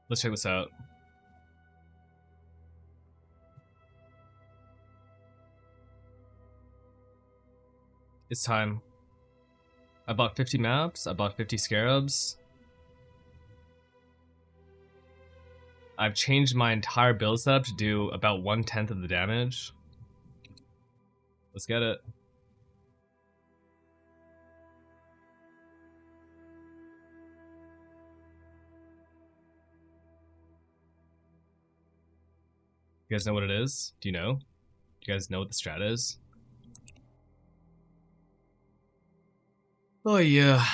Let's check this out. It's time. I bought 50 maps, I bought 50 scarabs. I've changed my entire build setup to do about 1/10 of the damage. Let's get it. You guys know what it is? Do you know? Do you guys know what the strat is? Oh yeah.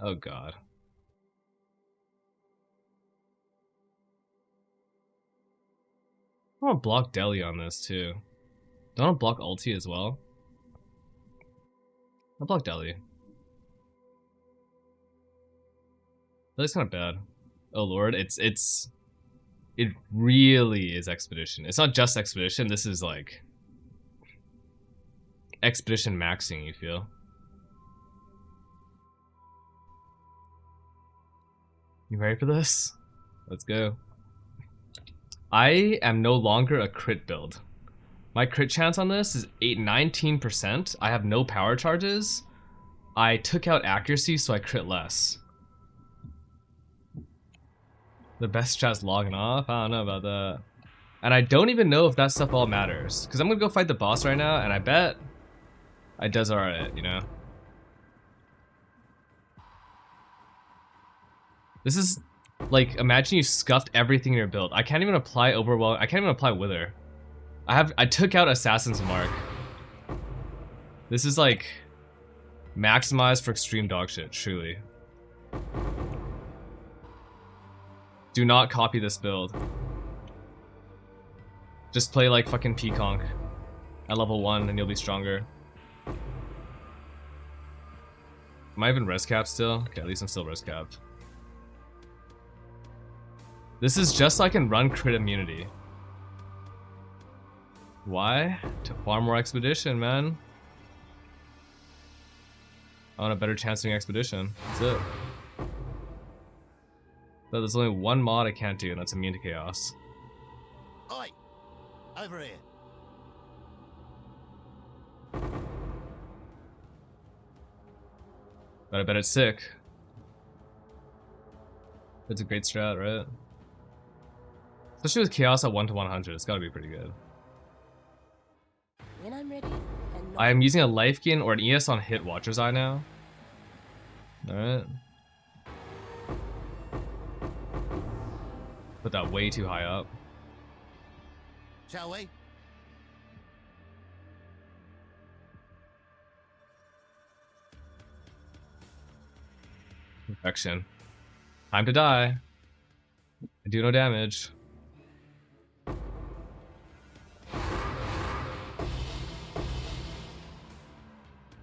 Oh god. I want to block Deli on this too. Don't I want to block ulti as well? I'll block Deli. Deli's kind of bad. Oh lord, it really is Expedition. It's not just Expedition, this is like Expedition maxing, you feel? You ready for this? Let's go. I am no longer a crit build. My crit chance on this is 19%. I have no power charges. I took out accuracy, so I crit less. The best strat's logging off? I don't know about that. And I don't even know if that stuff all matters. Because I'm going to go fight the boss right now, and I bet I does alright, you know? This is, like, imagine you scuffed everything in your build. I can't even apply Overwhelm. I can't even apply Wither. I took out Assassin's Mark. This is, like, maximized for extreme dog shit, truly. Do not copy this build. Just play like fucking Peaconk at level 1 and you'll be stronger. Am I even res capped still? Okay, at least I'm still res capped. This is just so I can run crit immunity. Why? To farm more expedition, man. I want a better chance of doing expedition. That's it. But there's only one mod I can't do, and that's immune to chaos. Oi! Over here. But I bet it's sick. It's a great strat, right? Especially with chaos at 1 to 100, it's gotta be pretty good. When I'm ready, and I am using a life gain or an ES on hit Watcher's Eye now. Alright. Put that way too high up. Shall we? Perfection. Time to die. I do no damage.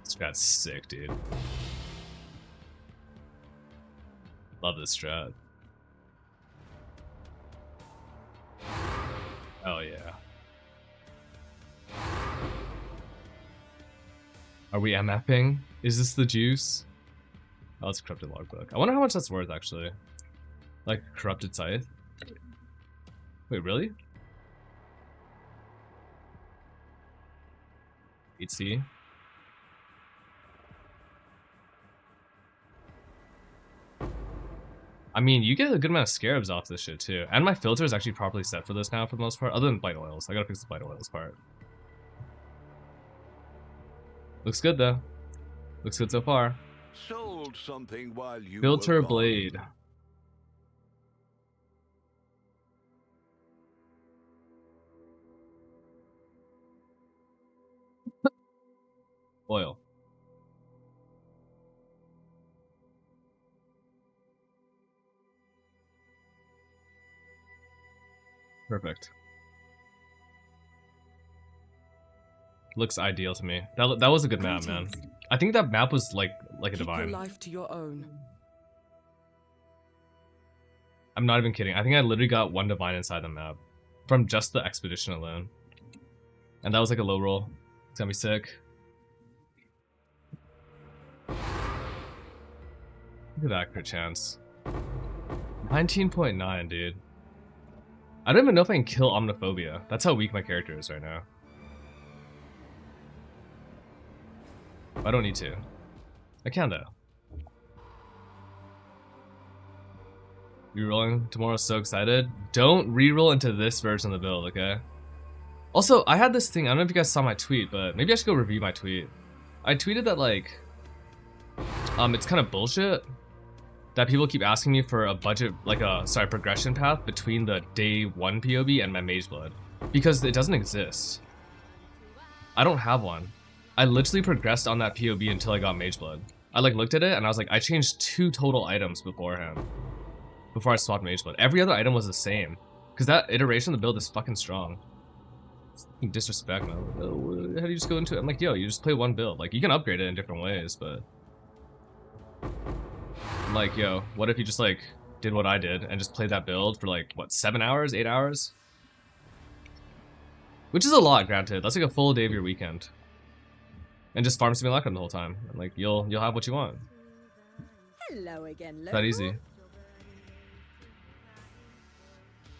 This strat's sick, dude. Love this strat. Oh yeah. Are we MFing? Is this the juice? Oh, it's a corrupted logbook. I wonder how much that's worth actually. Like corrupted scythe. Wait, really? 8C. I mean, you get a good amount of scarabs off this shit too. And my filter is actually properly set for this now for the most part, other than blight oils. I gotta fix the blight oils part. Looks good though. Looks good so far. Sold something while you Filter were gone. blade. Oil. Perfect. Looks ideal to me. That was a good map, man. I think that map was like a keep your divine. life to your own. I'm not even kidding. I think I literally got one divine inside the map from just the expedition alone, and that was like a low roll. It's gonna be sick. Look at that crit chance. 19.9, dude. I don't even know if I can kill Omniphobia. That's how weak my character is right now. I don't need to. I can though. Rerolling tomorrow, so excited. Don't reroll into this version of the build, okay? Also, I had this thing, I don't know if you guys saw my tweet, but maybe I should go review my tweet. I tweeted that like, it's kind of bullshit that people keep asking me for a budget, like a, progression path between the day 1 POB and my Mage Blood. Because it doesn't exist. I don't have one. I literally progressed on that POB until I got Mage Blood. I like looked at it and I was like, I changed 2 total items beforehand. Before I swapped Mage Blood. Every other item was the same. Because that iteration of the build is fucking strong. Disrespect, man. How do you just go into it? I'm like, yo, you just play one build. Like, you can upgrade it in different ways, but... I'm like, yo, what if you just, like, did what I did and just played that build for, like, what, 7 hours? 8 hours? Which is a lot, granted. That's like a full day of your weekend. And just farm Simulacrum the whole time. And, like, you'll have what you want. Hello again, That easy.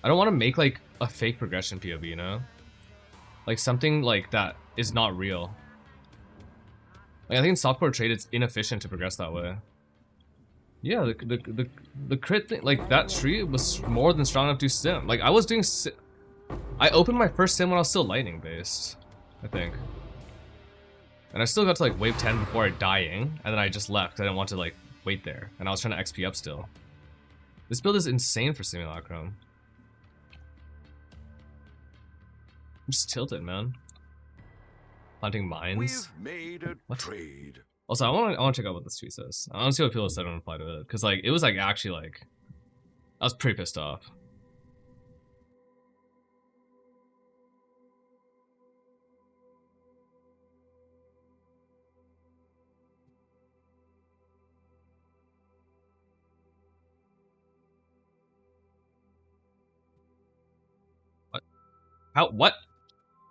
I don't want to make, like, a fake progression POB, you know? Like, something, like, that is not real. Like, I think in softcore trade, it's inefficient to progress that way. Yeah, the crit thing, like, that tree was more than strong enough to do sim. Like, I was doing I opened my first sim when I was still lightning based, I think. And I still got to, like, wave 10 before dying, and then I just left. I didn't want to, like, wait there. And I was trying to XP up still. This build is insane for Simulacrum. I'm just tilted, man. Planting mines. We've made a trade. Also, I want to check out what this tweet says. I want to see what people said and reply to it, because like it was like actually like I was pretty pissed off. What? How? What?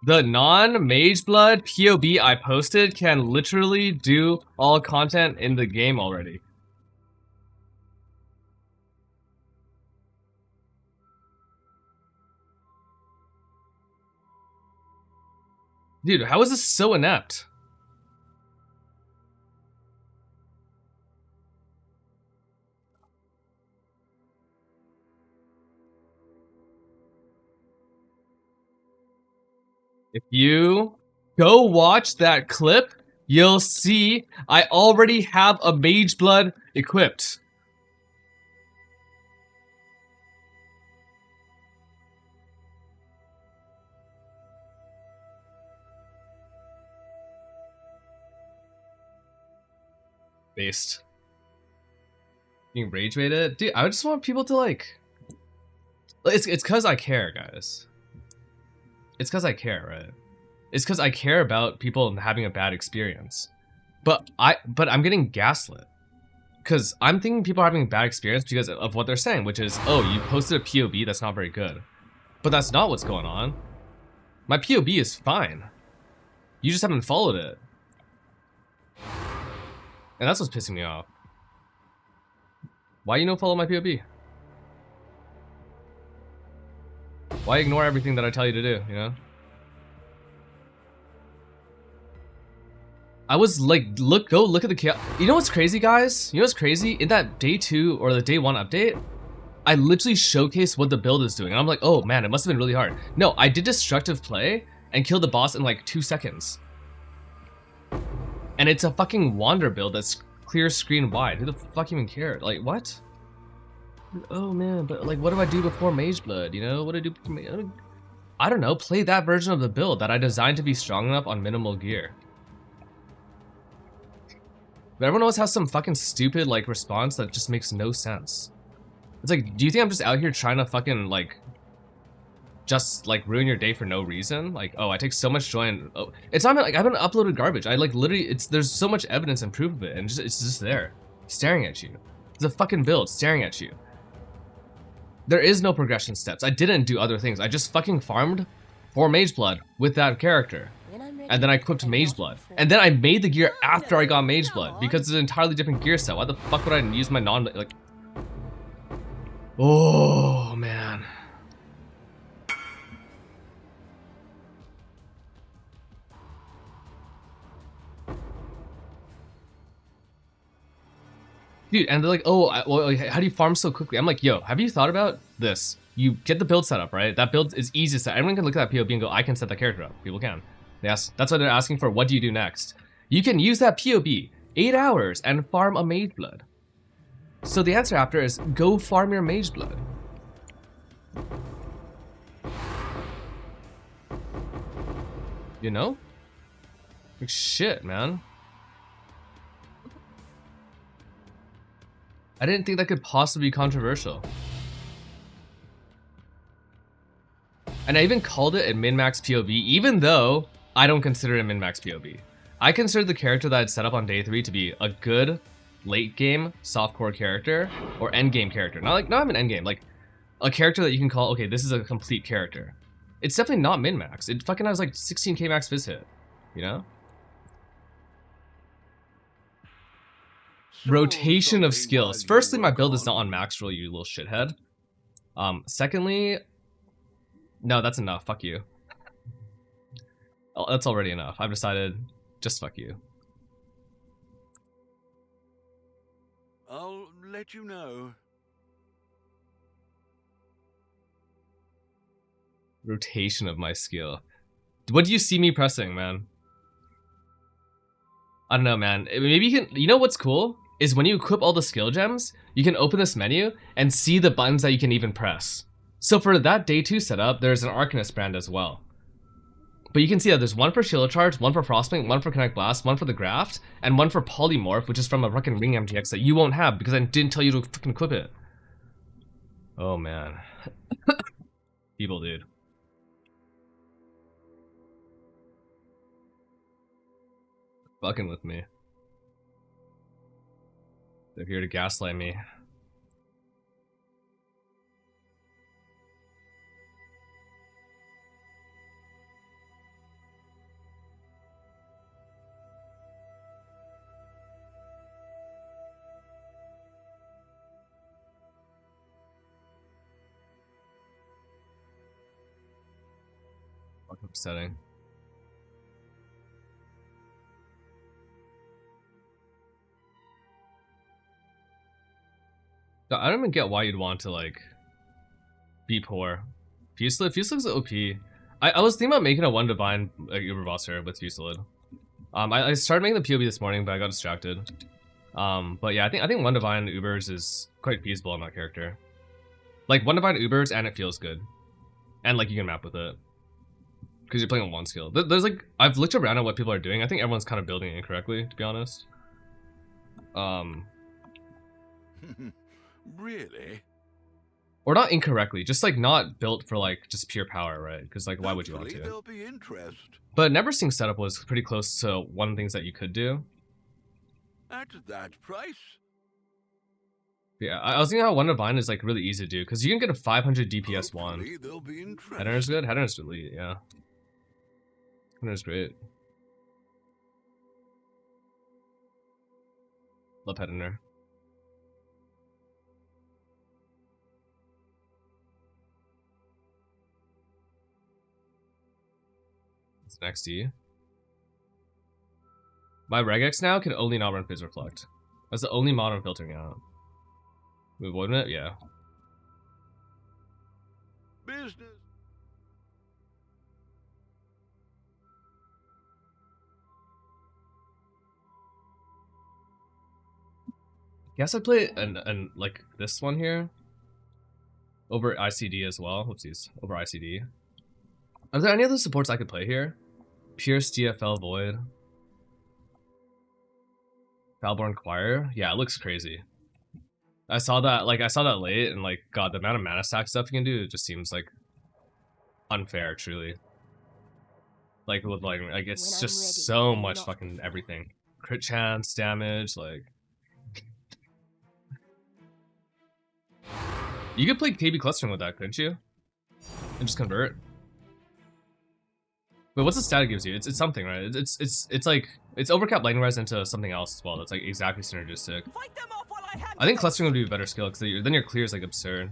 The non-Mage Blood POB I posted can literally do all content in the game already. Dude, how is this so inept? If you go watch that clip, you'll see I already have a Mage Blood equipped. Based. Being rage baited? Dude, I just want people to like... It's cause I care, guys. It's because I care, right? It's because I care about people having a bad experience. But I'm getting gaslit. Because I'm thinking people are having a bad experience because of what they're saying, which is, oh, you posted a POB that's not very good. But that's not what's going on. My POB is fine. You just haven't followed it. And that's what's pissing me off. Why you don't follow my POB? Why ignore everything that I tell you to do, you know? I was like, go look at the chaos. You know what's crazy, guys? You know what's crazy? In that day 2 or the day 1 update, I literally showcased what the build is doing. And I'm like, oh man, it must have been really hard. No, I did destructive play and killed the boss in like 2 seconds. And it's a fucking wander build that's clear screen wide. Who the fuck even cared? Like, what? Oh man, but like, what do I do before Mage Blood? You know, what do I do before I don't know, play that version of the build that I designed to be strong enough on minimal gear. But everyone always has some fucking stupid like response that just makes no sense. It's like, do you think I'm just out here trying to fucking like just like ruin your day for no reason? Like, oh, I take so much joy in, oh, it's not like I haven't uploaded garbage. I like literally, there's so much evidence and proof of it, and it's just there, staring at you. It's a fucking build staring at you. There is no progression steps. I didn't do other things. I just fucking farmed for Mage Blood with that character. And then I equipped Mage Blood. And then I made the gear after I got Mage Blood because it's an entirely different gear set. Why the fuck would I use my like... Oh man. Dude, and they're like, oh, well, how do you farm so quickly? I'm like, yo, have you thought about this? You get the build set up, right? That build is easy to set. Everyone can look at that POB and go, I can set that character up. People can. Yes, that's what they're asking for. What do you do next? You can use that POB 8 hours and farm a Mage Blood. So the answer after is go farm your Mage Blood. You know? Like shit, man. I didn't think that could possibly be controversial. And I even called it a min-max POV, even though I don't consider it a min-max POV. I consider the character that I'd set up on day 3 to be a good late game softcore character or end game character. Not even end game, like a character that you can call, okay, this is a complete character. It's definitely not min-max. It fucking has like 16k max fizz hit, you know? Rotation of skills. Firstly, my build is not on max roll, you little shithead. Secondly, no, that's enough. Fuck you. Oh, that's already enough. I've decided, just fuck you. I'll let you know. Rotation of my skill. What do you see me pressing, man? I don't know, man. Maybe you can. You know what's cool is when you equip all the skill gems, you can open this menu and see the buttons that you can even press. So for that day 2 setup, there's an Arcanist brand as well. But you can see that there's one for Shield Charge, one for Frostbite, one for Connect Blast, one for the Graft, and one for Polymorph, which is from a fucking Ring MTX that you won't have because I didn't tell you to fucking equip it. Oh man. People, dude. Fucking with me. They're here to gaslight me. Fucking upsetting. I don't even get why you'd want to, like, be poor. Fuselid's OP. I was thinking about making a 1 Divine Uber boss here with Fuselid. I started making the POB this morning, but I got distracted. But yeah, I think 1 Divine Ubers is quite feasible on that character. Like, 1 Divine Ubers, and it feels good. And, like, you can map with it. Because you're playing on 1 skill. There's, like, I've looked around at what people are doing. I think everyone's kind of building it incorrectly, to be honest. Really? Or not incorrectly, just like not built for like just pure power, right? Because like why would you want to? There'll be interest. But Neversing setup was pretty close to one of the things that you could do. At that price? Yeah, I was thinking how 1 Divine is like really easy to do because you can get a 500 DPS wand. Headhunter's good. Headhunter's elite, yeah. Headhunter's great. Love Headhunter. Next to you. My regex now can only not run Fizz Reflect. That's the only mod I'm filtering out. We avoiding it? Yeah. Business. Guess I play and like this one here over ICD as well. Whoopsies. Over ICD. Are there any other supports I could play here? Pierce, DFL, Void. Valborn Choir? Yeah, it looks crazy. I saw that late, and like, god, the amount of mana stack stuff you can do, it just seems like unfair, truly. Like, with like it's just so much fucking everything. Crit chance, damage, like. You could play KB clustering with that, couldn't you? And just convert. Wait, what's the stat it gives you? It's something, right? It's like it's overcap lightning res into something else as well. That's like exactly synergistic. I think clustering would be a better skill because then your clear is like absurd.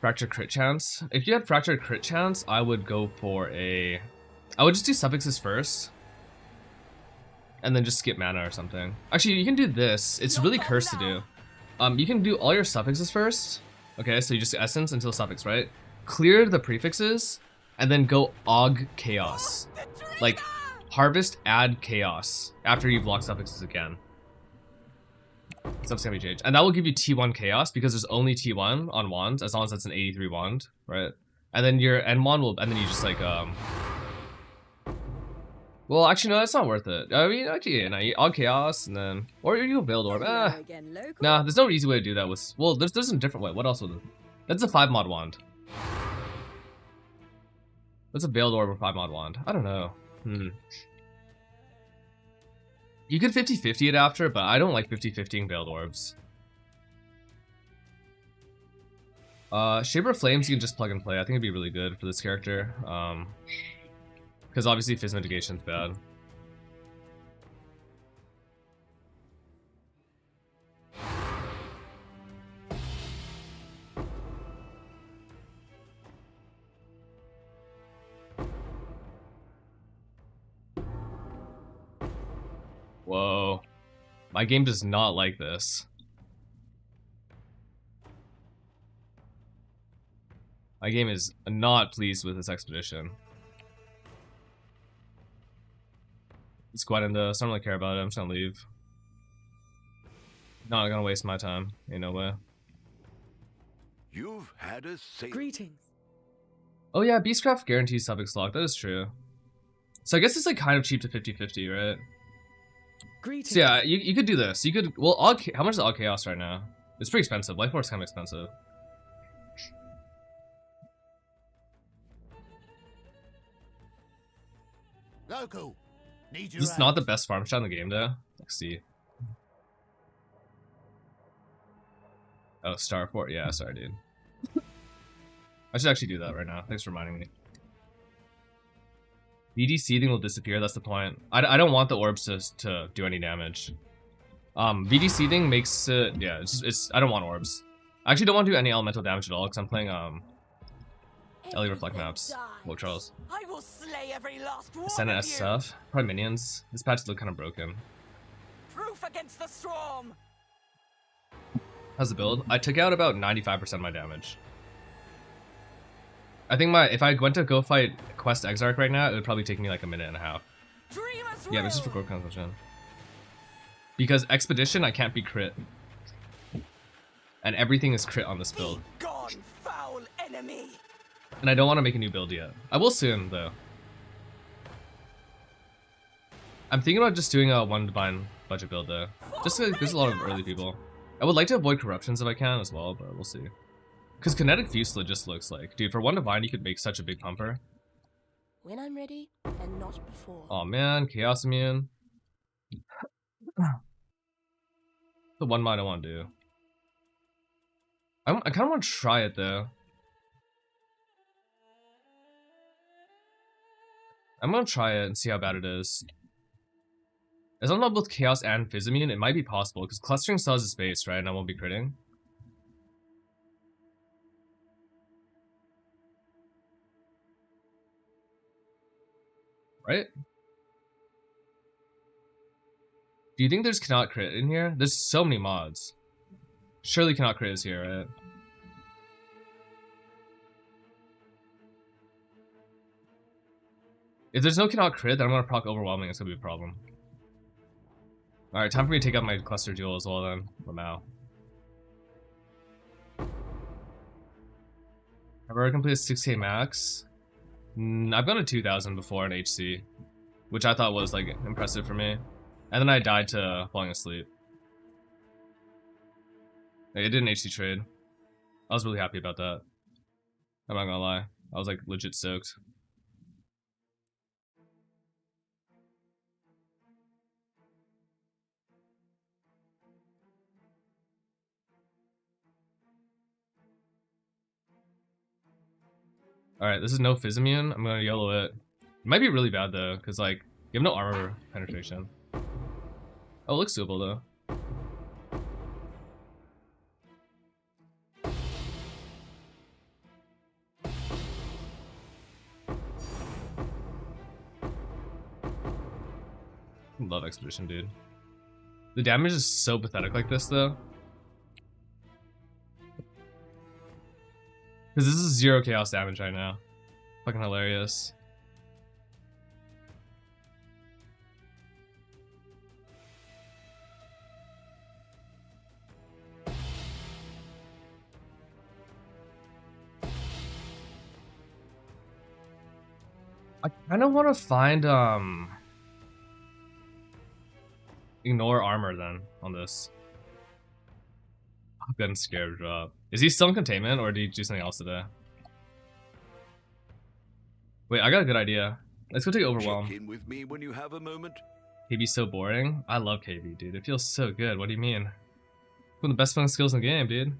Fracture crit chance. If you had fracture crit chance, I would go for a... I would just do suffixes first. And then just skip mana or something. Actually, you can do this. It's really cursed to do. You can do all your suffixes first. Okay, so you just essence until suffix, right? Clear the prefixes, and then go Aug Chaos. Like, harvest, add Chaos, after you've locked suffixes again. Stuff's gonna be changed. And that will give you T1 Chaos, because there's only T1 on wands, as long as that's an 83 wand, right? And then your end wand will, and then you just like, well, actually, no, that's not worth it. I mean, actually, yeah, no, Aug Chaos, and then, or you can build orb. Nah, there's no easy way to do that with, well, there's a different way. What else would, that's a 5 mod wand. That's a Veiled Orb or 5 mod wand. I don't know. You could 50-50 it after, but I don't like 50-50ing Veiled Orbs. Shaper of Flames you can just plug and play. I think it'd be really good for this character. Because obviously Fizz Mitigation's bad. Whoa. My game does not like this. My game is not pleased with this expedition. Let's go ahead and I don't really care about it. I'm just gonna leave. Not gonna waste my time. Ain't no way. You've had a safe. Greetings. Oh yeah, Beastcraft guarantees suffix lock. That is true. So I guess it's like kind of cheap to 50-50, right? Greetings. So yeah, you could do this. You could, well, how much is Aug Chaos right now? It's pretty expensive. Life Force is kind of expensive. Local. Need your This is not the best farm shot in the game though. Let's see. Oh, Starport? Yeah, sorry dude. I should actually do that right now. Thanks for reminding me. VD Seething will disappear, that's the point. I don't want the orbs to do any damage. VD Seething makes it, yeah, it's I don't want orbs. I actually don't want to do any elemental damage at all because I'm playing LE Reflect maps. Whoa, Charles. I will slay every last one Ascendant of you. SF. Probably minions. This patch look kind of broken. Proof against the storm. How's the build? I took out about 95% of my damage. I think if I went to go fight Quest Exarch right now, it would probably take me like a minute and a half. Dreamers Yeah, but it's just for growth consumption. Because Expedition, I can't be crit. And everything is crit on this build. Gone, foul enemy. And I don't want to make a new build yet. I will soon, though. I'm thinking about just doing a one divine budget build, though. Just because there's a lot of early people. I would like to avoid corruptions if I can as well, but we'll see. Because Kinetic Fusela just looks like, dude, for one divine you could make such a big pumper. When I'm ready, and not before. Oh man, Chaos Immune. The one mod I want to do. I kind of want to try it though. I'm gonna try it and see how bad it is. As long as I'm both Chaos and Fizz Immune, it might be possible because clustering still has a space, right? And I won't be critting. Right? Do you think there's cannot crit in here? There's so many mods. Surely cannot crit is here, right? If there's no cannot crit, then I'm gonna proc overwhelming. It's gonna be a problem. Alright, time for me to take out my cluster duel as well then. Wow. I've already completed 6k max. I've gone to 2000 before in HC, which I thought was like impressive for me. And then I died to falling asleep. I did an HC trade. I was really happy about that. I'm not gonna lie. I was like legit soaked. Alright, this is no Fizz Immune. I'm gonna yellow it. It might be really bad though, because like, you have no armor penetration. Oh, it looks doable though. expedition, dude. The damage is so pathetic like this, though. Because this is 0 chaos damage right now. Fucking hilarious. I kind of want to find, ignore armor then on this. I'm getting scared drop. Is he still in containment or did he do something else today? Wait, I got a good idea. Let's go take overwhelm. Check in with me when you have a moment. KB's so boring. I love KB, dude. It feels so good. What do you mean? One of the best fun skills in the game, dude.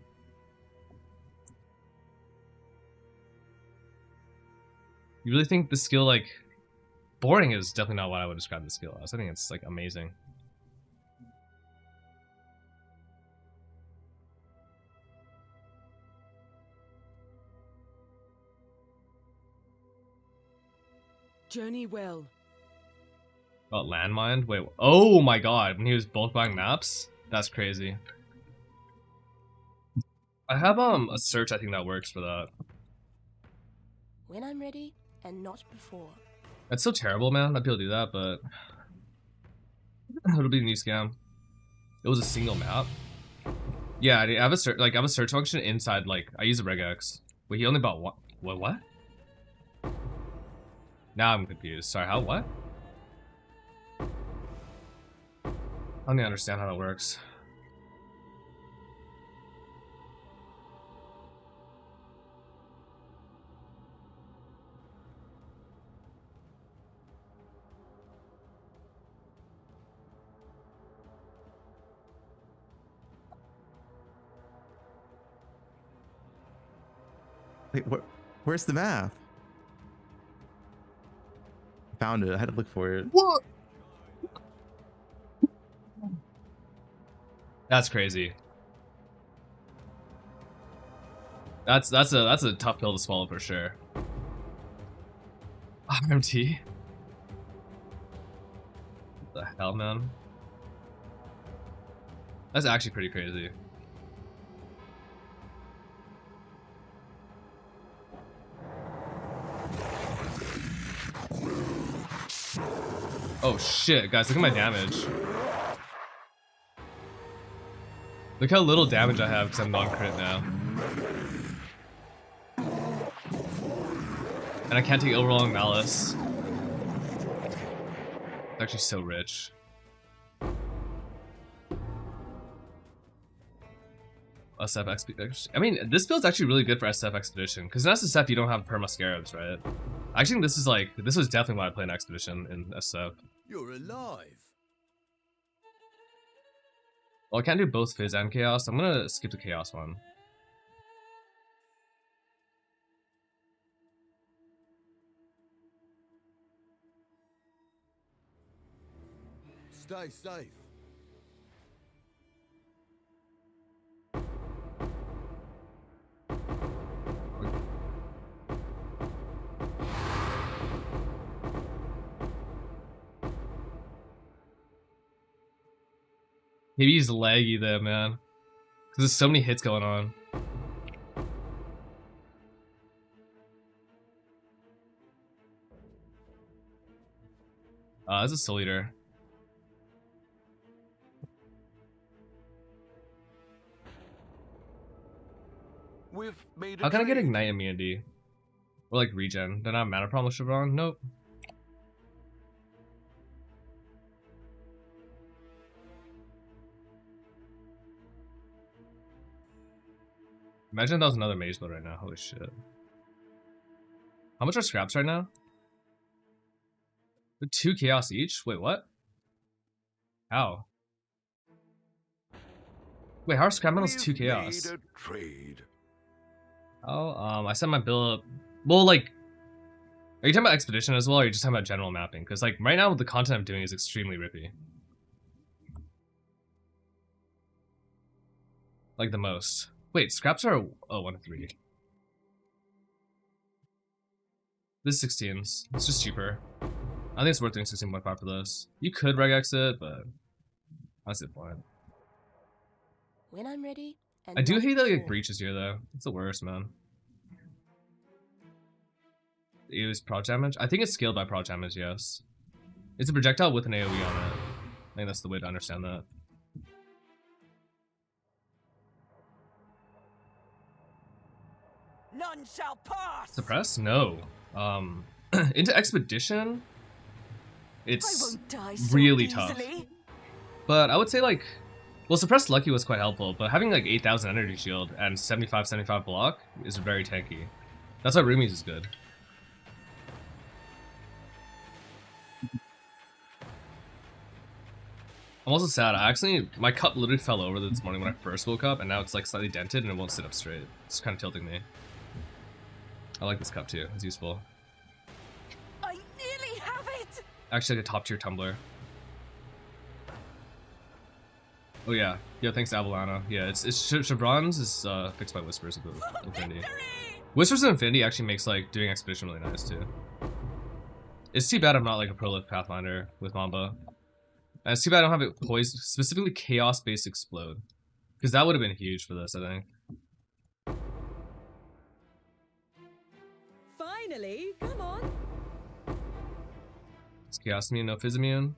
You really think the skill, like, boring is definitely not what I would describe the skill as. I think it's, like, amazing. Journey well. Oh, landmine? Wait, oh my god, when he was bulk buying maps? That's crazy. I have, a search I think that works for that. When I'm ready, and not before. That's so terrible, man, that people do that, but... It'll be a new scam. It was a single map? Yeah, I have a search, like, I have a search function inside, like, I use a regex. Wait, he only bought one? What? Now I'm confused. Sorry, how, what? I don't even understand how that works. Wait, where's the map? Found it. I had to look for it. What? That's crazy. That's a tough pill to swallow for sure. RMT. What the hell, man? That's actually pretty crazy. Oh shit, guys, look at my damage. Look how little damage I have because I'm non-crit now. And I can't take overwhelming malice. It's actually so rich. SF Expedition. I mean, this build's actually really good for SF Expedition, because in SSF you don't have perma scarabs, right? I actually think this is like, this was definitely why I played an Expedition in SF. You're alive. Well, I can't do both Fizz and Chaos. I'm gonna skip the Chaos one. Stay safe. Maybe he's laggy there, man. Because there's so many hits going on. This is Soul Eater. We've made a How can I get trade. Ignite immunity? Or like regen? Don't I have mana problem with Chevron? Nope. Imagine that was another mage build right now. Holy shit. How much are scraps right now? They're 2 chaos each? Wait, what? How? Wait, how are scrap metals 2 We've chaos? made a trade. Oh, I set my build up. Well, like, are you talking about expedition as well, or are you just talking about general mapping? Because, like, right now, the content I'm doing is extremely rippy. Like, the most. Wait, scraps are, oh, 1 to 3. This is 16s. It's just cheaper. I think it's worth doing 16.5 for this. You could reg exit, but that's the point. When I'm ready. And I do not hate that like before. breach is here though. It's the worst, man. It was prod damage. I think it's scaled by prod damage. Yes, it's a projectile with an AOE on it. I think that's the way to understand that. None shall pass. Suppress? No. Into expedition, I it's won't die so really tough. easily. But I would say like, well, suppress lucky was quite helpful, but having like 8,000 energy shield and 75 block is very tanky. That's why Rumi's is good. I'm also sad. My cup literally fell over this morning when I first woke up, and now it's like slightly dented and it won't sit up straight. It's kind of tilting me. I like this cup too. It's useful. I nearly have it. Actually, like a top tier tumbler. Oh yeah, thanks to Avalano. Yeah, it's Chevron's is fixed by Whispers of Infinity. Whispers of Infinity actually makes like doing expedition really nice too. It's too bad I'm not like a prolific Pathfinder with Mamba. And it's too bad I don't have it poised, specifically Chaos based Explode. Because that would have been huge for this, I think. Finally, come on. It's Chaos Immune, no Fizz Immune.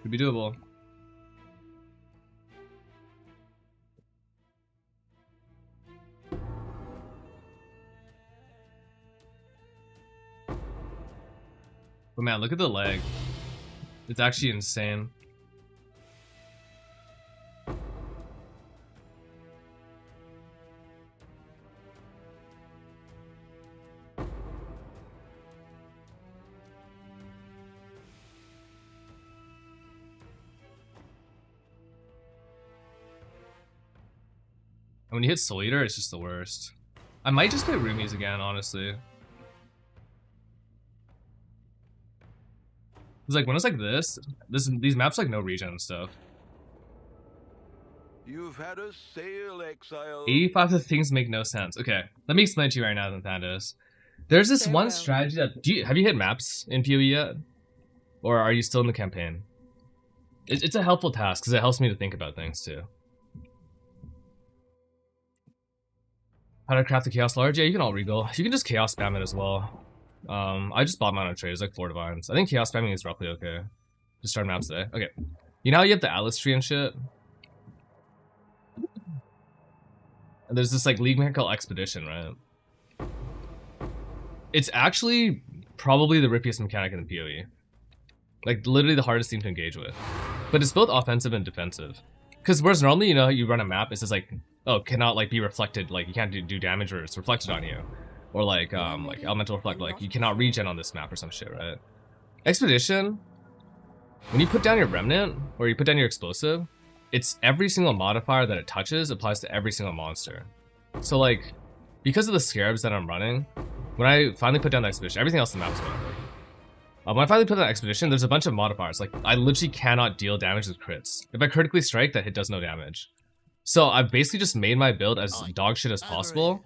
Could be doable. But man, look at the leg. It's actually insane. And when you hit Soul Eater, it's just the worst. I might just play Rumi's again, honestly. It's like when it's like these maps like no regen and stuff. You've had a sail, exile. 85 of things make no sense. Okay, let me explain to you right now, Thandos. There's this one Farewell. strategy that have you hit maps in PoE yet, or are you still in the campaign? It's a helpful task because it helps me to think about things too. How to craft the Chaos Large? Yeah, you can all regal. You can just Chaos spam it as well. I just bought mine on trade. It's like 4 divines. I think Chaos spamming is roughly okay. Just start maps today. Okay. You know how you have the Atlas tree and shit? And there's this like league mechanic called Expedition, right? It's actually probably the rippiest mechanic in the PoE. Like literally the hardest thing to engage with. But it's both offensive and defensive. Because whereas normally, you know, you run a map, it's just like, oh, cannot like be reflected, like you can't do damage or it's reflected on you. Or like elemental reflect, like you cannot regen on this map or some shit, right? Expedition, when you put down your remnant or you put down your explosive, it's every single modifier that it touches applies to every single monster. So like, because of the scarabs that I'm running, when I finally put down the expedition, everything else in the map is whatever. When I finally put down the expedition, there's a bunch of modifiers. Like I literally cannot deal damage with crits. If I critically strike, that hit does no damage. So I've basically just made my build as dog shit as possible.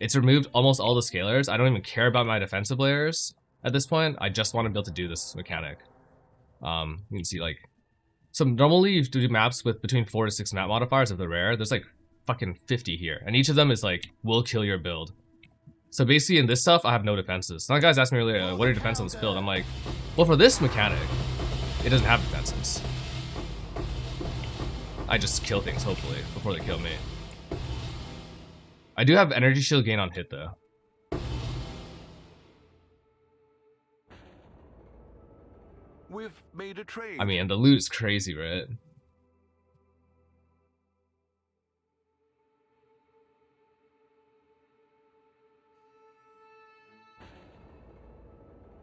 It's removed almost all the scalars. I don't even care about my defensive layers at this point. I just want to be able to do this mechanic. You can see like, so normally you do maps with between 4 to 6 map modifiers if they're rare. There's like fucking 50 here, and each of them is like will kill your build. So basically in this stuff, I have no defenses. Some guys asked me earlier, what are your defenses on this build? I'm like, well, for this mechanic, it doesn't have defenses. I just kill things hopefully before they kill me. I do have energy shield gain on hit though. We've made a trade. I mean, and the loot is crazy, right?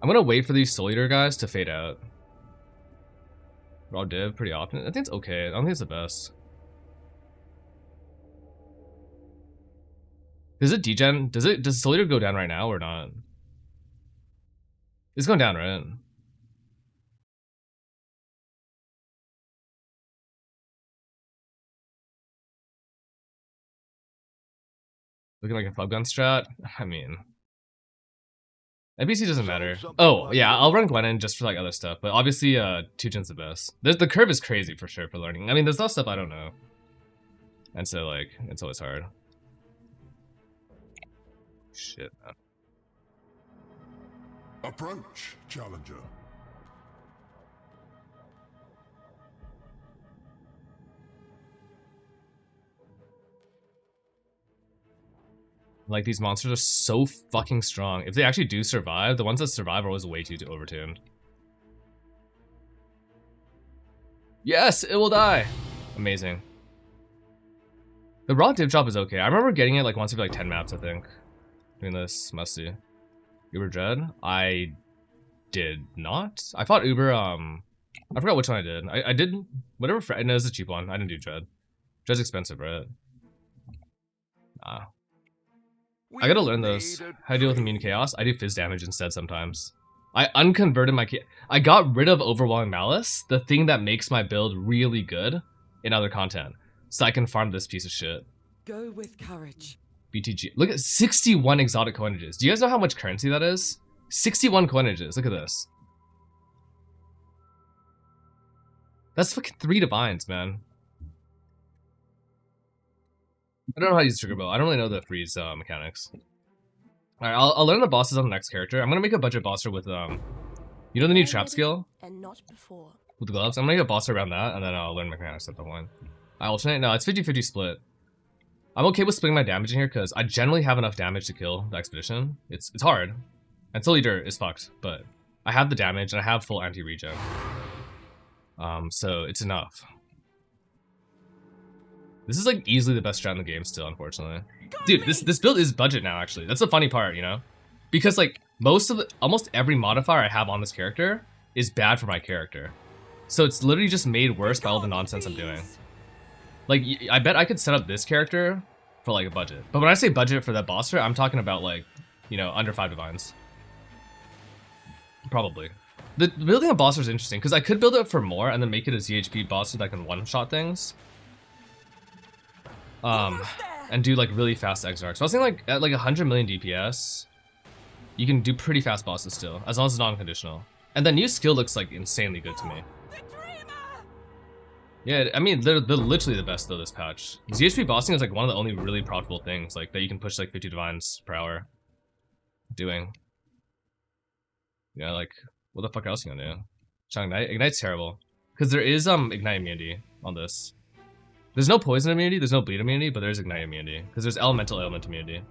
I'm gonna wait for these Soul Eater guys to fade out. Raw div pretty often. I think it's okay. I don't think it's the best. Does it degen? Does Soul Eater go down right now or not? It's going down, right? Looking like a club gun strat? I mean, NPC doesn't So matter. something Oh, like yeah, that. I'll run Glennon just for like other stuff, but obviously Tujin's the best. The curve is crazy for sure for learning. I mean, there's a lot of stuff I don't know. And so like, it's always hard. Shit, man. Approach, challenger. Like, these monsters are so fucking strong. If they actually do survive, the ones that survive are always way too overtuned. Yes, it will die. Amazing. The raw div drop is okay. I remember getting it like once every like 10 maps, I think. Doing this, must see. Uber Dread? I did not. I fought Uber, I forgot which one I did. I did whatever, no, it's a cheap one. I didn't do Dread. Dread's expensive, right? Nah. I gotta learn those. How to deal with immune chaos. I do fizz damage instead sometimes. I unconverted my I got rid of Overwhelming Malice, the thing that makes my build really good in other content. So I can farm this piece of shit. Go with courage. BTG. Look at 61 exotic coinages. Do you guys know how much currency that is? 61 coinages. Look at this. That's fucking 3 divines, man. I don't know how to use trigger bow. I don't really know the freeze mechanics. Alright, I'll learn the bosses on the next character. I'm gonna make a budget bosser with you know the new trap skill? And not before. With the gloves? I'm gonna make a bosser around that and then I'll learn mechanics at the one. I alternate? No, it's 50-50 split. I'm okay with splitting my damage in here because I generally have enough damage to kill the expedition. It's hard. And Soul Eater is fucked, but I have the damage and I have full anti-regen. So it's enough. This is like easily the best strat in the game still, unfortunately. Dude, this build is budget now, actually. That's the funny part, you know? Because like almost every modifier I have on this character is bad for my character. So it's literally just made worse by all the nonsense I'm doing. Like, I bet I could set up this character for like a budget. But when I say budget for that bosser, I'm talking about like, you know, under 5 divines. Probably. The building a bosser is interesting because I could build it for more and then make it a ZHP bosser that can one-shot things. And do like really fast Exarch. So I was thinking like at like 100 million DPS, you can do pretty fast bosses still, as long as it's non-conditional. And the new skill looks like insanely good to me. Yeah, I mean they're literally the best though this patch. ZHP bossing is like one of the only really profitable things like that you can push like 50 divines per hour. Doing. Yeah, like what the fuck else are you gonna do? Shang Ignite? Ignite's terrible. Because there is Ignite immunity on this. There's no poison immunity, there's no bleed immunity, but there's Ignite immunity. Because there's elemental ailment immunity.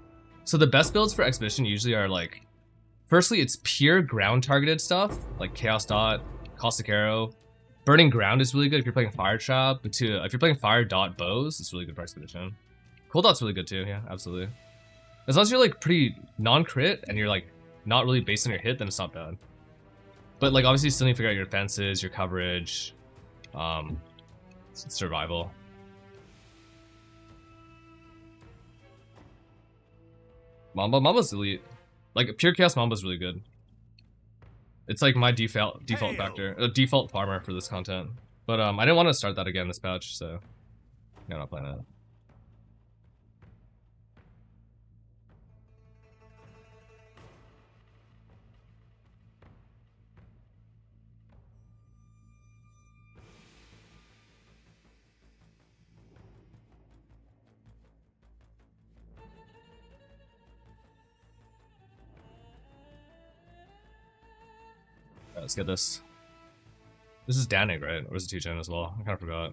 So the best builds for Expedition usually are like, firstly, it's pure ground targeted stuff, like Chaos Dot, Caustic Arrow. Burning Ground is really good if you're playing Fire Trap, but too, if you're playing Fire Dot Bows, it's really good for Expedition. Cold Dot's really good too, yeah, absolutely. As long as you're like pretty non-crit and you're like not really based on your hit, then it's not bad. But like obviously you still need to figure out your defenses, your coverage, survival. Mamba's elite. Like pure chaos Mamba's really good. It's like my default factor, default farmer for this content. But I didn't want to start that again this patch, so yeah, I'm not playing it. Let's get this. This is Danig, right? Or is it Tujin as well? I kind of forgot.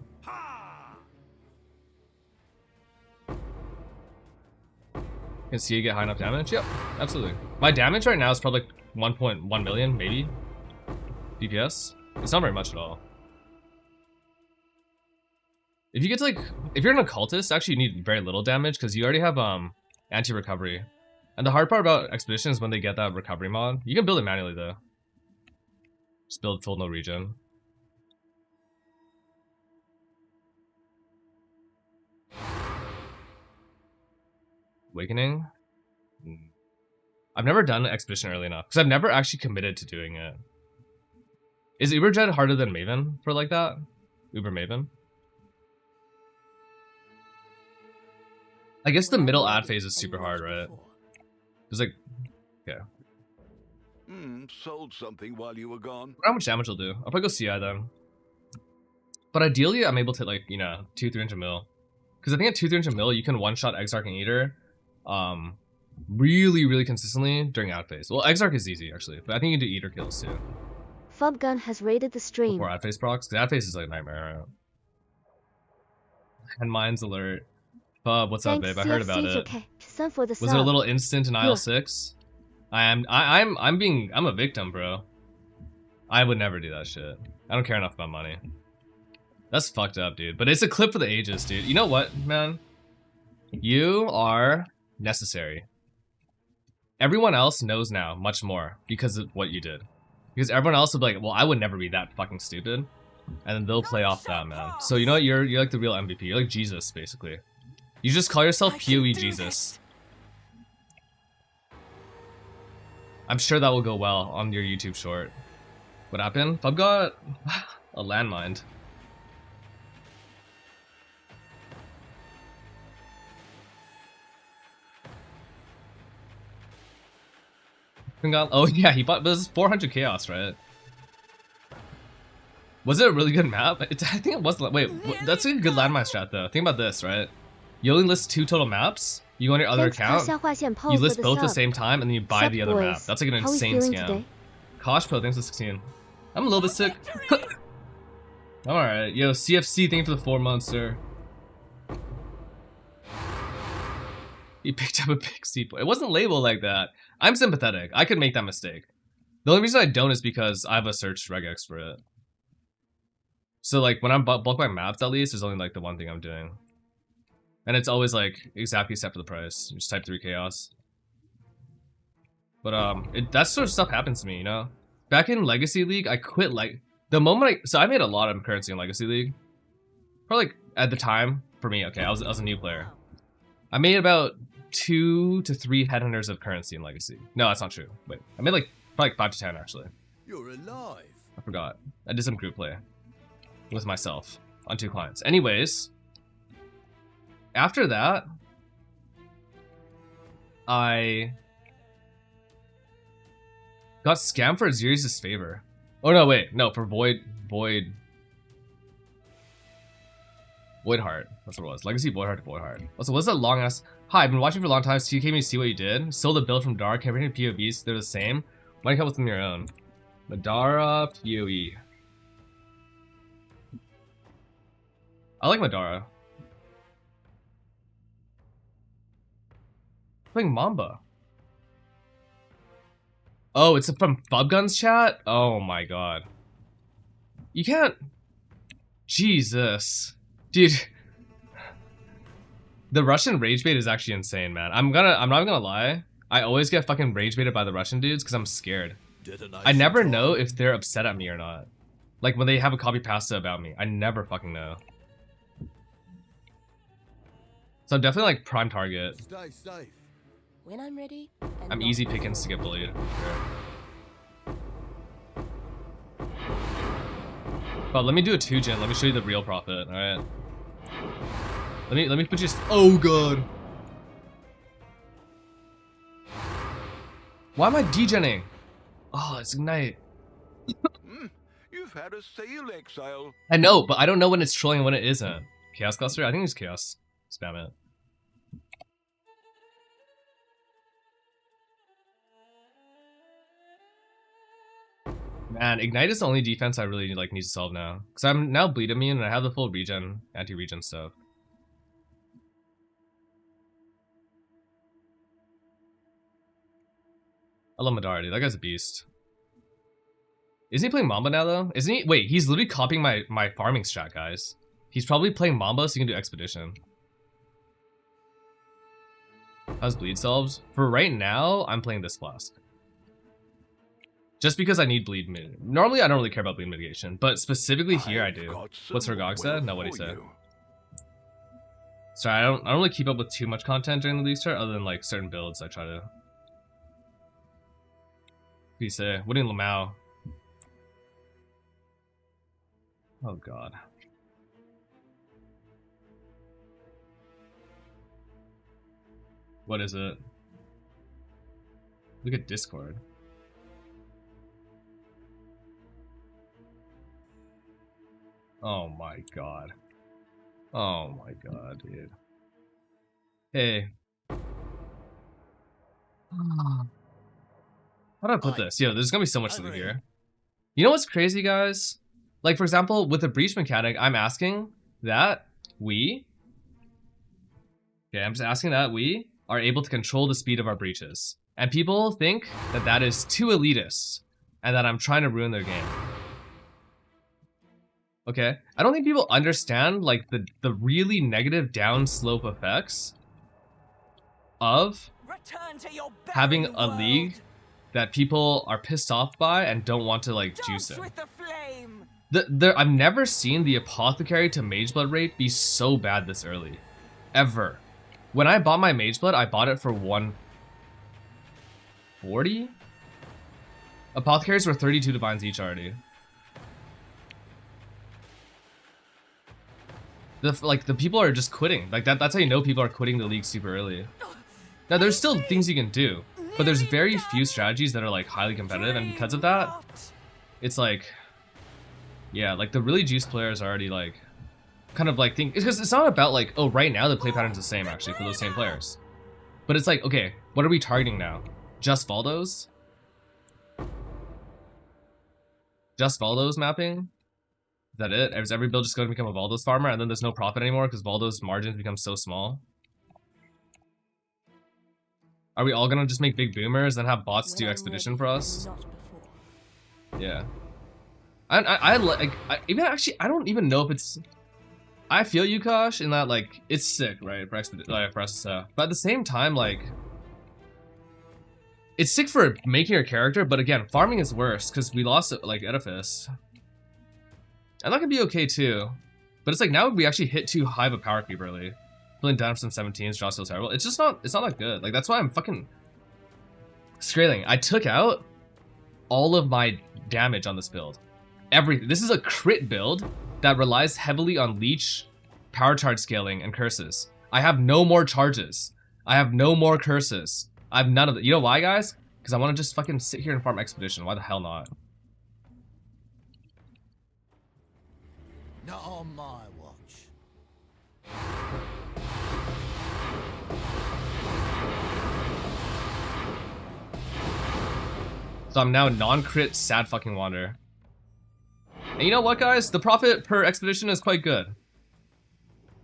Can see you get high enough damage? Yep, absolutely. My damage right now is probably like 1.1 million, maybe. DPS. It's not very much at all. If you get to like, if you're an occultist, actually you need very little damage because you already have anti-recovery. And the hard part about Expedition is when they get that recovery mod. You can build it manually though. Just build full no regen. Awakening? I've never done Expedition early enough because I've never actually committed to doing it. Is Uber Jet harder than Maven for like that? Uber Maven? I guess the middle ad phase is super hard, right? It's like, yeah. Sold something while you were gone. How much damage will do? I'll probably go CI then. But ideally, I'm able to hit like, you know, 200-300 mil. Because I think at 200-300 mil, you can one-shot Exarch and Eater really consistently during ad phase. Well, Exarch is easy, actually. But I think you can do Eater kills, too. Fubgun has raided the stream. Before ad phase procs. Because ad phase is like a nightmare, right? And Mines alert. Fub, what's up, babe? I heard about it. Okay. For the Was it a little instant in IL6? I'm a victim, bro. I would never do that shit. I don't care enough about money. That's fucked up, dude. But it's a clip for the ages, dude. You know what, man? You are necessary. Everyone else knows now much more because of what you did. Because everyone else will be like, well, I would never be that fucking stupid. And then they'll play off that, man. So you know what? You're like the real MVP. You're like Jesus, basically. You just call yourself PoE Jesus. I'm sure that will go well on your YouTube short. What happened? Fub got a landmine. Oh yeah, he bought. This is 400 chaos, right? Was it a really good map? I think it was. Wait, that's a good landmine strat though. Think about this, right? You only list 2 total maps. You go on your other account, you list both at the same time, and then you buy the other map. That's like an insane scam. Koshpo, thanks for 16. I'm a little bit sick. I'm alright. Yo, CFC, thank you for the 4 months, sir. He picked up a big steep. It wasn't labeled like that. I'm sympathetic. I could make that mistake. The only reason I don't is because I have a search regex for it. So like when I'm bulk buying maps, at least there's only like the one thing I'm doing, and it's always like exactly set for the price. You just type 3 chaos. But that sort of stuff happens to me, you know. Back in Legacy League, I quit like the moment so I made a lot of currency in Legacy League. Probably like at the time for me. Okay, I was a new player. I made about 2 to 3 headhunters of currency in Legacy. No, that's not true. Wait, I made like probably 5 to 10 actually. You're alive. I forgot. I did some group play with myself on 2 clients. Anyways, after that, I got scammed for Azirius' favor. Oh no, wait, no, for Voidheart. That's what it was. Legacy Voidheart to Voidheart. Also, what's that long ass? Hi, I've been watching for a long time, so you came to see what you did. Stole the build from Dark, comparing POVs, they're the same. Why don't you come with them your own? Madara PoE. I like Madara. Playing Mamba. Oh, it's from Fubgun's chat? Oh my god. You can't... Jesus. Dude. The Russian rage bait is actually insane, man. I'm not gonna lie. I always get fucking rage baited by the Russian dudes because I'm scared. I never know if they're upset at me or not. Like when they have a copy pasta about me. I never fucking know. So I'm definitely like prime target. Stay safe. When I'm ready. I'm easy pickings to get bullied. Sure. But let me do a 2-gen. Let me show you the real profit. All right. Let me put you. Oh god. Why am I degenning? Oh, it's Ignite. You've had a sail exile. I know, but I don't know when it's trolling and when it isn't. Chaos Cluster? I think it's Chaos. Spam it. Man, Ignite is the only defense I really like need to solve now. Because I'm now bleed immune and I have the full regen, anti-regen stuff. I love Madara, dude. That guy's a beast. Isn't he playing Mamba now, though? Isn't he? Wait, he's literally copying my farming strat, guys. He's probably playing Mamba so he can do Expedition. How's bleed solved? For right now, I'm playing this flask. Just because I need bleed mid. Normally, I don't really care about bleed mitigation, but specifically here, I do. What's Hergog said? No, what he said. Sorry, I don't really keep up with too much content during the league start, other than like certain builds I try to. What do you say? What in Lamau? Oh god. What is it? Look at Discord. Oh my god. Oh my god, dude. Hey. How do I put this? Yo, there's gonna be so much to do here. You know what's crazy, guys? Like, for example, with the breach mechanic, I'm asking that we... Okay, I'm just asking that we are able to control the speed of our breaches. And people think that that is too elitist, and that I'm trying to ruin their game. Okay? I don't think people understand, like, the really negative downslope effects of Return to your having barren a world. league that people are pissed off by and don't want to, like, juice Dance in. with the flame. I've never seen the Apothecary to Mageblood rate be so bad this early. Ever. When I bought my Mageblood, I bought it for 140? Apothecaries were 32 divines each already. The people are just quitting. Like, that's how you know people are quitting the league super early. Now, there's still things you can do, but there's very few strategies that are, like, highly competitive, and because of that, it's like... Yeah, like, the really juiced players are already, like... kind of, like, think... Because it's not about, like, oh, right now the play pattern's the same, actually, for those same players. But it's like, okay, what are we targeting now? Just Valdos? Just Valdos mapping? Is that it? Is every build just going to become a Valdos farmer, and then there's no profit anymore because Valdos margins become so small? Are we all gonna just make big boomers and have bots do expedition for us? Not before. Yeah. I don't even know if it's... I feel you, Kosh, in that, like, it's sick, right, for SSF. But at the same time, like... It's sick for making your character, but again, farming is worse, because we lost, like, Edifice. And that could be okay, too. But it's like, now we actually hit too high of a power creep early. Pulling down from 17s, draw still terrible. It's just not, it's not that good. Like, that's why I'm fucking... Skraling. I took out all of my damage on this build. Everything. This is a crit build that relies heavily on leech, power charge scaling, and curses. I have no more charges. I have no more curses. I have none of it. You know why, guys? Because I want to just fucking sit here and farm expedition. Why the hell not? Not on my watch. So I'm now non-crit sad fucking wander. And you know what, guys? The profit per expedition is quite good.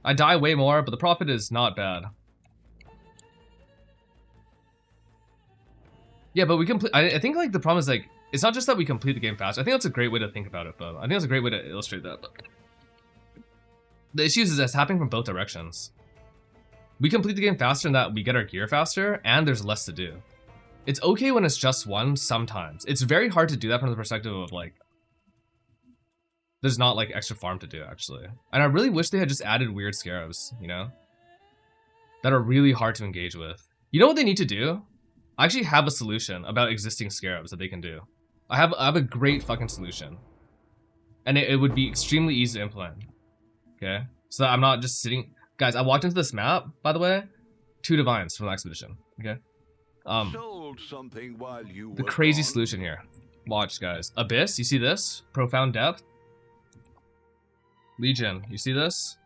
I die way more, but the profit is not bad. Yeah, but we complete. I think, like, the problem is, like, it's not just that we complete the game faster. I think that's a great way to think about it, though. I think that's a great way to illustrate that. But the issue is it's happening from both directions. We complete the game faster in that we get our gear faster, and there's less to do. It's okay when it's just one sometimes. It's very hard to do that from the perspective of, like, there's not, like, extra farm to do, actually. And I really wish they had just added weird scarabs, you know? That are really hard to engage with. You know what they need to do? I actually have a solution about existing scarabs that they can do. I have a great fucking solution. And it would be extremely easy to implement. Okay? So that I'm not just sitting... Guys, I walked into this map, by the way. 2 divines from the expedition. Okay? Sold something while you The were crazy gone. solution here. Watch, guys. Abyss, you see this? Profound Depth. Legion, you see this?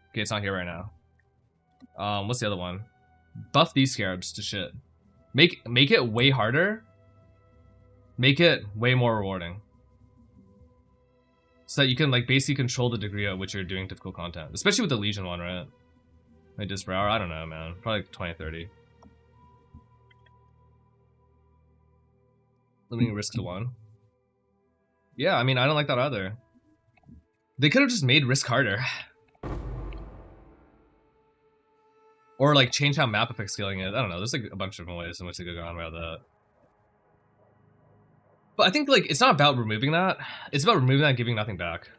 Okay, it's not here right now. What's the other one? Buff these scarabs to shit. Make it way harder. Make it way more rewarding. So that you can, like, basically control the degree at which you're doing difficult content. Especially with the Legion one, right? Like, just per hour? I don't know, man. Probably like 20, 30. Limiting risk to 1. Yeah, I mean, I don't like that either. They could have just made risk harder. Or, like, change how map effect scaling is. I don't know. There's, like, a bunch of different ways in which they could go on about that. But I think, like, it's not about removing that. It's about removing that and giving nothing back.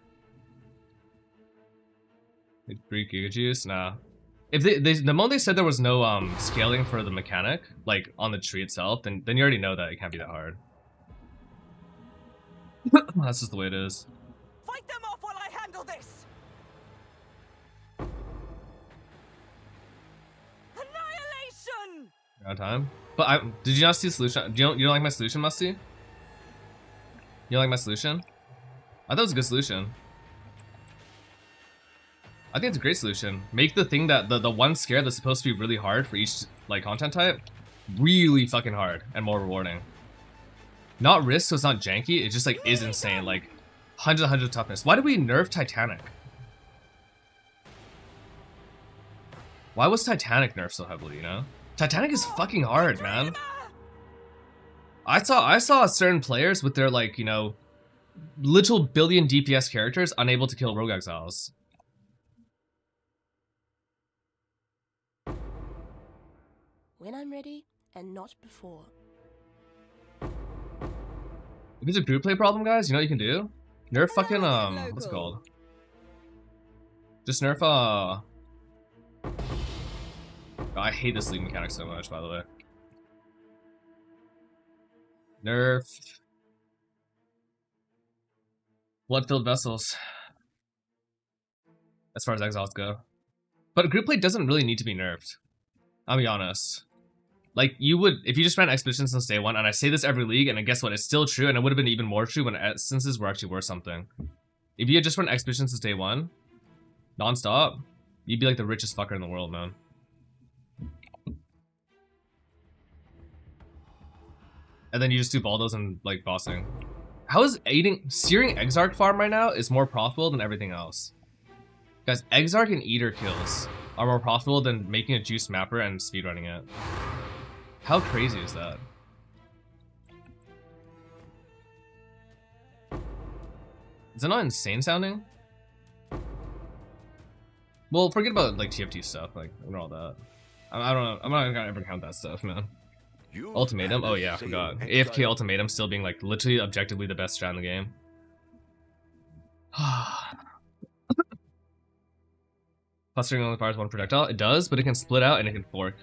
Like, 3 Giga Juice? Nah. If the moment they said there was no scaling for the mechanic, like, on the tree itself, then you already know that it can't be that hard. That's just the way it is. Fight them off while I handle this. Annihilation. You're on time. But did you not see the solution? You don't like my solution, Musty? You don't like my solution? I thought it was a good solution. I think it's a great solution. Make the thing that the one scare that's supposed to be really hard for each like content type really fucking hard and more rewarding. Not risk, so it's not janky. It just like is insane. Like 100 toughness. Why did we nerf Titanic? Why was Titanic nerfed so heavily? You know, Titanic is fucking hard, man. I saw certain players with their like, you know, little billion DPS characters unable to kill Rogue Exiles. When I'm ready, and not before. If it's a group play problem, guys, you know what you can do? Nerf fucking, what's it called? Just nerf, oh, I hate this league mechanic so much, by the way. Nerf Blood-filled vessels. As far as exiles go. But group play doesn't really need to be nerfed. I'll be honest. Like, you would, if you just ran expeditions since day one, and I say this every league, and guess what, it's still true, and it would have been even more true when essences were actually worth something. If you had just run expeditions since day one, non-stop, you'd be like the richest fucker in the world, man. And then you just do Baldos and, like, bossing. How is searing Exarch farm right now is more profitable than everything else? Guys, Exarch and Eater kills are more profitable than making a juice mapper and speedrunning it. How crazy is that? Is that not insane sounding? Well, forget about like TFT stuff, like and all that. I don't know. I'm not gonna ever count that stuff, man. Ultimatum? Oh yeah, I forgot. AFK Ultimatum still being like literally objectively the best strat in the game. Clustering only fires one projectile. It does, but it can split out and it can fork.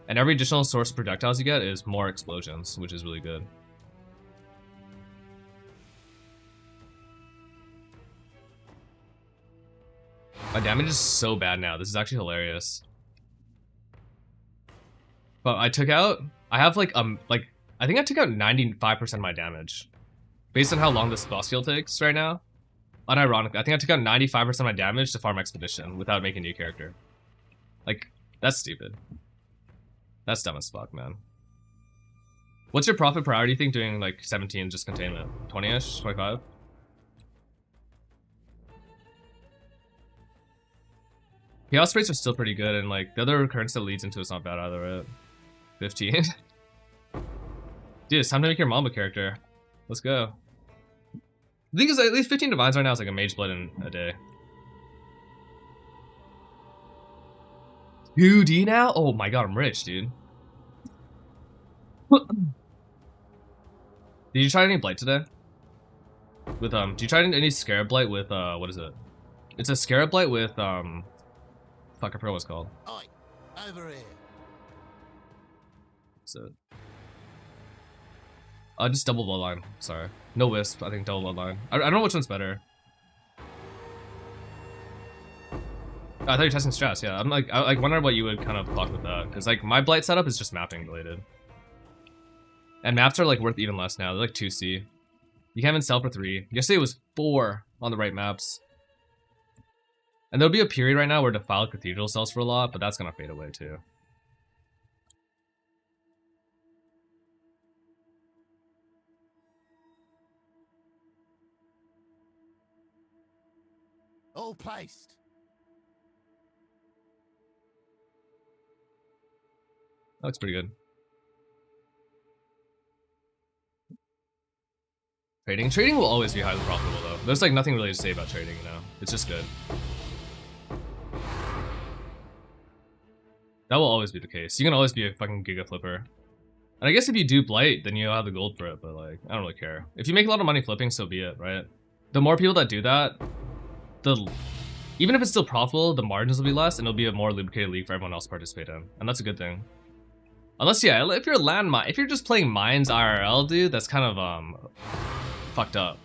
And every additional source of projectiles you get is more explosions, which is really good. My damage is so bad now. This is actually hilarious. But I have like I think I took out 95% of my damage. Based on how long this boss kill takes right now. Unironically, I think I took out 95% of my damage to farm expedition without making a new character. Like, that's stupid. That's dumb as fuck, man. What's your profit per hour, do you think, doing like 17 just containment? 20-ish? 25? Chaos rates are still pretty good, and like the other recurrence that leads into it's not bad either, right? 15. Dude, it's time to make your Mamba character. Let's go. The thing is, at least 15 divines right now is like a mage blade in a day. 2D now? Oh my god, I'm rich, dude. Did you try any blight today? With did you try any scarab blight with what is it? It's a scarab blight with fuck, I forgot what it's called. Oi, over here. So just double bloodline, sorry. No wisp, I think double bloodline. I don't know which one's better. I thought you were testing strats, yeah. I'm like, I wonder what you would kind of fuck with that. Because like my blight setup is just mapping related. And maps are like worth even less now. They're like 2C. You can't even sell for 3. Yesterday it was 4 on the right maps. And there'll be a period right now where Defiled Cathedral sells for a lot, but that's gonna fade away too. All placed. That looks pretty good. Trading will always be highly profitable though. There's like nothing really to say about trading, you know? It's just good. That will always be the case. You can always be a fucking giga flipper. And I guess if you do blight, then you'll have the gold for it, but like, I don't really care. If you make a lot of money flipping, so be it, right? The more people that do that, even if it's still profitable, the margins will be less, and it'll be a more lubricated league for everyone else to participate in. And that's a good thing. Unless, yeah, if you're landmine, if you're just playing mines IRL, dude, that's kind of, fucked up.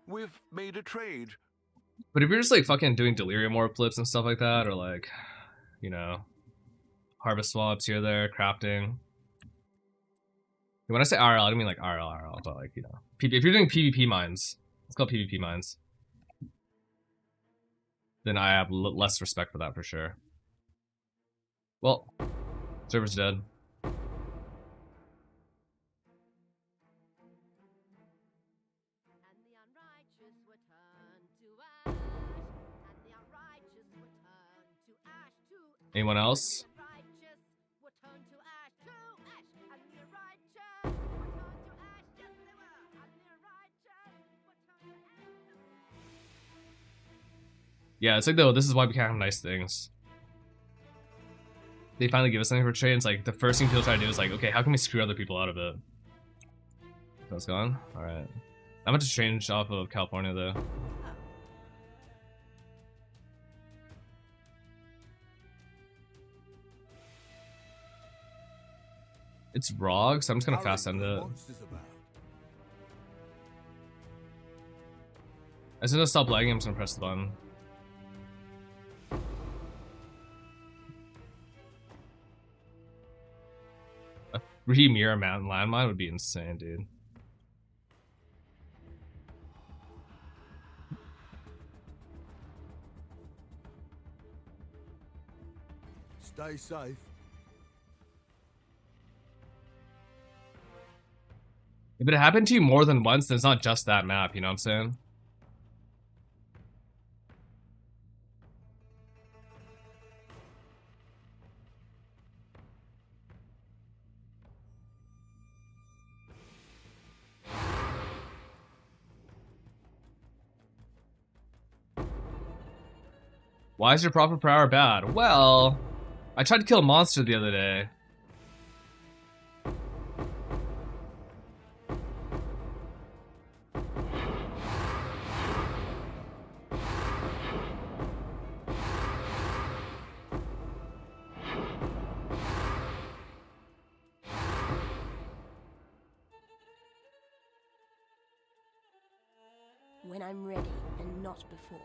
We've made a trade. But if you're just like fucking doing delirium orb flips and stuff like that, or like, you know, harvest swaps here, there, crafting. When I say IRL, I don't mean like IRL, but like, you know, if you're doing PvP mines, it's called PvP mines. then I have less respect for that for sure. Well, server's dead. Anyone else? Yeah, it's like, though, this is why we can't have nice things. They finally give us something for trade, and it's like, the first thing people try to do is like, okay, how can we screw other people out of it? That's gone? Alright. I'm about to change off of California, though. It's Rog, so I'm just gonna fast end it. As soon as I stop lagging, I'm just gonna press the button. A free mirror mountain landmine would be insane, dude. Stay safe. If it happened to you more than once, then it's not just that map, you know what I'm saying? Why is your profit per hour bad? Well, I tried to kill a monster the other day. When I'm ready and not before.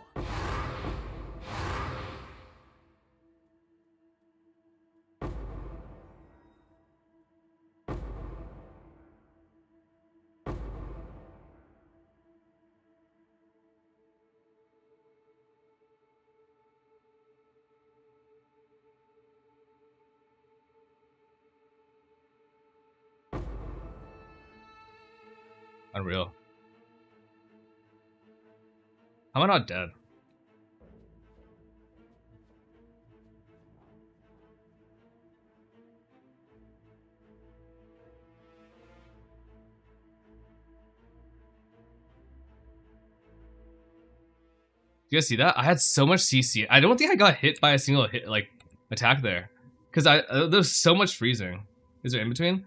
Unreal. How am I not dead? You guys see that? I had so much CC. I don't think I got hit by a single hit like attack there, because there's so much freezing. Is there in between?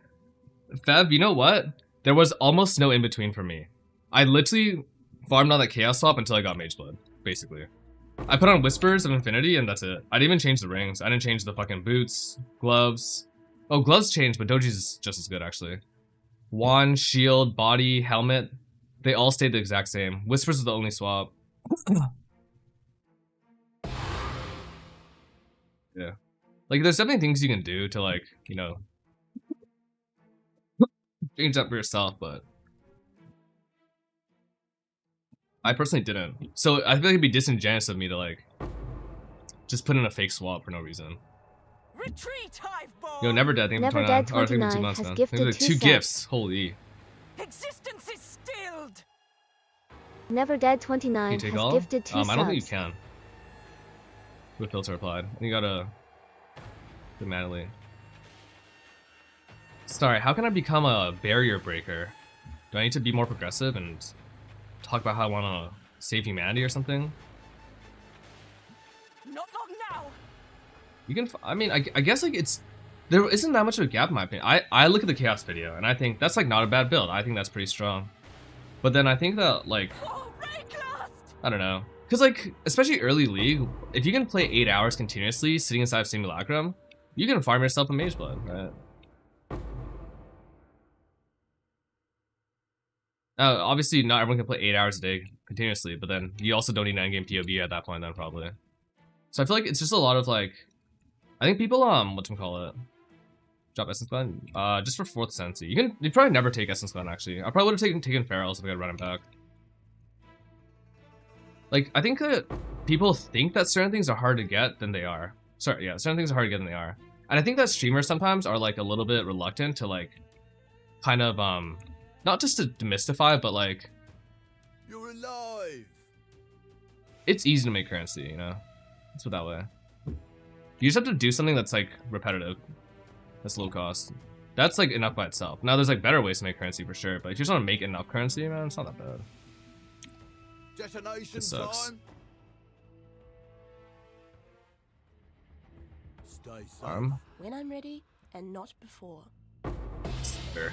Fev, you know what? There was almost no in between for me. I literally farmed on that Chaos swap until I got Mage Blood, basically. I put on Whispers of Infinity and that's it. I didn't even change the rings. I didn't change the fucking boots, gloves. Oh, gloves changed, but Doji's is just as good actually. Wand, shield, body, helmet. They all stayed the exact same. Whispers is the only swap. Yeah. Like, there's definitely things you can do to, like, you know, change up for yourself, but I personally didn't. So I feel like it'd be disingenuous of me to, like, just put in a fake swap for no reason. Retreat, Hiveborn! Yo, Never Dead, thank you for Never 29. Dead Or I think it's 2 29 months, has man. gifted Maybe like 2 2 subs. gifts. Holy. Existence is stilled! Never Dead Can you 29 take has all? gifted 2 subs. I don't think you can. With filter applied. I think you gotta do it manually. Sorry, how can I become a barrier breaker? Do I need to be more progressive and talk about how I want to save humanity or something? Not long now! You can, I mean, I guess like it's, there isn't that much of a gap in my opinion. I look at the Chaos video and I think that's like not a bad build. I think that's pretty strong. But then I think that like, Oh, Rayclast! I don't know. Cause like, especially early League, if you can play 8 hours continuously sitting inside of Simulacrum, you can farm yourself a Mage Blood, right? Obviously not everyone can play 8 hours a day continuously, but then you also don't need an endgame POV at that point then probably. So I feel like it's just a lot of like, I think people, whatchamacallit, drop Essence Gun, just for 4th Sensi. You'd probably never take Essence Gun actually. I probably would have taken Ferals if I could run him back. Like, I think that people think that certain things are hard to get than they are. Sorry, yeah, certain things are hard to get than they are. And I think that streamers sometimes are like a little bit reluctant to like kind of not just to demystify, but like You're alive. it's easy to make currency, you know? Let's put it that way. You just have to do something that's like repetitive. That's low cost. That's like enough by itself. Now there's like better ways to make currency for sure, but if you just want to make enough currency, man, it's not that bad. Detonation It sucks. time. Stay safe. Arm. When I'm ready and not before. Fair.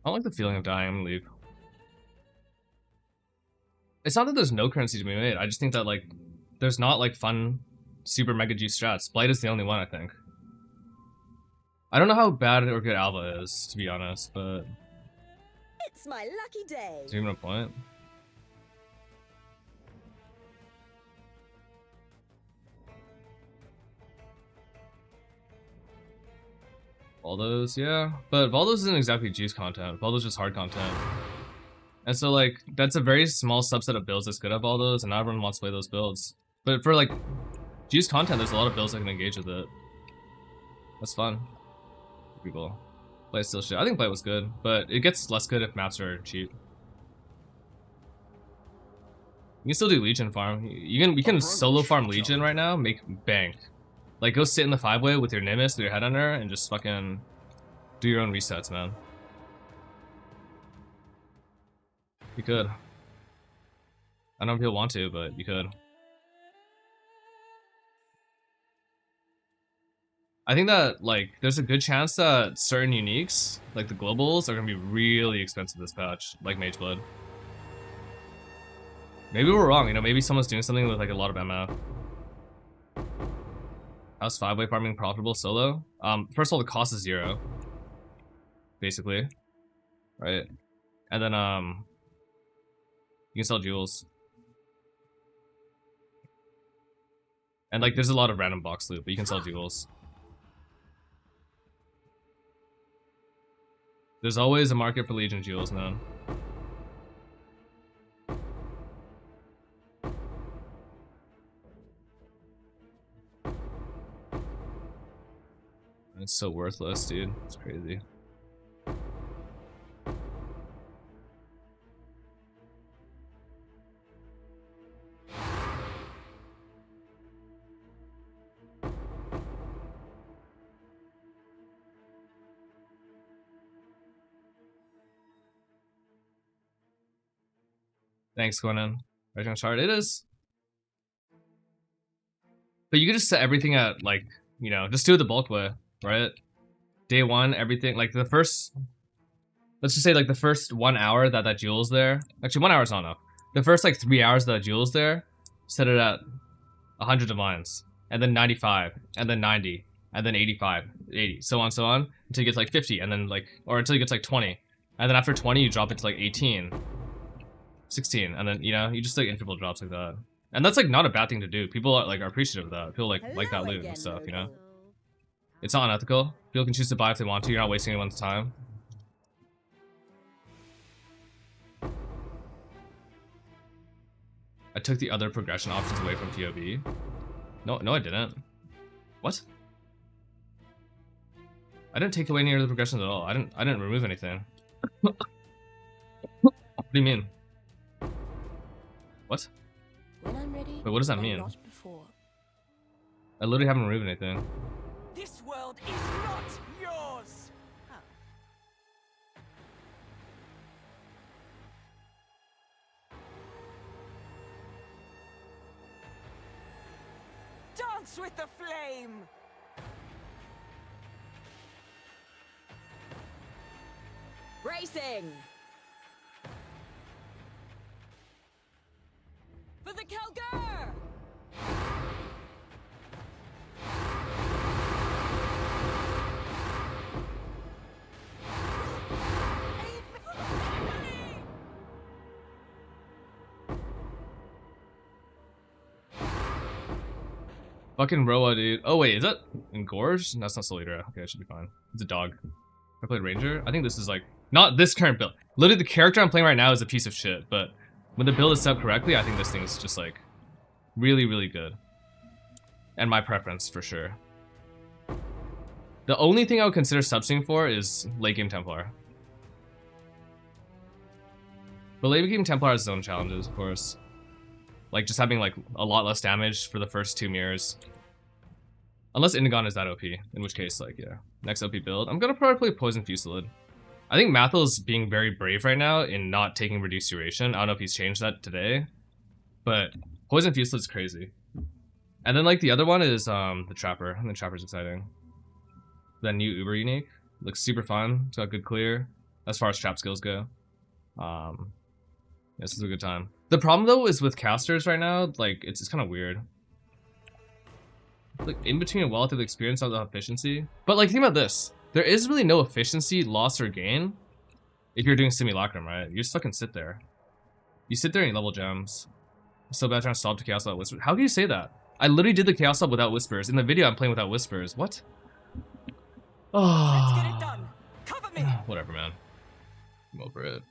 I don't like the feeling of dying. I'm gonna leave. It's not that there's no currency to be made. I just think that like there's not like fun super mega G strats. Blight is the only one, I think. I don't know how bad or good Alva is, to be honest, but It's my lucky day. is there even a point? Valdos, yeah. But Valdos isn't exactly juice content. Valdos is just hard content. And so like that's a very small subset of builds that's good at Valdos, and not everyone wants to play those builds. But for like juice content, there's a lot of builds that can engage with it. That's fun. People. Blight still shit. I think Blight was good, but it gets less good if maps are cheap. You can still do Legion farm. We can solo farm Legion right now, make bank. Like go sit in the 5-way with your Nimbus, with your Headhunter, and just fucking do your own resets, man. You could. I don't know if you'll want to, but you could. I think that like there's a good chance that certain uniques, like the globals, are gonna be really expensive this patch, like Mageblood. Maybe we're wrong, you know, maybe someone's doing something with like a lot of MF. How's 5-way farming profitable solo? First of all, the cost is 0. Basically. Right? And then you can sell jewels. And like there's a lot of random box loot, but you can sell jewels. There's always a market for Legion jewels, man. It's so worthless, dude. It's crazy. Thanks, Gwenin. Right on chart. It is. But you could just set everything at, like, you know, just do it the bulk way, right? Day 1, everything, like the first, let's just say like the first 1 hour that jewel's there. Actually, 1 hour is not enough. The first like 3 hours that jewel's there, set it at 100 divines, and then 95, and then 90, and then 85, 80, so on, until you get to like 50, and then like, or until you get to like 20. And then after 20, you drop it to like 18. 16, and then, you know, you just like interval drops like that. And that's like not a bad thing to do. People are like appreciative of that. People like that loot and stuff, you know? It's not unethical. People can choose to buy if they want to. You're not wasting anyone's time. I took the other progression options away from POV. No, I didn't. What? I didn't take away any of the progressions at all. I didn't remove anything. What do you mean? What? When I'm ready. Wait, what does that and mean? Not before. I literally haven't removed anything. This world is not yours. Dance with the flame. Racing. For the Kalgur! Fucking Roa, dude. Oh wait, is that Engorged? That's not Soul Eater. Okay, it should be fine. It's a dog. I played Ranger. I think this is like not this current build. Literally, the character I'm playing right now is a piece of shit. But when the build is set up correctly, I think this thing is just like really, really good. And my preference for sure. The only thing I would consider substituting for is late game Templar. But late game Templar has its own challenges, of course. Like just having like a lot less damage for the first 2 mirrors. Unless Indigon is that OP, in which case, like, yeah. Next OP build. I'm gonna probably play Poison Fusillid. I think Mathil is being very brave right now in not taking reduced duration. I don't know if he's changed that today. But Poison Fusillid's crazy. And then like the other one is the Trapper. I think the Trapper's exciting. The new Uber unique. Looks super fun. It's got good clear as far as trap skills go. This is a good time. The problem though is with casters right now, like it's kind of weird. Like in between a relative experience on the efficiency. But like think about this. There is really no efficiency loss or gain if you're doing Simulacrum, right? You just fucking sit there. You sit there and you level gems. So bad trying to stop the Chaos without Whispers. How can you say that? I literally did the Chaos Stop without Whispers. In the video I'm playing without Whispers. What? Let's get it done. Cover me. Whatever, man. I'm over it.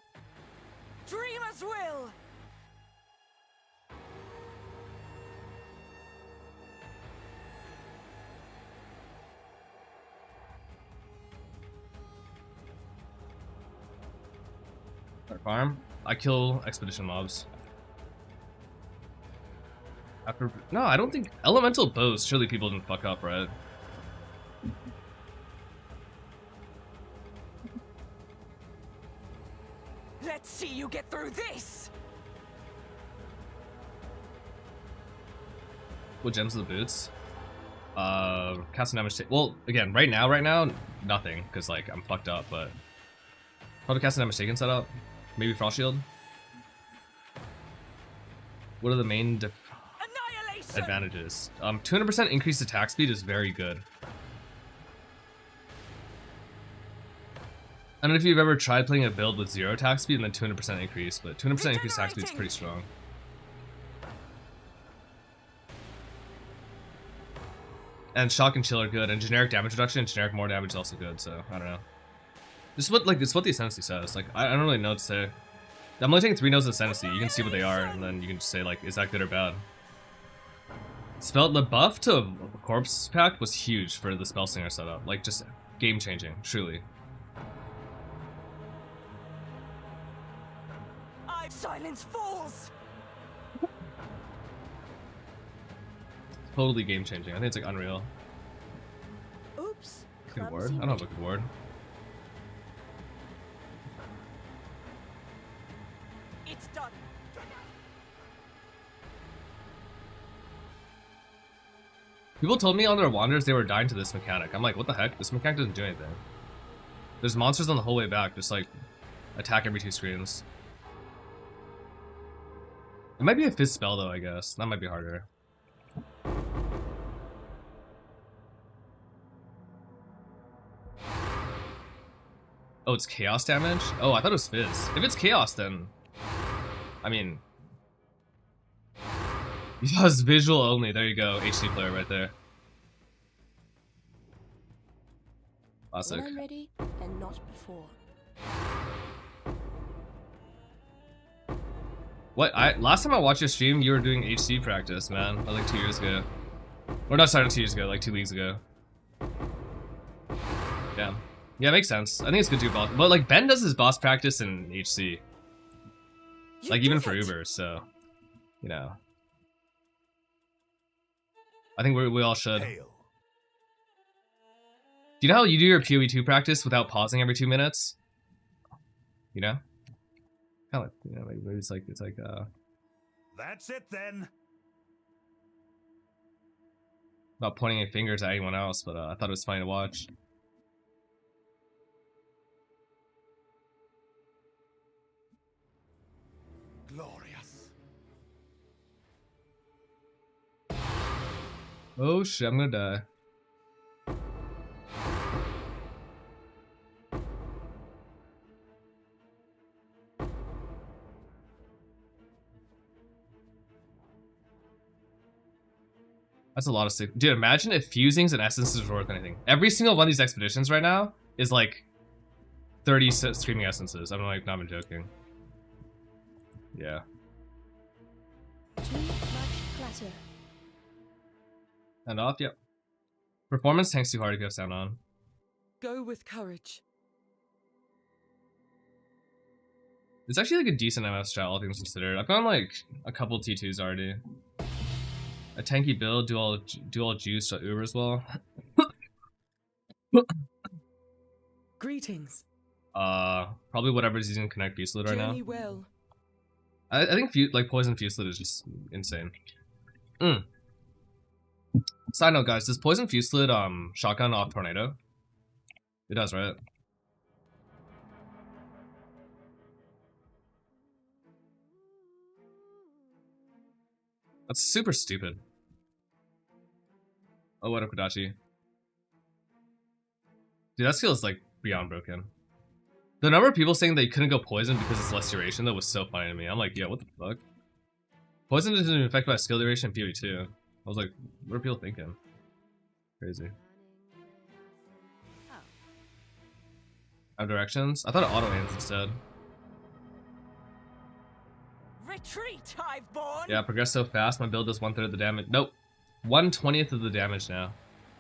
Dreamers will. Our farm. I kill expedition mobs. After no, I don't think elemental bows. Surely people didn't fuck up, right? Let's see you get through this. What gems of the boots? Cast damage. Well, again, right now, nothing, because like I'm fucked up. But probably cast damage taken setup. Maybe Frost Shield. What are the main Annihilation. advantages? 200% increased attack speed is very good. I don't know if you've ever tried playing a build with 0 attack speed and then 200% increase, but 200% increased attack speed is pretty strong. And shock and chill are good, and generic damage reduction and generic more damage is also good. So I don't know. This is what the Ascendancy says. Like I don't really know what to say. I'm only taking 3 nodes of Ascendancy. You can see what they are, and then you can just say like, is that good or bad? The buff to Corpse Pact was huge for the Spellslinger setup. Like just game changing, truly. Silence fools. Totally game changing. I think it's like unreal. Oops. Good ward? clumsy I don't have a good ward. It's done. People told me on their wanders they were dying to this mechanic. I'm like, what the heck? This mechanic doesn't do anything. There's monsters on the whole way back, just like attack every 2 screens. It might be a fizz spell though, I guess. That might be harder. Oh, it's chaos damage? Oh, I thought it was fizz. If it's chaos, then I mean, yes, visual only. There you go, HD player right there. Classic. when I'm ready and not before. What? Last time I watched your stream, you were doing HC practice, man. Like 2 years ago. Or not starting 2 years ago, like 2 weeks ago. Yeah. Yeah, makes sense. I think it's good to do boss. But like Ben does his boss practice in HC. Like even for Uber, so you know. I think we all should. Hail. Do you know how you do your PoE2 practice without pausing every 2 minutes? You know? Kind of like, you know, maybe it's like That's it then. not pointing any fingers at anyone else, but I thought it was funny to watch. Glorious. Oh shit, I'm gonna die. That's a lot of sick. Dude, imagine if fusings and essences were worth anything. Every single one of these expeditions right now is like 30 screaming essences. I'm like, not even joking. Yeah. Too much clutter. And off, yep. Performance tanks too hard to go sound on. Go with courage. It's actually like a decent MS strat, all things considered. I've gone like a couple T2s already. A tanky build, do all juice to Uber as well. Greetings. Probably whatever's using Connect Fuselight right now. Journey well. I think like Poison Fuselight is just insane. Side note, guys, does Poison Fuselight shotgun off Tornado? It does, right? That's super stupid. Oh, what up, Kodachi? Dude, that skill is like beyond broken. The number of people saying they couldn't go poison because it's less duration, that was so funny to me. I'm like, yeah, what the fuck? Poison isn't even affected by skill duration in PoE 2. I was like, what are people thinking? Crazy. I have directions? I thought it auto aims instead. Retreat, Hiveborn! Yeah, progress so fast, my build does 1/3 of the damage. Nope. 1/20th of the damage now.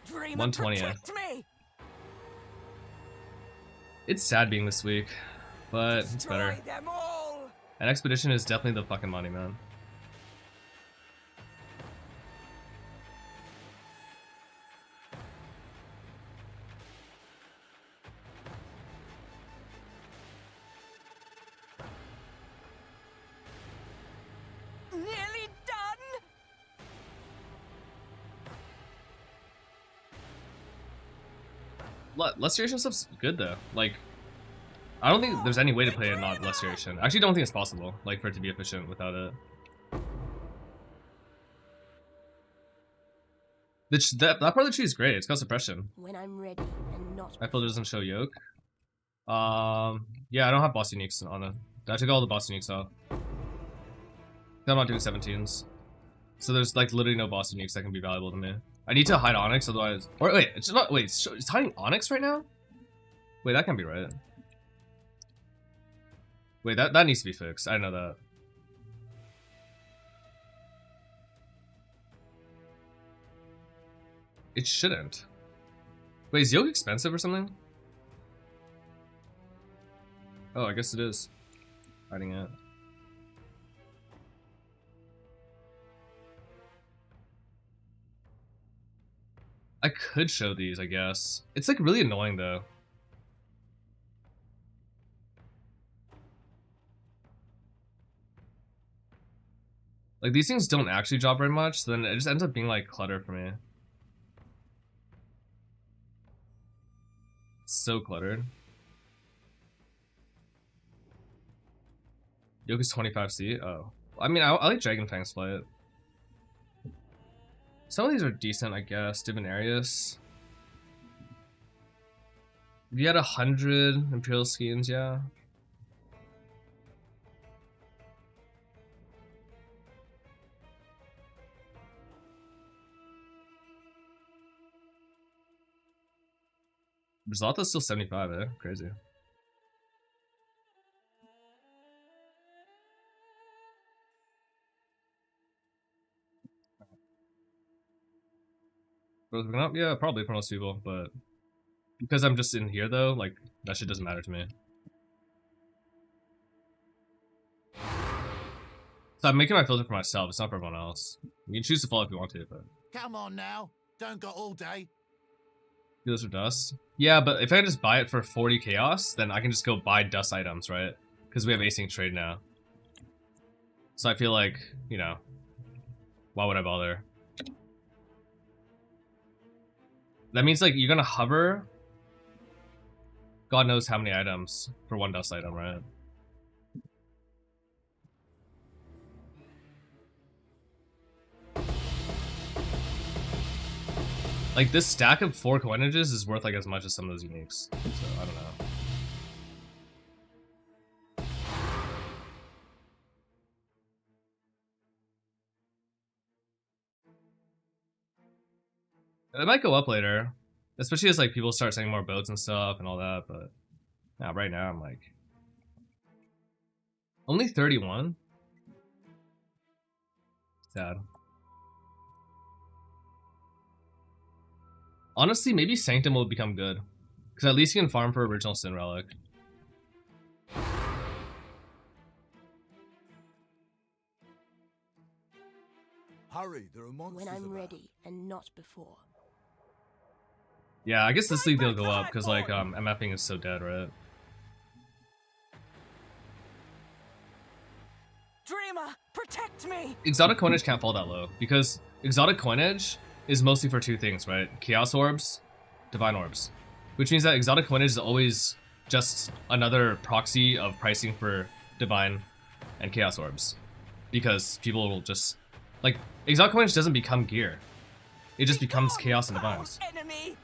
Dream 1/20th. protect me! It's sad being this weak, but it's better. Destroy them all! An expedition is definitely the fucking money, man. Nearly done! Less duration stuff's good though. Like, I don't think there's any way to play it not less duration. I actually don't think it's possible, like, for it to be efficient without it. That part of the tree is great. It's got suppression. When I'm ready and not. My filter doesn't show yoke. Yeah, I don't have boss uniques on it. I took all the boss uniques off. I'm not doing 17s. So there's like literally no boss uniques that can be valuable to me. I need to hide Onyx, otherwise. Or wait, it's not. Wait, it's hiding Onyx right now? Wait, that can't be right. Wait, that needs to be fixed. I didn't know that. It shouldn't. Wait, is yoke expensive or something? Oh, I guess it is. Hiding it. I could show these, I guess. It's like really annoying though. Like these things don't actually drop very much, so then it just ends up being like clutter for me. So cluttered. Yoke is 25C? Oh. I mean, I like Dragonfang's Flight. Some of these are decent, I guess. Divinarius. If you had 100 Imperial Skeins, yeah. Risotto's still 75, eh? Crazy. Growth up? Yeah, probably for most people, but because I'm just in here though, like that shit doesn't matter to me. So I'm making my filter for myself, it's not for everyone else. You can choose to follow if you want to, but Come on now. Don't got all day. do this for dust. Yeah, but if I just buy it for 40 chaos, then I can just go buy dust items, right? Because we have async trade now. So I feel like, you know, why would I bother? That means like you're gonna hover God knows how many items for one dust item, right? Like this stack of 4 coinages is worth like as much as some of those uniques. So I don't know. It might go up later, especially as like people start saying more boats and stuff and all that. But yeah, right now I'm like only 31. Sad. Honestly, maybe Sanctum will become good, because at least you can farm for original Sin Relic. Hurry, there are monsters When I'm about. ready and not before. Yeah, I guess this league they'll go up because like MFing is so dead, right? Dreamer, protect me! Exotic coinage can't fall that low because exotic coinage is mostly for two things, right? Chaos orbs, divine orbs, which means that exotic coinage is always just another proxy of pricing for divine and chaos orbs, because people will just like exotic coinage doesn't become gear; it just becomes chaos and divines. Enemy!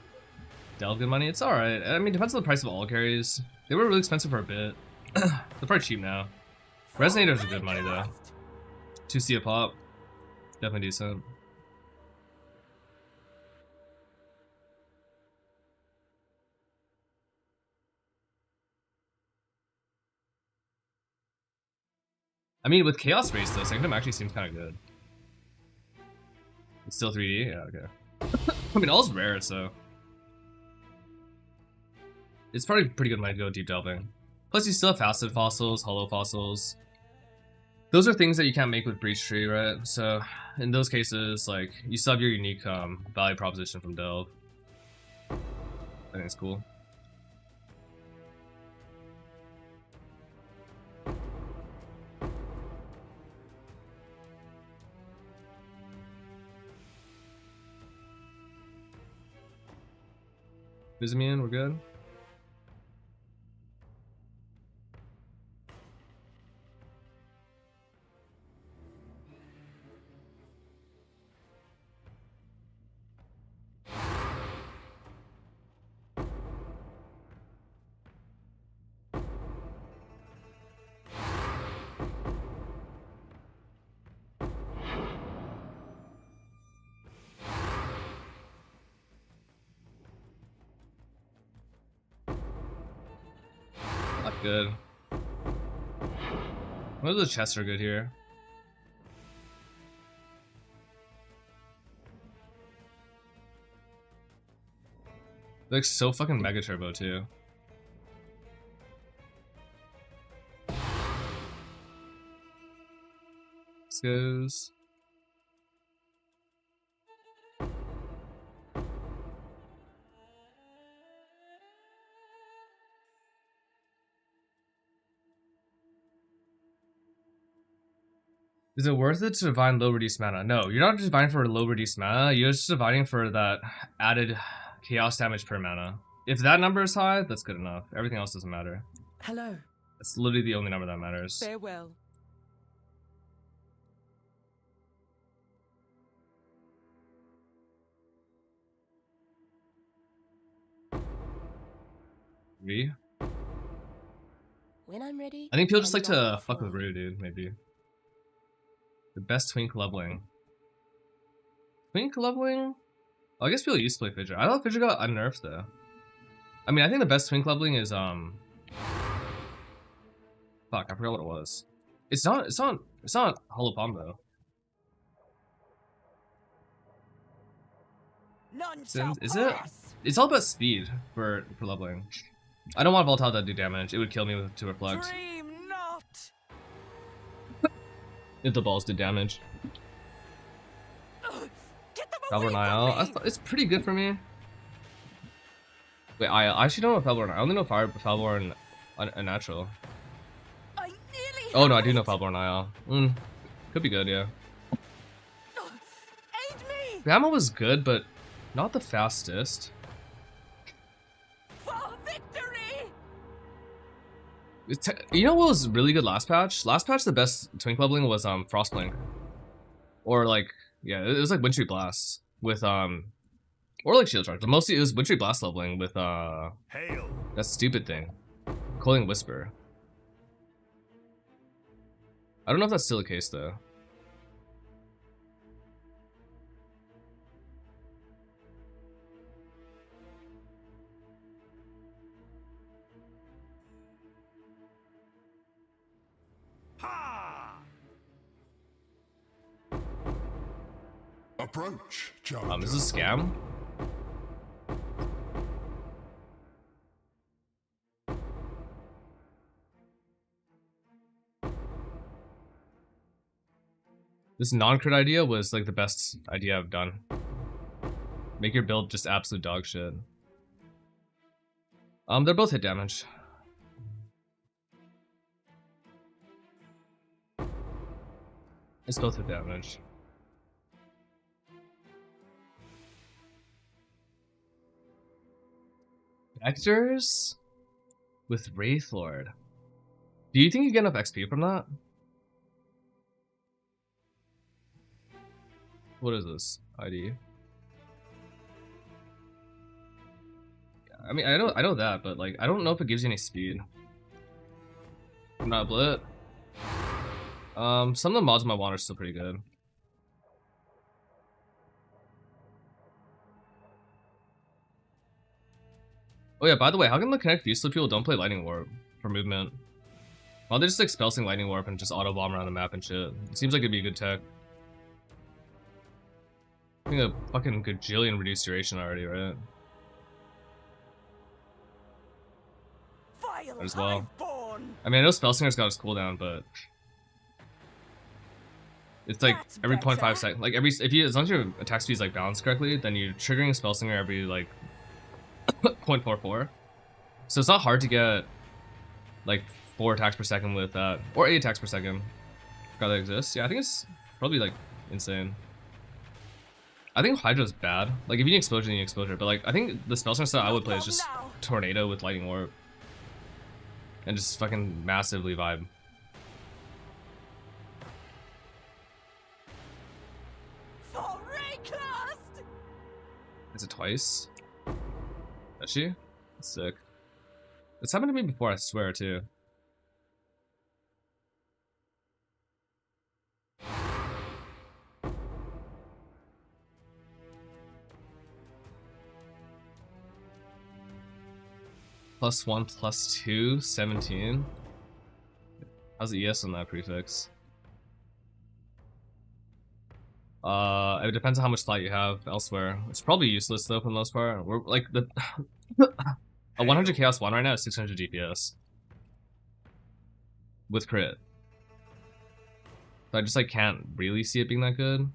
Delve good money, it's alright. I mean, depends on the price of all carries. They were really expensive for a bit. They're probably cheap now. Resonators are good money though. 2C a pop, definitely decent. I mean, with Chaos Race though, Sanctum actually seems kind of good. It's still 3D? Yeah, okay. I mean, all's rare, so it's probably pretty good money to go deep delving. Plus, you still have Facet Fossils, Hollow Fossils. Those are things that you can't make with Breach Tree, right? So, in those cases, like, you still have your unique value proposition from Delve. I think it's cool. Vizimian, we're good. Not good. What of the chests are good here? Looks so fucking mega turbo too. This goes. Is it worth it to divine low reduced mana? No, you're not divining for low reduced mana, you're just divining for that added chaos damage per mana. If that number is high, that's good enough. Everything else doesn't matter. Hello. That's literally the only number that matters. Farewell. V? When I'm ready. I think people just and like to not fuck with before. Rue, dude, maybe. The best twink leveling. Twink leveling? Oh, I guess people used to play Fidget. I thought Fidget got unnerfed though. I mean, I think the best twink leveling is fuck, I forgot what it was. It's not Hollow Palm though. None shall Is it? pass. It's all about speed for leveling. I don't want Volatile to do damage. It would kill me with to reflect Dream not. if the balls did damage. Get them Falbor away Nile, from me. it's pretty good for me. Wait, I actually don't know Falbor. I only know Falbor and Unnatural. I nearly Oh no, I had do know it. Falbor Nile. Could be good, yeah. Aid me. Gamma was good, but not the fastest. For victory. You know what was really good last patch? Last patch, the best twink leveling was Frostblink, or like it was like Wintry Blast with or like Shield Charge. But mostly it was Wintry Blast leveling with Hail. that stupid thing, Coiling Whisper. I don't know if that's still the case though. Approach, challenger. Is this a scam? This non-crit idea was like the best idea I've done. Make your build just absolute dog shit. They're both hit damage. It's both hit damage. Vectors with Wraith Lord. Do you think you get enough XP from that? What is this ID? Yeah, I mean, I know that, but like, I don't know if it gives you any speed. I'm not blit. Some of the mods in my wand are still pretty good. Oh yeah, by the way, how come the Kinetic Fusel people don't play Lightning Warp for movement? Well, they just like spell sync Lightning Warp and just auto bomb around the map and shit. It seems like it'd be a good tech. I think a fucking gajillion reduced duration already, right? As well. I mean, I know Spellsinger's got its cooldown, but it's like every 0.5 seconds. Like as long as your attack speed is like balanced correctly, then you're triggering a Spellsinger every like 0.44. So it's not hard to get like 4 attacks per second with that, or 8 attacks per second. Forgot that exists. Yeah, I think it's probably like insane. I think Hydra's bad. Like if you need exposure, you need exposure. But like I think the Spellsinger style I would play is just Tornado with Lightning Warp. And just fucking massively vibe. Is it twice? Is she? Sick. It's happened to me before, I swear, too. +1, +2, 17. How's the ES on that prefix? It depends on how much slot you have elsewhere. It's probably useless though for the most part. We're like the a 100 Chaos 1 right now is 600 DPS with crit. So I just like can't really see it being that good.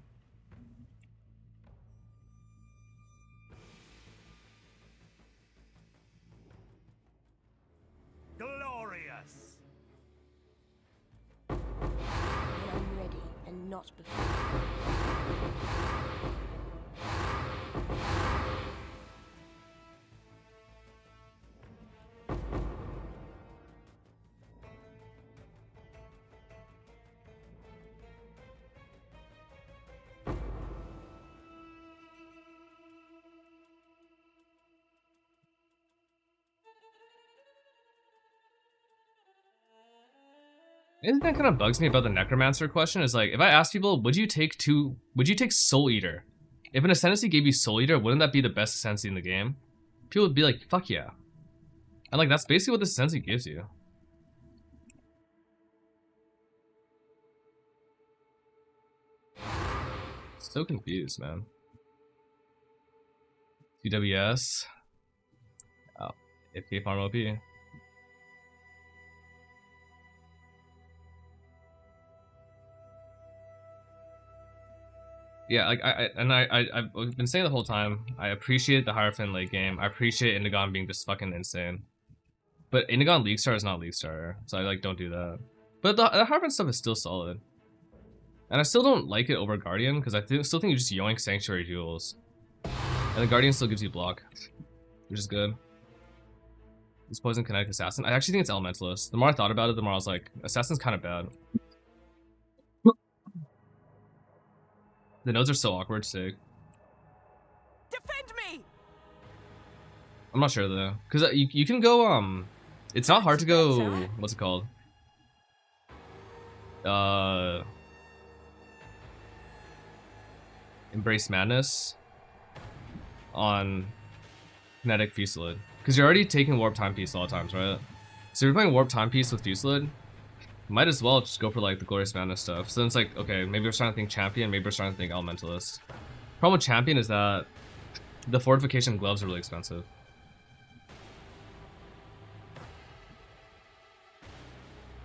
Glorious. When I'm ready and not before. Anything that kind of bugs me about the Necromancer question is like, if I ask people, would you take Soul Eater? If an Ascendancy gave you Soul Eater, wouldn't that be the best Ascendancy in the game? People would be like, fuck yeah. And like, that's basically what the Ascendancy gives you. So confused, man. CWS. Oh, AFK farm OP. Yeah, like I've been saying the whole time, I appreciate the Hierophant late game. I appreciate Indigon being just fucking insane. But Indigon League Star is not League Star, so I like don't do that. But the Hierophant stuff is still solid. And I still don't like it over Guardian, because I still think you just yoink Sanctuary Jewels. And the Guardian still gives you block, which is good. This Poison Kinetic Assassin, I actually think it's Elementalist. The more I thought about it, the more I was like, Assassin's kind of bad. The nodes are so awkward to take. Defend me. I'm not sure though, because you can go it's not hard to go. What's it called? Embrace Madness on Kinetic Fusillade, because you're already taking Warp Timepiece a lot of times, right? So if you're playing Warp Timepiece with Fusillade, might as well just go for like the Glorious Madness stuff. So then it's like, okay, maybe we're starting to think Champion, maybe we're starting to think Elementalist. Problem with champion is that the fortification gloves are really expensive.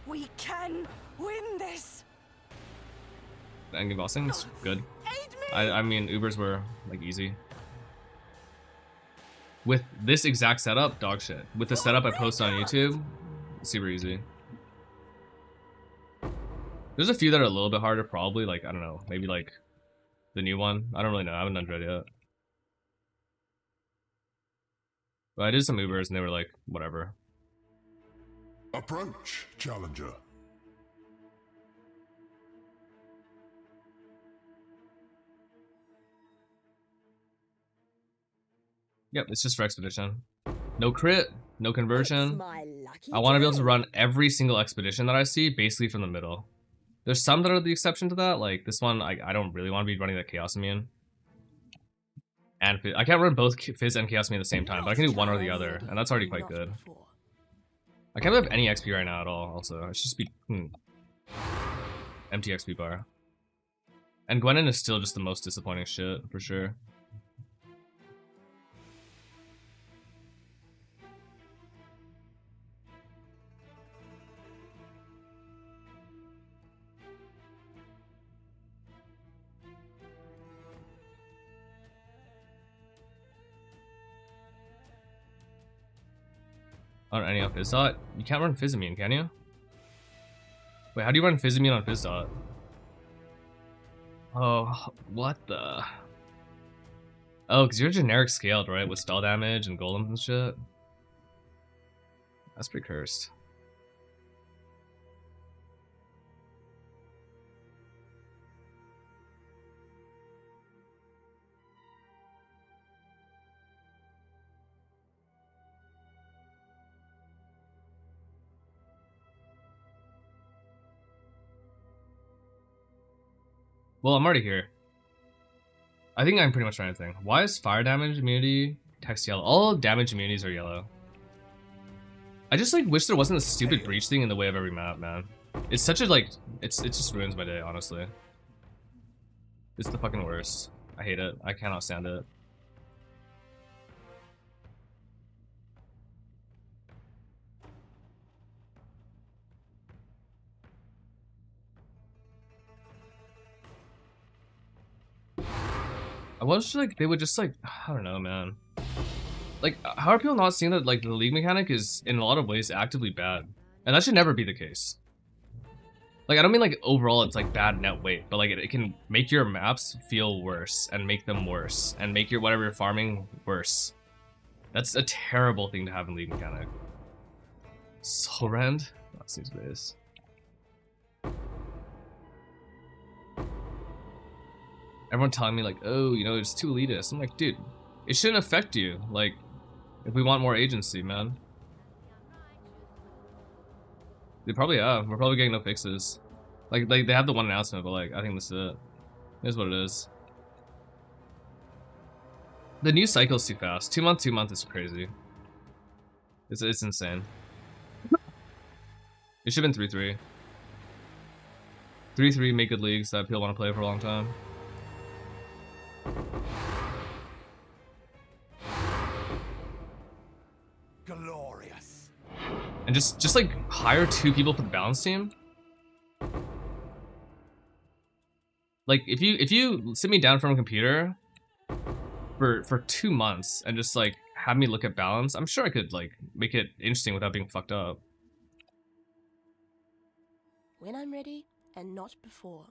We can win this. The endgame bossing is good. Aid me. I mean, Ubers were like easy. With this exact setup, dog shit. With the setup I post on YouTube, super easy. There's a few that are a little bit harder, probably. Like, I don't know, maybe like the new one. I don't really know. I haven't done Dread yet. But I did some Ubers and they were like, whatever. Approach, challenger. Yep, it's just for expedition. No crit, no conversion. It's my lucky I want to be able to day. run every single expedition that I see basically from the middle. There's some that are the exception to that, like this one, I don't really want to be running that Chaos Immune. And I can't run both Fizz and Chaos Immune at the same time, but I can do one or the other, and that's already quite good. I can't have any XP right now at all, also. I should just be... empty XP bar. And Gwenin is still just the most disappointing shit, for sure. On any of Fizz Dot? You can't run Fizzamine, can you? Wait, how do you run Fizzamine on Fizz Dot? Oh, what the? Oh, because you're generic scaled, right? With stall damage and golems and shit. That's pretty cursed. Well, I'm already here. I think I'm pretty much trying everything. Why is fire damage immunity text yellow? All damage immunities are yellow. I just like wish there wasn't a stupid breach thing in the way of every map, man. It's such a like, it just ruins my day, honestly. It's the fucking worst. I hate it. I cannot stand it. I wish like they would just like, I don't know, man. Like, how are people not seeing that like the league mechanic is in a lot of ways actively bad, and that should never be the case. Like, I don't mean like overall it's like bad net weight, but like it can make your maps feel worse and make them worse and make your whatever you're farming worse. That's a terrible thing to have in league mechanic. Soul Rend? That seems base. Everyone telling me like, oh, you know, it's too elitist. I'm like, dude, it shouldn't affect you. Like, if we want more agency, man. They probably have. We're probably getting no fixes. Like they have the one announcement, but like, I think this is it. Here's what it is. The new cycle's too fast. 2 month is crazy. It's insane. It should have been 3-3. 3-3 make good leagues that people want to play for a long time. Glorious. And just like hire 2 people for the balance team. Like if you sit me down from a computer for 2 months and just like have me look at balance, I'm sure I could like make it interesting without being fucked up. When I'm ready, and not before.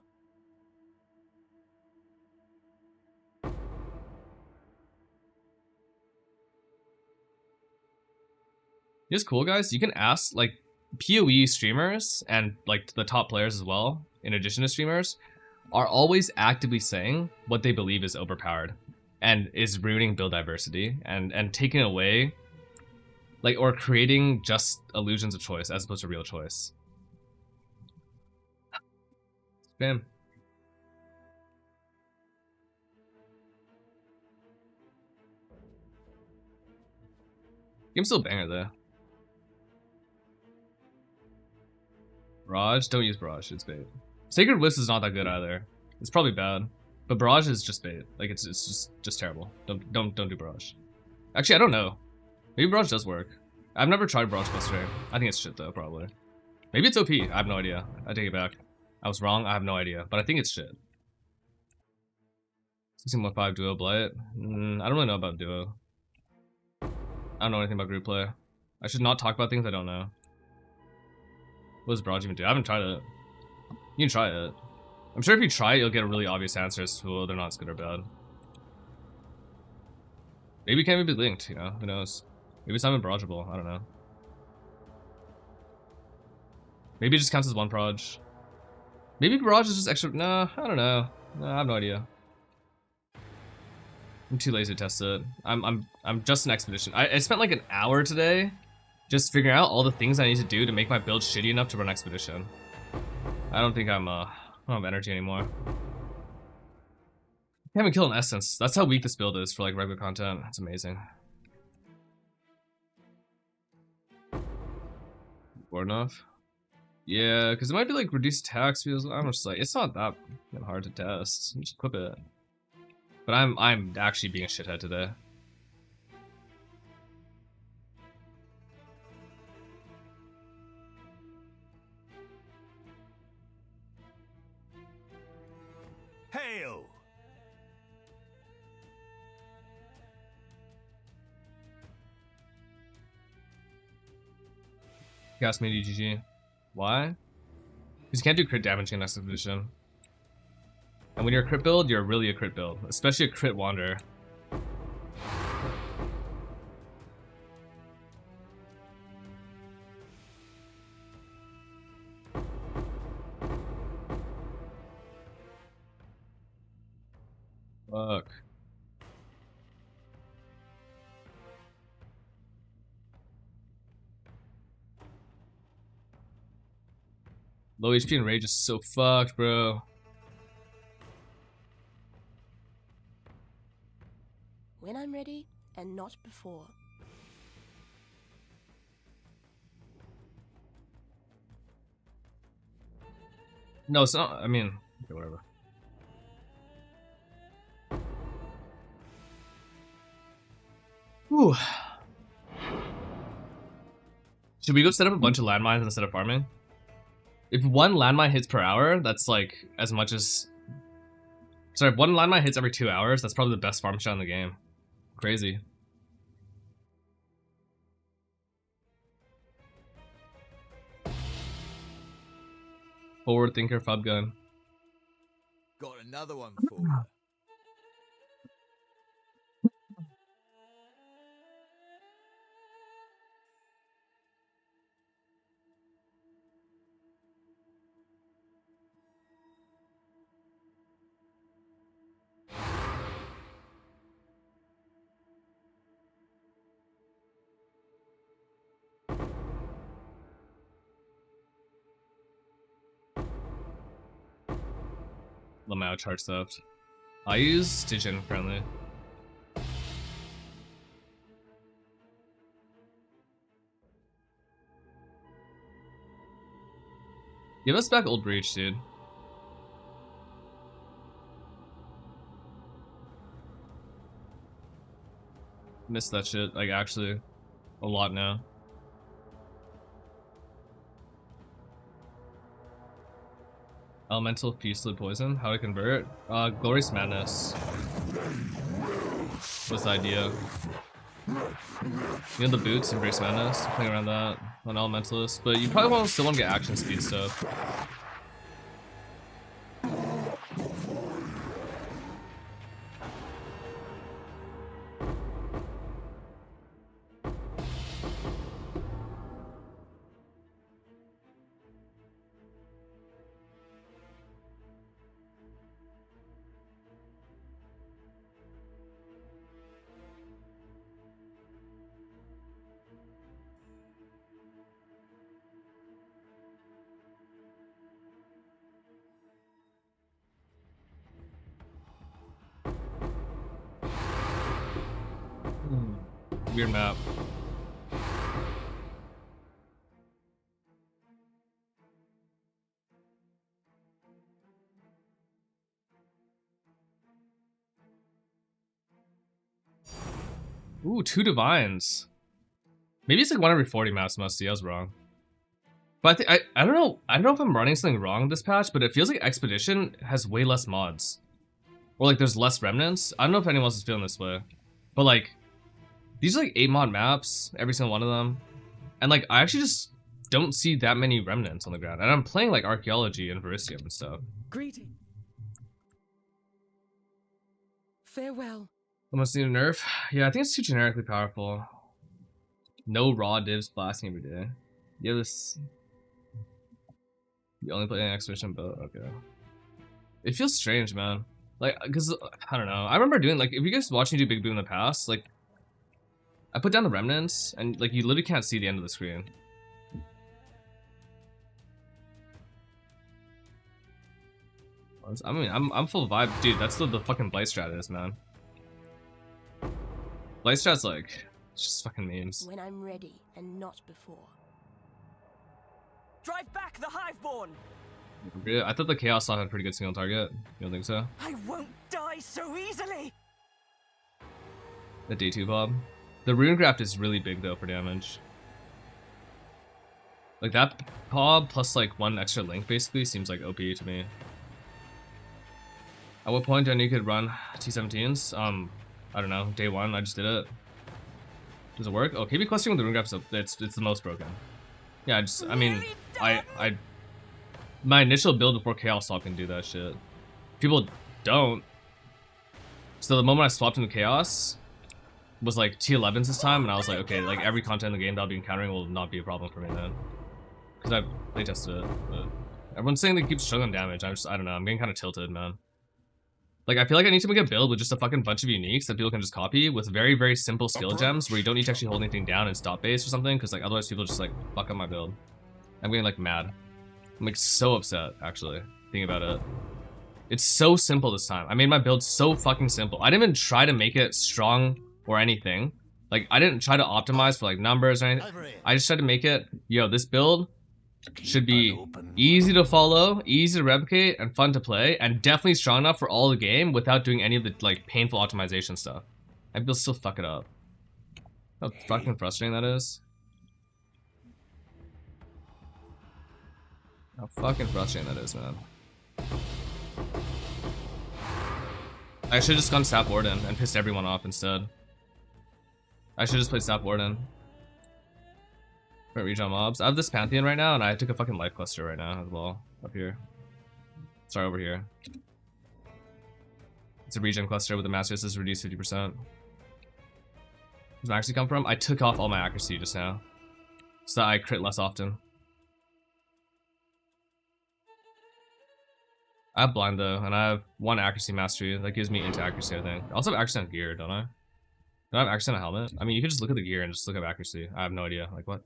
It's cool, guys. You can ask like PoE streamers and like the top players as well, in addition to streamers, are always actively saying what they believe is overpowered and is ruining build diversity and taking away like or creating just illusions of choice as opposed to real choice. Spam. Game's still a banger though. Barrage? Don't use Barrage, it's bait. Sacred Wisp is not that good either. It's probably bad. But Barrage is just bait. Like it's just terrible. Don't do Barrage. Actually, I don't know. Maybe Barrage does work. I've never tried Barrage Buster. I think it's shit though, probably. Maybe it's OP. I have no idea. I take it back. I was wrong. I have no idea. But I think it's shit. 16.5 Duo Blight. I don't really know about Duo. I don't know anything about group play. I should not talk about things I don't know. What does Barrage even do? I haven't tried it. You can try it. I'm sure if you try it, you'll get a really obvious answer as to whether or not it's good or bad. Maybe it can't even be linked, you know? Who knows? Maybe it's not even barrageable. I don't know. Maybe it just counts as one proj. Maybe Barrage is just extra. No, I don't know. No, I have no idea. I'm too lazy to test it. I'm just an expedition. I spent like an hour today just figuring out all the things I need to do to make my build shitty enough to run expedition. I don't think I don't have energy anymore. I haven't killed an essence. That's how weak this build is for like regular content. It's amazing. Bored enough? Yeah, because it might be like reduced attacks because I'm just like it's not that hard to test. Just equip it. But I'm actually being a shithead today. Hail! Cast me GG. Why? Because you can't do crit damage in next expedition. And when you're a crit build, you're really a crit build. Especially a crit wanderer. Fuck. Low HP and rage is so fucked, bro. When I'm ready, and not before. No, it's not. I mean, okay, whatever. Whew. Should we go set up a bunch of landmines instead of farming? If one landmine hits per hour, that's like as much as. Sorry, if one landmine hits every 2 hours, that's probably the best farm shot in the game. Crazy. Forward thinker, fob gun. Got another one for you. Lamau charge stuff. I use Stygian currently. Give us back old breach, dude. Miss that shit, like actually a lot now. Elemental Feastly Poison, how to convert? Glorious Madness was the idea. You know the boots, Embrace Madness, playing around that on Elementalist, but you probably still want to get action speed stuff. Weird map. Ooh, 2 divines. Maybe it's like 1 every 40 maps must see. I was wrong. But I don't know. I don't know if I'm running something wrong this patch, but it feels like Expedition has way less mods. Or like there's less remnants. I don't know if anyone else is feeling this way. But like, these are like 8 mod maps, every single one of them. And like, I actually just don't see that many remnants on the ground. And I'm playing like Archaeology and Verisium and stuff. Greeting. Farewell. Almost need a nerf? Yeah, I think it's too generically powerful. No raw divs blasting every day. Yeah, this... You only play an Expedition build? Okay. It feels strange, man. Like, because, I don't know. I remember doing, like, if you guys watched me do Big Boom in the past, like, I put down the remnants, and, like, you literally can't see the end of the screen. I mean, I'm full vibe. Dude, that's what the fucking Blight strat is, man. Blight strat's like, it's just fucking memes. When I'm ready and not before. Drive back the Hiveborn! I thought the Chaos Slot had a pretty good single target. You don't think so? I won't die so easily! The D2 Bob. The Rune Graft is really big though for damage. Like that Bob plus like 1 extra link basically seems like OP to me. At what point do I know you could run T17s? I don't know. Day 1, I just did it. Does it work? Oh, KB clustering with the Rune Graft, it's the most broken. Yeah, I mean, my initial build before Chaos Swap can do that shit. People don't. So the moment I swapped into Chaos was like T11s this time, and I was like, okay, like every content in the game that I'll be encountering will not be a problem for me then. Because I playtested it, but everyone's saying they keep struggling damage. I don't know, I'm getting kind of tilted, man. Like, I feel like I need to make a build with just a fucking bunch of uniques that people can just copy with very, very simple skill gems where you don't need to actually hold anything down and stop base or something, because like otherwise people just like fuck up my build. I'm getting like mad. I'm like so upset, actually, thinking about it. It's so simple this time. I made my build so fucking simple. I didn't even try to make it strong or anything. Like, I didn't try to optimize for like numbers or anything. I just tried to make it, yo, this build should be easy to follow, easy to replicate, and fun to play, and definitely strong enough for all the game without doing any of the like painful optimization stuff. And people still fuck it up. How fucking frustrating that is. How fucking frustrating that is, man. I should have just gone Sap Warden and pissed everyone off instead. I should just play Sap Warden. Regen mobs. I have this Pantheon right now, and I took a fucking life cluster right now as well. Up here. Sorry, over here. It's a regen cluster with the master resist reduced 50%. Where's my accuracy come from? I took off all my accuracy just now, so that I crit less often. I have blind though, and I have 1 accuracy mastery that gives me into accuracy, I think. I also have accuracy on gear, don't I? Do I have accuracy on a helmet? I mean, you could just look at the gear and just look at accuracy. I have no idea. Like, what?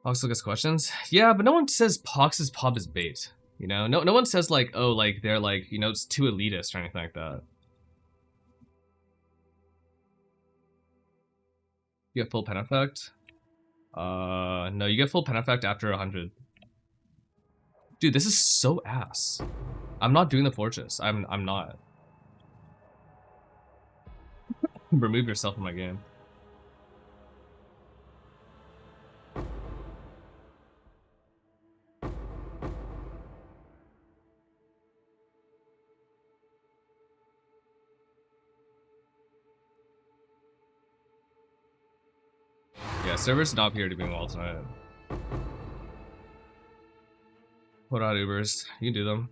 Pox look at questions? Yeah, but no one says Pox's pop is bait. You know? No one says like, oh, like they're like, you know, it's too elitist or anything like that. You get full pen effect? No, you get full pen effect after 100. Dude, this is so ass. I'm not doing the Fortress. I'm not. Remove yourself from my game. Yeah, servers not here to be well tonight. What out Ubers? You can do them.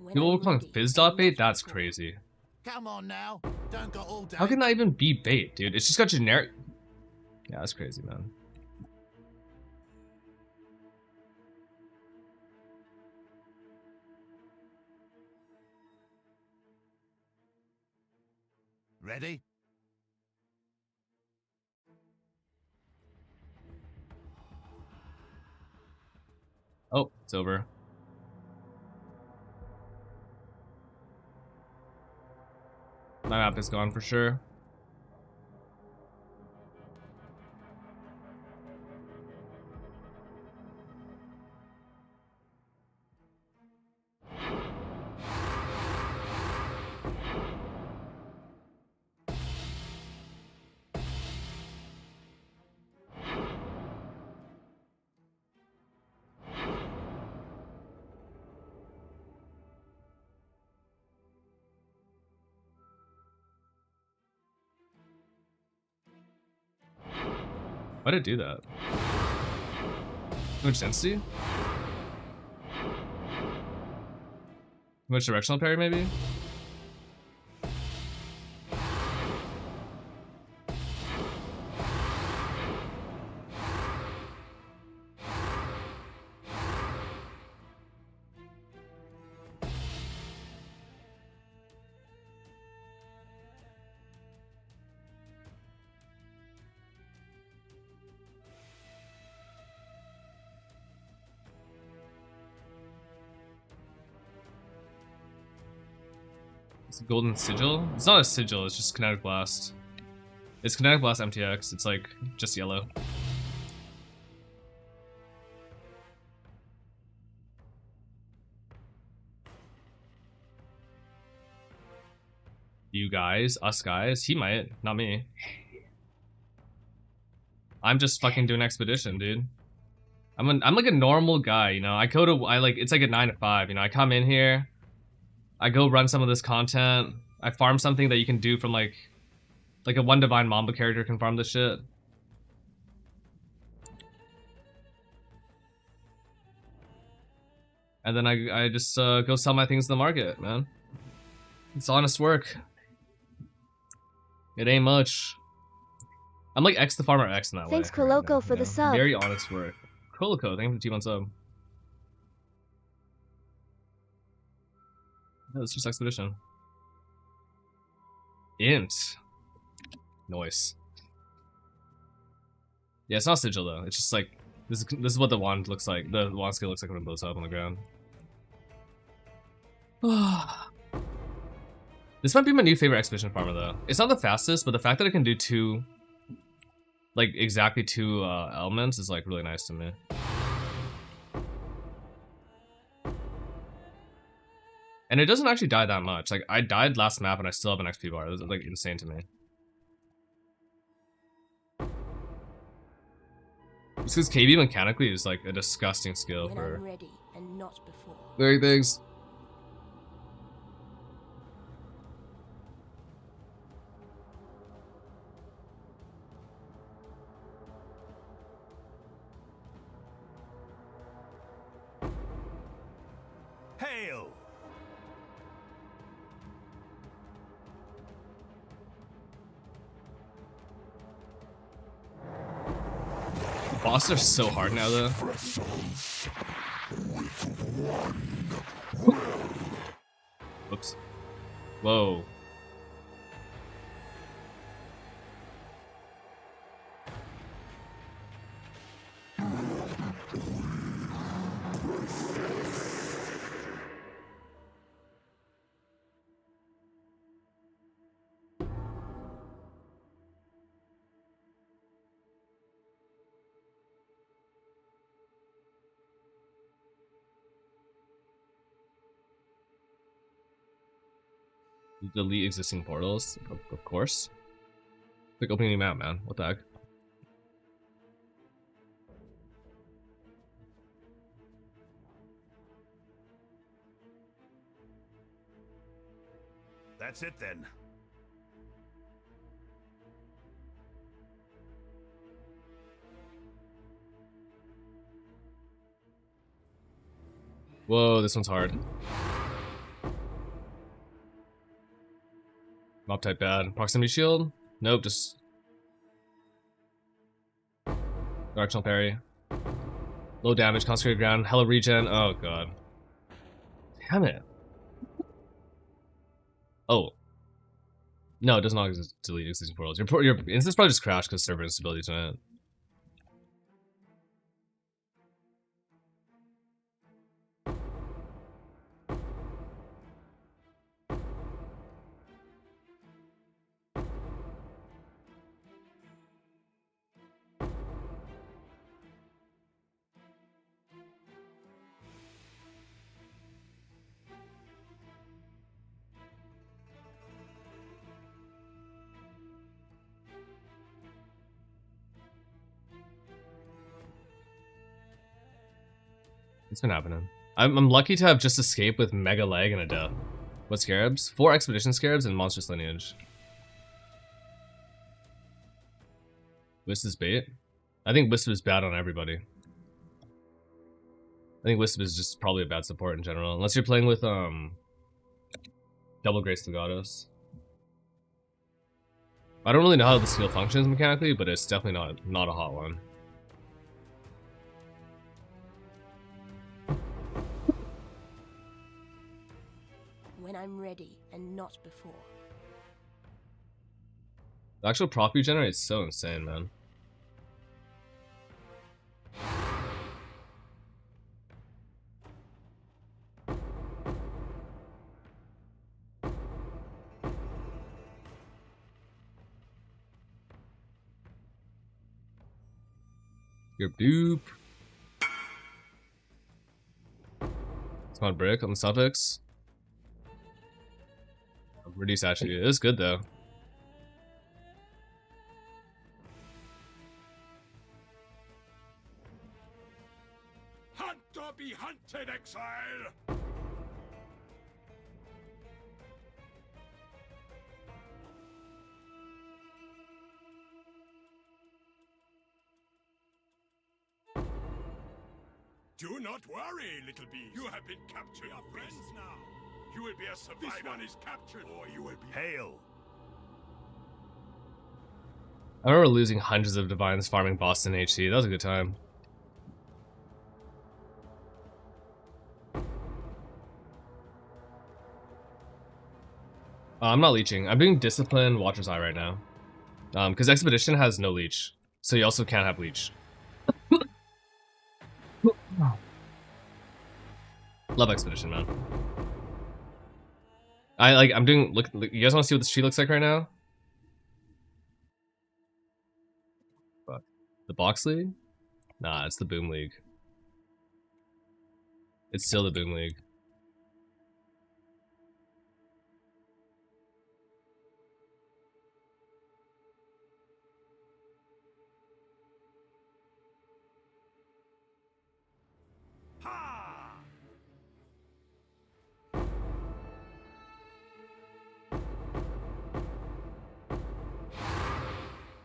People were calling Fizz.bait? That's crazy. Come on now. Don't go all day. How can that even be bait, dude? It's just got generic. Yeah, that's crazy, man. Ready? Oh, it's over. My map is gone for sure. Why did it do that? Too much density? Too much directional parry, maybe? It's a golden sigil? It's not a sigil, it's just kinetic blast. It's kinetic blast MTX, it's like just yellow. You guys, us guys, he might, not me. I'm just fucking doing expedition, dude. I'm like a normal guy, you know. It's like a 9 to 5, you know. I come in here, I go run some of this content. I farm something that you can do from like a one divine Mamba character can farm this shit. And then I just go sell my things to the market, man. It's honest work. It ain't much. I'm like X the Farmer X in that way. Thanks, Coloco, right for the know? sub. Very honest work. Coloco, thank you for the T1 sub. Yeah, it's just expedition. Int. Noise. Yeah, it's not sigil though. It's just like this is what the wand looks like. The wand skill looks like when it blows up on the ground. This might be my new favorite expedition farmer though. It's not the fastest, but the fact that it can do two, like exactly two elements is like really nice to me. And it doesn't actually die that much. Like I died last map and I still have an XP bar. It was like insane to me. Just because KB mechanically is like a disgusting skill When for I'm ready and not before. very things. Hail! Bosses are so hard now though. Whoops. Whoa. Delete existing portals, of course. It's like opening a new map, man. What the heck? That's it then. Whoa, this one's hard. Mob type bad. Proximity shield? Nope, just directional parry. Low damage, consecrated ground, hella regen. Oh god. Damn it. Oh. No, it does not delete existing portals. Your instance probably just crashed because server instability tonight. It's been happening. I'm lucky to have just escaped with mega lag and a death. What scarabs? 4 expedition scarabs and monstrous lineage. This is bait. I think Wisp is bad on everybody. I think Wisp is just probably a bad support in general, unless you're playing with Double Grace Legatos. I don't really know how the skill functions mechanically, but it's definitely not a hot one. When I'm ready and not before. The actual prop you generate is so insane, man. Your boop. It's on brick on the suffix. Reduce attribute. It is good though. Hunt or be hunted, exile! Do not worry, little beast. You have been captured. We are friends now. You will be a survivor. This one is captured, or you will be. Hail! I remember losing hundreds of divines farming Boston HC. That was a good time. I'm not leeching. I'm doing Discipline Watcher's Eye right now. Because Expedition has no leech. So you also can't have leech. Love Expedition, man. I'm doing, look, you guys want to see what this tree looks like right now? Fuck. The Box League? Nah, it's the Boom League. It's still the Boom League.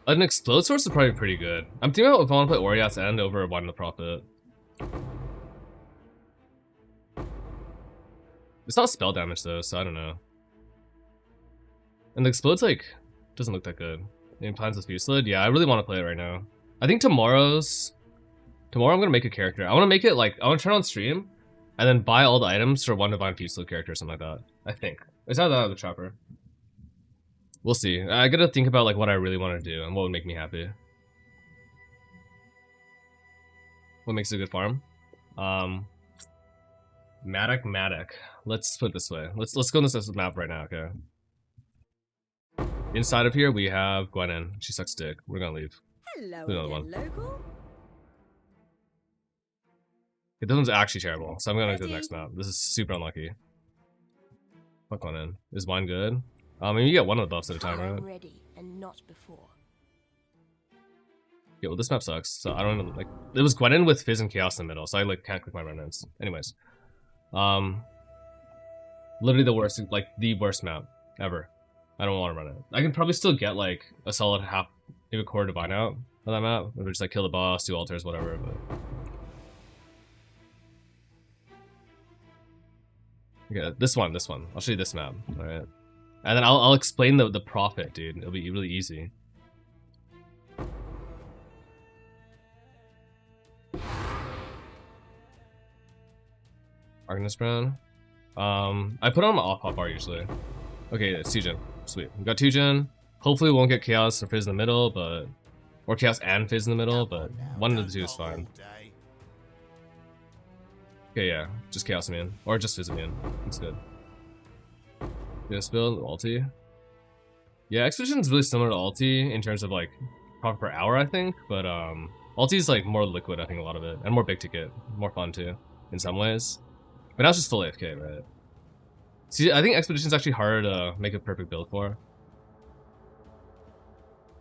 An Explode Source is probably pretty good. I'm thinking about if I want to play Oriath's End over Wine of the Prophet. It's not spell damage though, so I don't know. And the Explode's like, doesn't look that good. In Plans with Fuselid? Yeah, I really want to play it right now. I think tomorrow I'm gonna make a character. I want to make it like, I want to turn on stream, and then buy all the items for one Divine Fuselid character or something like that. I think. It's either that or the Trapper. We'll see. I gotta think about like what I really want to do and what would make me happy. What makes a good farm? Matic. Let's put it this way. Let's go on this map right now, okay? Inside of here we have Gwenin. She sucks dick. We're gonna leave. Hello, Do another one. local. This one's actually terrible, so I'm gonna do the Ready? next map. This is super unlucky. Fuck Gwenin. Is wine good? I mean, you get one of the buffs at a time, right? I'm ready and not before. Yeah, well, this map sucks, so I don't even, like, it was Gwenin with Fizz and Chaos in the middle, so I, like, can't click my remnants. Anyways. Literally the worst, like, the worst map ever. I don't want to run it. I can probably still get, like, a solid half, maybe a quarter divine out on that map, or just, like, kill the boss, do altars, whatever, but... Okay, this one. I'll show you this map, alright? And then I'll explain the profit, dude. It'll be really easy. Arcanist Brown. I put on my off-pop bar usually. Okay, it's 2-gen. Sweet. We got 2-gen. Hopefully we won't get Chaos or Fizz in the middle, but... Or Chaos and Fizz in the middle, but one of the two is fine. Okay, yeah. Just Chaos me in. Or just Fizz me in. That's good. This build, ulti. Yeah, Expedition is really similar to ulti in terms of like profit per hour, I think, but ulti is like more liquid, I think, a lot of it, and more big ticket, more fun too, in some ways. But now it's just full AFK, right? See, I think Expedition is actually harder to make a perfect build for.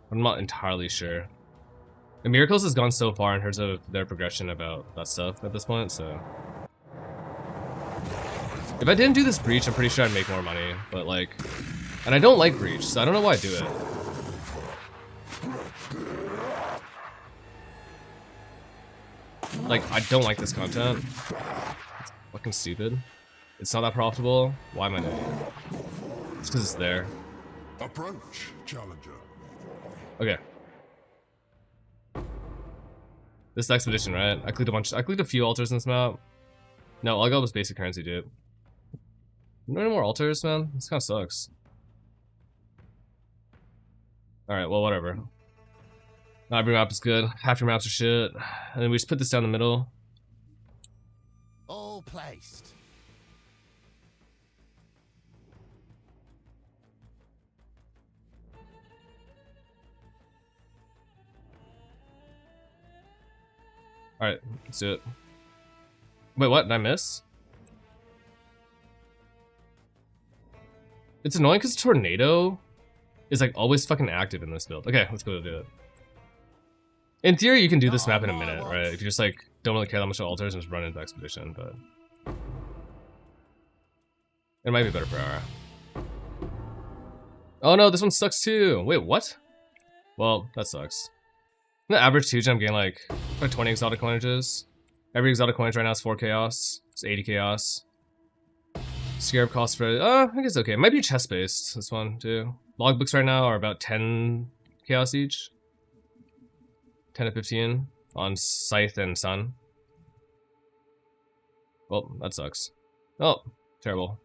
I'm not entirely sure. And Miracles has gone so far in terms of their progression about that stuff at this point, so. If I didn't do this Breach, I'm pretty sure I'd make more money, but like... And I don't like Breach, so I don't know why I do it. Like, I don't like this content. It's fucking stupid. It's not that profitable. Why am I an idiot? It's because it's there. Approach, challenger. Okay. This is expedition, right? I clicked a few altars in this map. No, all I got was basic currency, dude. No any more altars, man? This kinda sucks. Alright, well, whatever. Not every map is good. Half your maps are shit. And then we just put this down the middle. All placed. Alright, let's do it. Wait, what? Did I miss? It's annoying because Tornado is like always fucking active in this build. Okay, let's go do it. In theory, you can do this map in a minute, right? If you just like don't really care that much about altars and just run into expedition, but it might be better for Ara. Oh no, this one sucks too. Wait, what? Well, that sucks. The average 2-gem gain like 20 exotic coinages. Every exotic coinage right now is 4 chaos. It's 80 chaos. Scarab cost for I think it's okay. It might be chest based, this one too. Logbooks right now are about 10 chaos each. 10 to 15 on Scythe and Sun. Well, that sucks. Oh, terrible.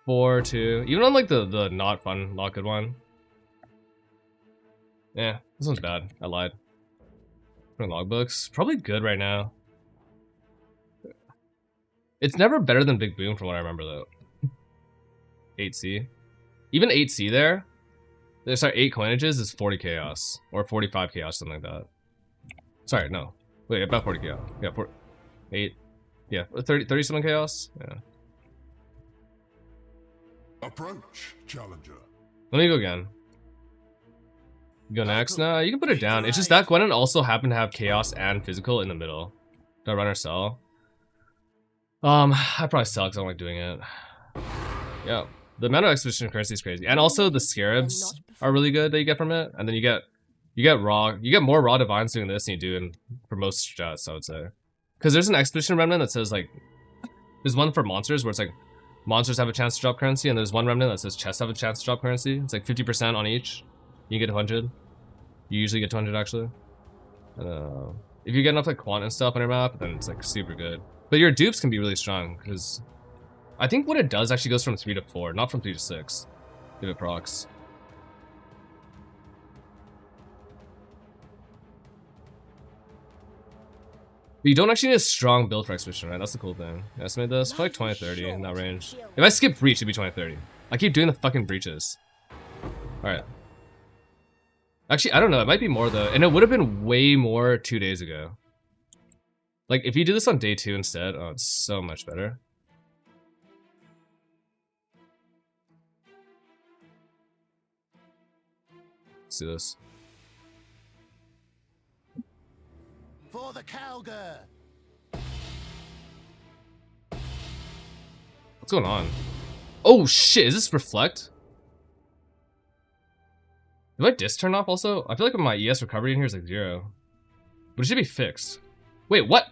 4, 2. Even on like the not fun, not good one. Yeah, this one's bad. I lied. Logbooks. Probably good right now. It's never better than Big Boom from what I remember though. 8C. Even 8C there. There's 8 coinages is 40 chaos. Or 45 chaos, something like that. Sorry, no. Wait, about 40 chaos. Yeah, 8. Yeah, 30 something chaos? Yeah. Approach, challenger. Let me go again. Go next? Nah, you can put it down. It's just that Gwenon also happened to have chaos and physical in the middle. Do I run or sell? I probably sell because I don't like doing it. Yeah. The amount of expedition currency is crazy. And also the scarabs are really good that you get from it. And then you get more raw divines doing this than you do for most strats, I would say. Because there's an expedition remnant that says like there's one for monsters where it's like monsters have a chance to drop currency, and there's one remnant that says chests have a chance to drop currency. It's like 50% on each. You get 100. You usually get 200 actually. If you get enough like quant and stuff on your map, then it's like super good. But your dupes can be really strong because I think what it does actually goes from 3 to 4, not from 3 to 6. If it procs. But you don't actually need a strong build for expedition, right? That's the cool thing. I estimate this. Probably 20-30 in that range. If I skip breach, it'd be 20-30. I keep doing the fucking breaches. Alright. Actually, I don't know. It might be more though. And it would have been way more 2 days ago. Like, if you do this on day 2 instead, oh, it's so much better. Let's do this. For the Calgar. What's going on? Oh shit, is this reflect? Did my disc turn off also? I feel like my ES recovery in here is like 0. But it should be fixed. Wait, what?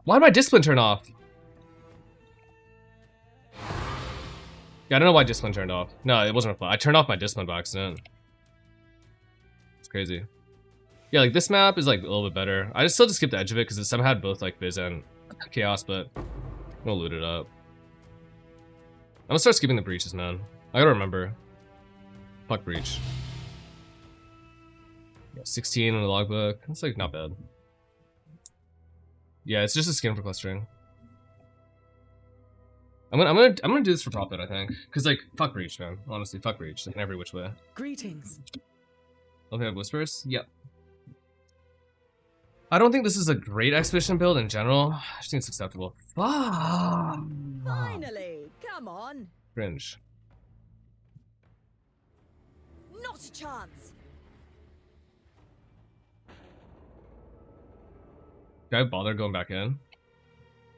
Why did my discipline turn off? Yeah, I don't know why discipline turned off. No, it wasn't reflect. I turned off my discipline by accident. It's crazy. Yeah, like this map is like a little bit better. I just still just skipped the edge of it because it somehow had both like Viz and Chaos, but I'm gonna loot it up. I'm gonna start skipping the breaches, man. I gotta remember. Fuck breach. Yeah, 16 on the logbook. That's like not bad. Yeah, it's just a skin for clustering. I'm gonna do this for profit, I think. Cause like fuck breach, man. Honestly, fuck breach. Like in every which way. Greetings. Okay, whispers? Yep. I don't think this is a great expedition build in general. I just think it's acceptable. Fuck. Finally, come on. Cringe. Not a chance. Did I bother going back in?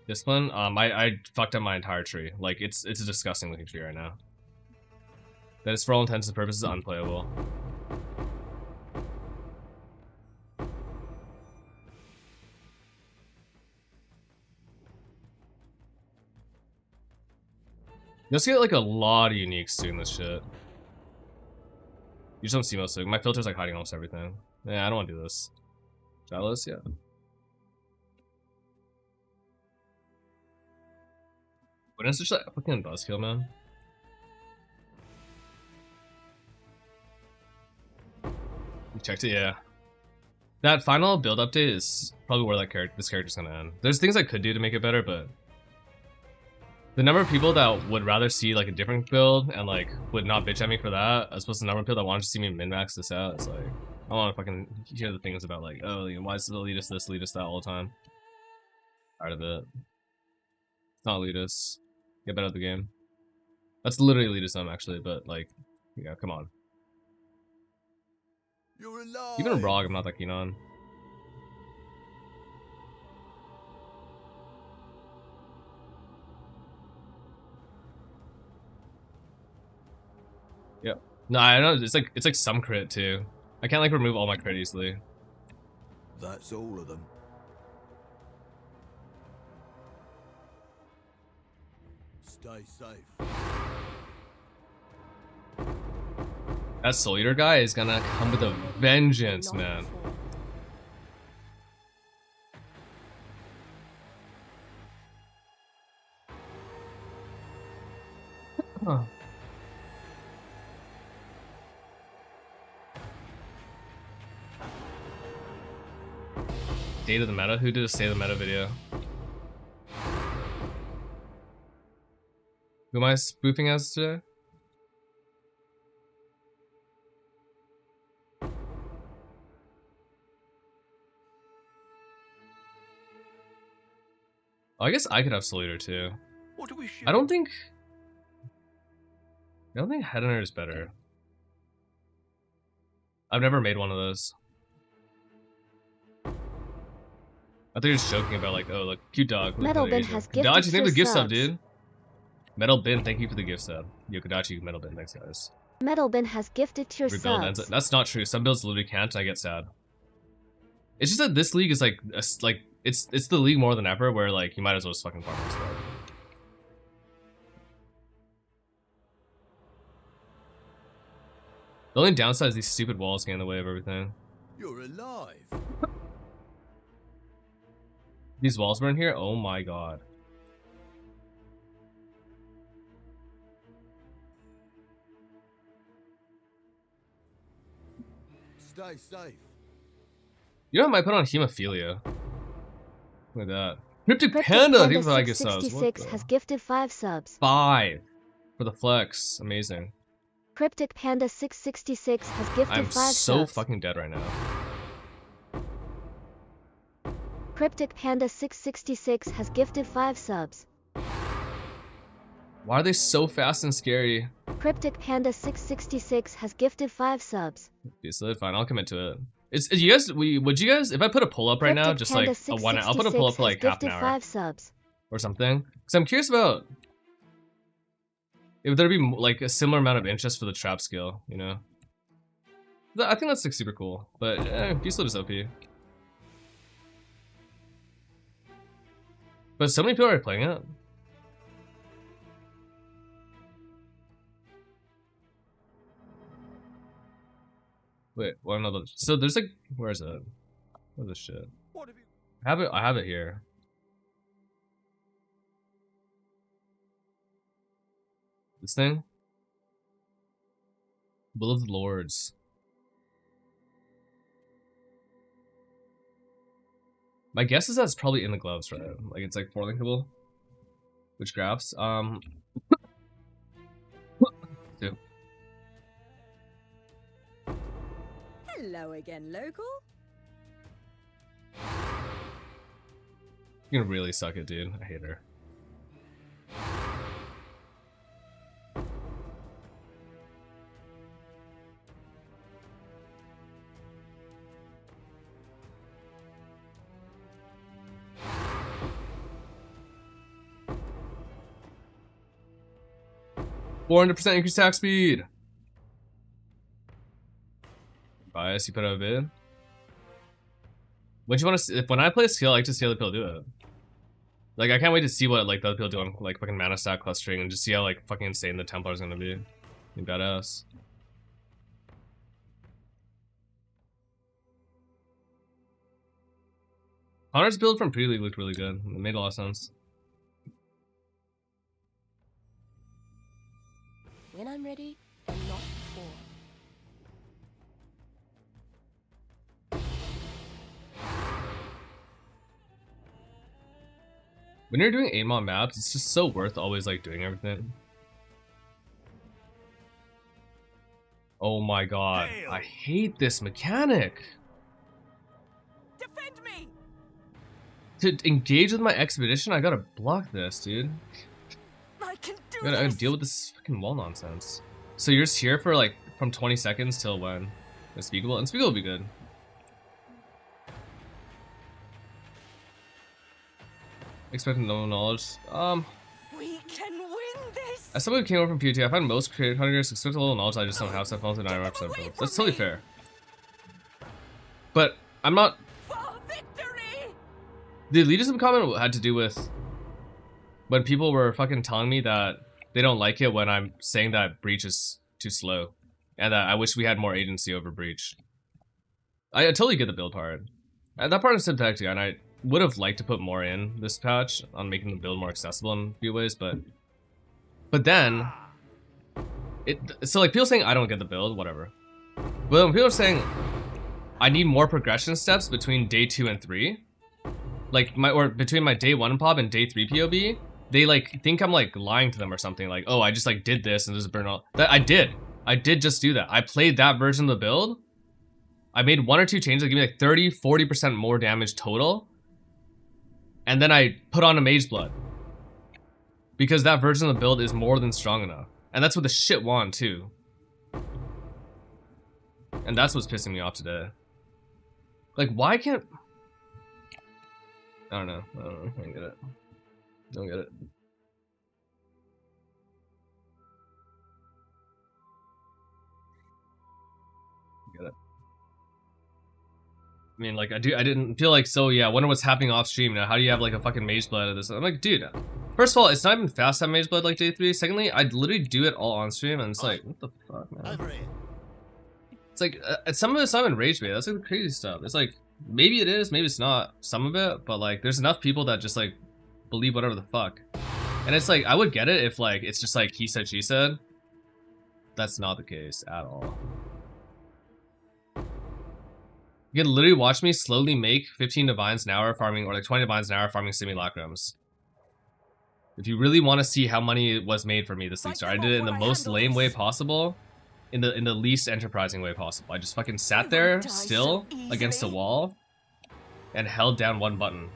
This one? I fucked up my entire tree. Like, it's a disgusting looking tree right now. That is, for all intents and purposes, unplayable. You just get like a lot of uniques doing this shit. You just don't see most of it. My filter's like hiding almost everything. Yeah, I don't want to do this. Jealous, yeah. But it's just like a fucking buzzkill, man. You checked it, yeah. That final build update is probably where this character's gonna end. There's things I could do to make it better, but the number of people that would rather see like a different build and like would not bitch at me for that, as opposed to the number of people that want to see me min-max this out, it's like I don't want to fucking hear the things about like, oh, you know, why is the elitist this, elitist that all the time. Tired of it. It's not elitist. Get better at the game. That's literally elitism actually, but like, yeah, come on. You're alive. Even Brog, I'm not that keen on. Yep. No, I know it's like some crit too. I can't like remove all my crit easily. That's all of them. Stay safe. That Soul Eater guy is gonna come with a vengeance, man. Huh. State of the meta? Who did a state of the meta video? Who am I spoofing as today? Oh, I guess I could have Soul Eater too. What do we shoot? I don't think Headhunter is better. I've never made one of those. I thought you were just joking about like, oh, look, cute dog. Metal Bin has gifted Kodachi, thank you for the gift sub, subs. dude. Metal Bin, thank you for the gift sub. Yo, Kodachi, Metal Bin, thanks guys. Metal Bin has gifted tier Rebuild ends subs. it. That's not true. Some builds literally can't, and I get sad. It's just that this league is like, it's the league more than ever where like you might as well just fucking farm this card. The only downside is these stupid walls get in the way of everything. You're alive. These walls were in here? Oh my god. Stay safe. You know, I might put on hemophilia. Look at that. Cryptic Panda! I think I get subs. 666 has gifted 5 subs. 5 for the flex. Amazing. Cryptic Panda 666 has gifted I'm 5 so subs. fucking dead right now. Cryptic Panda 666 has gifted 5 subs. Why are they so fast and scary? Cryptic Panda 666 has gifted 5 subs. Okay, so fine, I'll commit to it. Would you guys, if I put a pull up right now, just like a 1 hour, I'll put a pull up for like half an hour 5 subs. or something. Because I'm curious about if there'd be like a similar amount of interest for the trap skill, you know? I think that's like super cool, but Beastload is OP. But so many people are playing it. Wait, what another? So there's like, where is it? Where's this shit? What have you? I have it here. This thing? Will of the Lords. My guess is that's probably in the gloves, right? Like it's like 4-linkable. Which graphs? Two. Hello again, local. You can really suck it, dude. I hate her. $400% increased attack speed. Bias, you put out a bid. What do you want to see? When I play a skill, I like to see other people do it. Like, I can't wait to see what like the other people do on like fucking mana stack clustering and just see how like fucking insane the Templar is gonna be. Badass. Connor's build from pre-league looked really good. It made a lot of sense. When I'm ready, and not before. When you're doing aim on maps, it's just so worth always like doing everything. Oh my god, I hate this mechanic. Defend me! To engage with my expedition, I gotta block this, dude. I can do I gotta this. deal with this fucking wall nonsense. So you're just here for like from 20 seconds till when? Unspeakable? Unspeakable will be good. Expecting no knowledge. We can win this. As someone who came over from PUT, I find most creative hunters expect a little knowledge I just don't have, so I fall into 9% builds. That's totally fair. But I'm not. For victory! The elitism comment had to do with when people were fucking telling me that they don't like it when I'm saying that Breach is too slow, and that I wish we had more agency over Breach. I totally get the build part. That part is sympathetic, and I would have liked to put more in this patch on making the build more accessible in a few ways, but then so like people saying I don't get the build, whatever. But when people are saying I need more progression steps between day 2 and 3, like between my day 1 pop and day 3 POB, they like think I'm like lying to them or something, like, oh, I just like did this and just burn all that. I did just do that. I played that version of the build. I made 1 or 2 changes that give me like 30-40% more damage total. And then I put on a Mage Blood. Because that version of the build is more than strong enough. And that's with a shit wand too. And that's what's pissing me off today. Like, why can't... I don't know. I don't get it. Don't get it. Get it. I mean, like, I didn't feel like, so yeah, I wonder what's happening off stream now. How do you have like a fucking Mage Blood of this? I'm like, dude, first of all, it's not even fast to have Mage Blood like day 3. Secondly, I'd literally do it all on stream, and it's like, what the fuck, man? It's like, some of it's not even rage bait. That's like the crazy stuff. It's like, maybe it is, maybe it's not, some of it, but like, there's enough people that just like, believe whatever the fuck. And it's like, I would get it if like, it's just like, he said, she said. That's not the case at all. You can literally watch me slowly make 15 divines an hour farming, or like 20 divines an hour farming simulacrums. If you really want to see how money was made for me this League Star, I did it in the most lame way possible, in the least enterprising way possible. I just fucking sat there still against the wall and held down one button.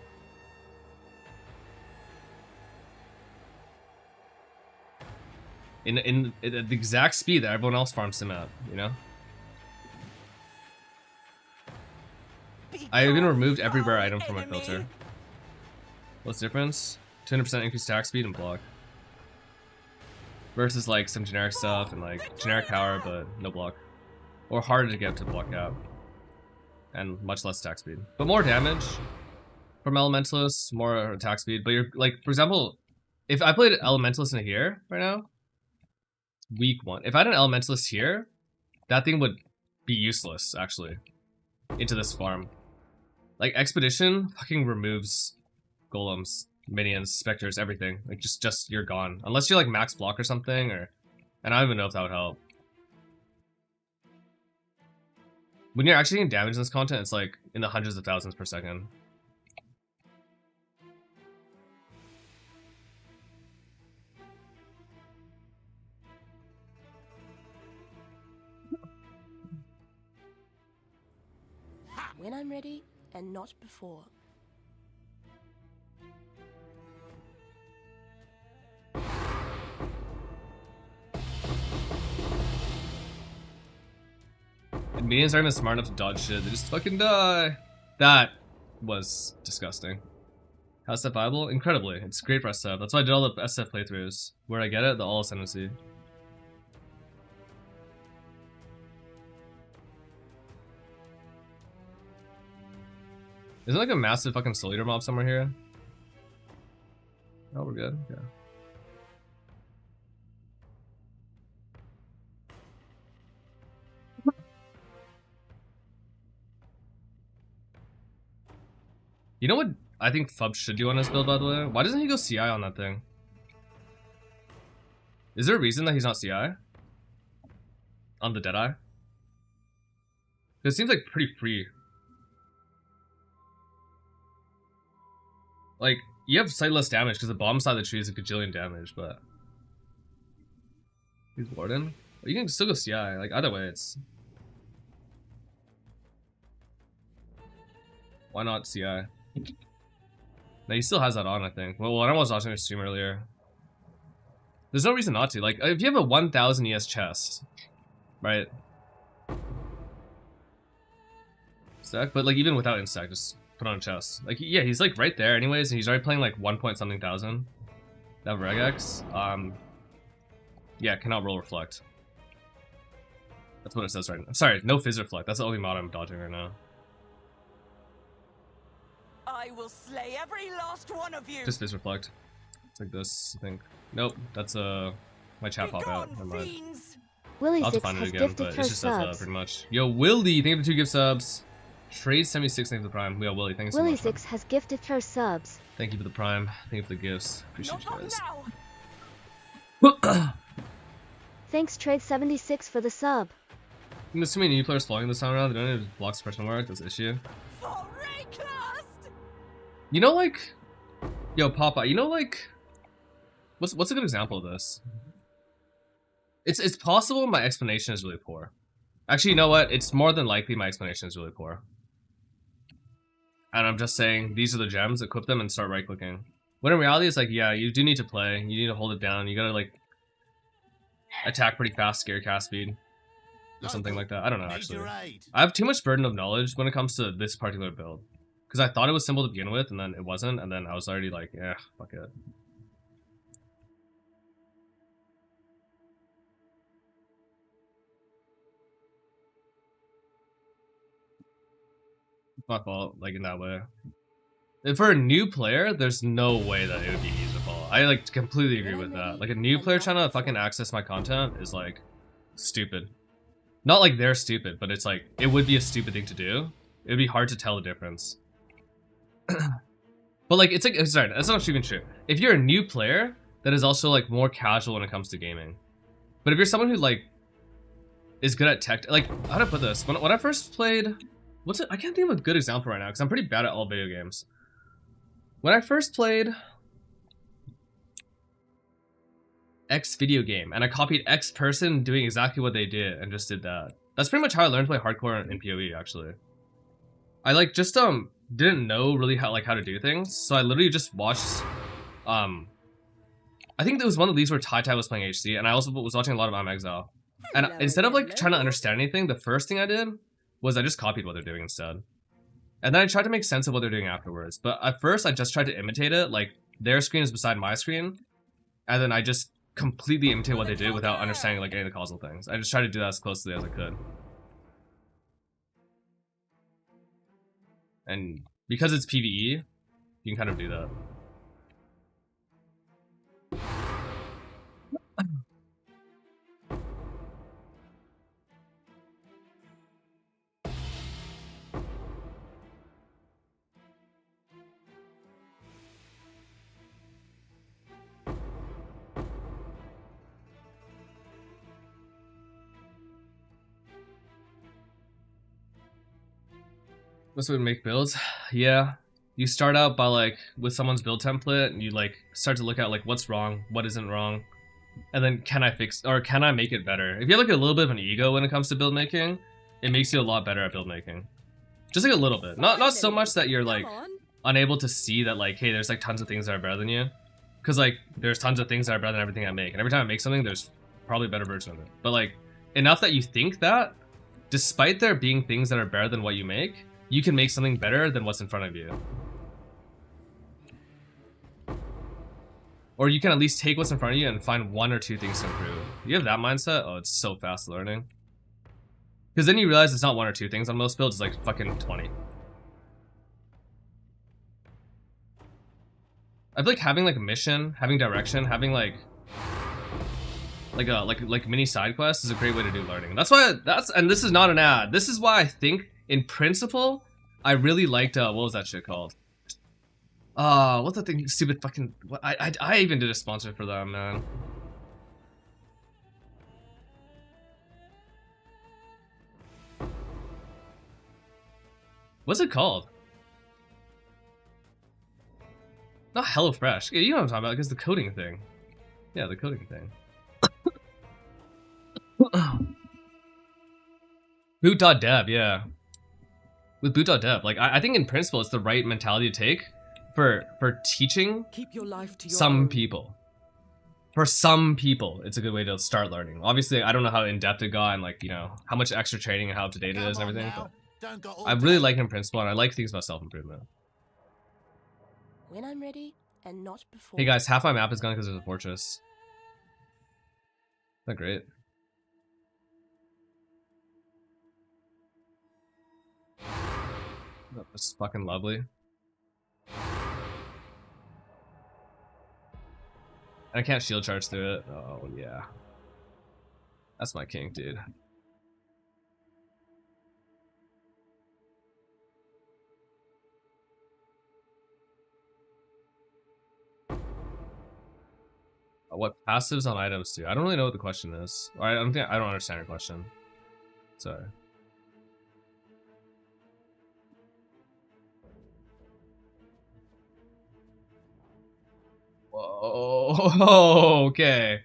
In the exact speed that everyone else farms sim at, you know? I even removed every rare item from my filter. What's the difference? 200% increased attack speed and block. Versus like some generic stuff and like generic power but no block. Or harder to get to block out. And much less attack speed. But more damage from Elementalists, more attack speed. But you're like, for example, if I played Elementalist in here right now, week 1. If I had an Elementalist here, that thing would be useless actually into this farm. Like, Expedition fucking removes golems, minions, specters, everything. Like, just you're gone. Unless you're like max block or something, or... And I don't even know if that would help. When you're actually getting damage in this content, it's like in the hundreds of thousands per second. When I'm ready, and not before. And minions aren't even smart enough to dodge shit, they just fucking die. That was disgusting. How's that viable? Incredibly. It's great for SF. That's why I did all the SF playthroughs. Where I get it, the all ascendancy. Is there like a massive fucking soul eater mob somewhere here? Oh, we're good. Yeah. You know what I think Fub should do on his build, by the way? Why doesn't he go CI on that thing? Is there a reason that he's not CI? On the Deadeye? It seems like pretty free. Like, you have slightly less damage because the bottom side of the tree is a gajillion damage, but... He's Warden? You can still go CI, like, either way, it's... Why not CI? No, he still has that on, I think. Well, when I was watching his stream earlier... There's no reason not to. Like, if you have a 1000 ES chest, right? Stack, but like, even without instack, just put on a chest. Like, yeah, he's like right there anyways, and he's already playing like 1 point something thousand. That regex, yeah, cannot roll reflect. That's what it says right now. Sorry, no fizz reflect. That's the only mod I'm dodging right now. I will slay every last one of you. Just fizz reflect. It's like this, I think. Nope, that's my chat pop out. Never mind. Willie I'll have to Six find it has again, gifted but her it's just that subs. pretty much. Yo, Willie, thank you for the 2 gift subs. Trade 76, thank you for the prime. Yo, Willie, thank you so Willie much. Six has gifted her subs. Thank you for the prime. Thank you for the gifts. Appreciate Not you guys. now. Thanks Trade 76 for the sub. There's too many new players flowing this time around. They don't need to block suppression work. That's the issue. For Raycast! You know, like, yo, Papa. You know, like, what's a good example of this? It's possible my explanation is really poor. Actually, you know what? It's more than likely my explanation is really poor. And I'm just saying these are the gems. Equip them and start right clicking. When in reality, it's like, yeah, you do need to play. You need to hold it down. You gotta like attack pretty fast, scare cast speed. Or something like that. I don't know, actually. I have too much burden of knowledge when it comes to this particular build. Because I thought it was simple to begin with, and then it wasn't, and then I was already like, yeah, fuck it. It's my fault, like, in that way. And for a new player, there's no way that it would be easy to follow. I, like, completely agree with that. Like, a new player trying to fucking access my content is, like, stupid. Not like they're stupid, but it's like, it would be a stupid thing to do. It would be hard to tell the difference. But like, it's like, sorry, that's not even true. If you're a new player, that is also like more casual when it comes to gaming. But if you're someone who like, is good at tech, like, how to put this? When I first played, what's it? I can't think of a good example right now, because I'm pretty bad at all video games. When I first played X video game, and I copied X person doing exactly what they did and just did that. That's pretty much how I learned to play hardcore in PoE, actually. I like just didn't know really how to do things, so I literally just watched I think there was one of these where Tai was playing HC, and I also was watching a lot of I'm Exile. And instead of like trying to understand anything, the first thing I did was I just copied what they're doing instead. And then I tried to make sense of what they're doing afterwards. But at first I just tried to imitate it, like their screen is beside my screen, and then I just completely imitate what they did without understanding like any of the causal things. I just tried to do that as closely as I could. And because it's PvE, you can kind of do that. What's we make builds? Yeah. You start out by like with someone's build template and you like start to look at like what's wrong, what isn't wrong, and then can I fix or can I make it better? If you have like a little bit of an ego when it comes to build making, it makes you a lot better at build making. Just like a little bit. Not so much that you're like unable to see that like, hey, there's like tons of things that are better than you. Cause like there's tons of things that are better than everything I make. And every time I make something, there's probably a better version of it. But like enough that you think that despite there being things that are better than what you make, you can make something better than what's in front of you. Or you can at least take what's in front of you and find 1 or 2 things to improve. You have that mindset? Oh, it's so fast learning. Because then you realize it's not 1 or 2 things on most builds, it's like fucking 20. I feel like having like a mission, having direction, having like mini side quests is a great way to do learning. That's why and this is not an ad. This is why I think in principle I really liked what was that shit called? What's that thing? Stupid fucking. What, I even did a sponsor for them, man. What's it called? Not HelloFresh. Yeah, you know what I'm talking about, because the coding thing. Yeah, the coding thing. Boot.dev, yeah. With Boot.dev, like I think in principle it's the right mentality to take for teaching Keep your life to your some own. people. For some people, it's a good way to start learning. Obviously, I don't know how in-depth it got and like, you know, how much extra training and how up-to-date it is and everything, but I really like it in principle and I like things about self-improvement. When I'm ready, and not before. Hey guys, half my map is gone because there's a fortress. Isn't that great? That's fucking lovely. And I can't shield charge through it. Oh yeah. That's my kink, dude. What passives on items do? I don't really know what the question is. Or I don't understand your question. Sorry. Whoa, okay.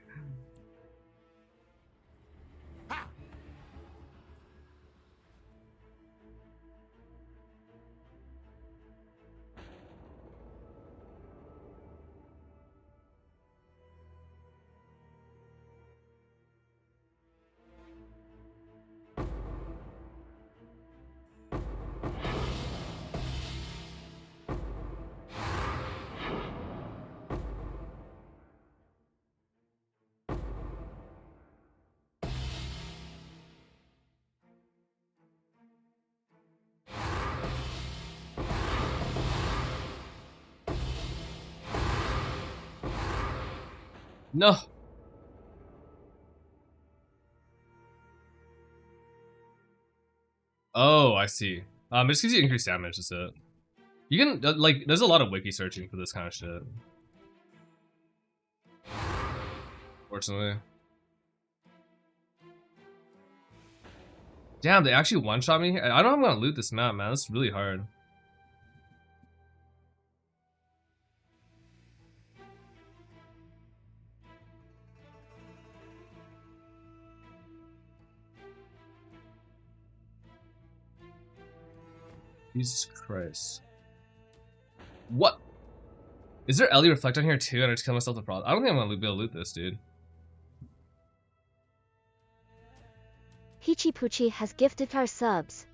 No. Oh, I see. It just gives you increased damage, that's it. You can, like, there's a lot of wiki searching for this kind of shit. Fortunately. Damn, they actually one-shot me? I don't know how I'm gonna loot this map, man. This is really hard. Jesus Christ. What? Is there Ellie Reflect on here too and I just kill myself the problem? I don't think I'm gonna be able to loot this, dude. Hichi Puchi has gifted our subs.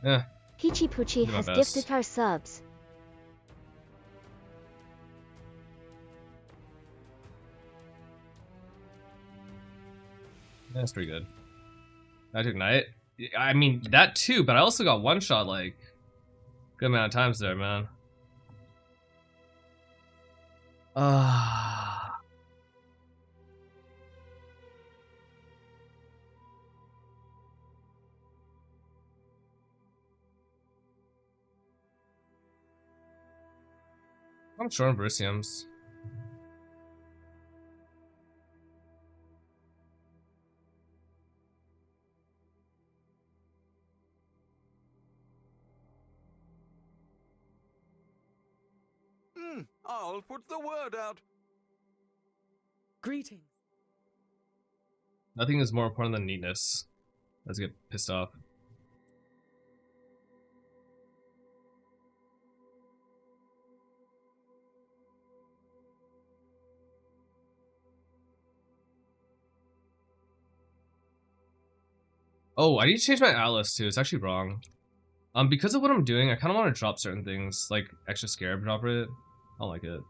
Yeah. Hichi Puchi Do my has best. gifted our subs. Yeah, that's pretty good. Magic Knight? I mean, that too, but I also got one shot, like, good amount of times there, man. I'm short on Bruciums. I'll put the word out. Greetings. Nothing is more important than neatness. Let's get pissed off. Oh, I need to change my atlas too. It's actually wrong. Because of what I'm doing, I kind of want to drop certain things, like extra scarab drop it. I don't like it.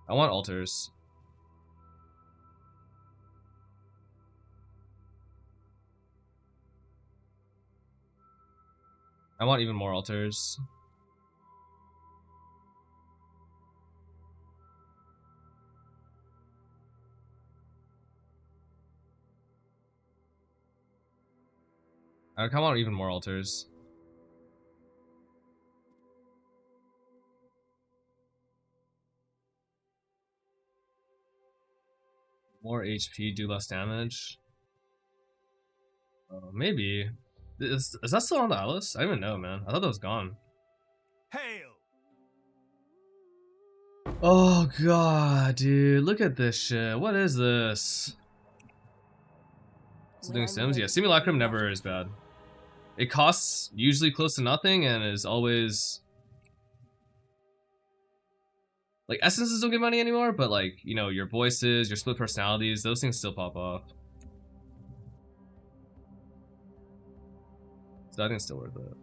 I want altars. I want even more altars. I kind of want even more altars. More HP, do less damage. Maybe. Is that still on the Alice? I don't even know, man. I thought that was gone. Hail! Oh god, dude. Look at this shit. What is this? Still doing Sims? Yeah, Simulacrum never is bad. It costs usually close to nothing and is always... Like, essences don't get money anymore, but like, you know, your voices, your split personalities, those things still pop off. So I think it's still worth it.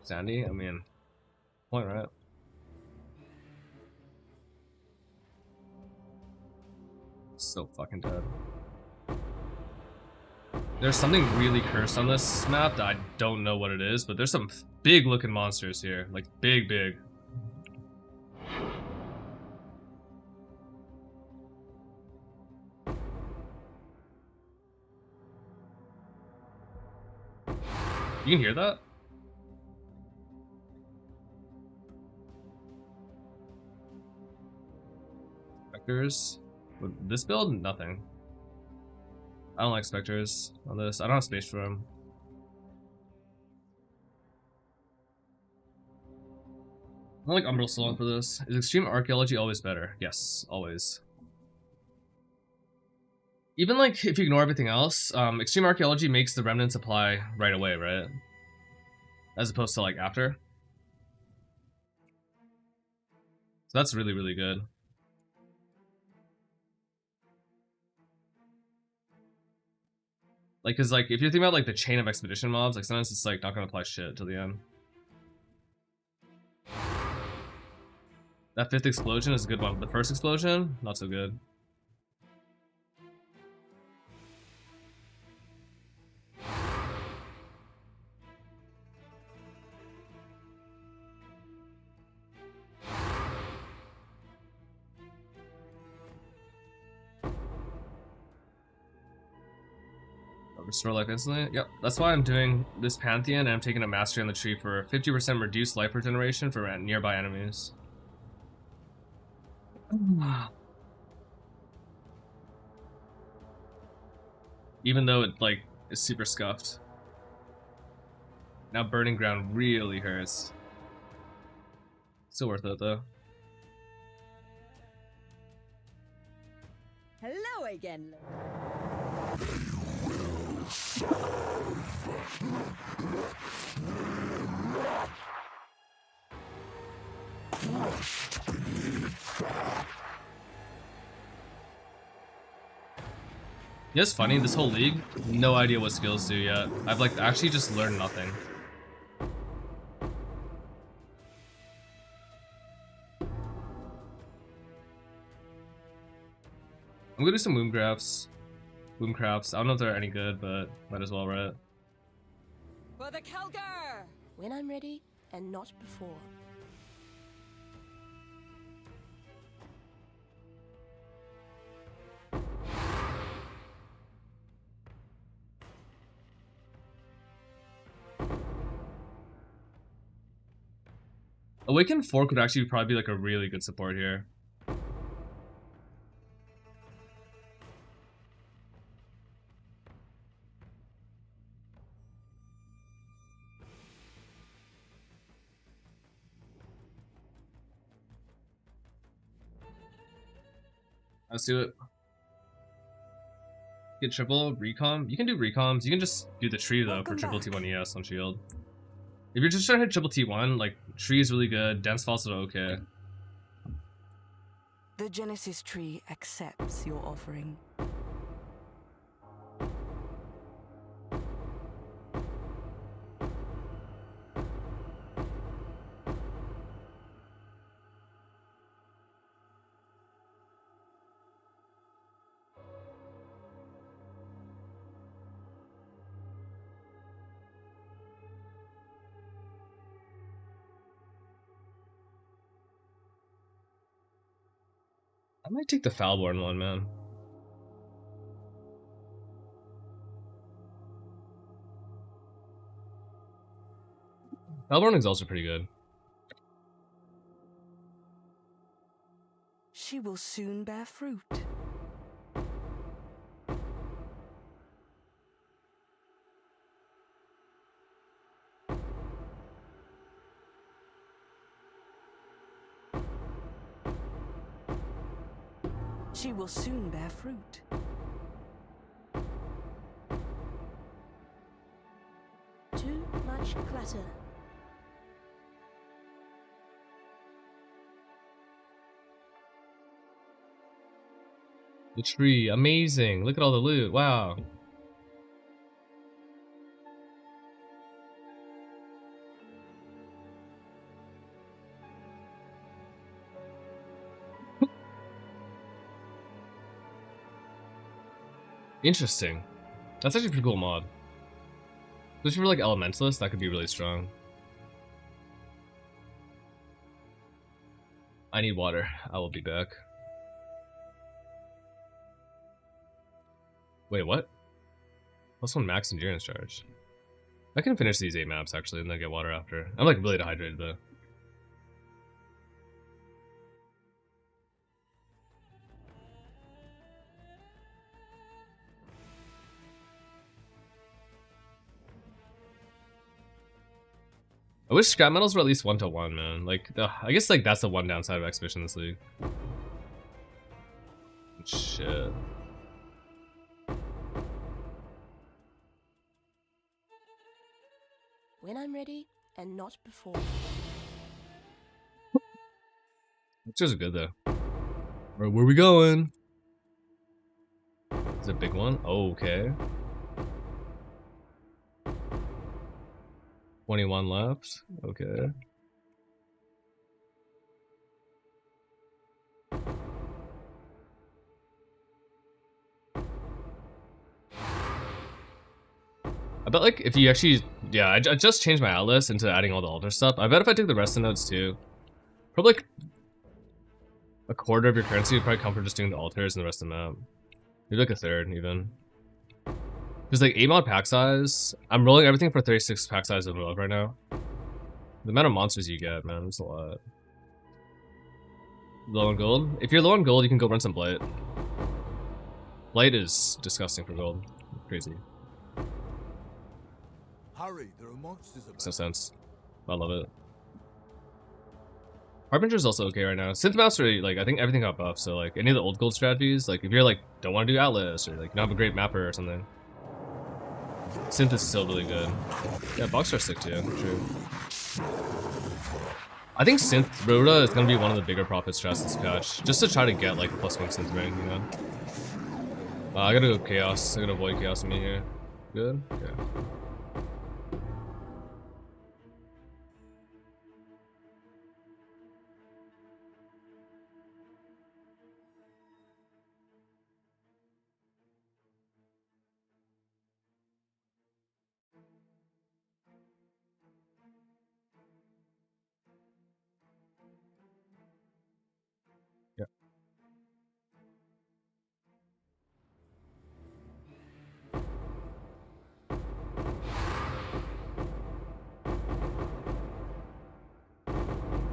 Sandy? I mean, point, right? So fucking dead. There's something really cursed on this map that I don't know what it is, but there's some big looking monsters here. Like, big. You can hear that? Spectres? With this build? Nothing. I don't like specters on this. I don't have space for them. I don't like Umbral Salon for this. Is Extreme Archaeology always better? Yes, always. Even like if you ignore everything else, Extreme Archaeology makes the remnants apply right away, right? As opposed to like after. So that's really, really good. Like, cause like if you're thinking about like the chain of expedition mobs, like sometimes it's like not gonna apply shit till the end. That fifth explosion is a good one. The first explosion, not so good. Restore life instantly? Yep, that's why I'm doing this Pantheon and I'm taking a mastery on the tree for 50% reduced life regeneration for nearby enemies. Even though it like is super scuffed. Now Burning Ground really hurts. Still worth it though. Hello again. You know, it's funny, this whole league, no idea what skills do yet. I've like actually just learned nothing. I'm gonna do some Wombcrafts. I don't know if they're any good, but might as well, right? For the Kelgar! When I'm ready, and not before. Awakened Fork would actually probably be like a really good support here. Let's do it. Get triple recom. You can do recoms. You can just do the tree though for triple T1 ES on shield. If you're just trying to hit triple T1, like tree is really good. Dense falls are okay. The Genesis tree accepts your offering. I might take the Foulborn one, man. Foulborn is also pretty good. She will soon bear fruit. She will soon bear fruit. Too much clutter. The tree, amazing. Look at all the loot. Wow. Interesting. That's actually a pretty cool mod. Especially for like Elementalist, that could be really strong. I need water. I will be back. Wait, what? +1 max endurance charge. I can finish these 8 maps actually and then get water after. I'm like really dehydrated though. I wish scrap metals were at least 1-to-1, man. Like, I guess like that's the one downside of Exhibition in this league. Shit. When I'm ready, and not before. Pictures are good though. Alright, where we going? Is it a big one? Oh, okay. 21 left. Okay. I bet like if you actually, yeah, I just changed my outlist into adding all the altar stuff. I bet if I took the rest of the nodes too, probably like a quarter of your currency would probably come from just doing the altars and the rest of the map. Maybe like a third even. There's like 8 mod pack size. I'm rolling everything for 36 pack size and above right now. The amount of monsters you get, man, it's a lot. Low on gold? If you're low on gold, you can go run some Blight. Blight is disgusting for gold. Crazy. Hurry, there are monsters about. Makes no sense. I love it. Harbinger's also okay right now. Synth Master, like, I think everything got buffed, so like any of the old gold strategies, like if you're like don't want to do Atlas or like you don't have a great mapper or something. Synth is still really good. Yeah, Boxer's sick too, true. I think Synth Rhoda is gonna be one of the bigger profit strats this patch, just to try to get like +1 Synth rank, you know. I gotta go Chaos. I gotta avoid Chaos in me here. Good? Okay.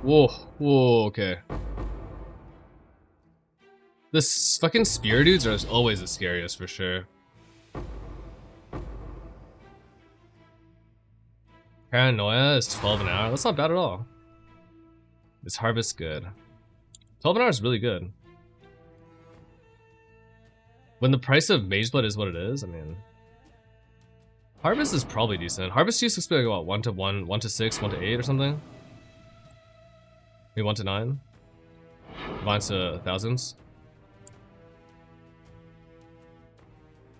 Whoa, whoa, okay. This fucking spear dudes are always the scariest for sure. Paranoia is 12 an hour. That's not bad at all. Is Harvest good? 12 an hour is really good. When the price of Mageblood is what it is, I mean... Harvest is probably decent. Harvest used to be like, what, 1-to-1, 1-to-6, 1-to-8 or something? Maybe 1-to-9? Vines to thousands?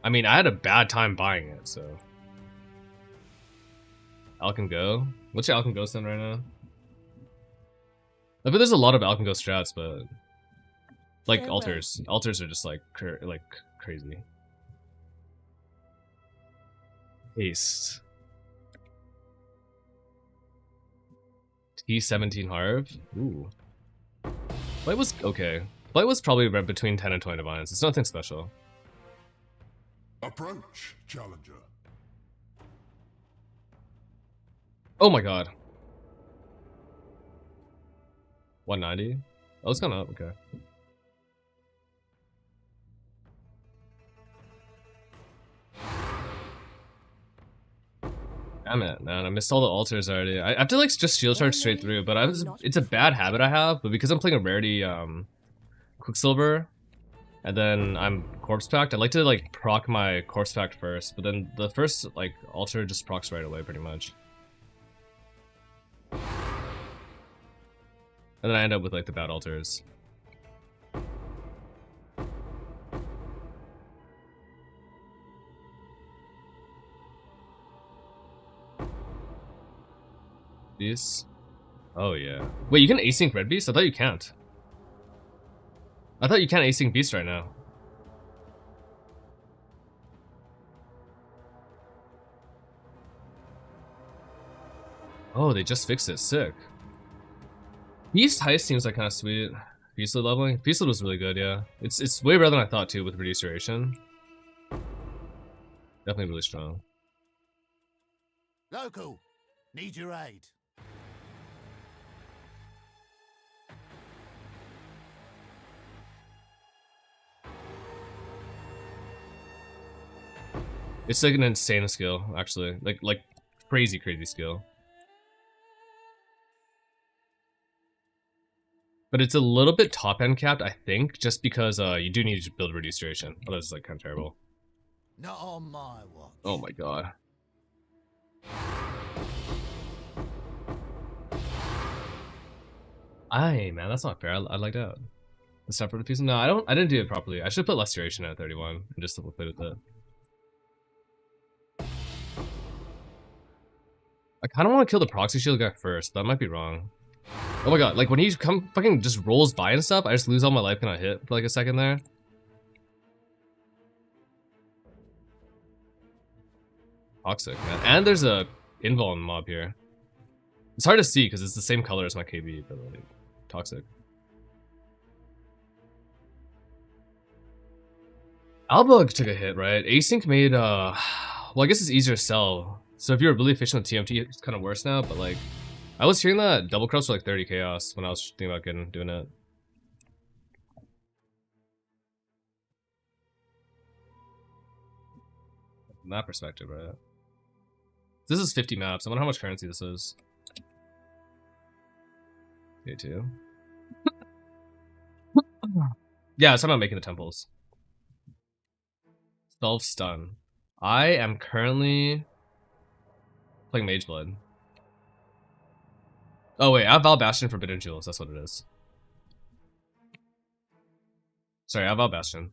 I mean, I had a bad time buying it, so... Alchemy Go? What's your Alchemy Go stand right now? I bet there's a lot of Alchemy Go strats, but... Like, altars. Altars are just, like crazy. Haste. T17 Harv? Ooh. Light was okay. Blight was probably right between 10 and 20 divines. It's nothing special. Approach, challenger. Oh my god. 190? Oh, it's gone up, okay. Damn it, man. I missed all the altars already. I have to like just shield charge straight through, but it's a bad habit I have, but because I'm playing a rarity Quicksilver, and then I'm Corpse Pact, I like to like proc my Corpse Pact first, but then the first like altar just procs right away pretty much. And then I end up with like the bad altars. Beast? Oh yeah. Wait, you can async Red Beast? I thought you can't. I thought you can't async Beast right now. Oh, they just fixed it. Sick. Beast Heist seems like kind of sweet. Beastlet leveling? Beastlet was really good, yeah. It's way better than I thought too with reduced duration. Definitely really strong. Local, need your aid. It's like an insane skill, actually. Like crazy skill. But it's a little bit top end capped, I think, just because you do need to build reduced duration. Otherwise, it's like kind of terrible. Not on my watch. Oh my god. Aye, man, that's not fair. I like that. Let's start for the piece. No, I didn't do it properly. I should put less duration at 31 and just play with it. I kind of want to kill the proxy shield guy first, but I might be wrong. Oh my god, like when he fucking just rolls by and stuff, I just lose all my life and I hit for like a second there. Toxic, man. And there's a invuln mob here. It's hard to see because it's the same color as my KB, but like, toxic. Albug took a hit, right? Async made, well, I guess it's easier to sell. So if you're really efficient with TMT, it's kind of worse now, but like, I was hearing that double cross for like 30 chaos when I was thinking about doing it. From that perspective, right? This is 50 maps. I wonder how much currency this is. Okay, too. Yeah, it's about making the temples. Self-stun. I am currently playing Mage Blood. Oh wait, I have Val Bastion Forbidden Jewels, that's what it is. Sorry, I have Val Bastion.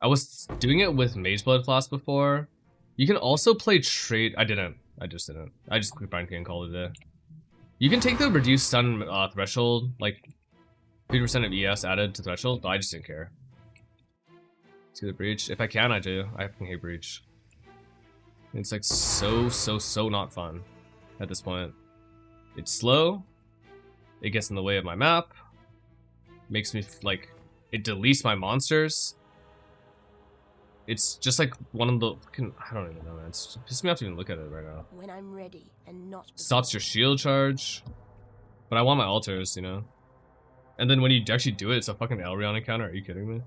I was doing it with Mage Blood Flask before. You can also play trait. I just didn't. I just clicked Bind King and called it a day. You can take the reduced stun threshold, like 50% of ES added to threshold, but I just didn't care. See the breach? If I can, I do. I fucking hate breach. It's like so not fun at this point. It's slow. It gets in the way of my map. Makes me like it deletes my monsters. It's just like one of the fucking, I don't even know, man. It's pissing me off to even look at it right now. When I'm ready and not stops your shield charge. But I want my altars, you know. And then when you actually do it, it's a fucking Elrion encounter. Are you kidding me?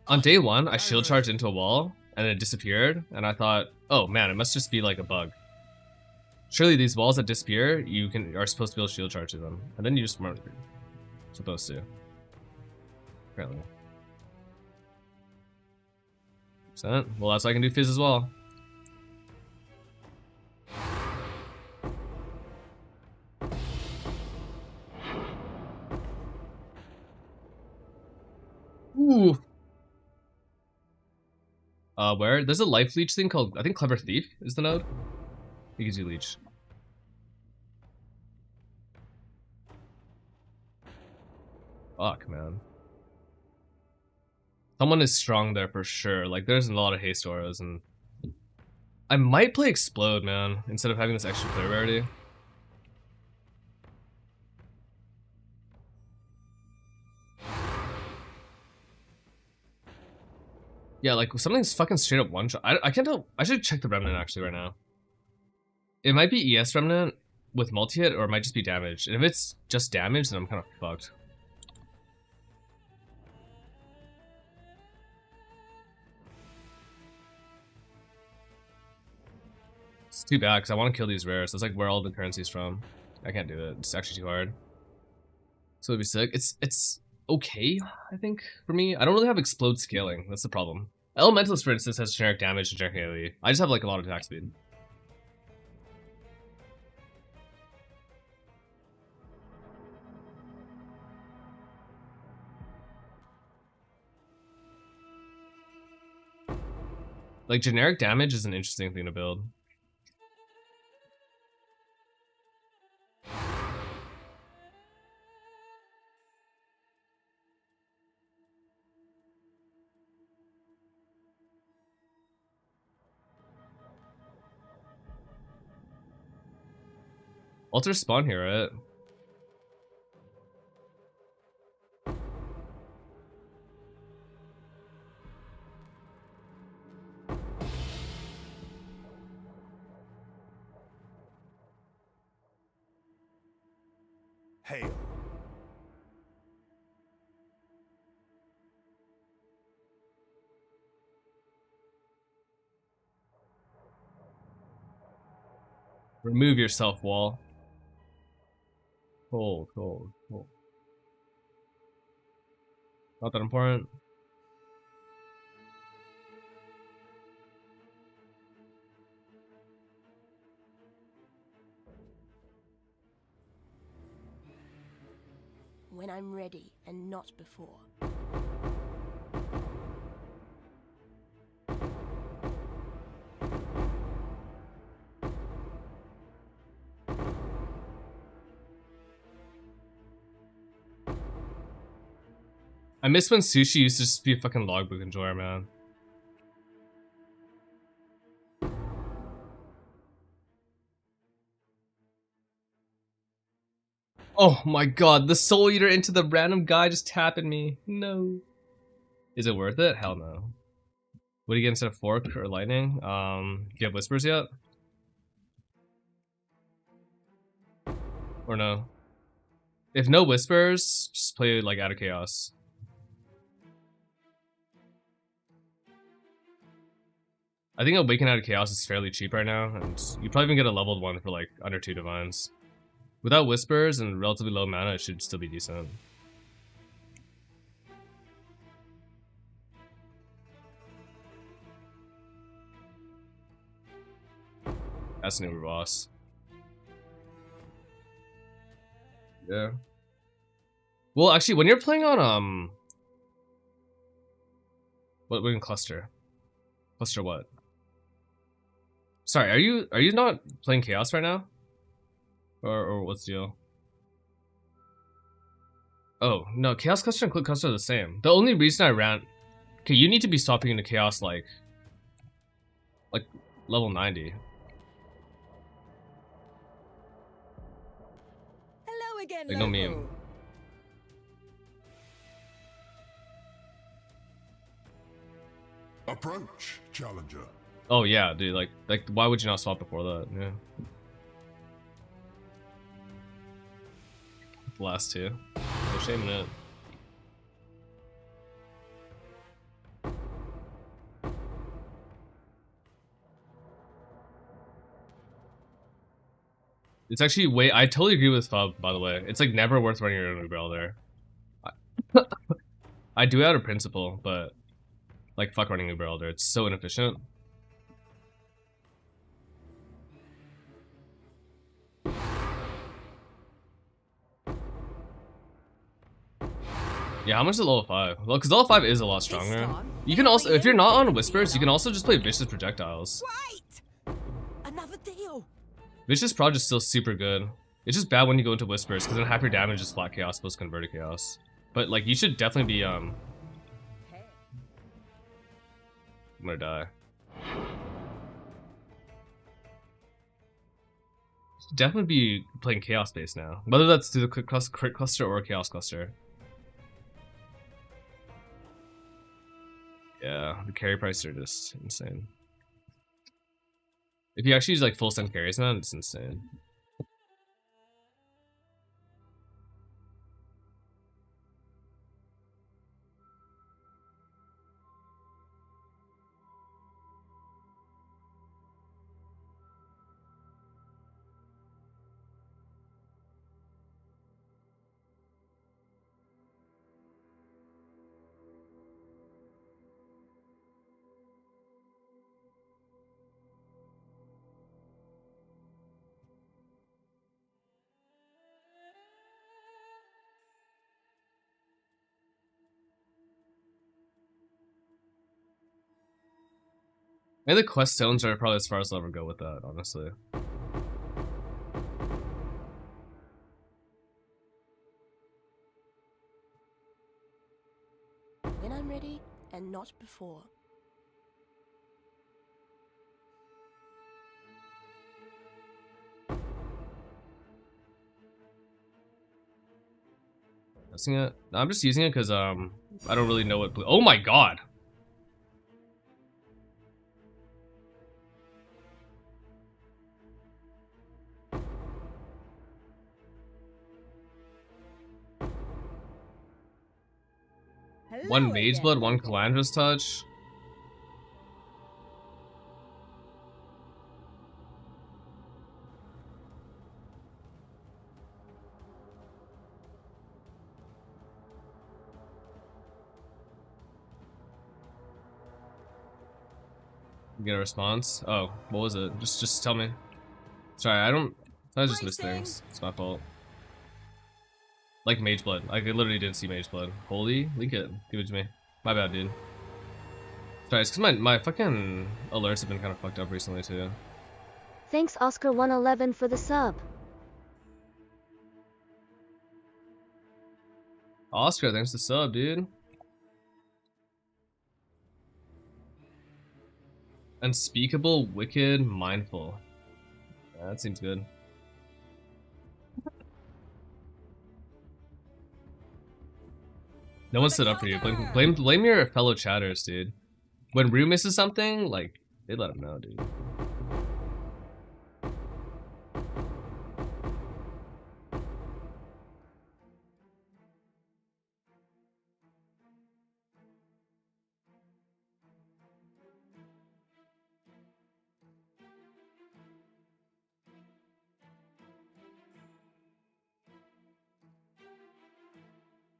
On day one, I shield charged into a wall, and it disappeared, and I thought, oh man, it must just be like a bug. Surely these walls that disappear, you are supposed to be able to shield charge to them, and then you just weren't supposed to. Apparently. Well, that's why I can do Fizz as well. Ooh. Where? There's a life leech thing called, I think Clever Thief is the node. It gives you leech. Fuck, man. Someone is strong there for sure. Like, there's a lot of haste auras, and I might play Explode, man, instead of having this extra player rarity. Yeah, like something's fucking straight up one shot. I can't tell. I should check the Remnant actually right now. It might be ES Remnant with multi-hit, or it might just be damage. And if it's just damage, then I'm kind of fucked. It's too bad, because I want to kill these rares. That's like where all the currency's from. I can't do it. It's actually too hard. So it'd be sick. It's okay, I think, for me. I don't really have Explode scaling. That's the problem. Elementalist, for instance, has generic damage and generic AoE. I just have like a lot of attack speed. Like, generic damage is an interesting thing to build. Alter spawn here, right? Hail. Remove yourself, wall. Cold, cold, cold. Not that important. When I'm ready and not before. I miss when sushi used to just be a fucking logbook enjoyer, man. Oh my god, the Soul Eater into the random guy just tapping me. No. Is it worth it? Hell no. What do you get instead of Fork or Lightning? Do you have Whispers yet? Or no? If no Whispers, just play like out of Chaos. I think Awaken out of Chaos is fairly cheap right now, and you probably even get a leveled one for like under 2 Divines. Without Whispers and relatively low mana, it should still be decent. That's an Uber boss. Yeah. Well, actually, when you're playing on what we can cluster? Cluster what? Sorry, are you not playing Chaos right now? Or what's the deal? Oh, no, Chaos Cluster and Click Cluster are the same. The only reason I ran... Okay, you need to be swapping into Chaos like level 90. Hello again, Like, no local. meme. Approach, challenger. Oh yeah, dude, like why would you not swap before that? Yeah. The last two. No shame in it. It's actually way. I totally agree with Fub, by the way. It's like never worth running your own Uber there. I do it out of principle, but like fuck running Uber Elder. It's so inefficient. Yeah, how much is level 5? Well, because level 5 is a lot stronger. You can also, if you're not on Whispers, you can also just play Vicious Projectiles. Wait! Another deal. Vicious Proj is still super good. It's just bad when you go into Whispers, because then half your damage is flat chaos plus converted chaos. But like, you should definitely be I'm gonna die. Should definitely be playing Chaos Base now. Whether that's through the crit cluster or Chaos cluster. Yeah, the carry prices are just insane. If you actually use like full send carries, man, it's insane. And the quest stones are probably as far as I'll ever go with that, honestly. When I'm ready, and not before. Using it? No, I'm just using it because I don't really know what blue. Oh my god! Hello One Mage again, Blood, one local. Calandra's Touch. Get a response. Oh, what was it? Just tell me. Sorry, I just missed things. It's my fault. Like Mage Blood. I literally didn't see Mage Blood. Holy, link it. Give it to me. My bad, dude. Sorry, it's because my fucking alerts have been kind of fucked up recently too. Thanks Oscar111 for the sub. Oscar, thanks for the sub, dude. Unspeakable, wicked, mindful. Yeah, that seems good. No one stood up for you. Blame your fellow chatters, dude. When Rue misses something, like, they let him know, dude.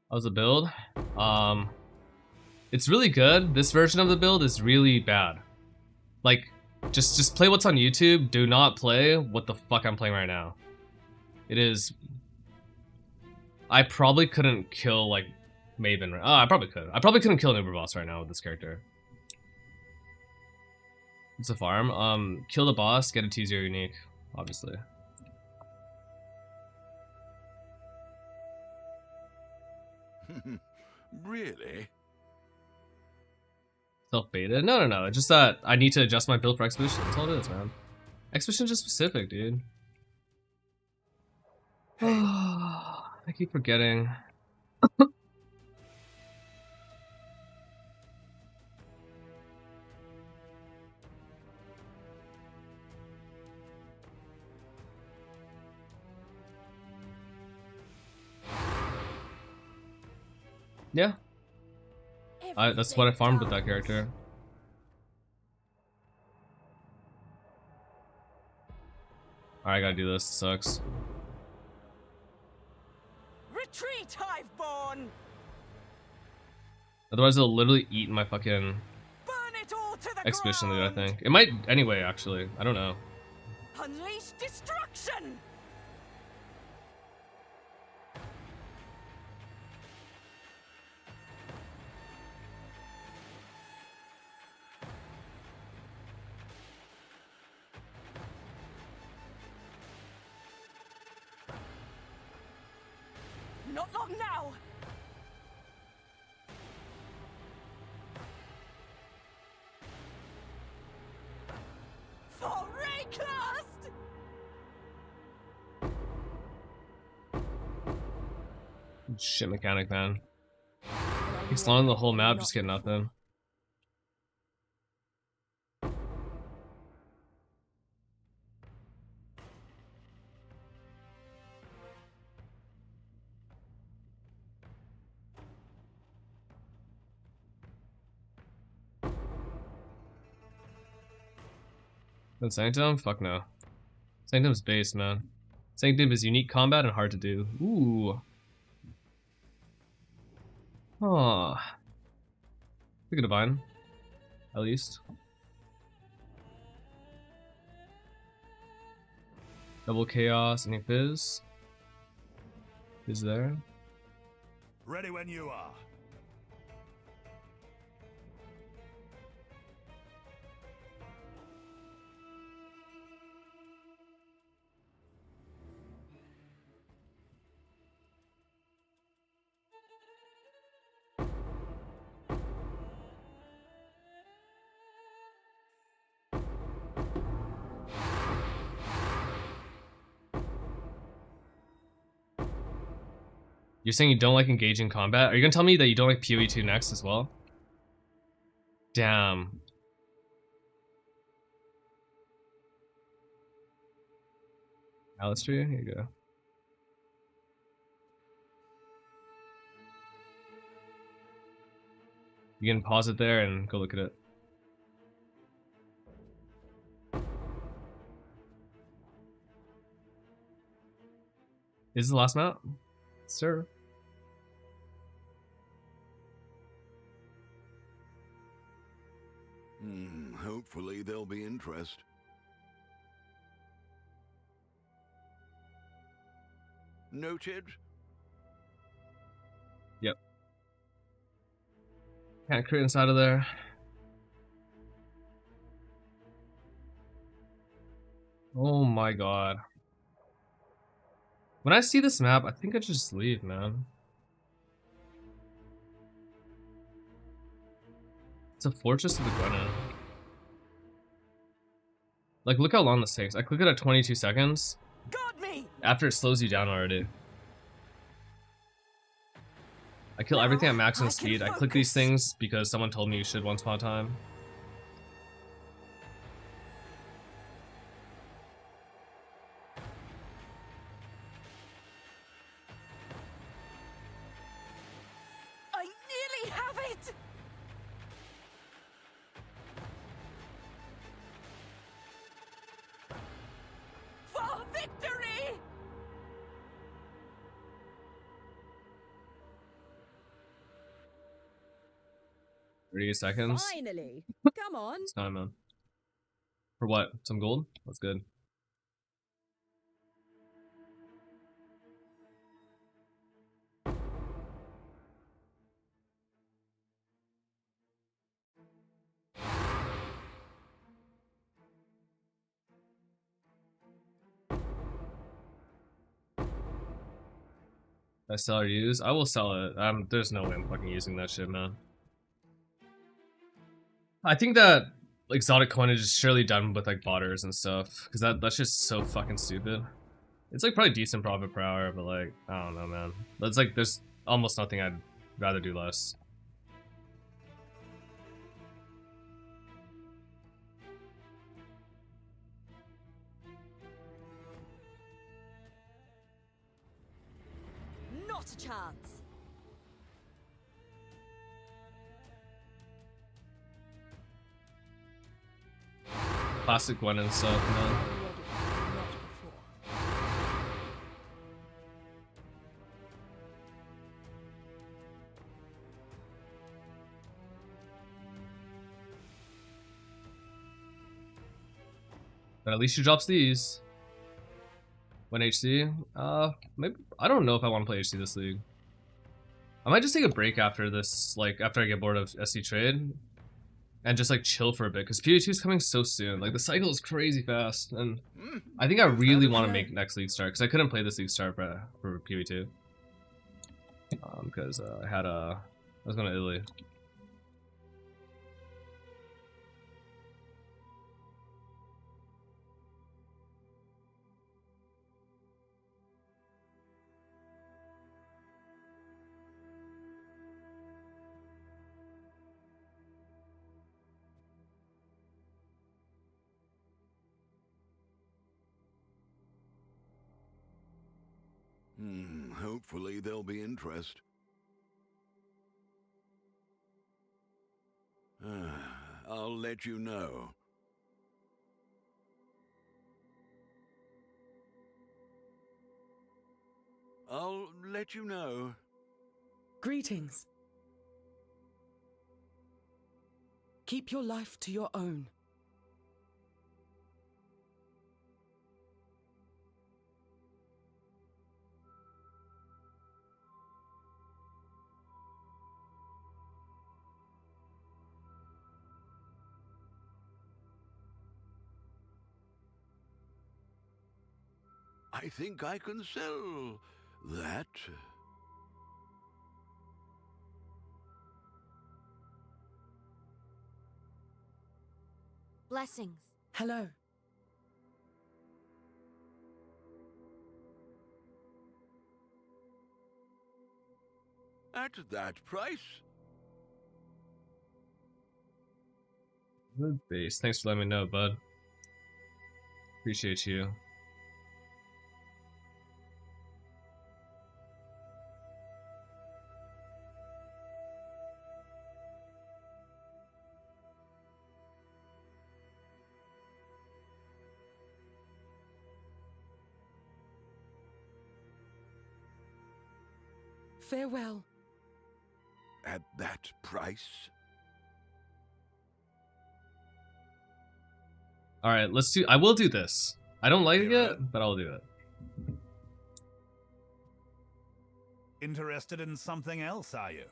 How's the build? It's really good. This version of the build is really bad. Like, just play what's on YouTube. Do not play what the fuck I'm playing right now. It is. I probably couldn't kill like Maven. Oh, I probably could. I probably couldn't kill an Uber boss right now with this character. It's a farm. Kill the boss, get a T0 unique, obviously. Really? Self-beta? No. It's just that I need to adjust my build for Exposition. That's all it is, man. Exposition's just specific, dude. I keep forgetting. Yeah. That's what I farmed with that character. Alright, I gotta do this. It sucks. Retreat, Hiveborn! Otherwise, it'll literally eat my fucking Burn it all to the Exposition loot, I ground! think. It might anyway, actually. I don't know. Unleash destruction! Not long now! for Raycast! Shit mechanic, man. He's slowing the whole map, just get nothing. Then Sanctum? Fuck no. Sanctum's base, man. Sanctum is unique combat and hard to do. Ooh. Huh. Pick a divine. At least. Double chaos, any fizz? Is there? Ready when you are. You're saying you don't like engaging combat? Are you gonna tell me that you don't like PoE 2 next as well? Damn. Alistair, here you go. You can pause it there and go look at it. Is this the last map? Sir. Hopefully there'll be interest. Noted. Yep. Can't crit inside of there. Oh my god. When I see this map, I think I just leave, man. It's a Fortress of the Gwenin. Like, look how long this takes. I click it at 22 seconds. Got me! After it slows you down already. I kill everything at maximum speed. I click these things because someone told me you should once upon a time. I nearly have it! For victory! 38 seconds. Finally. Come on. It's time, man. For what? Some gold? That's good. I sell or use? I will sell it. There's no way I'm fucking using that shit, man. I think that exotic coinage is surely done with like botters and stuff, because that's just so fucking stupid. It's like probably decent profit per hour, but like I don't know, man. That's like there's almost nothing I'd rather do less. Not a chance. Classic Gwen and stuff, man. But at least she drops these. When HC? Maybe I don't know if I want to play HC this league. I might just take a break after this, like after I get bored of SC trade, and just like chill for a bit, because PoE2 is coming so soon. Like the cycle is crazy fast, and I think I really want to make next league start, because I couldn't play this league start for PoE2. Because I was going to Italy. Hopefully there'll be interest. I'll let you know. I'll let you know. Greetings. Keep your life to your own. I think I can sell that. Blessings. Hello. At that price? Good base. Thanks for letting me know, bud. Appreciate you. Farewell. At that price? Alright, let's do. I will do this. I don't like Hero? it, but I'll do it. Interested in something else, are you?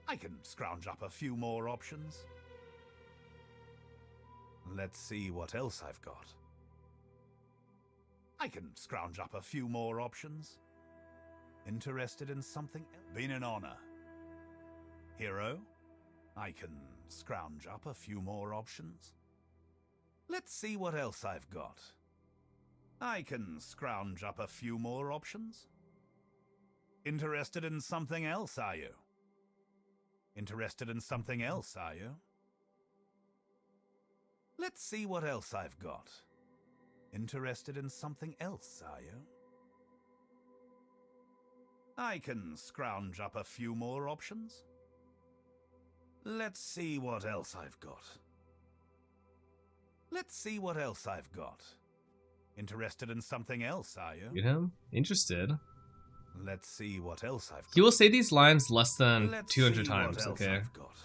I can scrounge up a few more options. Let's see what else I've got. I can scrounge up a few more options. Interested in something else? Been an honor. Hero? I can scrounge up a few more options. Let's see what else I've got. I can scrounge up a few more options. Interested in something else, are you? Interested in something else, are you? Let's see what else I've got. Interested in something else, are you? I can scrounge up a few more options. Let's see what else I've got. Let's see what else I've got. Interested in something else, are you? You know? Interested. Let's see what else I've got. He will say these lines less than Let's 200 see what times, else okay? I've got.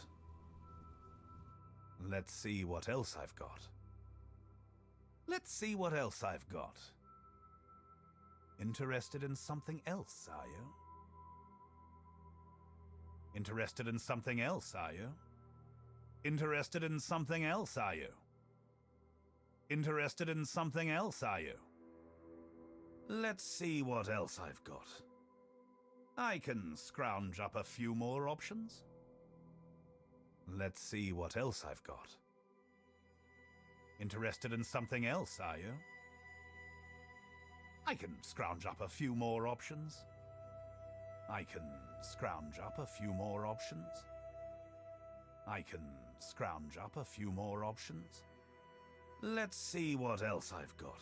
Let's see what else I've got. Let's see what else I've got. Interested in something else, are you? Interested in something else, are you? Interested in something else, are you? Interested in something else, are you? Let's see what else I've got. I can scrounge up a few more options. Let's see what else I've got. Interested in something else, are you? I can scrounge up a few more options. I can scrounge up a few more options. I can scrounge up a few more options. Let's see what else I've got.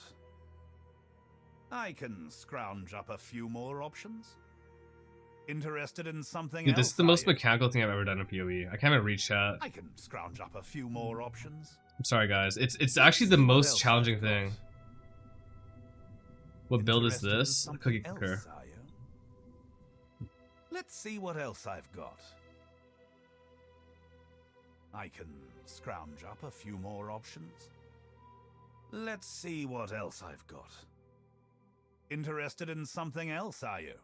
I can scrounge up a few more options. Interested in something Dude, else? this is the are most you? mechanical thing I've ever done in PoE. I can't even read chat. I can scrounge up a few more options. I'm sorry, guys. It's Let's actually the see what most else challenging I've got. thing. What build is Interested in this? A something cookie else, cooker. are you? Let's see what else I've got. I can scrounge up a few more options. Let's see what else I've got. Interested in something else, are you?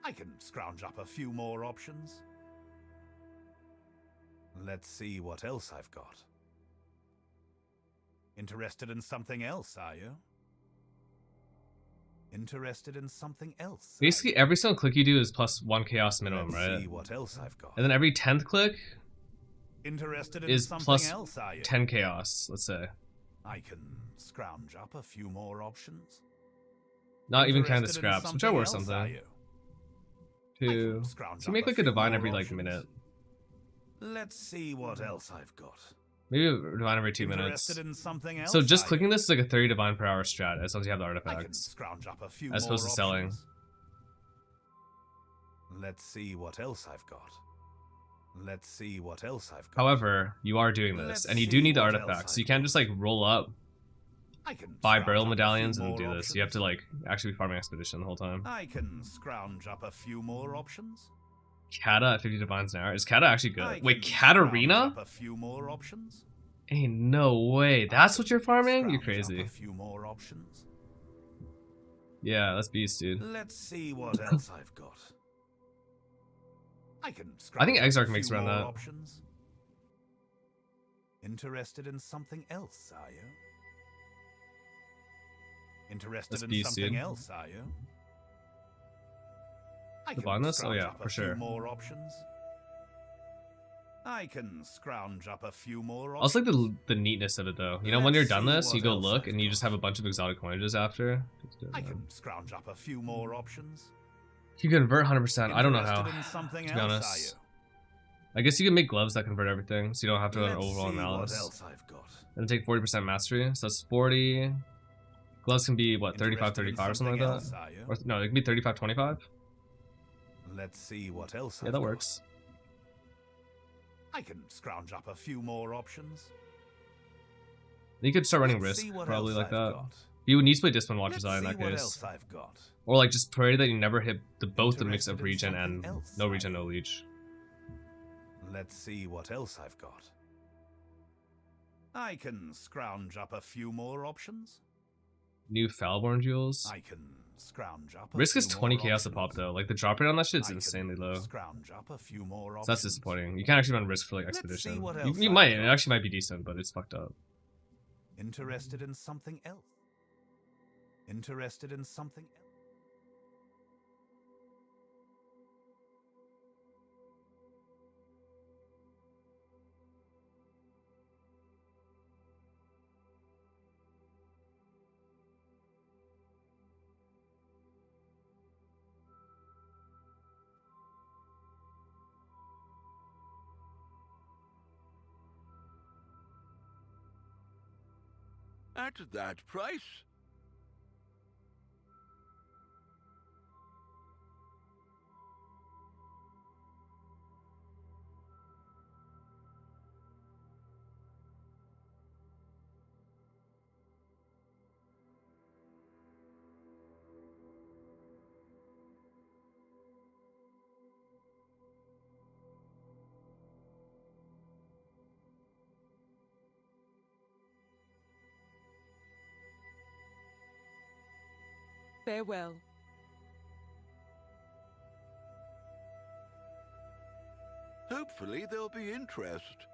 I can scrounge up a few more options. Let's see what else I've got. Interested in something else, are you? Interested in something else? are Basically, you? every single click you do is plus 1 chaos minimum, Let's right? see what else I've got. And then every 10th click Interested in is something plus else, are you? 10 chaos, let's say. I can scrounge up a few more options. Not even counting the Interested in scraps, which are worth else, are something. you? Two. Scrounge So up make like a few divine more every like options. minute. Let's see what else I've got. Maybe a divine every 2 minutes. Interested in something else, So just are clicking you? this is like a 30 divine per hour strat as long as you have the I can artifacts. scrounge up a few As opposed more to selling. options. Let's see what else I've got. Let's see what else I've got. However, you are doing this, Let's and you see do need the what else artifacts. So I've you can't just like roll up, I can buy scrounge burial up a few medallions, and more do this. You have to options. like actually be farming expedition the whole time. I can scrounge up a few more options. Kata at 50 divines an hour. Is Kata actually I good? Wait, can Katarina? scrounge up a few more options. Ain't no way. I That's can what you're farming? You're scrounge up crazy. A few more options. Yeah, that's beast, dude. Let's see what else I've got. I can I think scrounge up a Exarch few makes around more that. Options. Interested in something else, are you? Interested That's in beast, something dude. else, are you? I The can bonus? Oh scrounge yeah, up for a few sure. more options. I can scrounge up a few more I also like options. the neatness of it though. You know, when Let's you're done see this, you what go else look I've and you got. just have a bunch of exotic coinages after. I can scrounge up a few more options. You convert 100%. I don't know how. Interested in something To be else, honest. are you? I guess you can make gloves that convert everything, so you don't have to run Let's overall see what analysis. else I've got. And take 40% mastery, so that's 40. Gloves can be what, 35, Interested in 35 or something like that? else, are you? Or no, it can be 35, 25. Let's see what else Yeah, I've that got. works. I can scrounge up a few more options. You could start running Let's risk see what probably else like I've that. got. You would need to play Discipline Watcher's Let's Eye in see that what case. else I've got. Or like just pray that you never hit both the mix of Interested in regen and something else, no are regen, you? no leech. Let's see what else I've got. I can scrounge up a few more options. New Falborn Jewels. I can scrounge up a Risk is few 20 more chaos a pop options. though. Like the drop rate on that shit's I can insanely low. So Scrounge up a few more options. that's disappointing. You can't actually run risk for like Let's see expedition. what You, else you I've might. It got. actually might be decent, but it's fucked up. Interested in something else. Interested in something else. At that price? Farewell. Hopefully there'll be interest.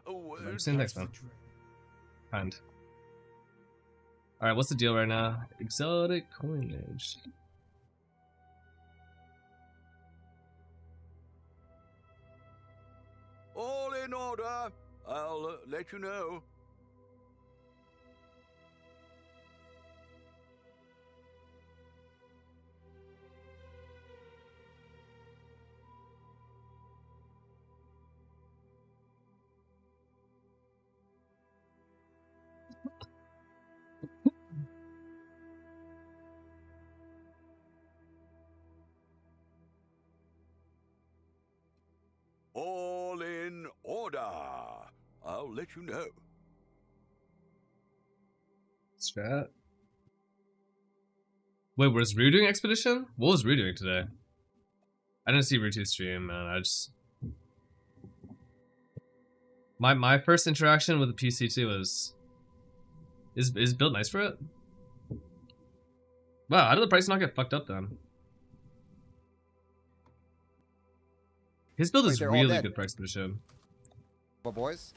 Oh, I'm seeing next man. Kind. Alright, what's the deal right now? Exotic coinage. all in order. I'll let you know. All in order. I'll let you know. Strat. Wait, was Rue doing expedition? What was Rue doing today? I didn't see Rue stream, man. I just my first interaction with the PCT was is build nice for it? Wow, how did the price not get fucked up then? His build is they're all really dead. good for expedition. But boys,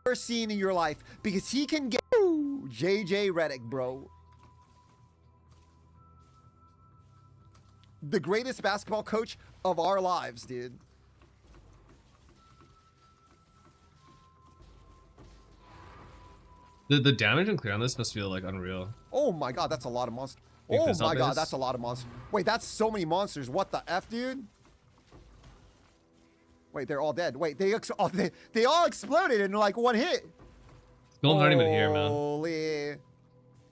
ever seen in your life, because he can get Ooh, JJ Redick, bro. The greatest basketball coach of our lives, dude. The damage and clear on this must feel like unreal. Oh my god, that's a lot of monsters. Think Oh this my up god, is? that's a lot of monsters. Wait, that's so many monsters. What the F, dude? Wait, they're all dead. Wait, they all exploded in like one hit. Golem's not even here, man. Holy.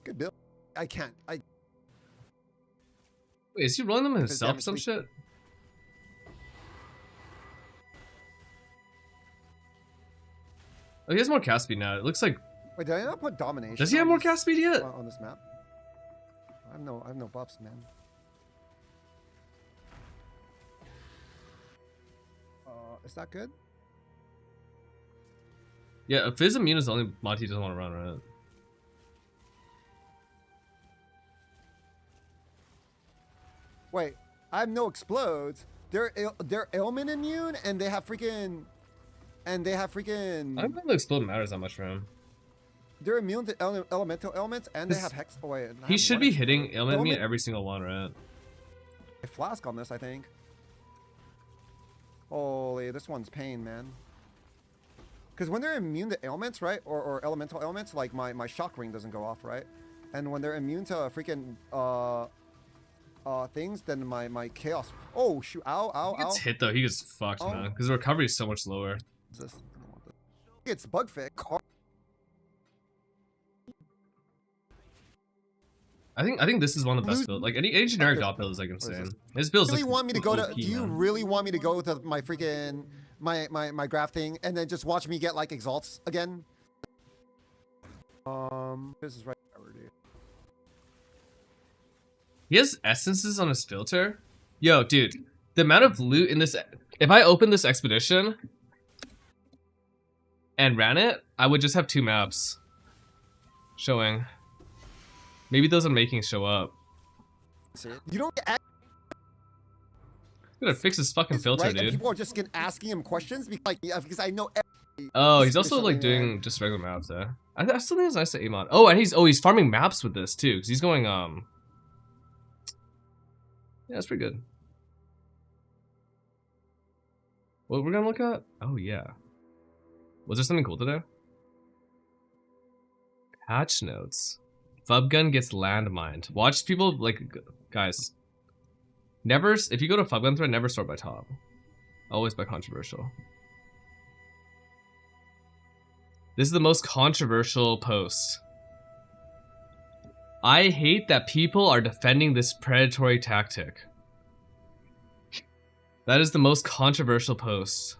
Good build. I can't. Wait, is he rolling them If it's himself or damage some leak- shit? Oh, he has more cast speed now. It looks like. Wait, did I not put domination? Does he have on more this- cast speed yet? on this map? I have no buffs, man. Is that good? Yeah, if Fizz immune is the only mod he doesn't want to run, right? Wait, I have no explodes. They're ailment immune, and they have freaking. I don't think the explode matters that much for him. They're immune to elemental elements, and they have hex. Oh wait, I He have should one be explode. hitting ailment immune every single one, right? A flask on this, I think. Holy, this one's pain, man. Because when they're immune to ailments, right, or elemental elements, like my shock ring doesn't go off, right? And when they're immune to freaking things, then my chaos. Oh shoot! Ow! Ow! He gets Ow! hit though, he gets fucked, Oh. man. Because the recovery is so much lower. What's this? I don't want this. It's bug fix. I think this is one of the best builds. Like any generic dot build is like insane. His build's Really like want me to go to? OP, Do you man. really want me to go to my freaking my graph thing and then just watch me get like exalts again? This is right. He has essences on his filter. Yo, dude, the amount of loot in this. If I opened this expedition and ran it, I would just have 2 maps showing. Maybe those I'm making show up. You don't get. Gotta fix his fucking filter, right? And dude. people are just asking him questions because I know. Oh, he's also like doing just regular maps there. I still think it's nice to aim on. Oh, and he's farming maps with this too, because he's going Yeah, that's pretty good. What we're gonna look at? Oh yeah. Was there something cool today? Patch notes. Fubgun gets landmined. Watch people like guys. Never if you go to Fubgun thread, never sort by top. Always by controversial. This is the most controversial post. I hate that people are defending this predatory tactic. That is the most controversial post.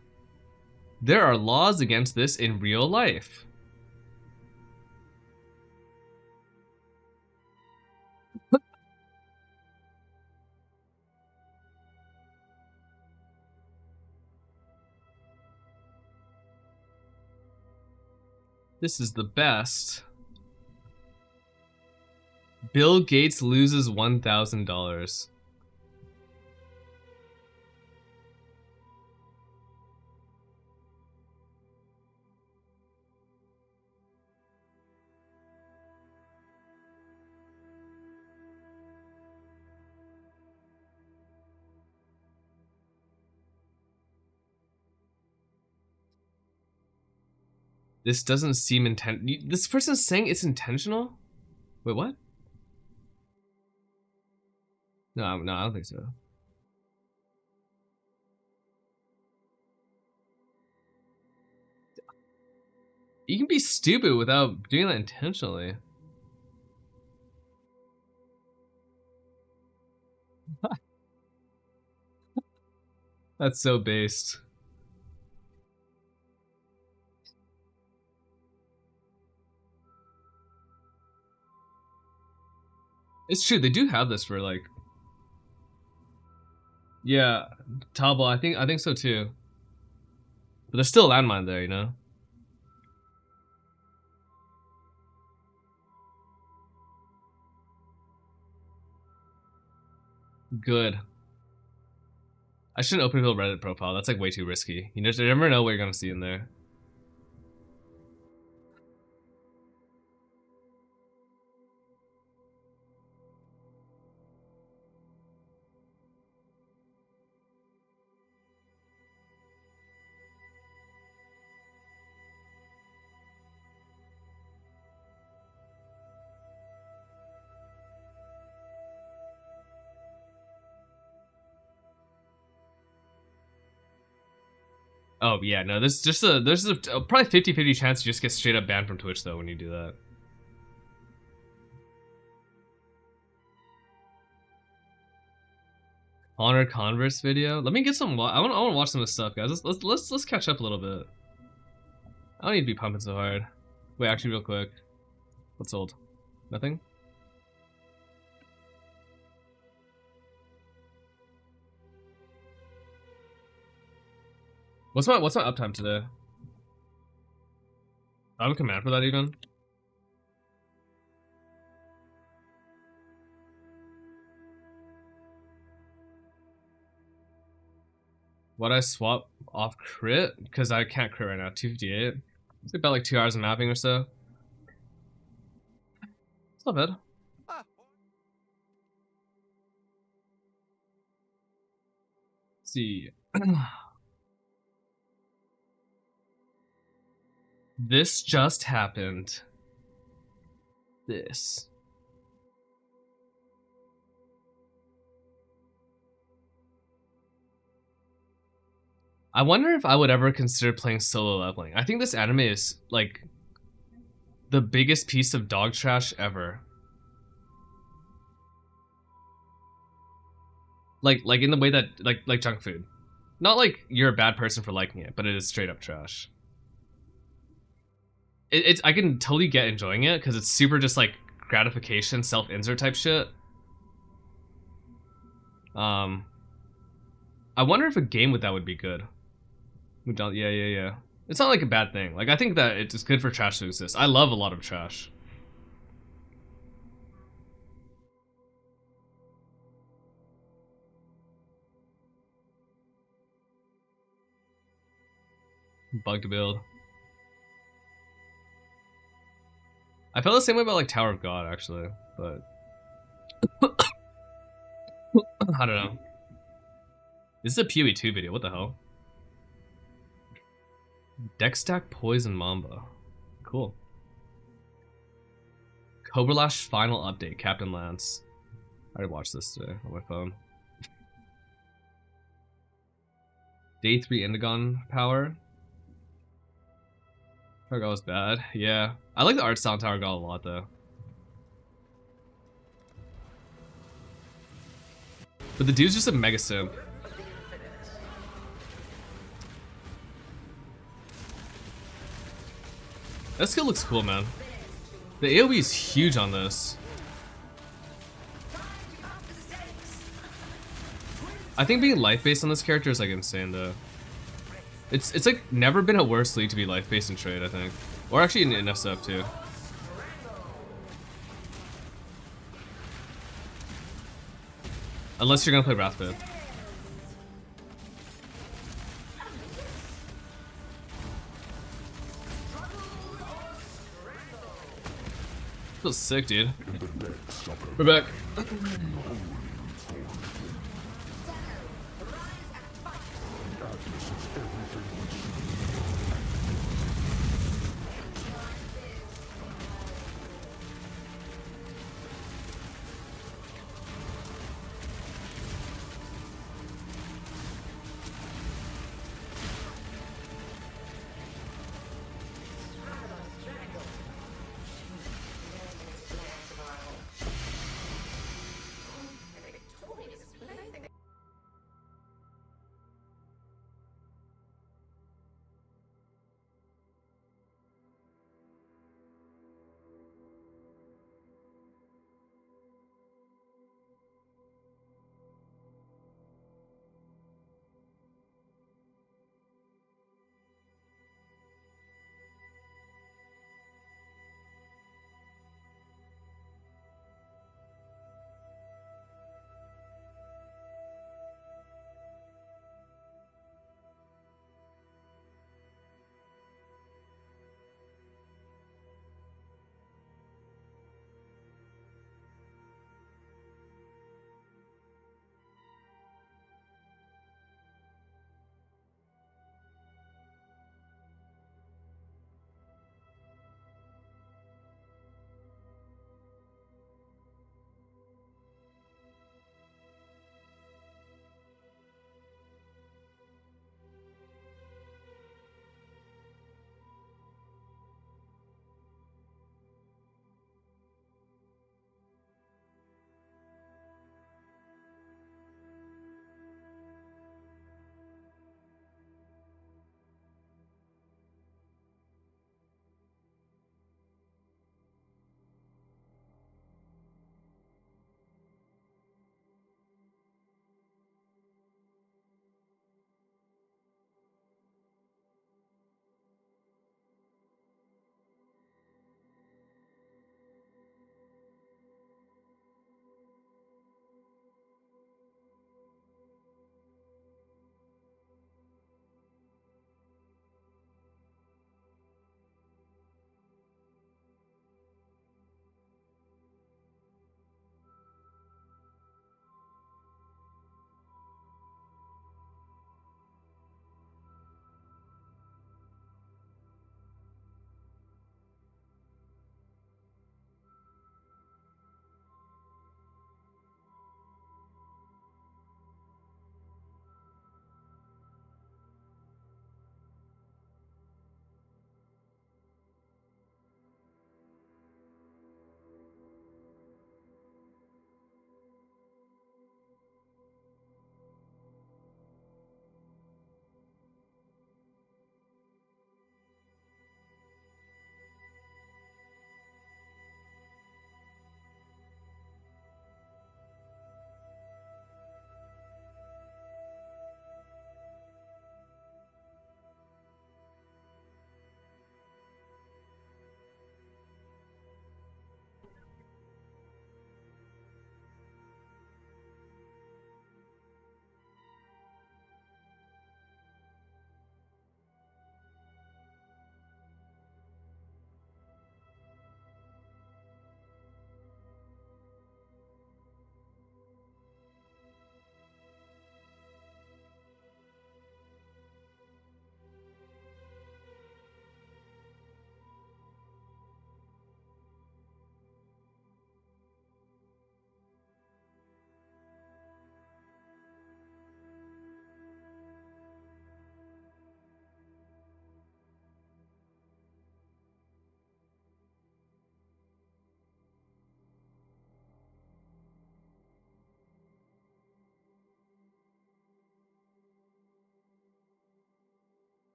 There are laws against this in real life. This is the best. Bill Gates loses $1,000. This doesn't seem This person's saying it's intentional? Wait, what? No, I don't think so. You can be stupid without doing that intentionally. That's so based. It's true, they do have this for like. Yeah, Talbot, I think so too. But there's still a landmine there, you know? Good. I shouldn't open a Reddit profile. That's like way too risky. You never know what you're gonna see in there. Oh yeah, no, there's a probably 50-50 chance you just get straight up banned from Twitch though when you do that. Honor Converse video. Let me get some. I want to watch some of this stuff, guys. Let's catch up a little bit. I don't need to be pumping so hard. Wait, actually, real quick. What's old? Nothing. What's my uptime today? I have a command for that even. Why'd I swap off crit? Because I can't crit right now. 258. It's about like 2 hours of mapping or so. It's not bad. Let's see. This just happened. This. I wonder if I would ever consider playing solo leveling. I think this anime is like the biggest piece of dog trash ever. Like in the way that like junk food. Not like you're a bad person for liking it, but it is straight up trash. It's I can totally get enjoying it because it's super just like gratification, self-insert type shit. I wonder if a game with that would be good. Yeah. It's not like a bad thing. Like I think that it's good for trash to exist. I love a lot of trash. Bug to build. I felt the same way about like Tower of God actually, but I don't know. This is a PoE 2 video, what the hell? Deck stack Poison Mamba. Cool. Cobra Lash final update, Captain Lance. I already watched this today on my phone. Day 3 Indigon power. Tower God was bad. Yeah. I like the art style in Tower God a lot though. But the dude's just a mega simp. That skill looks cool, man. The AoE is huge on this. I think being life-based on this character is like insane though. It's like never been a worse league to be life-based in trade, I think. Or actually in SF too. Unless you're gonna play Wrathbit. Feels sick, dude. We're back.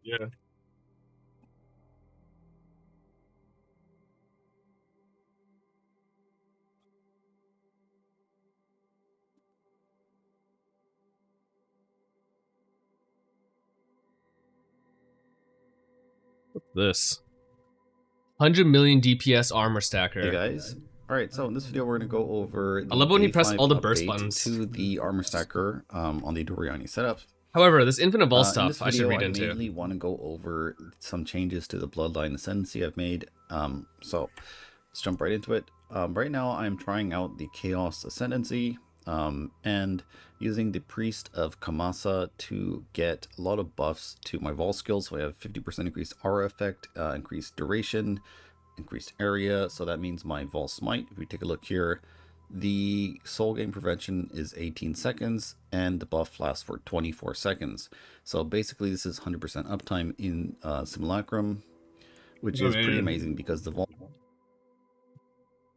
Yeah. What's this? 100 million DPS armor stacker. Hey guys. Alright, so in this video we're going to go over the I love when you day press 5 all the burst update buttons. to the armor stacker on the Doriani setup. However, this infinite ball In stuff this I should video, read I into. mainly want to go over some changes to the Bloodline Ascendancy I've made. So let's jump right into it. Right now I'm trying out the Chaos Ascendancy and using the Priest of Kamasa to get a lot of buffs to my Vol skills. So I have 50% increased aura effect, increased duration, increased area. So that means my Vol Smite, if we take a look here, the soul gain prevention is 18 seconds and the buff lasts for 24 seconds. So basically this is 100% uptime in Simulacrum, which is pretty amazing because the Vol...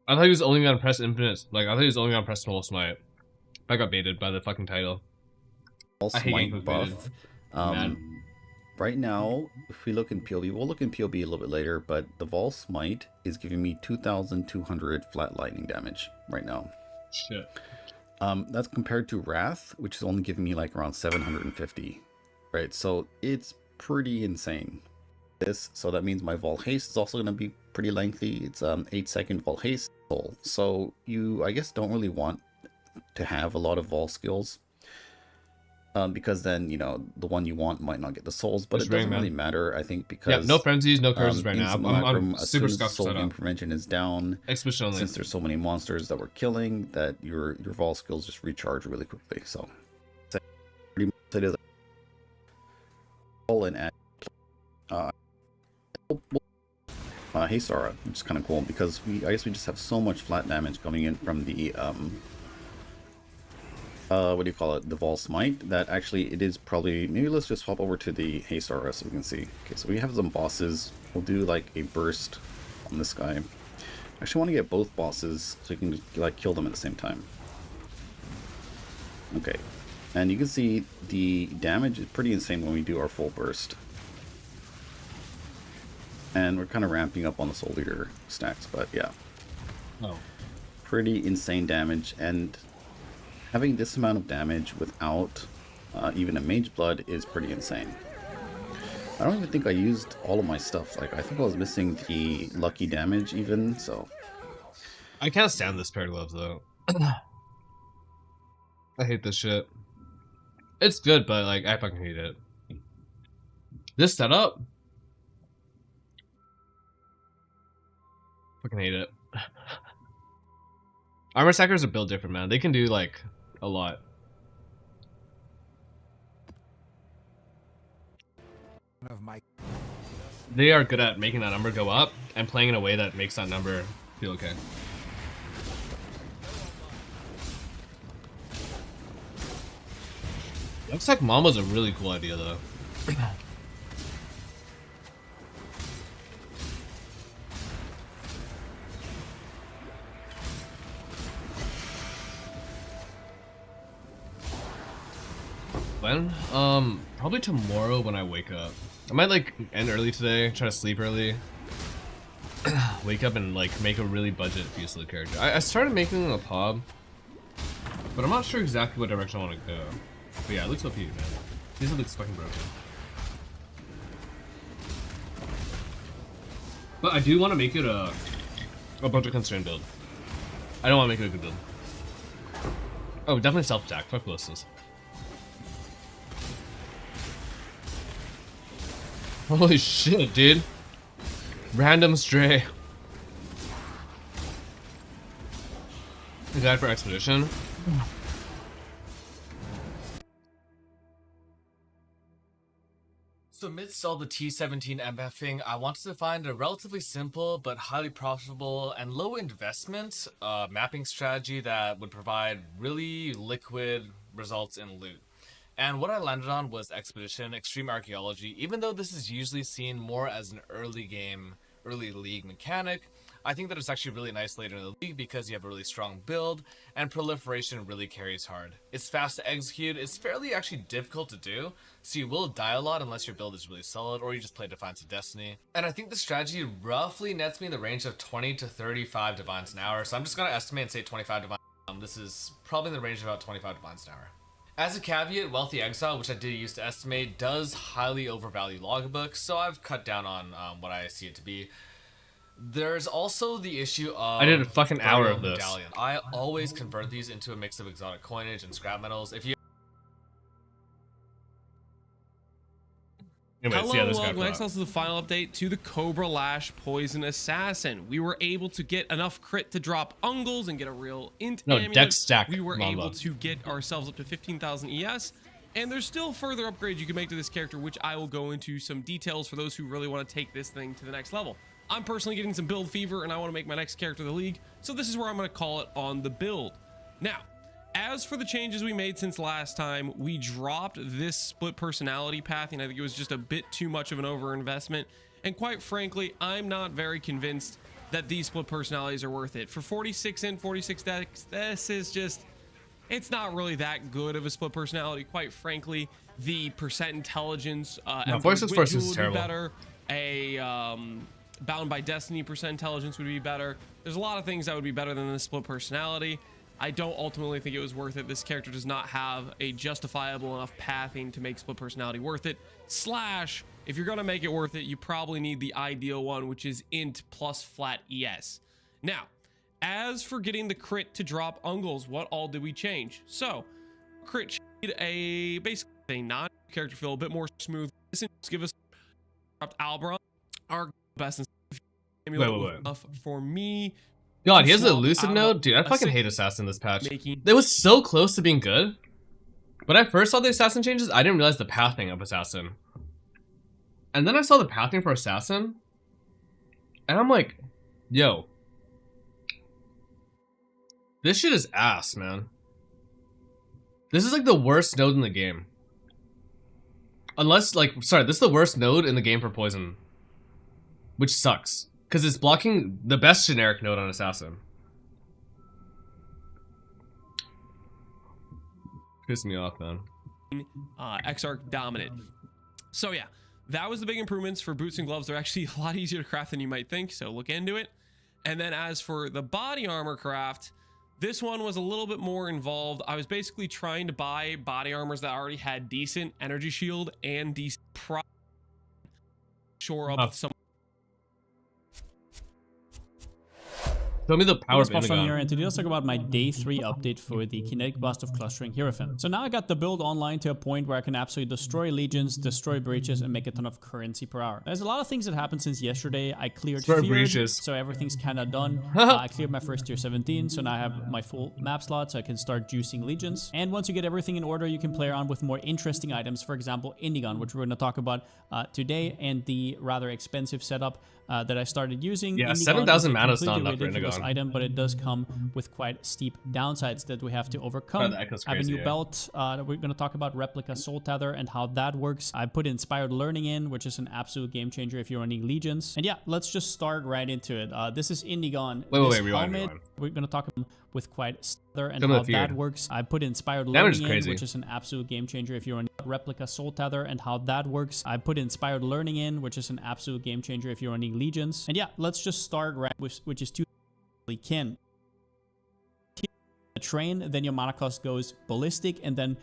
I thought he was only gonna press infinite. Like, I thought he was only gonna press Soul Smite. I got baited by the fucking title. Vol Smite buff. Man. Right now, if we look in POB, we'll look in POB a little bit later, but the Vol Smite is giving me 2,200 flat lightning damage right now. Shit. That's compared to Wrath, which is only giving me like around 750. Right, so it's pretty insane. So that means my Vol Haste is also going to be pretty lengthy. It's 8-second Vol Haste. So you, I guess, don't really want to have a lot of Vol skills. Because then, you know, the one you want might not get the souls, but it doesn't really matter, I think, because... Yeah, no frenzies, no curses right now. I'm super scuffed. Soul gain prevention is down. Exposition since there's so many monsters that we're killing, that your Vol skills just recharge really quickly, so... Pretty much it is... and add... Haste Aura, which is kind of cool, because I guess we just have so much flat damage coming in from the, what do you call it, the Vol Smite, that actually it is probably, maybe let's just hop over to the Haste Aura so we can see. Okay, so we have some bosses. We'll do like a burst on this guy. I actually want to get both bosses so you can like kill them at the same time. Okay, and you can see the damage is pretty insane when we do our full burst. And we're kind of ramping up on the Soul Leader stacks, but yeah. Oh. Pretty insane damage, and having this amount of damage without even a Mage Blood is pretty insane. I don't even think I used all of my stuff. Like, I think I was missing the lucky damage even, so... I can't stand this pair of gloves, though. I hate this shit. It's good, but, like, I fucking hate it. This setup? Fucking hate it. Armor stackers are built different, man. They can do, like, a lot. They are good at making that number go up and playing in a way that makes that number feel okay. Looks like Mama's a really cool idea, though. When? Probably tomorrow when I wake up. I might like end early today, try to sleep early. Wake up and like make a really budget Fusilic character. I started making a pub, but I'm not sure exactly what direction I want to go. But yeah, it looks OP, man. This looks fucking broken. But I do want to make it a bunch of constrained build. I don't want to make it a good build. Oh, definitely self-attack. Fuck ballistas. Holy shit, dude. Random stray. He died for expedition. So amidst all the T17 MFing, I wanted to find a relatively simple but highly profitable and low investment mapping strategy that would provide really liquid results in loot. And what I landed on was Expedition, Extreme Archaeology. Even though this is usually seen more as an early game, early league mechanic, I think that it's actually really nice later in the league because you have a really strong build and proliferation really carries hard. It's fast to execute, it's fairly actually difficult to do, so you will die a lot unless your build is really solid or you just play Defiance of Destiny. And I think the strategy roughly nets me in the range of 20 to 35 Divines an hour, so I'm just going to estimate and say 25 Divines. This is probably in the range of about 25 Divines an hour. As a caveat, Wealthy Exile, which I did use to estimate, does highly overvalue logbooks, so I've cut down on what I see it to be. There's also the issue of... I did a fucking hour of this. Medallion. I always convert these into a mix of exotic coinage and scrap metals. If you... Anyways, hello, welcome Exiles to the final update to the Cobra Lash Poison Assassin. We were able to get enough crit to drop Ungles and get a real int amulet. Dex stack. We were able to get ourselves up to 15,000 ES. And there's still further upgrades you can make to this character, which I will go into some details for those who really want to take this thing to the next level. I'm personally getting some build fever and I want to make my next character the league, so this is where I'm going to call it on the build. Now, as for the changes we made since last time, we dropped this split personality path, and I think it was just a bit too much of an overinvestment. And quite frankly, I'm not very convinced that these split personalities are worth it. For 46 int, 46 dex, this is just, it's not really that good of a split personality. Quite frankly, the percent intelligence no, 46 versus would terrible. Be better. Bound by Destiny percent intelligence would be better. There's a lot of things that would be better than the split personality. I don't ultimately think it was worth it. This character does not have a justifiable enough pathing to make split personality worth it. Slash, if you're gonna make it worth it, you probably need the ideal one, which is int plus flat ES. Now, as for getting the crit to drop Ungles, what all did we change? So, crit a basically a non-character feel, a bit more smooth. This give us dropped Albron, our best wait. For me. God, he has an elusive node? Dude, I fucking hate Assassin this patch. It was so close to being good. When I first saw the Assassin changes, I didn't realize the pathing of Assassin. And then I saw the pathing for Assassin. And I'm like, yo. This shit is ass, man. This is like the worst node in the game. Unless, like, sorry, this is the worst node in the game for Poison. Which sucks. Because it's blocking the best generic node on Assassin. Piss me off, man. Exarch Dominant. So yeah, that was the big improvements for boots and gloves. They're actually a lot easier to craft than you might think, so look into it. And then as for the body armor craft, this one was a little bit more involved. I was basically trying to buy body armors that already had decent energy shield and decent shore up some. Show me the power of from here, and today let's talk about my day 3 update for the kinetic blast of clustering Hierophant. So now I got the build online to a point where I can absolutely destroy legions, destroy breaches, and make a ton of currency per hour. There's a lot of things that happened since yesterday. I cleared Feared, so everything's kind of done. I cleared my first tier 17, so now I have my full map slot, so I can start juicing legions. And once you get everything in order, you can play around with more interesting items, for example, Indigon, which we're going to talk about today, and the rather expensive setup that I started using. Yeah, 7,000 mana is not enough for Indigon. Item, but it does come with quite steep downsides that we have to overcome. I have a new belt that we're going to talk about, Replica Soul Tether, and how that works. I put Inspired Learning in, which is an absolute game changer if you're running legions. And yeah, let's just start right into it. This is Indigon. Wait, rewind. We're going to talk with quite stellar and how that works. I put Inspired Learning in, which is an absolute game changer if you're running Replica Soul Tether, and how that works. I put Inspired Learning in, which is an absolute game changer if you're running legions. And yeah, let's just start right with, which is two can train, then your mana cost goes ballistic, and then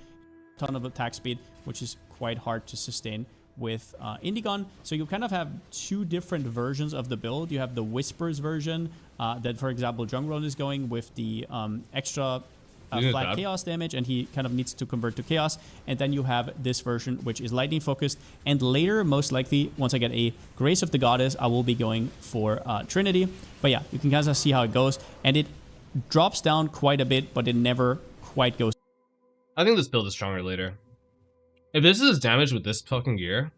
a ton of attack speed, which is quite hard to sustain with Indigon. So you kind of have two different versions of the build. You have the Whispers version that, for example, Jungron is going with the extra flat chaos damage, and he kind of needs to convert to chaos. And then you have this version, which is lightning focused. And later, most likely, once I get a Grace of the Goddess, I will be going for Trinity. But yeah, you can kind of see how it goes. And it drops down quite a bit, but it never quite goes. I think this build is stronger later. If this is damage with this fucking gear,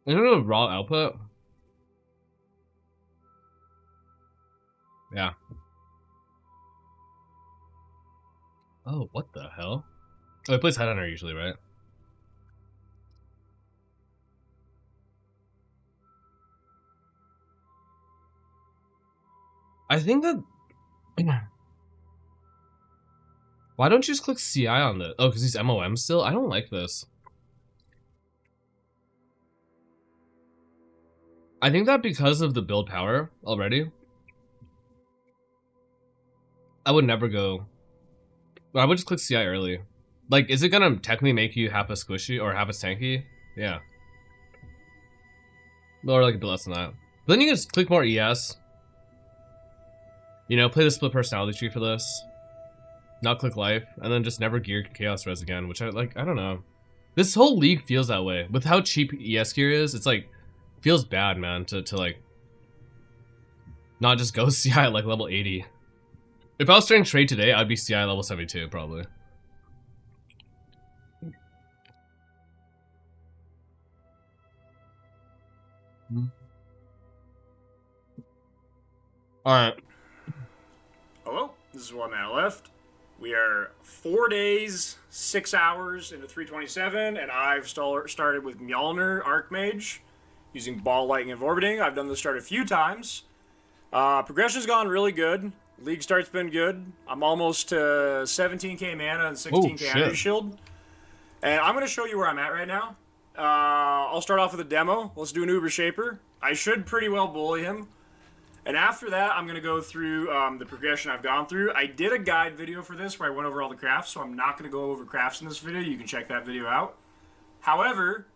is it a raw output? Yeah. Oh, what the hell? Oh, he plays Headhunter usually, right? I think that. Why don't you just click CI on this? Oh, because he's MOM still? I don't like this. I think that because of the build power already, I would never go. I would just click CI early. Like, is it gonna technically make you half a squishy or half a tanky? Yeah. Or like a bit less than that. But then you can just click more ES. You know, play the split personality tree for this. Not click life, and then just never gear Chaos Res again, which I don't know. This whole league feels that way. With how cheap ES gear is, it's like, feels bad, man, to like, not just go CI at like level 80. If I was starting trade today, I'd be CI level 72, probably. Alright. Hello, this is One Man Left. We are 4 days, 6 hours into 327, and I've started with Mjolnir Archmage, using Ball, Lightning, and Orbiting. I've done this start a few times. Progression's gone really good. League start's been good. I'm almost to 17k mana and 16k energy shield. And I'm going to show you where I'm at right now. I'll start off with a demo. Let's do an Uber Shaper. I should pretty well bully him. And after that, I'm going to go through the progression I've gone through. I did a guide video for this where I went over all the crafts, so I'm not going to go over crafts in this video. You can check that video out. However,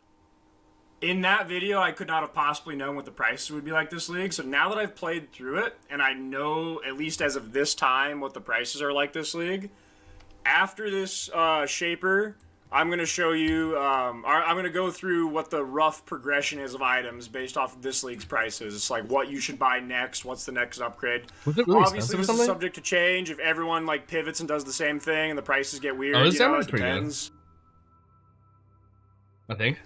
in that video, I could not have possibly known what the prices would be like this league. So now that I've played through it, and I know, at least as of this time, what the prices are like this league, after this Shaper, I'm going to show you, I'm going to go through what the rough progression is of items based off of this league's prices. It's like what you should buy next, what's the next upgrade. Was it really Obviously, expensive or this something? is subject to change if everyone like pivots and does the same thing and the prices get weird. Oh, this you know, sounds it pretty good. depends. I think.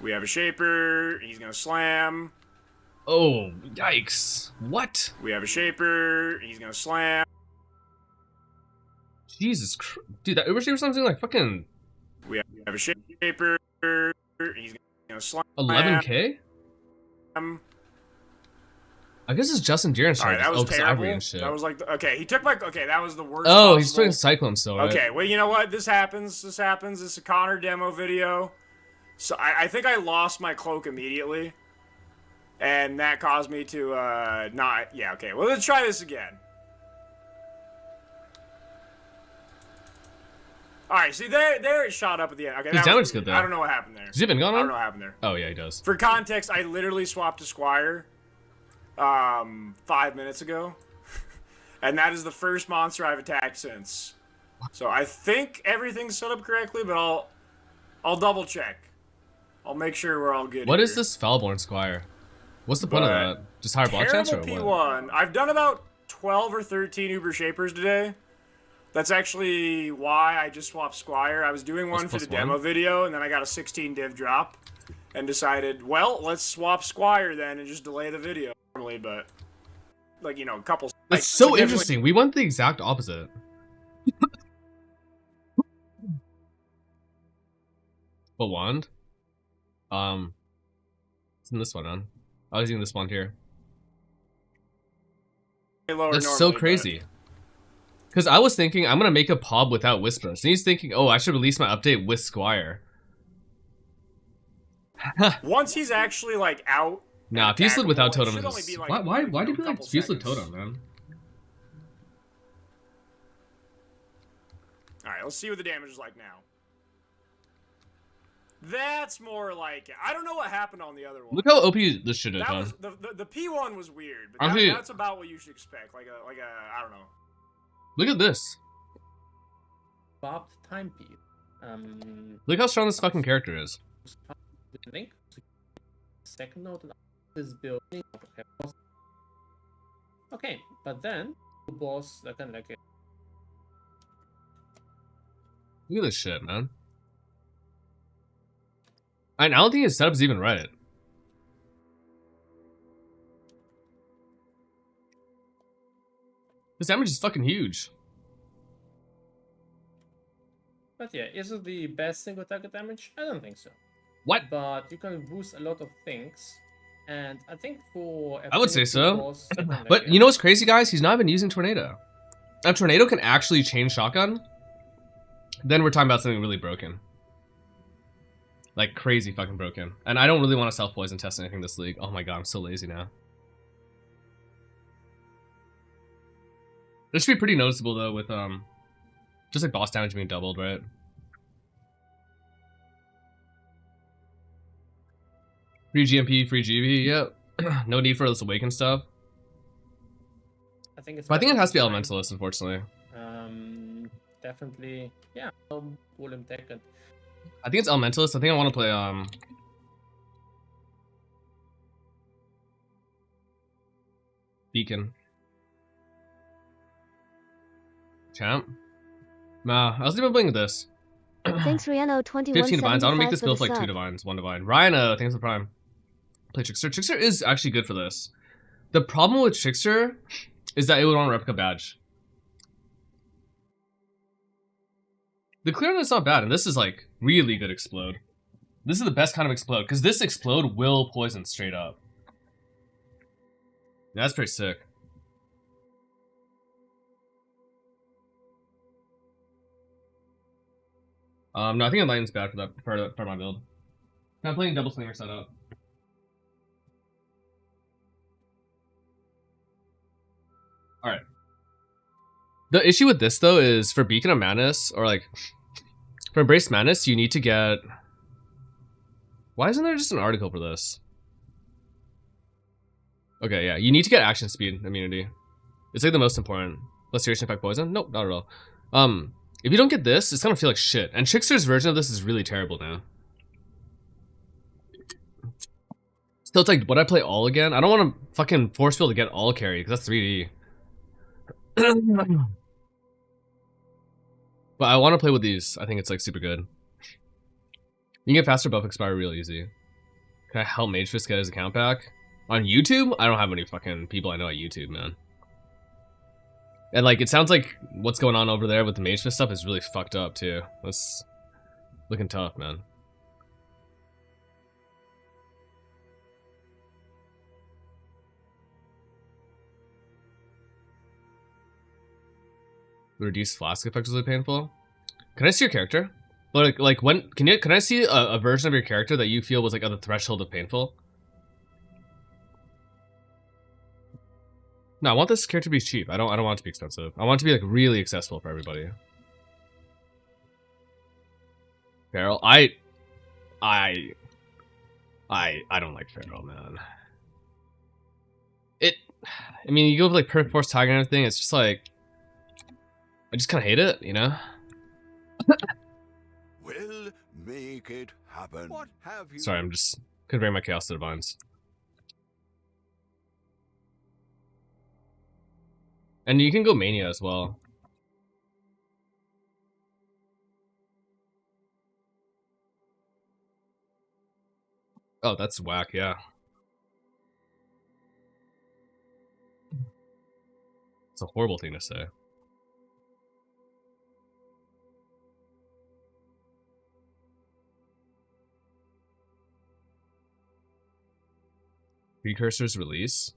We have a Shaper, he's going to slam. Oh, yikes. What? We have a Shaper, he's going to slam. Jesus Christ. Dude, that Uber Shaper something like fucking... We have a Shaper, he's going to slam. 11k? I guess it's Justin Deeren's Alright, charges. that was because terrible. Ivory and shit. That was like, okay, he took my, okay, that was the worst Oh, he's possible. playing Cyclone still, right? Okay, well, you know what? This happens. This is a Connor demo video. So I think I lost my cloak immediately. And that caused me to, not... Yeah, okay. Well, let's try this again. Alright, see, there it shot up at the end. Okay, His that damage was is good, weird. though. I don't know what happened there. Does he have Ingon on? I don't know what happened there. Oh, yeah, he does. For context, I literally swapped to Squire 5 minutes ago. And that is the first monster I've attacked since. So I think everything's set up correctly, but I'll double check. I'll make sure we're all good. What here. is this Foulborn Squire? What's the point of that? Just higher block chance or Terrible what? P1. I've done about 12 or 13 Uber Shapers today. That's actually why I just swapped Squire. I was doing one for the demo video, and then I got a 16 div drop, and decided, well, let's swap Squire then and just delay the video normally, but like, you know, a couple. That's so interesting. We went the exact opposite. What wand? It's in this one, man. I was using this wand here. That's so crazy. Because I was thinking, I'm going to make a Pob without Whispers. And he's thinking, oh, I should release my update with Squire. Once he's actually, like, out... Nah, if he slid without Totem... It should only be, like, Why do you a like couple Fuse with seconds. Totem, man? Alright, let's see what the damage is like now. That's more like it. I don't know what happened on the other one. Look how OP this shit is, That man. was, the P1 was weird, but Honestly- that's about what you should expect. Like a, I don't know. Look at this. Bob timepiece. Look how strong this fucking character is. Link. Second note is building. Okay, but then the boss like a Look at this shit, man. And I don't think his setup's even right. This damage is fucking huge. But yeah, is it the best single target damage? I don't think so. What? But you can boost a lot of things And I think for I would say Affinity so. boss, I kinda But like you know what's crazy, guys? He's not even using Tornado. If Tornado can actually change Shotgun, then we're talking about something really broken. Like crazy fucking broken. And I don't really want to self-poison test anything this league. Oh my god, I'm so lazy now. This should be pretty noticeable though with just like boss damage being doubled, right? Free GMP, free GV, yep. No need for this awaken stuff. I think it's. But I think it has to be fine. Elementalist, unfortunately. Definitely, yeah. Golem Tekken. I think it's Elementalist. I think I want to play Beacon. Champ. Nah, I was even playing with this. Thanks, Rihanna 15 divines. I want to make this for build the for like 2 sub. divines, 1 divine. Rhino, thanks for the prime. Play Trickster. Trickster is actually good for this. The problem with Trickster is that it would want a replica badge. The clearness is not bad, and this is like really good explode. This is the best kind of explode, because this explode will poison straight up. Yeah, that's pretty sick. No, I think Enlighten's bad for that for my build. I'm playing double slinger setup. Alright. The issue with this though is for Beacon of Madness, or like for Embrace Madness, you need to get. Why isn't there just an article for this? Okay, yeah, you need to get action speed immunity. It's like the most important. Restoration effect poison? Nope, not at all. If you don't get this, it's gonna feel like shit. And Trickster's version of this is really terrible now. So it's like, would I play all again? I don't want to fucking force people to get all carry, because that's 3D. But I want to play with these. I think it's like super good. You can get faster buff expire real easy. Can I help Magefist get his account back? On YouTube? I don't have any fucking people I know at YouTube, man. And like, it sounds like what's going on over there with the Magefist stuff is really fucked up too. That's looking tough, man. The reduced flask effect is really painful. Can I see your character? Like when can I see a version of your character that you feel was like at the threshold of painful? No, I want this character to be cheap. I don't want it to be expensive. I want it to be like really accessible for everybody. Feral, I don't like Feral, man. I mean, you go with like Perfect Force Tiger and everything. It's just like, I just kind of hate it, you know. We'll make it happen. What have you? Sorry, I'm just conveying my chaos to divines. And you can go Mania as well. Oh, that's whack, yeah. It's a horrible thing to say. Precursors release?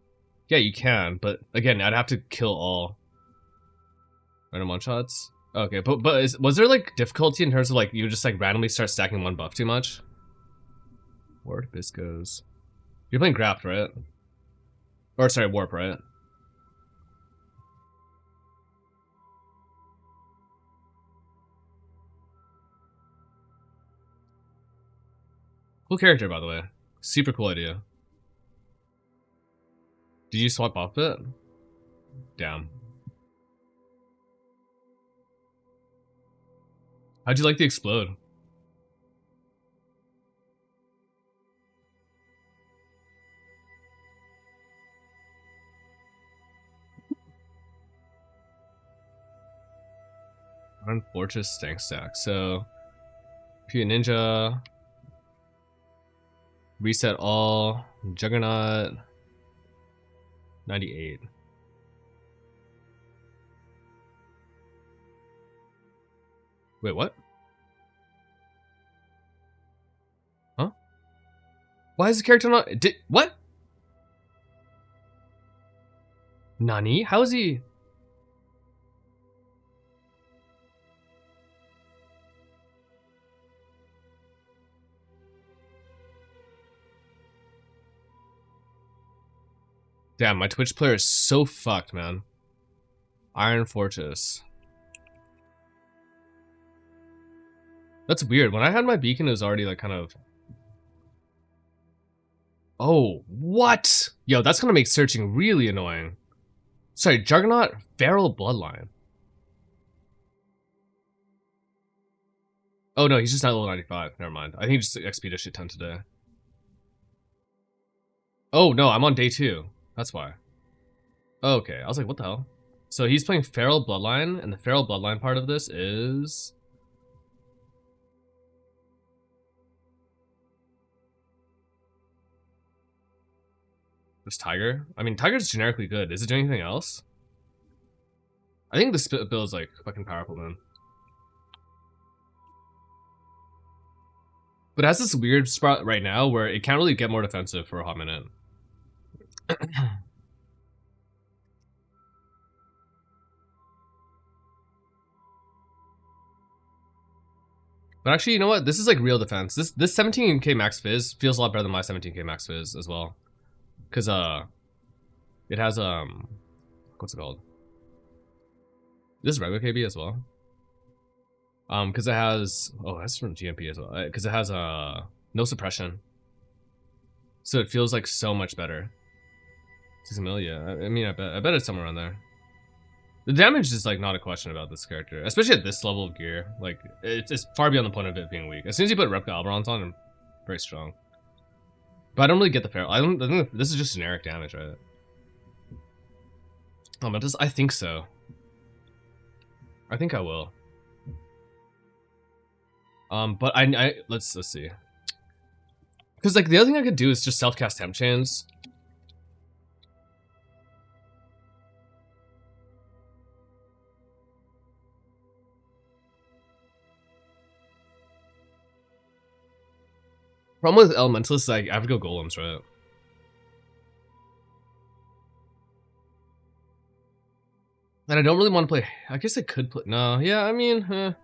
Yeah, you can, but again, I'd have to kill all random one-shots. Okay, but was there like difficulty in terms of like you just like randomly start stacking one buff too much? Ward Biscos. You're playing Graft, right? Or sorry, Warp, right? Cool character, by the way. Super cool idea. Did you swap off it? Damn. How'd you like the explode? Run Fortress Stank Stack. So, Pia Ninja. Reset all. Juggernaut. 98. Wait, what? Huh? Why is the character not... what? Nani? How is he? Damn, my Twitch player is so fucked, man. Iron Fortress. That's weird. When I had my beacon, it was already like kind of... Oh, what? Yo, that's gonna make searching really annoying. Sorry, Juggernaut, Feral Bloodline. Oh no, he's just not level 95. Never mind. I think he just XP'd a shit ton today. Oh no, I'm on day 2. That's why. Okay, I was like, what the hell? So he's playing Feral Bloodline, and the Feral Bloodline part of this is... This Tiger? I mean, Tiger's generically good. Is it doing anything else? I think this build is like fucking powerful, man. But it has this weird spot right now where it can't really get more defensive for a hot minute. But actually, you know what? This is like real defense. This 17k max fizz feels a lot better than my 17k max fizz as well. Cause it has what's it called? This is regular KB as well. Cause it has that's from GMP as well. Cause it has no suppression. So it feels like so much better. 6 mil, yeah. I mean, I bet it's somewhere around there. The damage is like not a question about this character, especially at this level of gear. Like it's far beyond the point of it being weak. As soon as you put Replica Alberons on, I'm very strong. But I don't really get the feral. I think this is just generic damage, right? Elementus? I think so. I think I will. But let's see. Because like the other thing I could do is just self-cast Temp Chains. Problem with Elementalists is like I have to go Golems, right? And I don't really want to play. I guess I could play. No, yeah, I mean,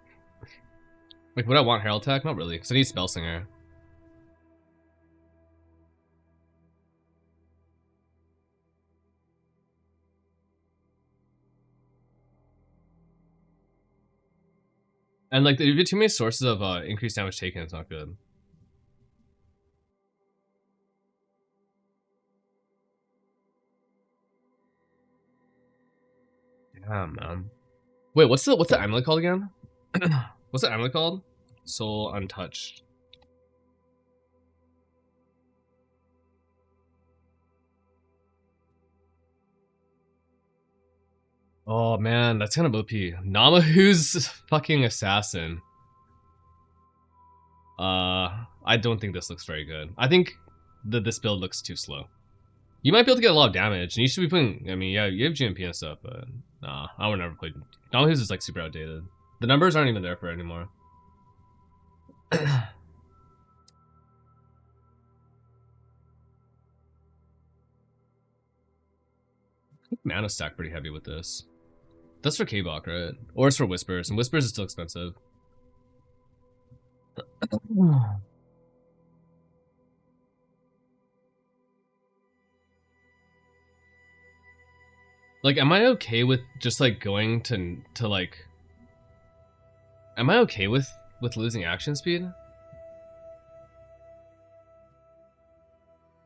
like would I want Herald Tech? Not really, because I need Spellsinger. And like, if you get too many sources of increased damage taken, it's not good. Yeah, man. Wait, what's the amulet called again? What's the amulet called? Soul Untouched. Oh man, that's kind of OP. Namahu's fucking assassin. I don't think this looks very good. I think this build looks too slow. You might be able to get a lot of damage, and you should be putting. I mean, yeah, you have GMP and stuff, but nah, I would never play. Namahu's is like super outdated. The numbers aren't even there for it anymore. Mana stack pretty heavy with this. That's for K-Bach, right? Or it's for Whispers, and Whispers is still expensive. Like, am I okay with just like going to like? Am I okay with losing action speed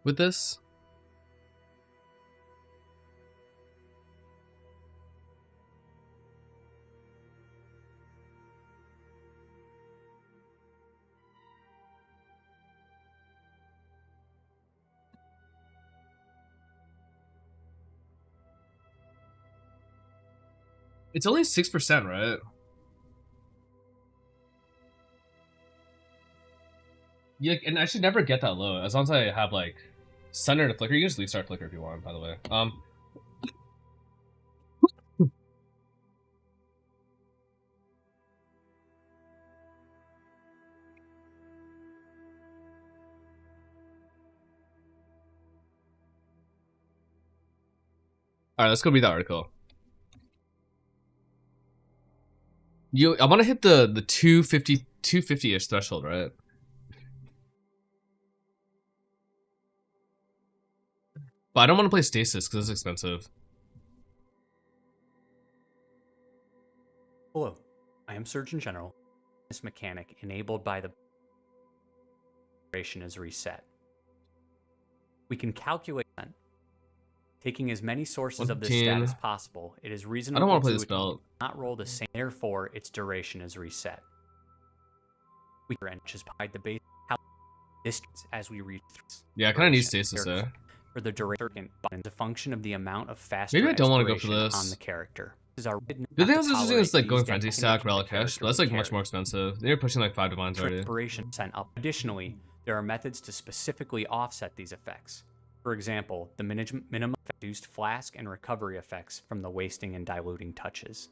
with this? It's only 6%, right? Yeah, and I should never get that low. As long as I have like Sunder to Flicker, you can just leave Start Flicker if you want. By the way, Alright, let's go read the article. I want to hit the 250-ish threshold, right? But I don't want to play Stasis because it's expensive. Hello, I am Surgeon General. This mechanic enabled by the duration is reset. We can calculate that. Taking as many sources of this stat as possible, it is reasonable I don't want to play to this belt. not roll the same. Therefore, its duration is reset. We can just hide the base distance as we reach. Yeah, I kind of need Stasis there. For the duration, is a function of the amount of fast. Maybe I don't want to go for on this. the character. The thing I was just doing is like going Frenzy Stack, Relicash, but that's like much more expensive. They're pushing like 5 divines already. Sent up. Additionally, there are methods to specifically offset these effects. For example, the minimum reduced flask and recovery effects from the wasting and diluting touches.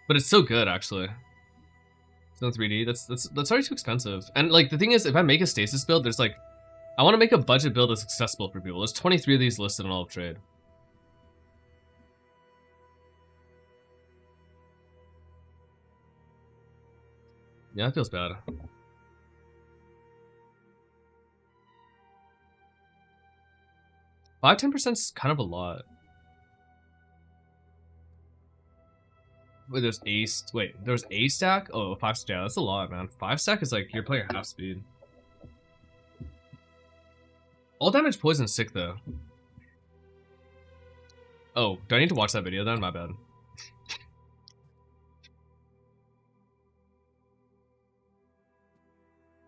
But it's so good, actually. It's no 3D. That's already too expensive. And like the thing is, if I make a Stasis build, there's like, I want to make a budget build that's accessible for people. There's 23 of these listed on All of Trade. Yeah, that feels bad. 5-10% is kind of a lot. Wait, there's ace. Wait, there's a stack? Oh, 5 stack. Yeah, that's a lot, man. 5 stack is like you're playing half speed. All damage poison is sick though. Oh, do I need to watch that video then? My bad.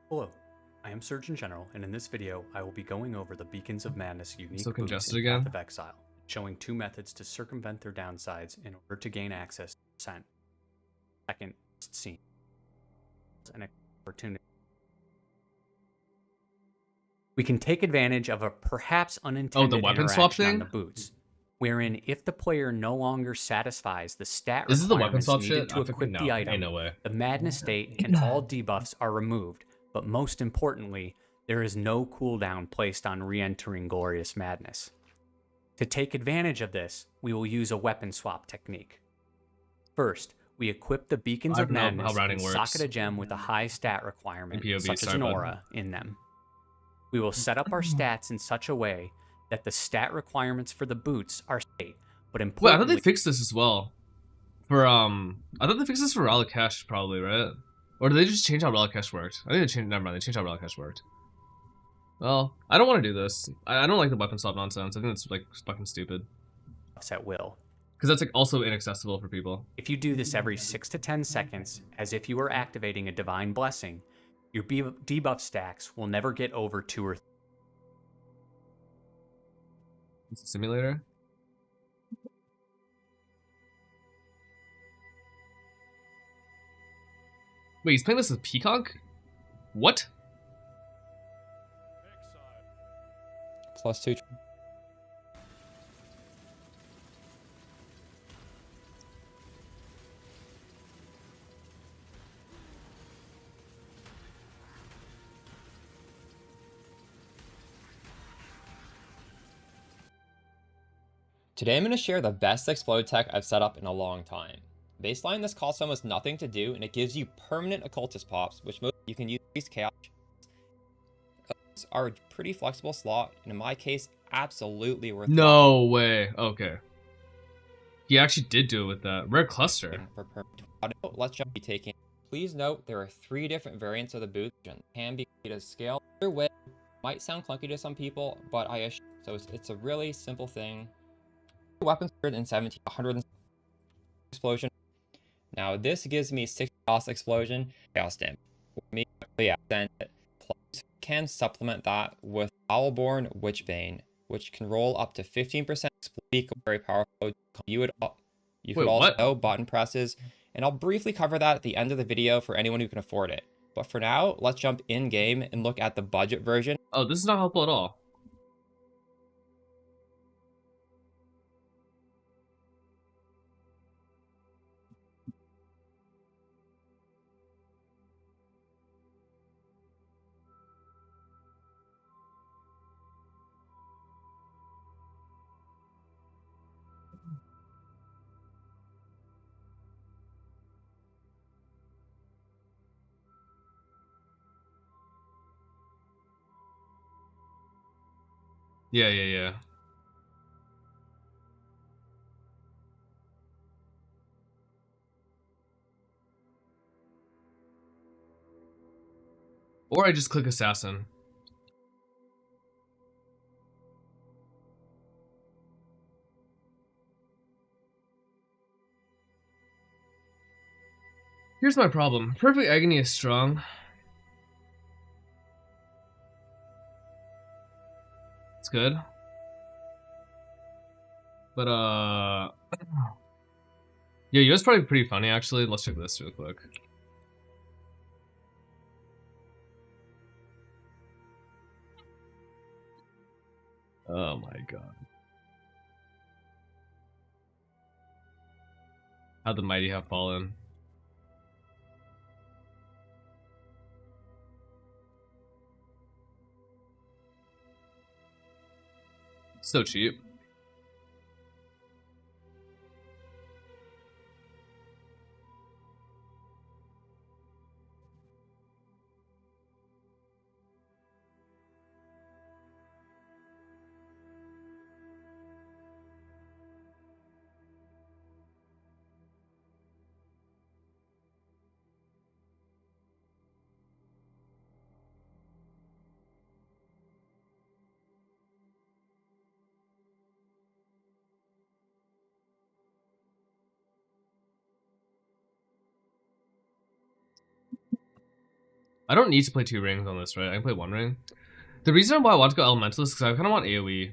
Hello, I am Surgeon General, and in this video, I will be going over the Beacons of Madness unique So boots congested in again? Path of Exile, showing 2 methods to circumvent their downsides in order to gain access to percent. Second, scene. An opportunity. We can take advantage of a perhaps unintended weapon swap interaction on thing? the boots, wherein if the player no longer satisfies the stat This is the weapon requirements swap needed shit? to I equip fucking the no. item, Ain't no way. the madness state and all debuffs are removed, but most importantly, there is no cooldown placed on re-entering Glorious Madness. To take advantage of this, we will use a weapon swap technique. First, we equip the Beacons I of don't know how Madness routing and works. socket a gem with a high stat requirement, POV, such as sorry, an bud. aura, in them. We will set up our stats in such a way that the stat requirements for the boots are state, but Wait, I importantly, thought they fixed this as well. For I thought they fixed this for Relicash probably, right? Or did they just change how Relicash worked? I think they changed. Never mind, they changed how Relicash worked. Well, I don't want to do this. I don't like the weapon swap nonsense. I think it's like fucking stupid. at will. Because that's like also inaccessible for people. If you do this every 6 to 10 seconds, as if you were activating a divine blessing, your debuff stacks will never get over 2 or 3. It's a simulator. Wait, he's playing this with Peacock? What? +2. Today I'm going to share the best explode tech I've set up in a long time. Baseline, this costs almost nothing to do, and it gives you permanent occultist pops, which most you can use chaos. Those are a pretty flexible slot, and in my case, absolutely worth No way. Okay. He actually did do it with that. Rare cluster. For permanent auto. Let's jump be taking. Please note there are 3 different variants of the boot. Can be to scale. Either way might sound clunky to some people, but so it's a really simple thing. Weapons 117, 100 explosion. Now this gives me 6 chaos explosion, chaos damage. Yeah, then plus can supplement that with Owlborn Witchbane, which can roll up to 15% very powerful. You could also know button presses, and I'll briefly cover that at the end of the video for anyone who can afford it. But for now, let's jump in game and look at the budget version. Oh, this is not helpful at all. Yeah, yeah, yeah. Or I just click assassin. Here's my problem. Perfect Agony is strong. It's good. But yeah, you was probably pretty funny actually. Let's check this real quick. Oh my god. How the mighty have fallen. So cheap. I don't need to play 2 rings on this, right? I can play 1 ring. The reason why I want to go Elementalist is because I kind of want AoE.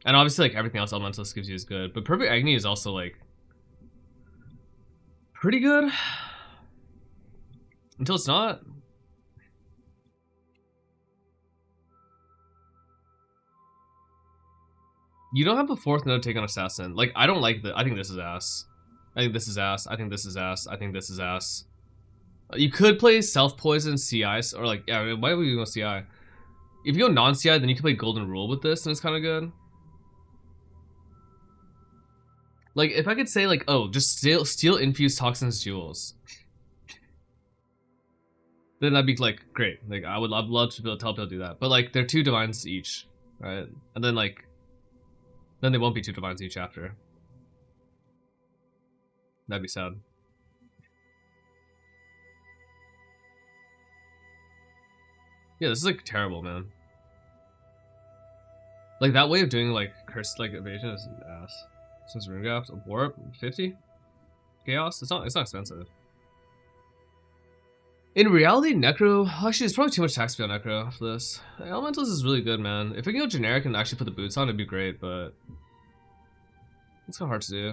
And obviously, like, everything else Elementalist gives you is good. But Perfect Agony is also, like, pretty good. Until it's not. You don't have a 4th node take on Assassin. Like, I don't like the. I think this is ass. I think this is ass. I think this is ass. I think this is ass. You could play self-poison CI, or like, yeah, why would you go CI? If you go non-CI, then you can play Golden Rule with this, and it's kind of good. Like, if I could say, like, oh, just steal infused toxins jewels, then that'd be, like, great. Like, I would love to be able to tell people to do that. But, like, they're 2 divines each, right? And then, like, then they won't be 2 divines each after. That'd be sad. Yeah, this is, like, terrible, man. Like, that way of doing, like, cursed, like, evasion is ass. Since rune gaps, a warp, 50? Chaos? It's not expensive. In reality, Necro, actually, it's probably too much tax to be on Necro for this. Elementals is really good, man. If we can go generic and actually put the boots on, it'd be great, but it's kind of hard to do.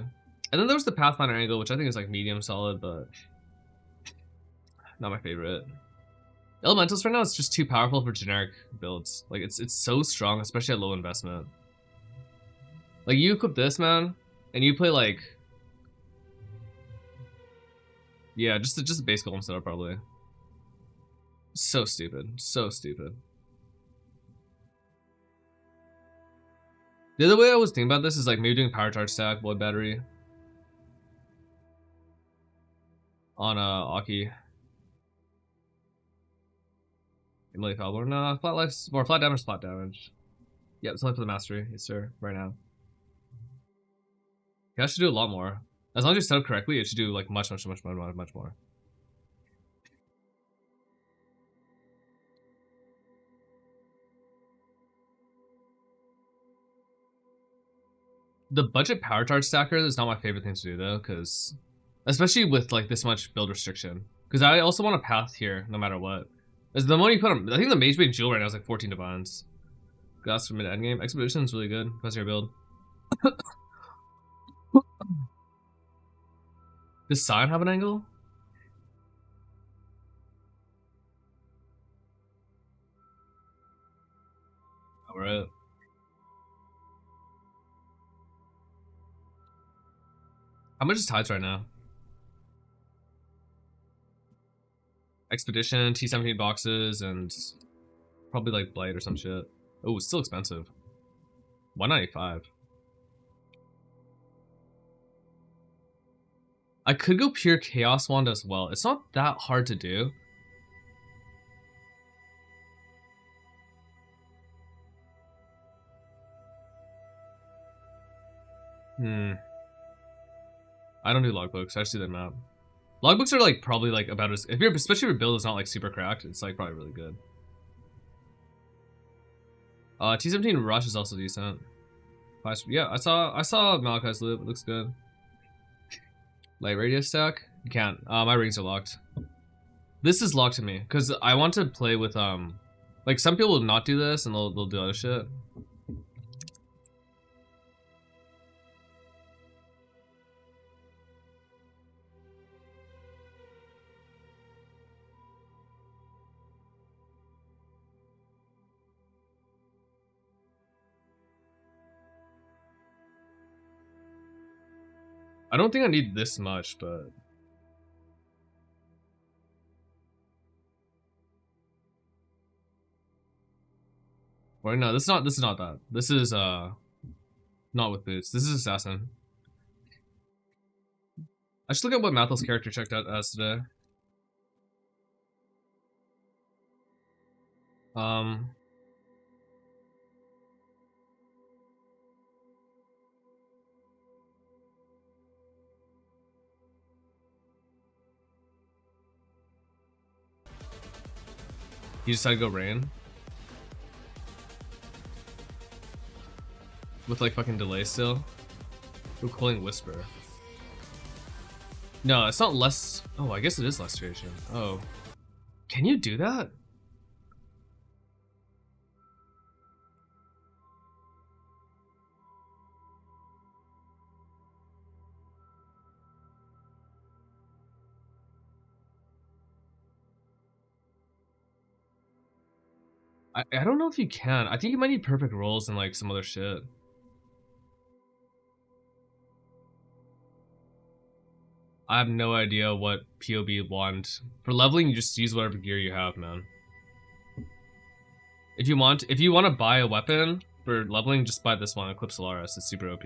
And then there was the Pathfinder angle, which I think is, like, medium solid, but not my favorite. Elementals right now is just too powerful for generic builds. Like, it's so strong, especially at low investment. Like, you equip this, man, and you play, like, yeah, just a base golem setup, probably. So stupid. So stupid. The other way I was thinking about this is, like, maybe doing power charge stack, void battery on Aki. Emily Falbor. No, flat life's more flat damage, spot damage. Yeah, it's only for the mastery, yes sir, right now. Yeah, I should do a lot more. As long as you set up correctly, it should do, like, much more. The budget power charge stacker is not my favorite thing to do, though, because especially with, like, this much build restriction. Because I also want a path here, no matter what. As the more you put on, I think the Mage Blade Jewel right now is like 14 divines. Glass for mid endgame. Expedition is really good. Depends on your build. Does Scion have an angle? Alright. How much is Tides right now? Expedition, T17 boxes, and probably like Blight or some shit. Oh, it's still expensive. 195. I could go pure Chaos Wand as well. It's not that hard to do. I don't do logbooks. I just do that map. Logbooks are like probably like about as if you're especially if your build is not like super cracked, it's like probably really good. T17 Rush is also decent. Yeah, I saw Malachi's loop. It looks good. Light radius stack? You can't. My rings are locked. This is locked to me because I want to play with like some people will not do this and they'll do other shit. I don't think I need this much, but or no, this is not that. This is not with boots. This is assassin. I should look at what Mathel's character checked out as today. You decided to go rain? With like fucking delay still? We're calling Whisper. No, it's not less. Oh, I guess it is less duration. Oh. Can you do that? I don't know if you can. I think you might need perfect rolls and like some other shit. I have no idea what POB want. For leveling, you just use whatever gear you have, man. If you want to buy a weapon for leveling, just buy this one, Eclipse Solaris. It's super OP.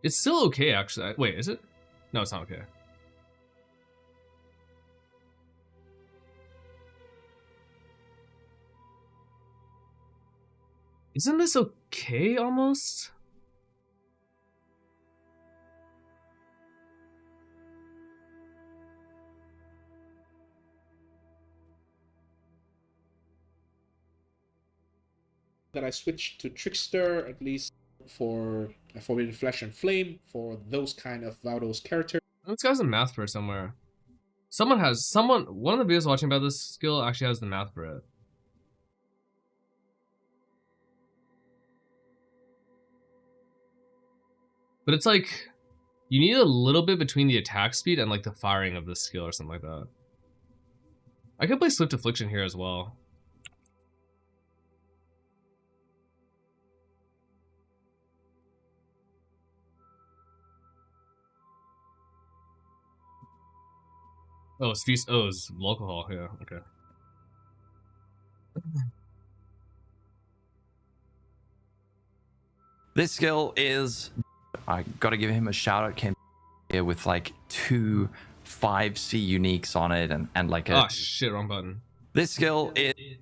It's still okay, actually. Wait, is it? No, it's not okay. Isn't this okay, almost? That I switched to Trickster, at least for Forbidden Flesh and Flame, for those kind of Vaudos characters. This guy's a math for somewhere. One of the videos watching about this skill actually has the math for it. But it's like, you need a little bit between the attack speed and like the firing of the skill or something like that. I could play Swift Affliction here as well. Oh, it's local hall, yeah, okay. This skill is, I gotta give him a shout out, came here with like 2 5C uniques on it and like a... Oh shit, wrong button. This skill is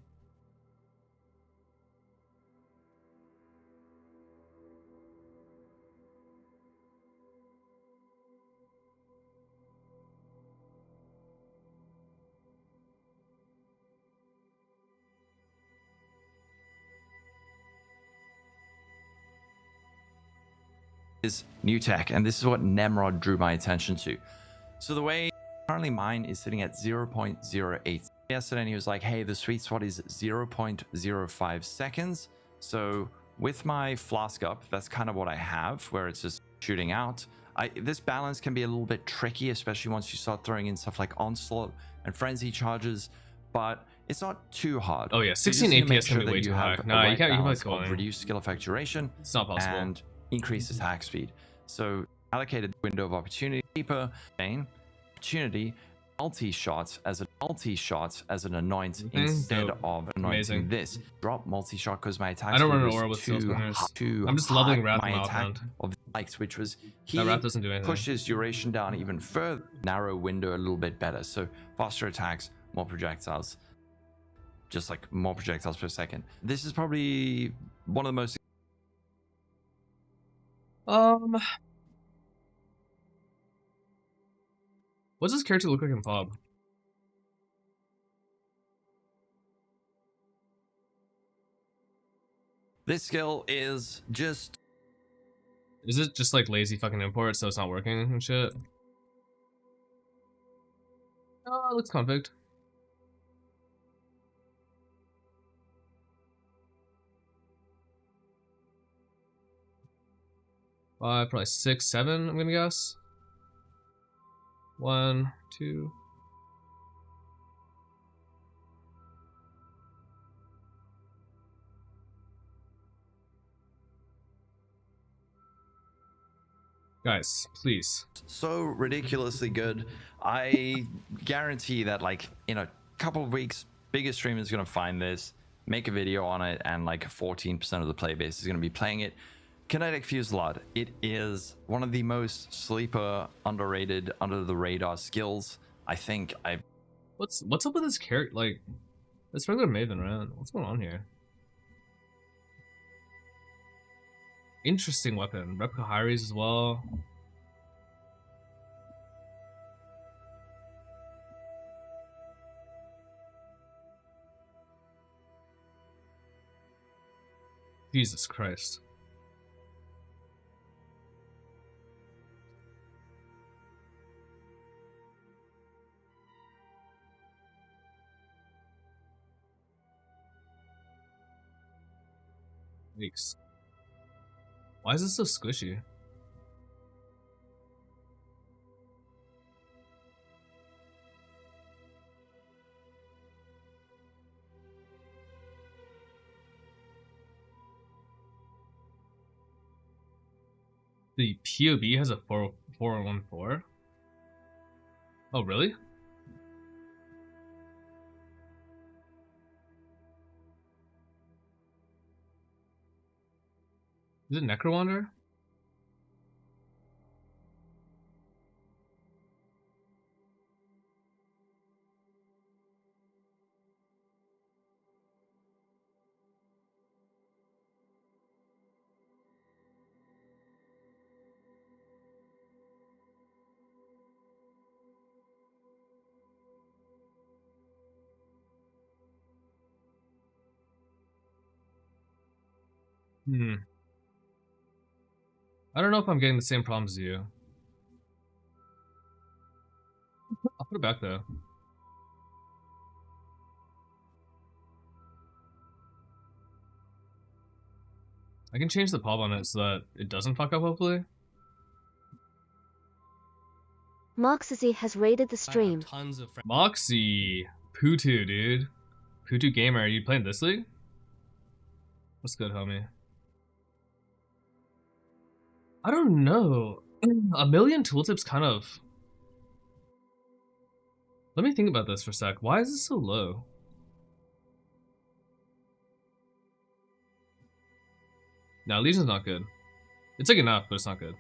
new tech, and this is what Nemrod drew my attention to. So the way currently mine is sitting at 0.08 yesterday, and he was like, hey, the sweet spot is 0.05 seconds. So with my flask up, that's kind of what I have, where it's just shooting out. This balance can be a little bit tricky, especially once you start throwing in stuff like Onslaught and Frenzy charges, but it's not too hard. Oh yeah, 16 APS can be way too high. No, you can't. You can reduce skill effect duration. It's not possible. And increase attack speed. So allocated window of opportunity, keeper, main, opportunity, multi-shots as an anoint instead of anointing this. Drop multi-shot because my attack I don't run an was aura with Steel too Spinners. I'm just leveling Wrath my in attack Outland. of likes, which was That Wrath doesn't do anything. pushed his duration down even further, narrow window a little bit better. So faster attacks, more projectiles, just like more projectiles per second. This is probably one of the most. What's this character look like in Fob? This skill is just. Is it just like lazy fucking import, so it's not working and shit? Oh, it looks config. Probably 6, 7, I'm gonna guess. 1, 2. Guys, please. So ridiculously good. I guarantee that like in a couple of weeks, biggest streamer is gonna find this, make a video on it, and like 14% of the play base is gonna be playing it. Kinetic Fusillade. It is one of the most sleeper, underrated, under the radar skills. I think I. What's up with this character? Like, it's regular Maven, right? What's going on here? Interesting weapon. Replica Hyres as well. Jesus Christ. Weeks. Why is this so squishy? The POB has a 414. Oh, really? Is it Necrowander? I don't know if I'm getting the same problems as you. I'll put it back though. I can change the pop on it so that it doesn't fuck up, hopefully. Moxie has raided the stream. Tons of Moxie! Putu, dude. Putu Gamer, are you playing this league? What's good, homie? I don't know. A million tooltips kind of... Let me think about this for a sec. Why is this so low? No, Legion's not good. It's like enough, but it's not good.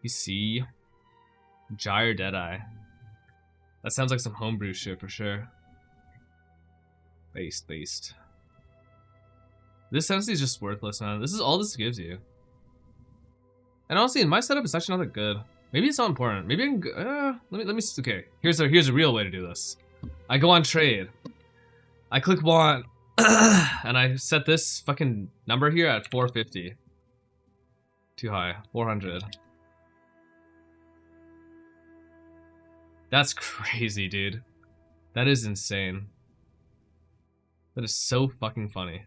PC. Gyre Deadeye. That sounds like some homebrew shit for sure. Based. This Sensei is just worthless, man. This is all this gives you. And honestly, in my setup, it's actually not that good. Maybe it's not important. Maybe I can go, let me okay. Here's a real way to do this. I go on trade. I click want and I set this fucking number here at 450. Too high. 400. That's crazy, dude. That is insane. That is so fucking funny.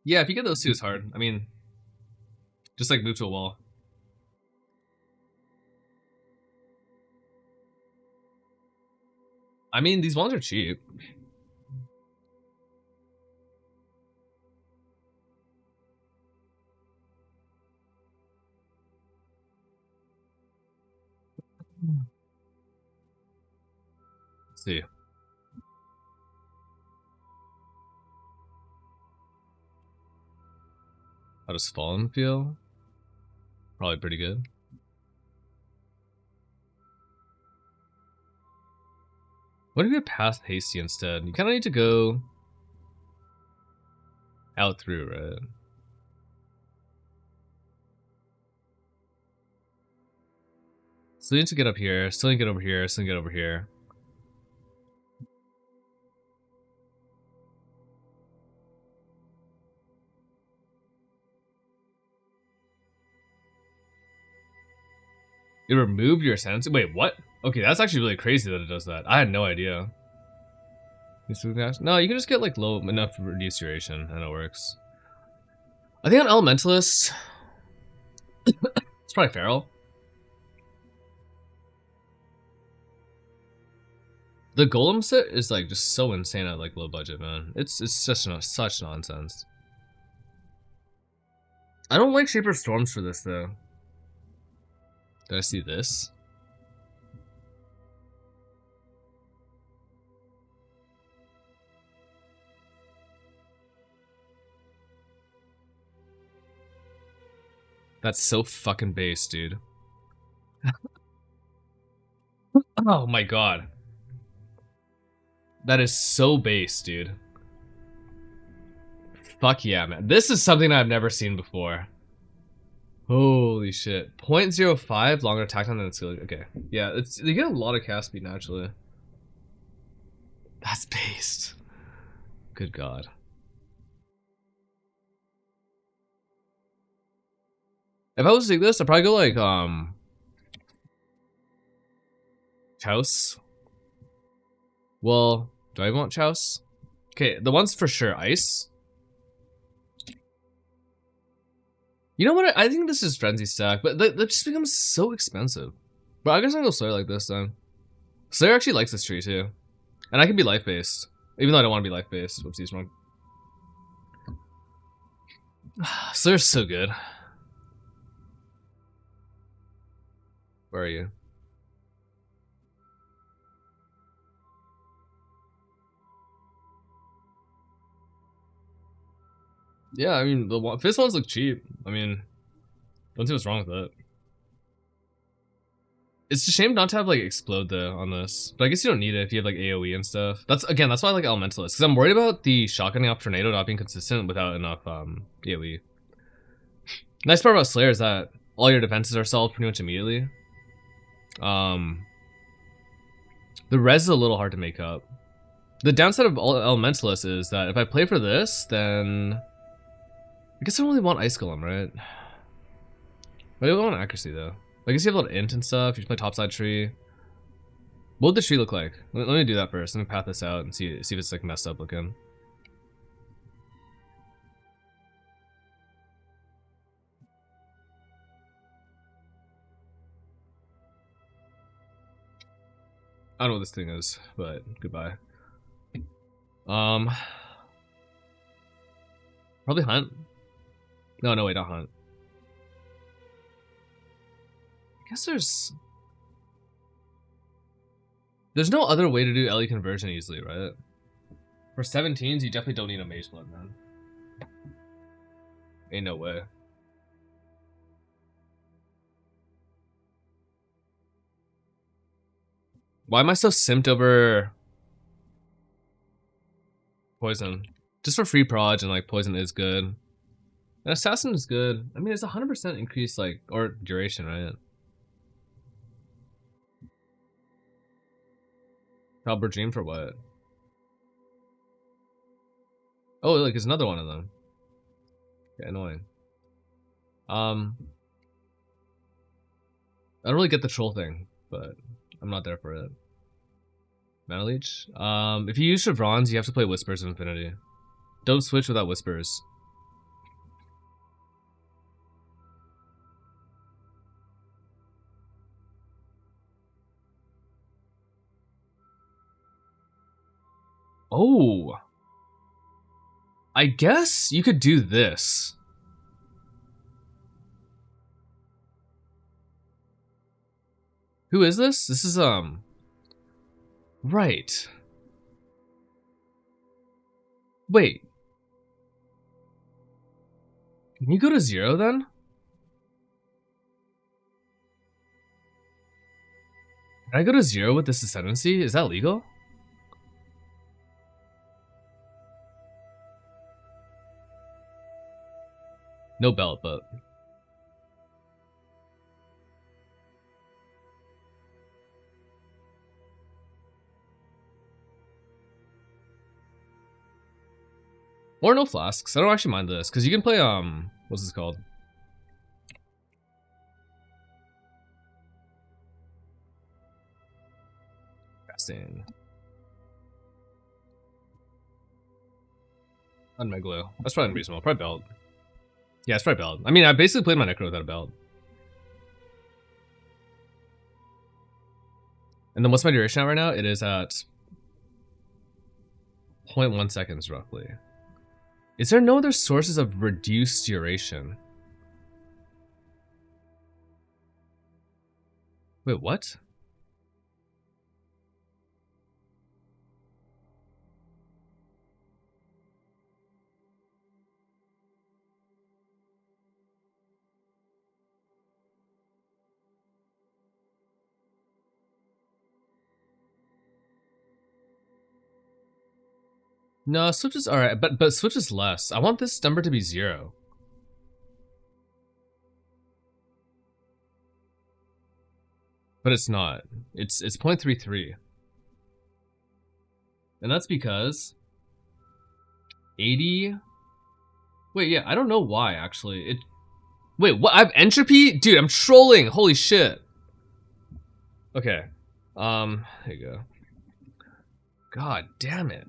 Yeah, if you get those two, it's hard. I mean, just like move to a wall. I mean, these ones are cheap. Let's see. How does Fallen feel? Probably pretty good. What if you pass Hasty instead? You kind of need to go out through, right? Still need to get up here, still need to get over here, still need to get over here. It removed your ascendancy? Wait, what? Okay, that's actually really crazy that it does that. I had no idea. No, you can just get like low enough reduced duration and it works. I think on Elementalist, it's probably Feral. The Golem set is like just so insane at like low budget, man. It's just such nonsense. I don't like Shaper Storms for this though. Did I see this? That's so fucking base, dude. Oh my god. That is so base, dude. Fuck yeah, man. This is something I've never seen before. Holy shit. 0.05 longer attack time than skill. Okay. Yeah, it's you get a lot of cast speed naturally. That's based. Good god. If I was to do this, I'd probably go like Chouse. Well, do I want Chouse? Okay, the one's for sure ice. You know what? I think this is Frenzy stack, but that just becomes so expensive. But I guess I'll go Slayer like this then. Slayer actually likes this tree too. And I can be life based. Even though I don't want to be life based. Whoopsies, wrong. Slayer's so good. Where are you? Yeah, I mean, the fist ones look cheap. I mean, don't see what's wrong with that. It's a shame not to have, like, Explode, though, on this. But I guess you don't need it if you have, like, AoE and stuff. That's, again, that's why I like Elementalist. Because I'm worried about the shotgunning off Tornado not being consistent without enough, AoE. Nice part about Slayer is that all your defenses are solved pretty much immediately. The res is a little hard to make up. The downside of Elementalist is that if I play for this, then I guess I don't really want Ice Golem, right? But I don't want accuracy though. I guess you have a lot of int and stuff. You should play topside tree. What would the tree look like? Let me do that first. Let me path this out and see if it's like messed up looking. I don't know what this thing is, but goodbye. Probably Hunt. No, wait, not Hunt. I guess there's no other way to do LE conversion easily, right? For 17s, you definitely don't need a Mage Blood, man. Ain't no way. Why am I so simped over Poison? Just for free proj and like Poison is good. And Assassin is good. I mean, it's 100% increase like, or duration, right? Caliber Dream for what? Oh, like there's another one of them. Yeah, annoying. I don't really get the troll thing, but I'm not there for it. Mana Leech. If you use Chevrons, you have to play Whispers of Infinity. Don't switch without Whispers. Oh. I guess you could do this. Who is this? This is, right. Wait. Can you go to 0 then? Can I go to 0 with this ascendancy? Is that legal? No belt, but... Or no flasks. I don't actually mind this, because you can play, what's this called? Casting. Unmegalo. That's probably unreasonable. Probably belt. Yeah, it's probably belt. I mean, I basically played my Necro without a belt. And then what's my duration at right now? It is at 0.1 seconds, roughly. Is there no other sources of reduced duration? Wait, what? No, Switch is alright, but Switch is less. I want this number to be 0. But it's not. It's 0.33. And that's because 80. Wait, yeah, I don't know why actually. Wait, what? I have entropy? Dude, I'm trolling. Holy shit. Okay. Here you go. God damn it.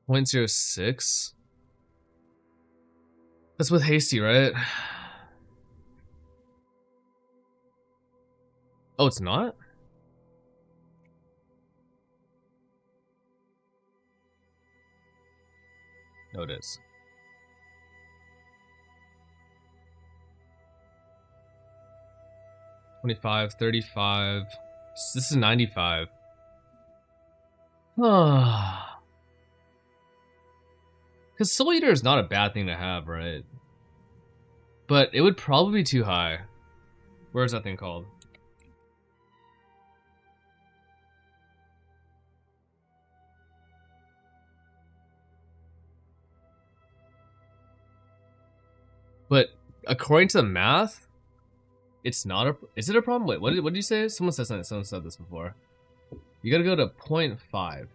0.06? That's with hasty, right? Oh, it's not? No, it is. $25, $35. This is $95. Ah. Because Soul Eater is not a bad thing to have, right? But it would probably be too high. Where's that thing called? But according to the math, it's not a... Is it a problem? Wait, what did you say? Someone said something. Someone said this before. You gotta go to 0.5.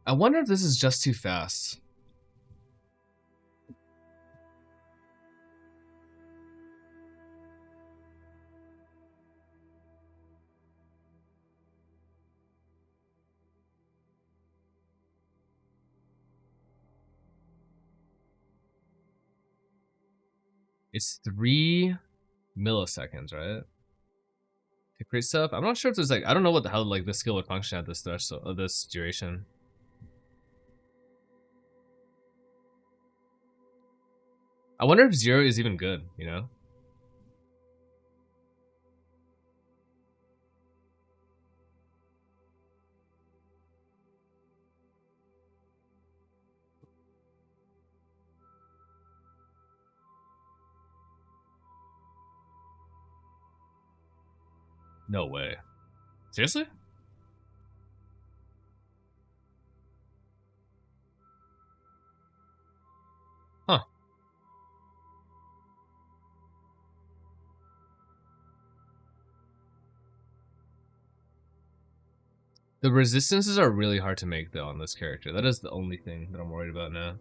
I wonder if this is just too fast. It's 3 milliseconds, right? To create stuff. I'm not sure if there's like, I don't know what the hell like this skill would function at this threshold of this duration. I wonder if 0 is even good, you know? No way. Seriously? Huh. The resistances are really hard to make though on this character. That is the only thing that I'm worried about now.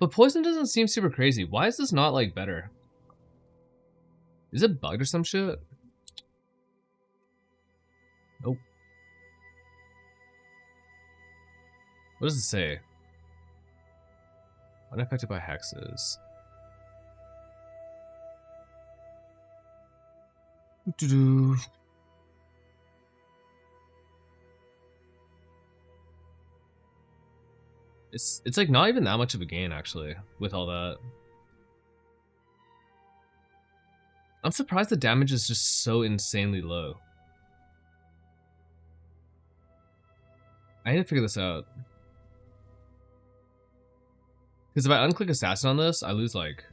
But poison doesn't seem super crazy. Why is this not like better? Is it bugged or some shit? Nope. What does it say? Unaffected by hexes. Doo-doo. It's like not even that much of a gain actually with all that. I'm surprised the damage is just so insanely low. I need to figure this out. Because if I unclick Assassin on this, I lose like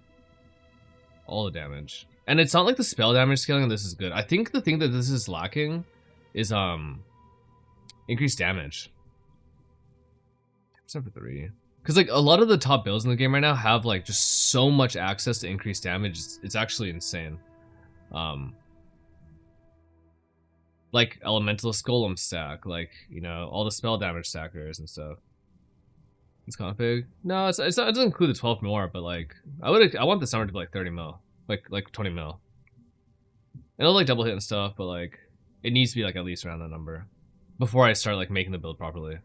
all the damage. And it's not like the spell damage scaling on this is good. I think the thing that this is lacking is increased damage. 10% for 3. Because like a lot of the top builds in the game right now have like just so much access to increased damage. It's actually insane. Like Elementalist Golem stack, like, you know, all the spell damage stackers and stuff. It's config. No, it doesn't include the 12 more, but like I want this number to be like 30 mil, like 20 mil. And it'll like double hit and stuff, but like it needs to be like at least around that number before I start like making the build properly.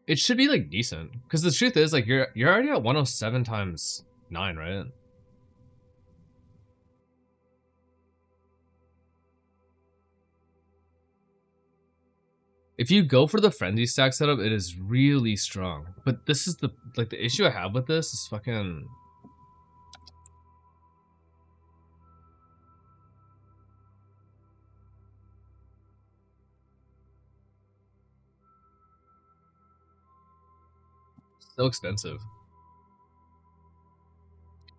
It should be like decent, because the truth is like you're already at 107 times 9, right? If you go for the frenzy stack setup, it is really strong. But this is the issue I have with this is fucking so expensive.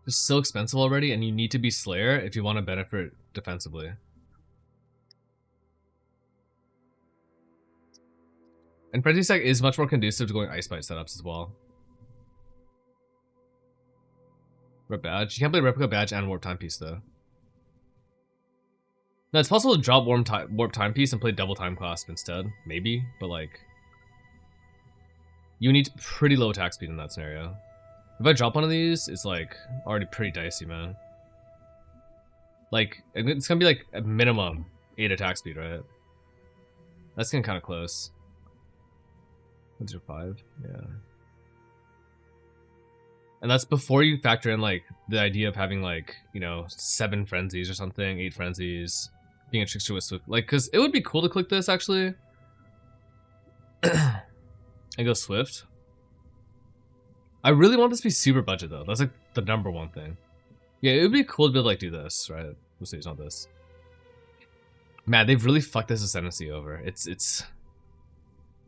It's so expensive already, and you need to be Slayer if you want to benefit defensively. And Frenzy Stack is much more conducive to going Ice Bite setups as well. Rep Badge. You can't play Replica Badge and Warp Timepiece though. No, it's possible to drop Warp Timepiece and play double Time Clasp instead. Maybe, but like you need pretty low attack speed in that scenario. If I drop one of these, it's like already pretty dicey, man. Like, it's gonna be like a minimum 8 attack speed, right? That's getting kind of close. 105, yeah. And that's before you factor in like the idea of having like, you know, 7 frenzies or something, 8 frenzies, being a trickster with Swift. Like, cause it would be cool to click this actually. And go Swift. I really want this to be super budget though. That's like the #1 thing. Yeah, it would be cool to be able to like do this, right? We'll see, it's not this. Man, they've really fucked this Ascendancy over. It's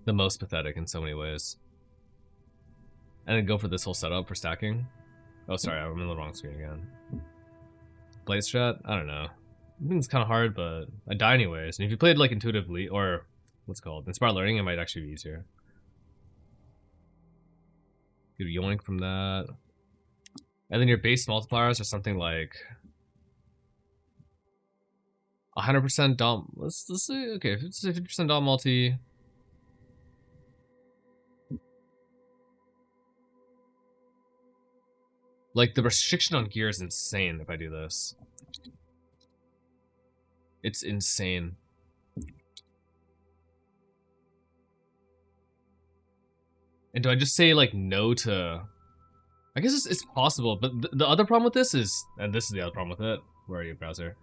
the most pathetic in so many ways. And then go for this whole setup for stacking. Oh, sorry, I'm in the wrong screen again. Blade strat? I don't know. I think it's kind of hard, but I die anyways. And if you played like intuitively, or what's it called, Inspired Learning, it might actually be easier. Get a yoink from that. And then your base multipliers are something like 100% dom. Let's see. Okay, if it's 50% dom multi. Like, the restriction on gear is insane if I do this. It's insane. And do I just say, like, no to... I guess it's possible, but the other problem with this is... And this is the other problem with it. Where are you, browser?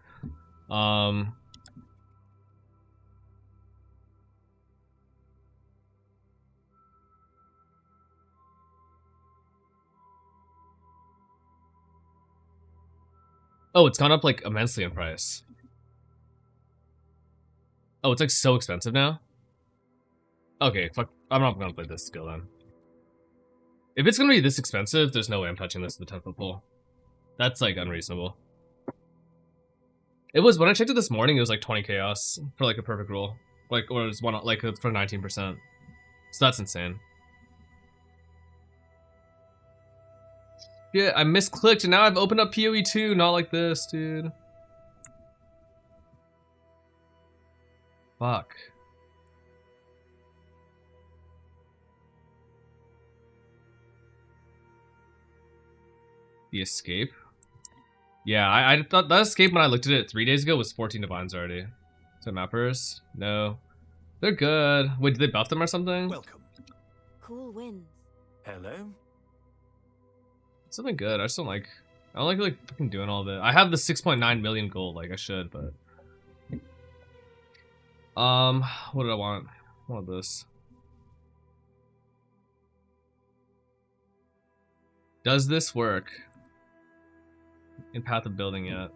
Oh, it's gone up like immensely in price. Oh, it's like so expensive now? Okay, fuck. I'm not gonna play this skill then. If it's gonna be this expensive, there's no way I'm touching this with the 10-foot pole. That's like unreasonable. It was, when I checked it this morning, it was like 20 chaos for like a perfect roll. Like, or it was one, like for 19%. So that's insane. Yeah, I misclicked and now I've opened up PoE 2, not like this, dude. Fuck. The escape? Yeah, I thought that escape when I looked at it 3 days ago was 14 divines already. So mappers? No. They're good. Wait, did they buff them or something? Welcome. Cool winds. Hello. Something good. I just don't like. I don't like fucking doing all of it. I have the 6.9 million gold, like I should, but. What did I want? I want this. Does this work in Path of Building yet?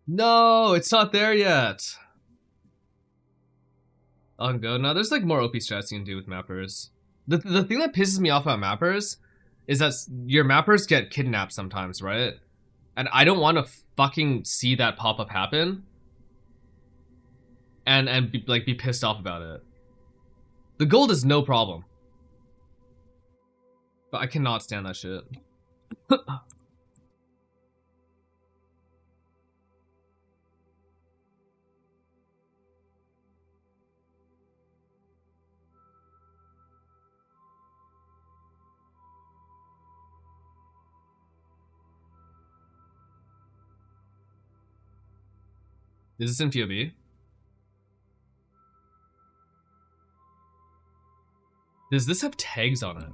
No, it's not there yet. I can go. No, there's like more OP strats you can do with mappers. The thing that pisses me off about mappers is that your mappers get kidnapped sometimes, right? And I don't want to fucking see that pop up happen. And be pissed off about it. The gold is no problem. But I cannot stand that shit. Is this in POB? Does this have tags on it?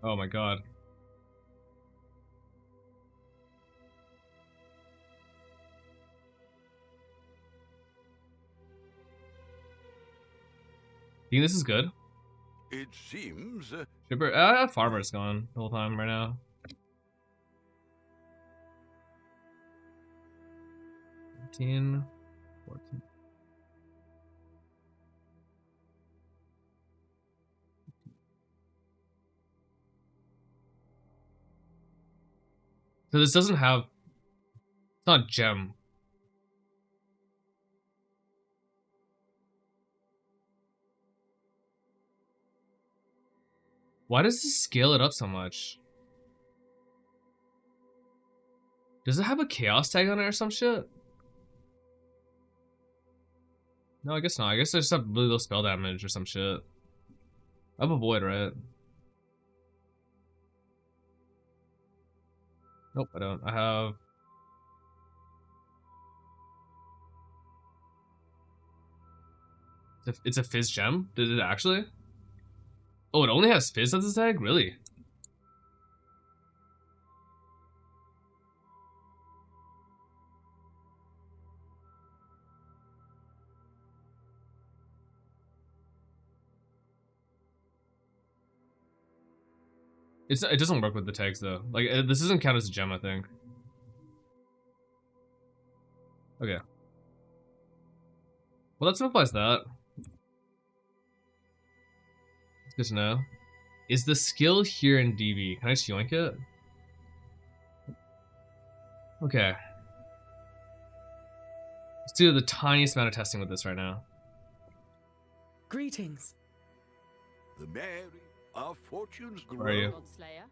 Oh my god. Think this is good? It seems. Shipper, Farmer's gone the whole time right now. 14. So this doesn't have. It's not gem. Why does this scale it up so much? Does it have a chaos tag on it or some shit? No, I guess not. I guess I just have really low spell damage or some shit. I have a void, right? Nope, I don't. I have... It's a fizz gem? Did it actually? Oh, it only has fizz as a tag? Really? It doesn't work with the tags though. Like this doesn't count as a gem, I think. Okay. Well, that simplifies that. It's good to know. Is the skill here in DB? Can I just yoink it? Okay. Let's do the tiniest amount of testing with this right now. Greetings. The merry our fortunes grow. Where are you? Godslayer.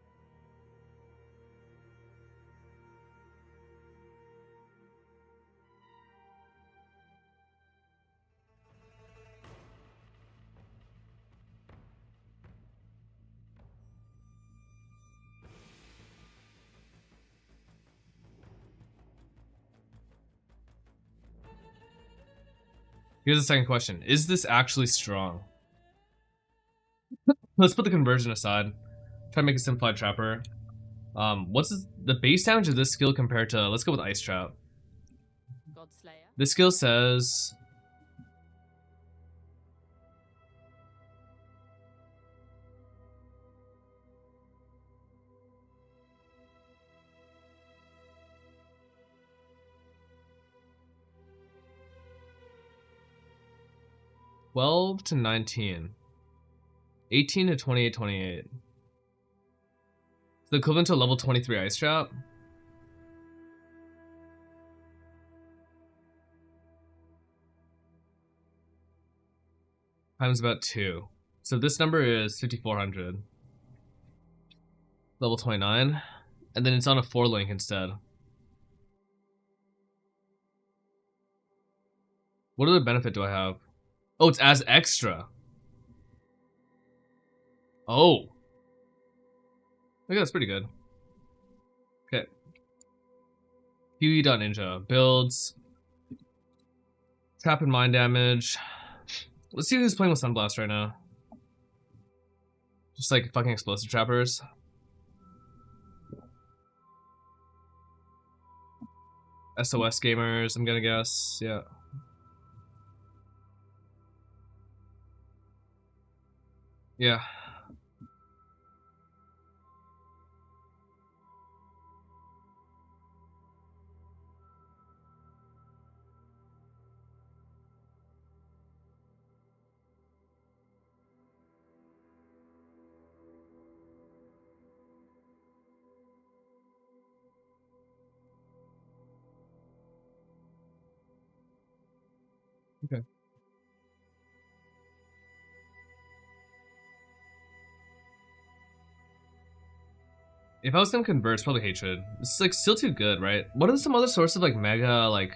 Here's the second question. Is this actually strong? Let's put the conversion aside. Try to make a simplified trapper. What's the base damage of this skill compared to... Let's go with Ice Trap. Godslayer. This skill says... 12 to 19. 18 to 28, 28. It's the equivalent to a level 23 ice trap. Times about 2. So this number is 5400. Level 29. And then it's on a 4 link instead. What other benefit do I have? Oh, it's as extra. Oh. Okay, that's pretty good. Okay. Huey.ninja. Builds. Trap and mind damage. Let's see who's playing with Sunblast right now. Just like fucking explosive trappers. SOS gamers, I'm gonna guess. Yeah. Yeah. Okay. If I was gonna convert, it's probably Hatred. It's like still too good, right? What are some other sources of like mega, like...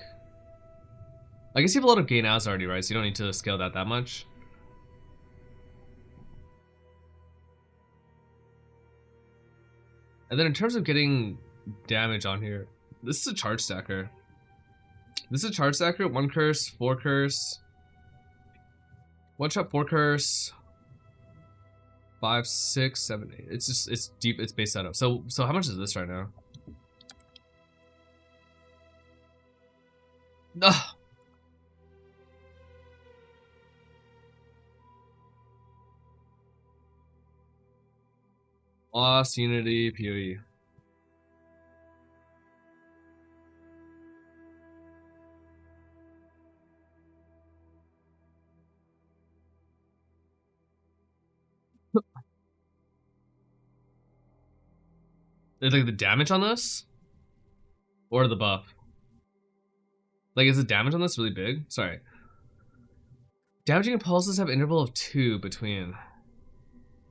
I guess you have a lot of gain as already, right? So you don't need to scale that much. And then in terms of getting damage on here, this is a charge stacker. This is a charge stacker, 1 curse, 4 curse. 1 shot, 4 curse. 5, 6, 7, 8. It's just, it's deep, it's base setup. So how much is this right now? Ugh. Lost, Unity, PoE. Is like the damage on this? Or the buff? Like, is the damage on this really big? Sorry. Damaging impulses have interval of 2 between.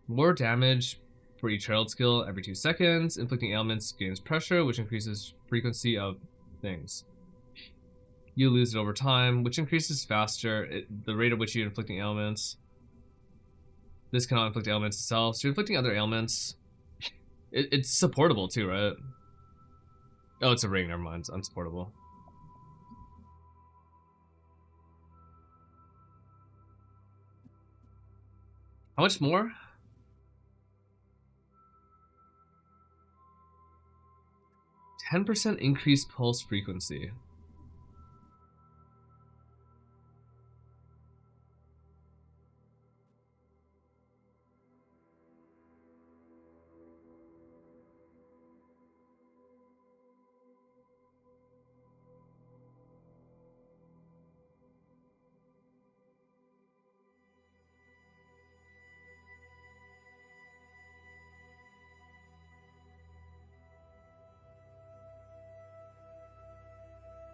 More damage for each herald skill every 2 seconds. Inflicting ailments gains pressure, which increases frequency of things. You lose it over time, which increases faster the rate at which you're inflicting ailments. This cannot inflict ailments itself, so you're inflicting other ailments. It's supportable too, right? Oh, it's a ring, never mind, it's unsupportable. How much more? 10% increased pulse frequency.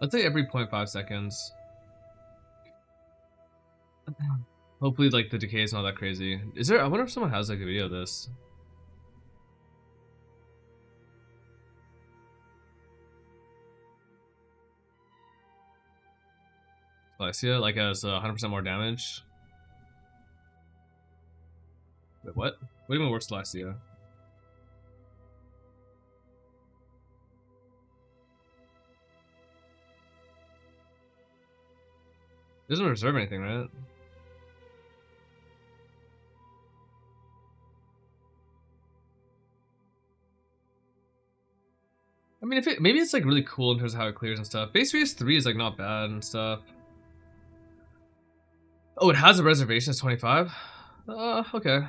Let's say every 0.5 seconds. Hopefully, like, the decay is not that crazy. Is there? I wonder if someone has like a video of this. Celestia, like, has 100% more damage. Wait, what? What do you mean, where's Celestia? It doesn't reserve anything, right? I mean, if it maybe it's like really cool in terms of how it clears and stuff. Base Radius 3 is like not bad and stuff. Oh, it has a reservation as 25? Okay.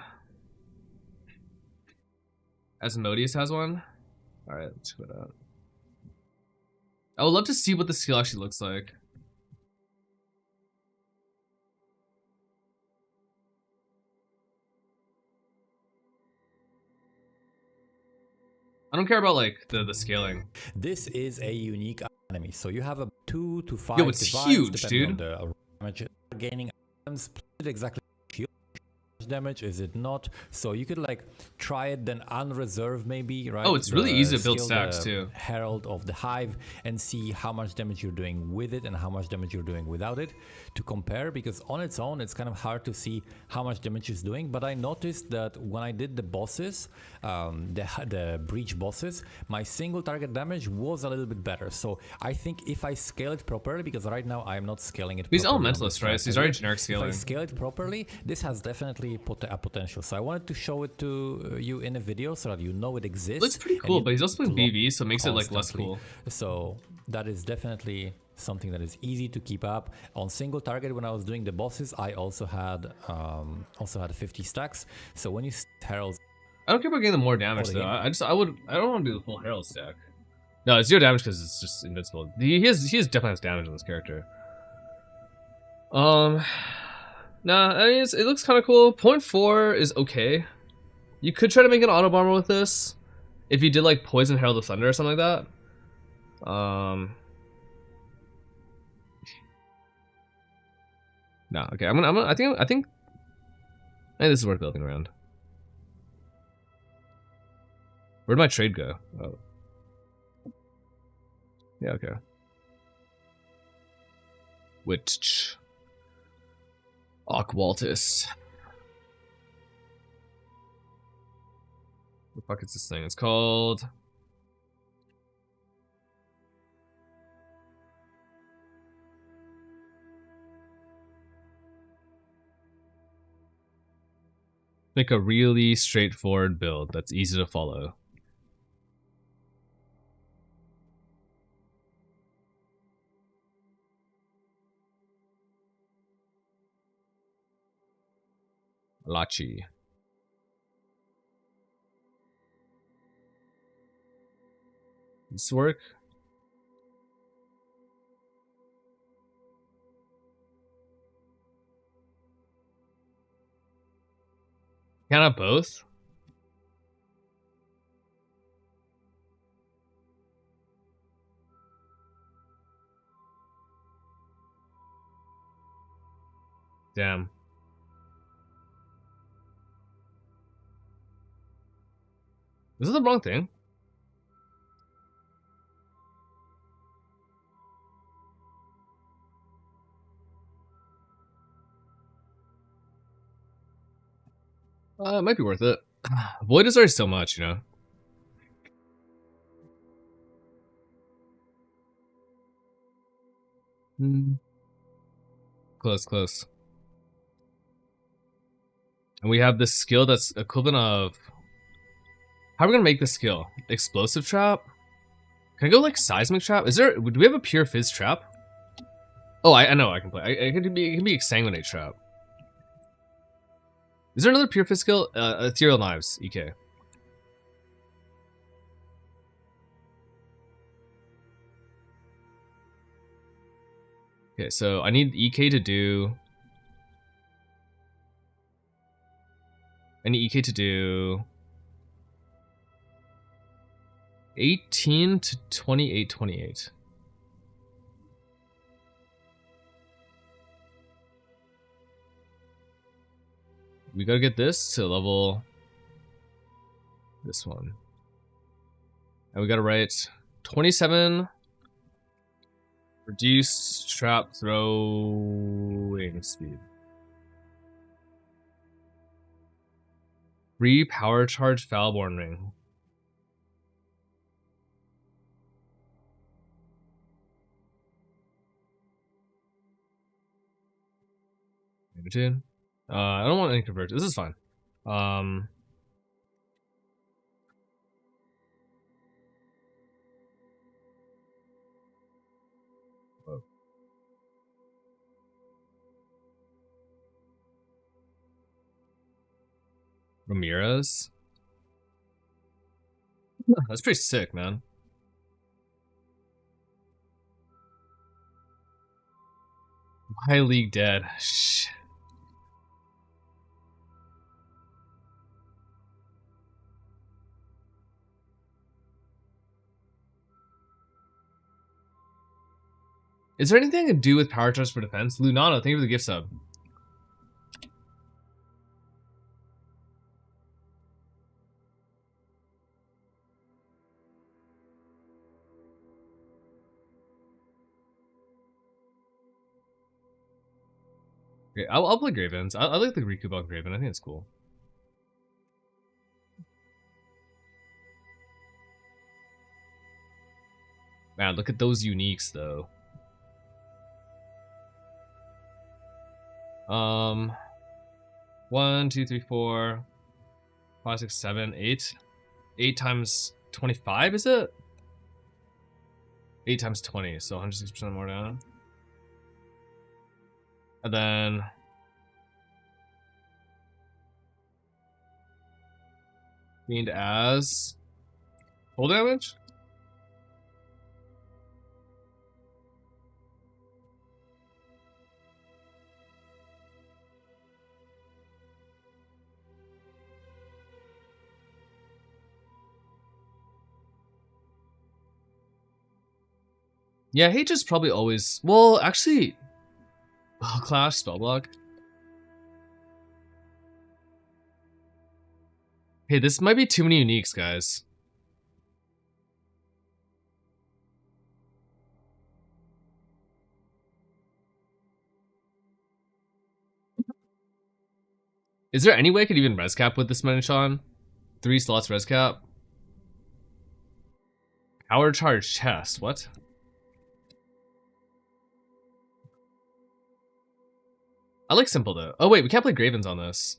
Asmodeus has one? Alright, let's check it out. I would love to see what the skill actually looks like. I don't care about like the scaling. This is a unique enemy, so you have a 2 to 5 Yo, it's device, huge, depending dude. on the damage gaining items. Split exactly damage, is it not? So you could like try it, then unreserve maybe, right? Oh, it's really easy to build skill, stacks the too. Herald of the Hive, and see how much damage you're doing with it and how much damage you're doing without it to compare, because on its own it's kind of hard to see how much damage it's doing. But I noticed that when I did the bosses, the breach bosses, my single target damage was a little bit better. So I think if I scale it properly, because right now I am not scaling it He's properly on elementalist, this right? So he's track. already generic If scaling. I scale it properly, this has definitely a potential. So I wanted to show it to you in a video so that you know it exists. Looks pretty cool, but he's also playing BV, so it makes it like less constantly. cool. So that is definitely something that is easy to keep up. On single target, when I was doing the bosses, I also had 50 stacks. So when you heralds, I don't care about getting the more damage though. I don't want to do the full Herald stack. No, it's 0 damage because it's just invincible. He definitely has damage on this character. Nah, I mean, it looks kind of cool. 0.4 is okay. You could try to make an auto bomber with this, if you did like Poison Herald of Thunder or something like that. No, okay. I think this is worth building around. Where'd my trade go? Oh. Yeah, okay. Which Aqualtis. What the fuck is this thing? It's called make a really straightforward build that's easy to follow. Lachi. This work? Can't have both? Damn. Is it the wrong thing? It might be worth it. Void is already so much, you know. Close. And we have this skill that's equivalent of... How are we gonna make this skill? Explosive trap? Can I go like seismic trap? Do we have a pure fizz trap? Oh, I know I can play. It can be exsanguinate trap. Is there another pure fizz skill? Ethereal knives, EK. Okay, so I need EK to do... I need EK to do... 18 to 28. We gotta get this to level this one. And we gotta write 27 reduced trap throwing speed. 3 power charge Foulborn Ring. I don't want any converge. This is fine. Ramirez. That's pretty sick, man. My league dead. Shh. Is there anything I can do with power charge for defense? Lunano, thank you for the gift sub. Okay, I'll play Gravens. I like the Riku on Graven. I think it's cool. Man, look at those uniques though. 1, 2, 3, 4, 5, 6, 7, 8. 8 times 25, is it? 8 times 20, so 160% more down. And then gained as full damage? Yeah, Hate is probably always... Well, actually... Clash, Spellblock. Hey, this might be too many uniques, guys. Is there any way I could even res cap with this Menchan? 3 slots res cap? Power charge chest, what? I like simple though. Oh wait, we can't play Gravens on this.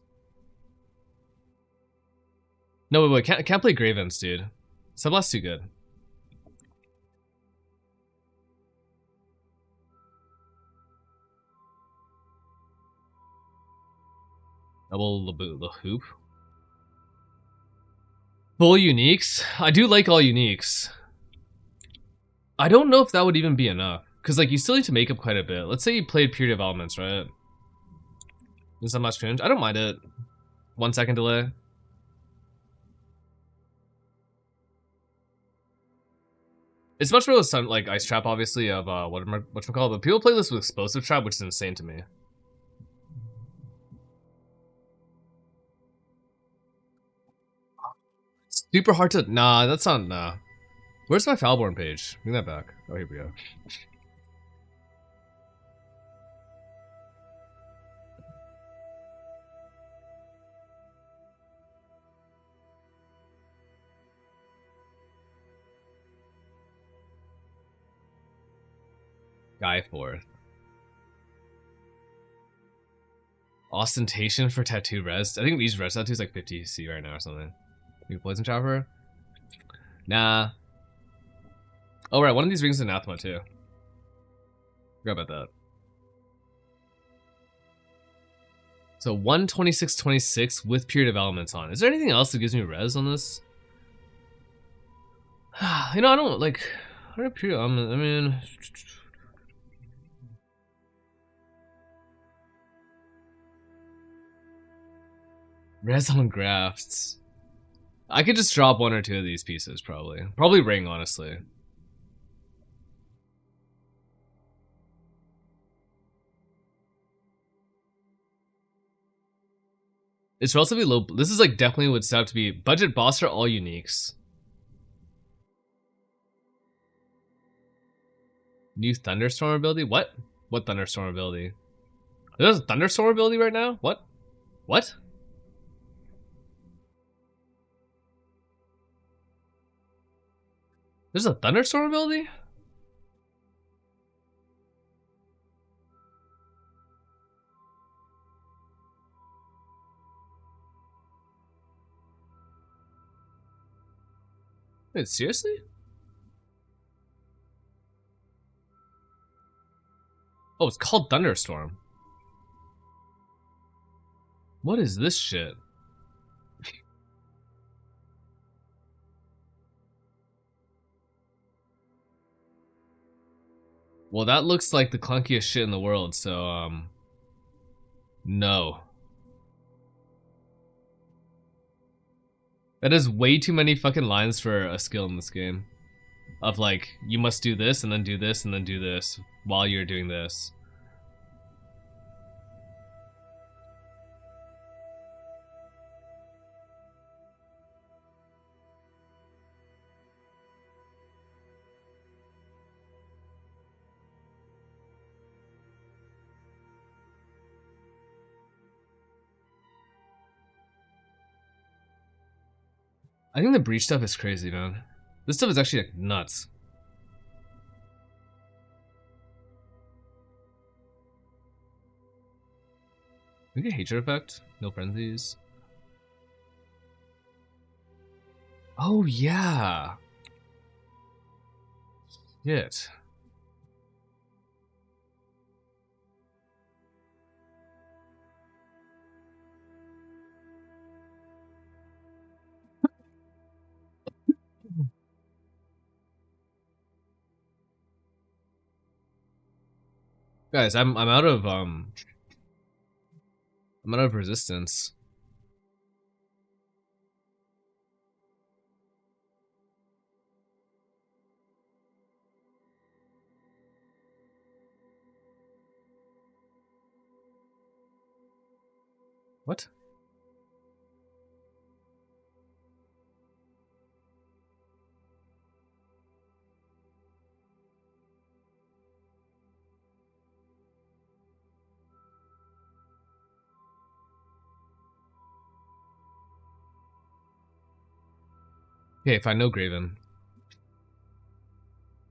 No, wait, can't play Gravens, dude. Subblast's too good. Double the hoop. Full uniques? I do like all uniques. I don't know if that would even be enough. Because like you still need to make up quite a bit. Let's say you played Period of Elements, right? Is that much cringe? I don't mind it. 1 second delay. It's much better with like Ice Trap, obviously, of whatchamacallit, but people play this with Explosive Trap, which is insane to me. Super hard to... Nah, that's not... Nah. Where's my Falborn page? Bring that back. Oh, here we go. Guy Forth. Ostentation for tattoo res. I think these res tattoos like 50 C right now or something. You Poison Chopper? Nah. Oh right, one of these rings is Anathema too. Forgot about that. So 12626 with Period of Elements on. Is there anything else that gives me res on this? You know, I don't like... I don't Period of Elements, I mean... Res on grafts. I could just drop 1 or 2 of these pieces, probably. Probably Ring, honestly. It's relatively low. This is like definitely would set up to be budget boss are all uniques. New Thunderstorm ability? What? What Thunderstorm ability? There's a Thunderstorm ability right now? What? What? There's a Thunderstorm ability? Wait, seriously? Oh, it's called Thunderstorm. What is this shit? Well, that looks like the clunkiest shit in the world, so, no. That is way too many fucking lines for a skill in this game. of like, you must do this and then do this and then do this while you're doing this. I think the breach stuff is crazy, man. This stuff is actually like nuts. We get hatred effect, no frenzies. Oh yeah. Shit. Guys, I'm out of resistance. What? Okay, find no Graven.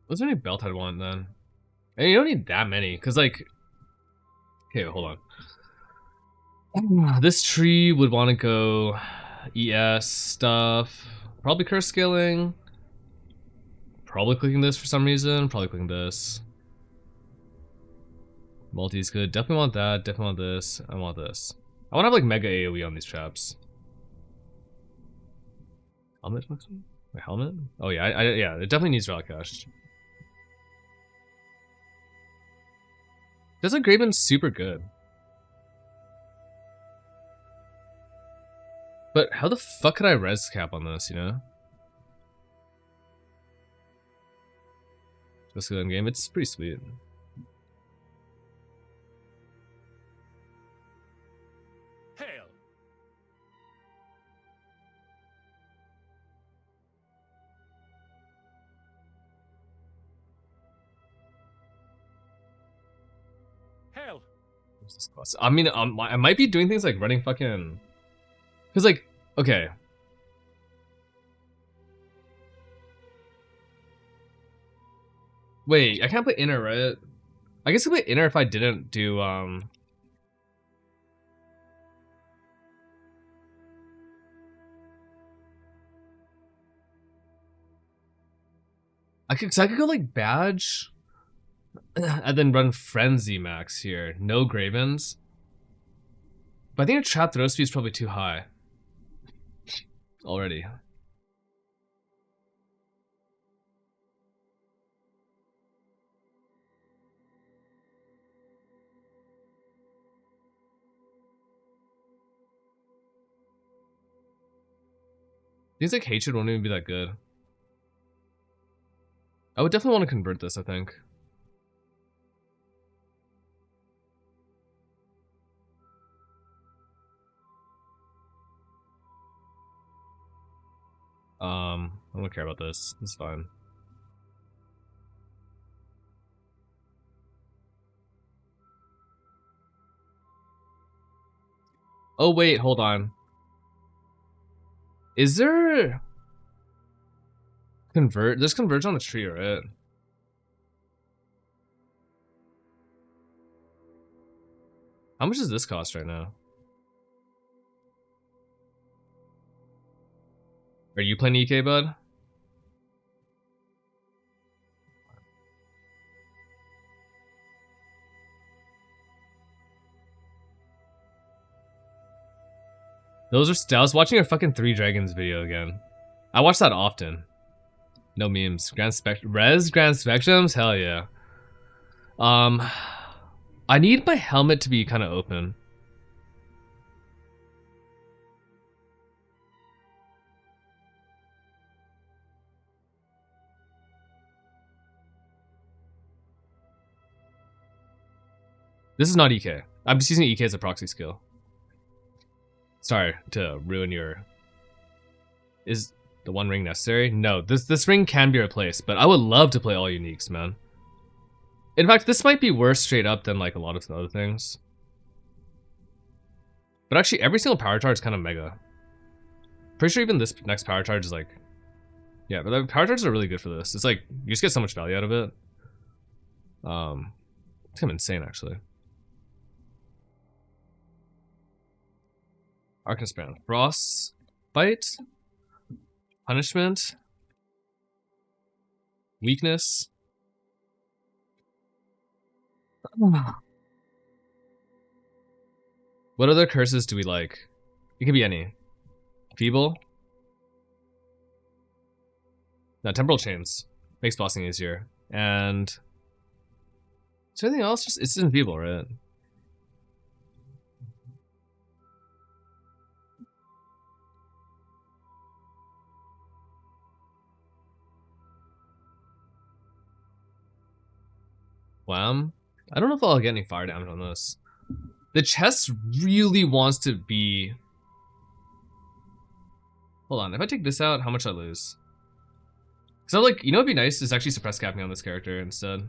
Was there any belt I'd want then? And you don't need that many, because like... Okay, hold on. This tree would want to go ES stuff. Probably curse scaling. Probably clicking this for some reason. Probably clicking this. Multi is good. Definitely want that. Definitely want this. I want this. I want to have like mega AoE on these traps. Helmet maximum? Wait, helmet? Oh yeah, yeah, it definitely needs Relic Ash. Doesn't Graven super good. But how the fuck could I res cap on this, you know? Just go in game, it's pretty sweet. Hail! Hail! I mean, I might be doing things like running fucking... Because, like, okay. Wait, I can't play inner, right? I guess I could play inner if I didn't do, I could go, like, badge, and then run frenzy max here. No Gravens. But I think a trap throw speed is probably too high. Already. Things like hatred won't even be that good. I would definitely want to convert this, I think. I don't care about this. It's fine. Oh wait, hold on. Is there convert? There's converge on the tree, right? How much does this cost right now? Are you playing EK, bud? Those are. I was watching a fucking Three Dragons video again. I watch that often. No memes. Grand Spectrums? Hell yeah. I need my helmet to be kind of open. This is not EK. I'm just using EK as a proxy skill. Sorry to ruin your... Is the one ring necessary? No, this ring can be replaced, but I would love to play all uniques, man. In fact, this might be worse straight up than like a lot of the other things. But actually, every single power charge is kind of mega. Pretty sure even this next power charge is like... Yeah, but the power charges are really good for this. It's like, you just get so much value out of it. It's kind of insane, actually. Arcane Span. Frostbite. Punishment. Weakness. What other curses do we like? It could be any. Feeble. No, Temporal Chains. Makes bossing easier. And... Is there anything else? Just, it's Enfeeble, right? Wham. I don't know if I'll get any fire damage on this. The chest really wants to be... Hold on, if I take this out, how much I lose? So like, you know what'd be nice is actually suppress capping on this character instead.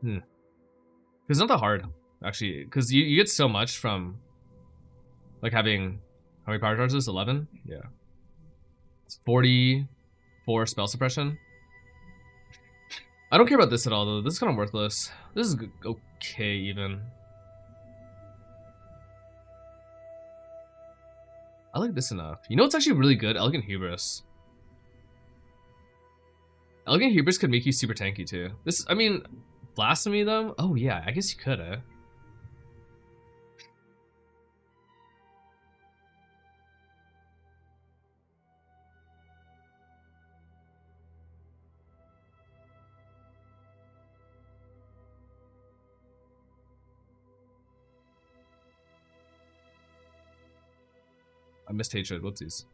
Because it's not that hard, actually. Because you get so much from like having... How many power charges? 11? Yeah. It's 44 spell suppression. I don't care about this at all, though. This is kind of worthless. This is okay, even. I like this enough. You know what's actually really good? Elegant Hubris. Elegant Hubris could make you super tanky, too. This, I mean, Blasphemy, though? Oh, yeah, I guess you could, eh? I missed Hatred, whoopsies.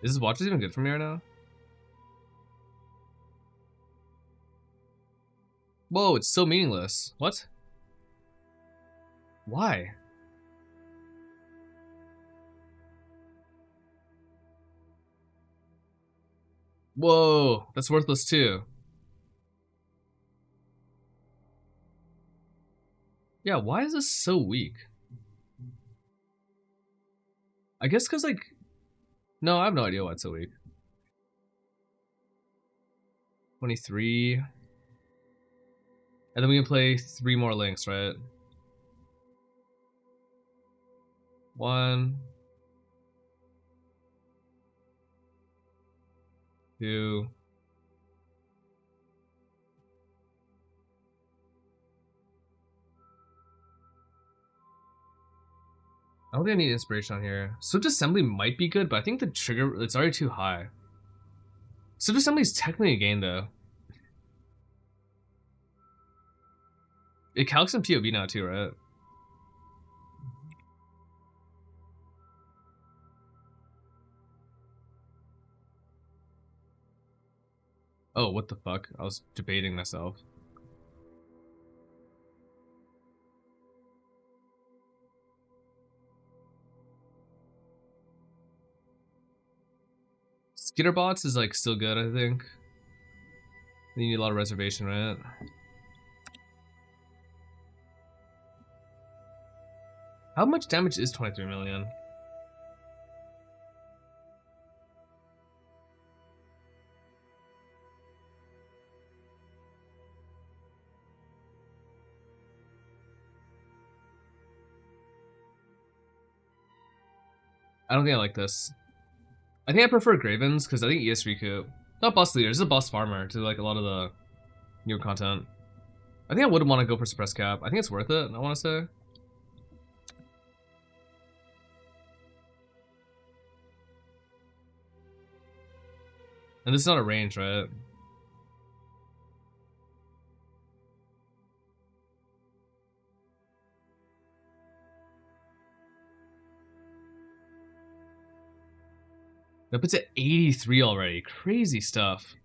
Is this watches even good for me right now? Whoa, it's so meaningless. What? Why? Whoa, that's worthless too. Yeah, why is this so weak? I guess because, like... No, I have no idea why it's so weak. 23... And then we can play 3 more links, right? 1... 2... I don't think I need inspiration on here. Swift Assembly might be good, but I think the trigger, it's already too high. Swift Assembly is technically a gain, though. It calcs in POV now, too, right? Oh, what the fuck? I was debating myself. Skitterbots is like still good, I think. You need a lot of reservation, right? How much damage is 23 million? I don't think I like this. I think I prefer Gravens because I think ES Recoup, not boss leader, this is a boss farmer to like a lot of the newer content. I think I would want to go for Suppress Cap. I think it's worth it, I want to say. And this is not a range, right? That puts it at 83 already. Crazy stuff.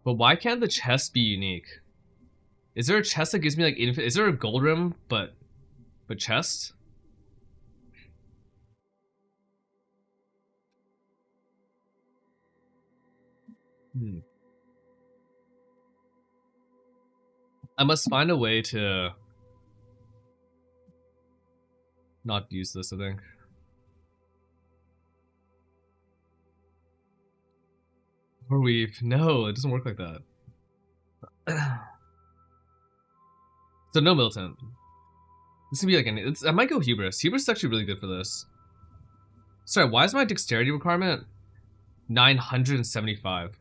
But why can't the chest be unique? Is there a chest that gives me like infinite? Is there a gold rim but chest? I must find a way to not use this, I think. Or weave. No, it doesn't work like that. So no militant. This can be like an. I might go hubris. Hubris is actually really good for this. Sorry, why is my dexterity requirement 975?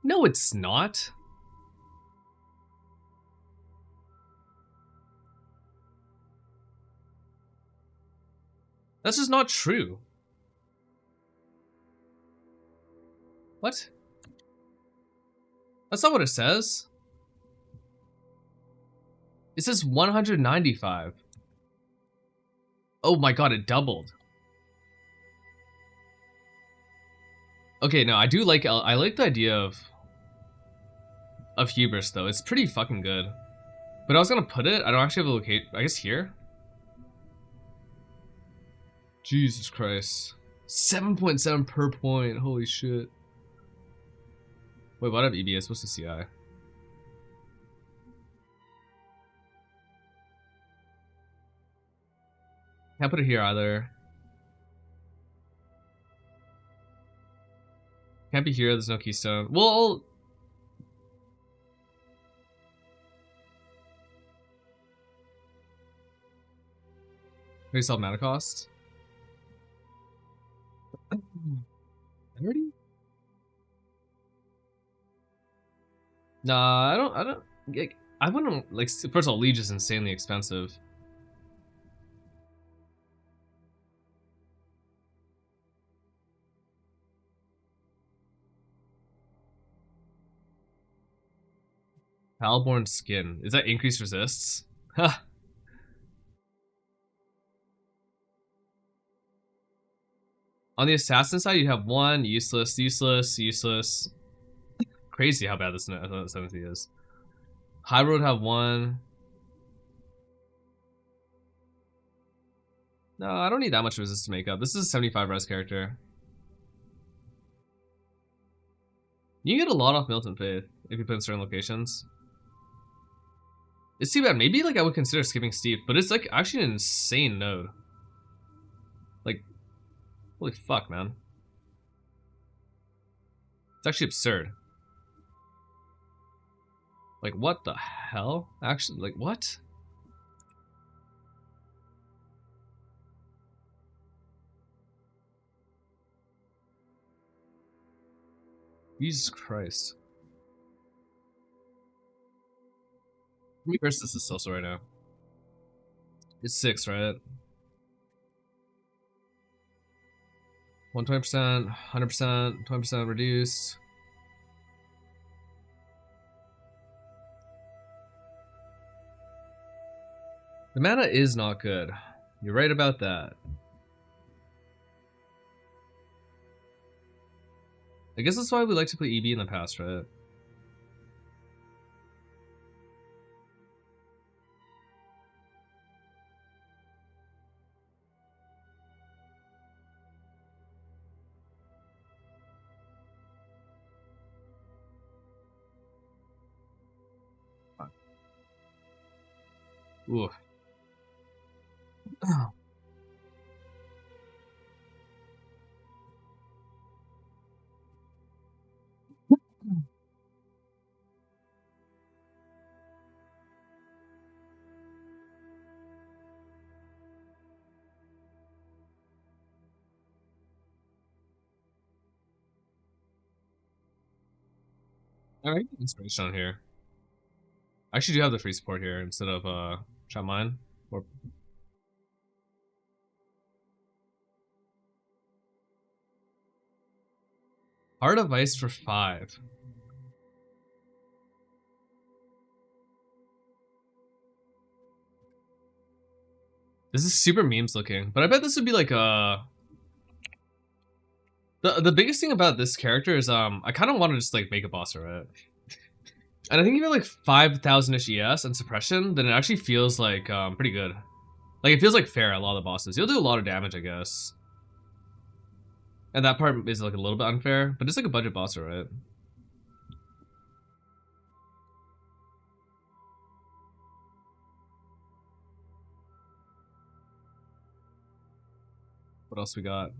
No, it's not. That's just not true. What? That's not what it says. It says 195. Oh my god, it doubled. Okay, no, I do like. I like the idea of hubris though. It's pretty fucking good. But I was gonna put it. I don't actually have a locate. I guess here. Jesus Christ. 7.7 per point. Holy shit. Wait, what have EBS? What's the CI? Can't put it here either. Can't be here, there's no keystone. Well, maybe solve mana cost. 30? Nah, I don't like, I wouldn't like. First of all, Liege is insanely expensive. Palborn skin. Is that increased resists? Ha. On the assassin side, you have one useless, useless, useless. Crazy how bad this 70 is. High Road have one. No, I don't need that much resist to make up. This is a 75 res character. You can get a lot off Militant Faith if you put in certain locations. It's too bad. Maybe like I would consider skipping Steep, but it's like actually an insane node. Like, holy fuck, man. It's actually absurd. Like, what the hell? Actually, like, what? Jesus Christ. How many versus this is also right now? It's 6, right? 120%, 100%, 20% reduced. The mana is not good. You're right about that. I guess that's why we like to play EB in the past, right? Ooh. Alright, inspiration on here. I actually do have the free support here instead of Chat Mine. Or Heart of Ice for 5. This is super memes looking, but I bet this would be like a The biggest thing about this character is I kind of want to just like make a boss, right? And I think if you have like 5,000-ish ES and suppression, then it actually feels like pretty good. Like it feels like fair at a lot of the bosses. You'll do a lot of damage, I guess. And that part is like a little bit unfair, but it's like a budget boss, right? What else we got?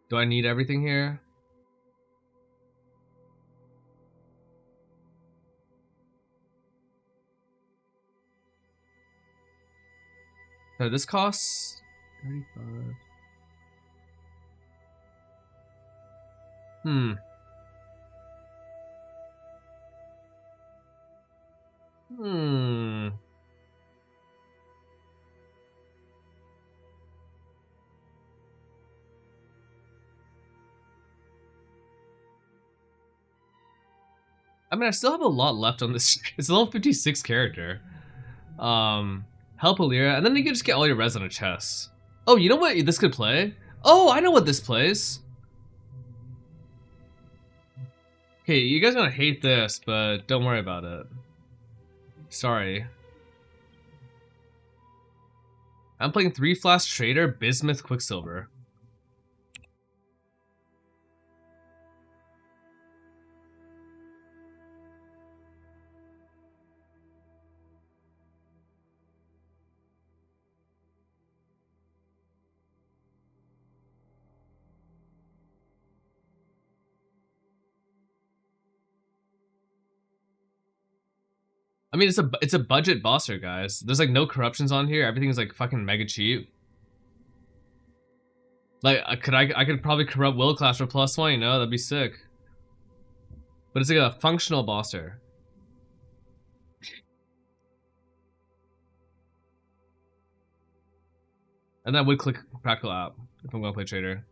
Do I need everything here? No, this costs 35. Hmm. Hmm. I mean, I still have a lot left on this. It's a level 56 character. Help Alira, and then you can just get all your res on a chest. Oh, you know what this could play? Oh, I know what this plays. Okay, you guys are gonna hate this, but don't worry about it. Sorry. I'm playing 3 Flask Trader, Bismuth, Quicksilver. I mean, it's a budget bosser, guys. There's like no corruptions on here. Everything's like fucking mega cheap. Like, I could probably corrupt Will Clash for +1, you know? That'd be sick. But it's like a functional bosser. And then I would click Practical App if I'm gonna play Trader.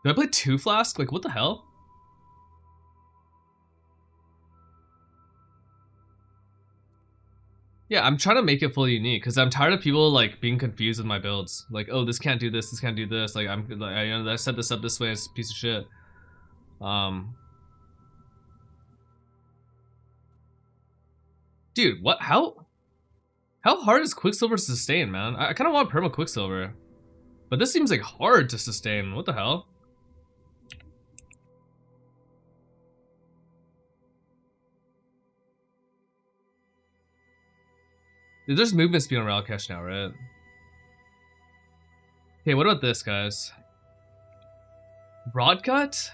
Do I play 2 Flask? Like, what the hell? Yeah, I'm trying to make it fully unique because I'm tired of people like being confused with my builds. Like, oh, this can't do this can't do this. Like, I set this up this way. It's a piece of shit. Dude, what? How hard is Quicksilver to sustain, man? I kind of want perma Quicksilver, but this seems like hard to sustain. What the hell? Dude, there's movement speed on Ralkesh now, right? Okay, what about this, guys? Broadcut?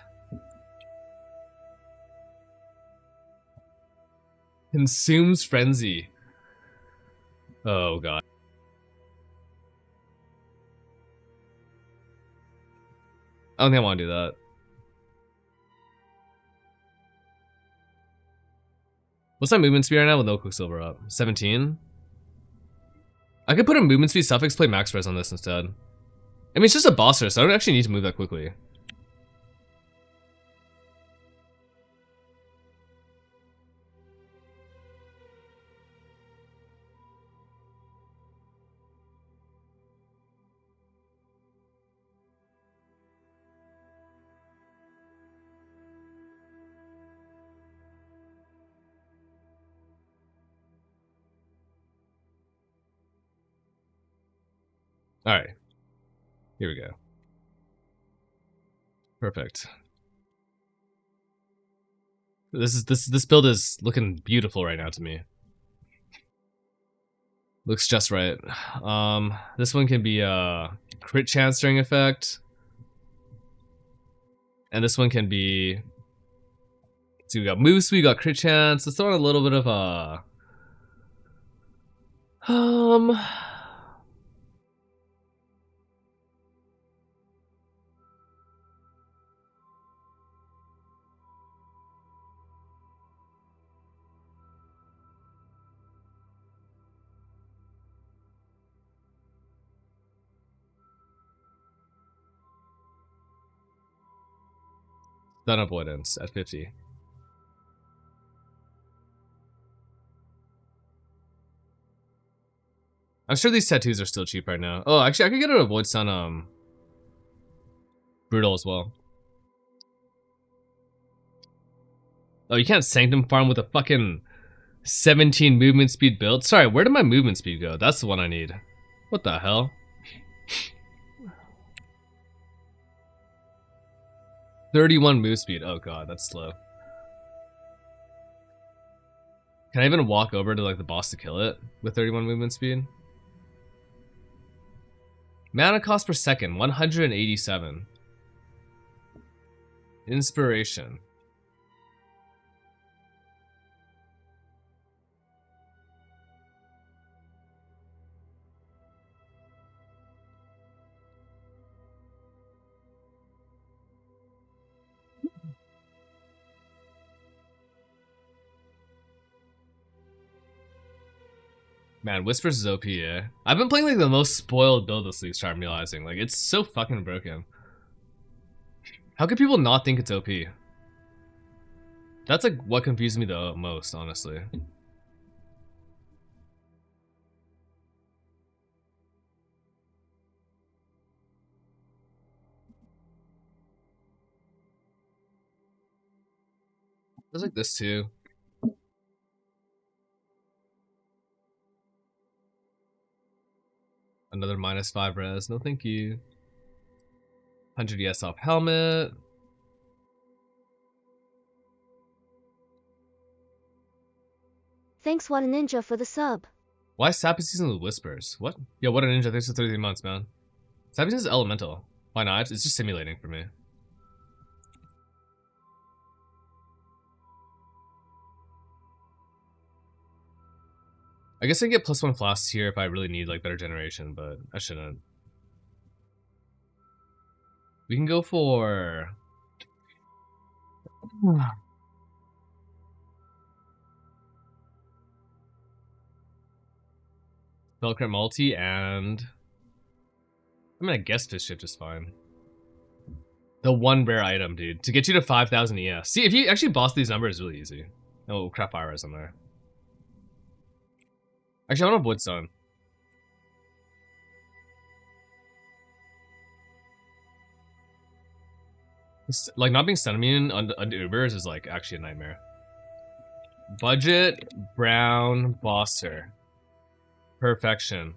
Consumes Frenzy. Oh, God. I don't think I want to do that. What's my movement speed right now with no Quicksilver up? 17? I could put a movement speed suffix, play max res on this instead. I mean, it's just a bosser, so I don't actually need to move that quickly. Alright. Here we go. Perfect. This build is looking beautiful right now to me. Looks just right. This one can be a crit chance during effect. And this one can be, so we got Moose, we got crit chance. Let's throw in a little bit of a stun avoidance at 50. I'm sure these tattoos are still cheap right now. Oh, actually, I could get a Void Sun, Brutal as well. Oh, you can't Sanctum farm with a fucking 17 movement speed build? Sorry, where did my movement speed go? That's the one I need. What the hell? 31 move speed. Oh god, that's slow. Can I even walk over to like the boss to kill it with 31 movement speed? Mana cost per second, 187. Inspiration. Man, Whispers is OP, yeah. I've been playing like the most spoiled build this league, start realizing. Like, it's so fucking broken. How can people not think it's OP? That's like what confuses me the most, honestly. There's like this too. Another -5 res. No, thank you. 100 ES off helmet. Thanks, What a Ninja, for the sub. Why Sappy Season with Whispers? What? Yeah, What a Ninja. Thanks for 33 months, man. Sappy Season is elemental. Why not? It's just simulating for me. I guess I can get +1 flasks here if I really need like better generation, but I shouldn't. We can go for Velcro multi, and I'm gonna guess fish ship just fine. The one rare item, dude, to get you to 5,000 ES. See, if you actually boss these numbers, it's really easy. Oh crap, fire is on there. Actually, I want a Void Sun. Like, not being stun immune on Ubers is like actually a nightmare. Budget, Brown, Bosser. Perfection.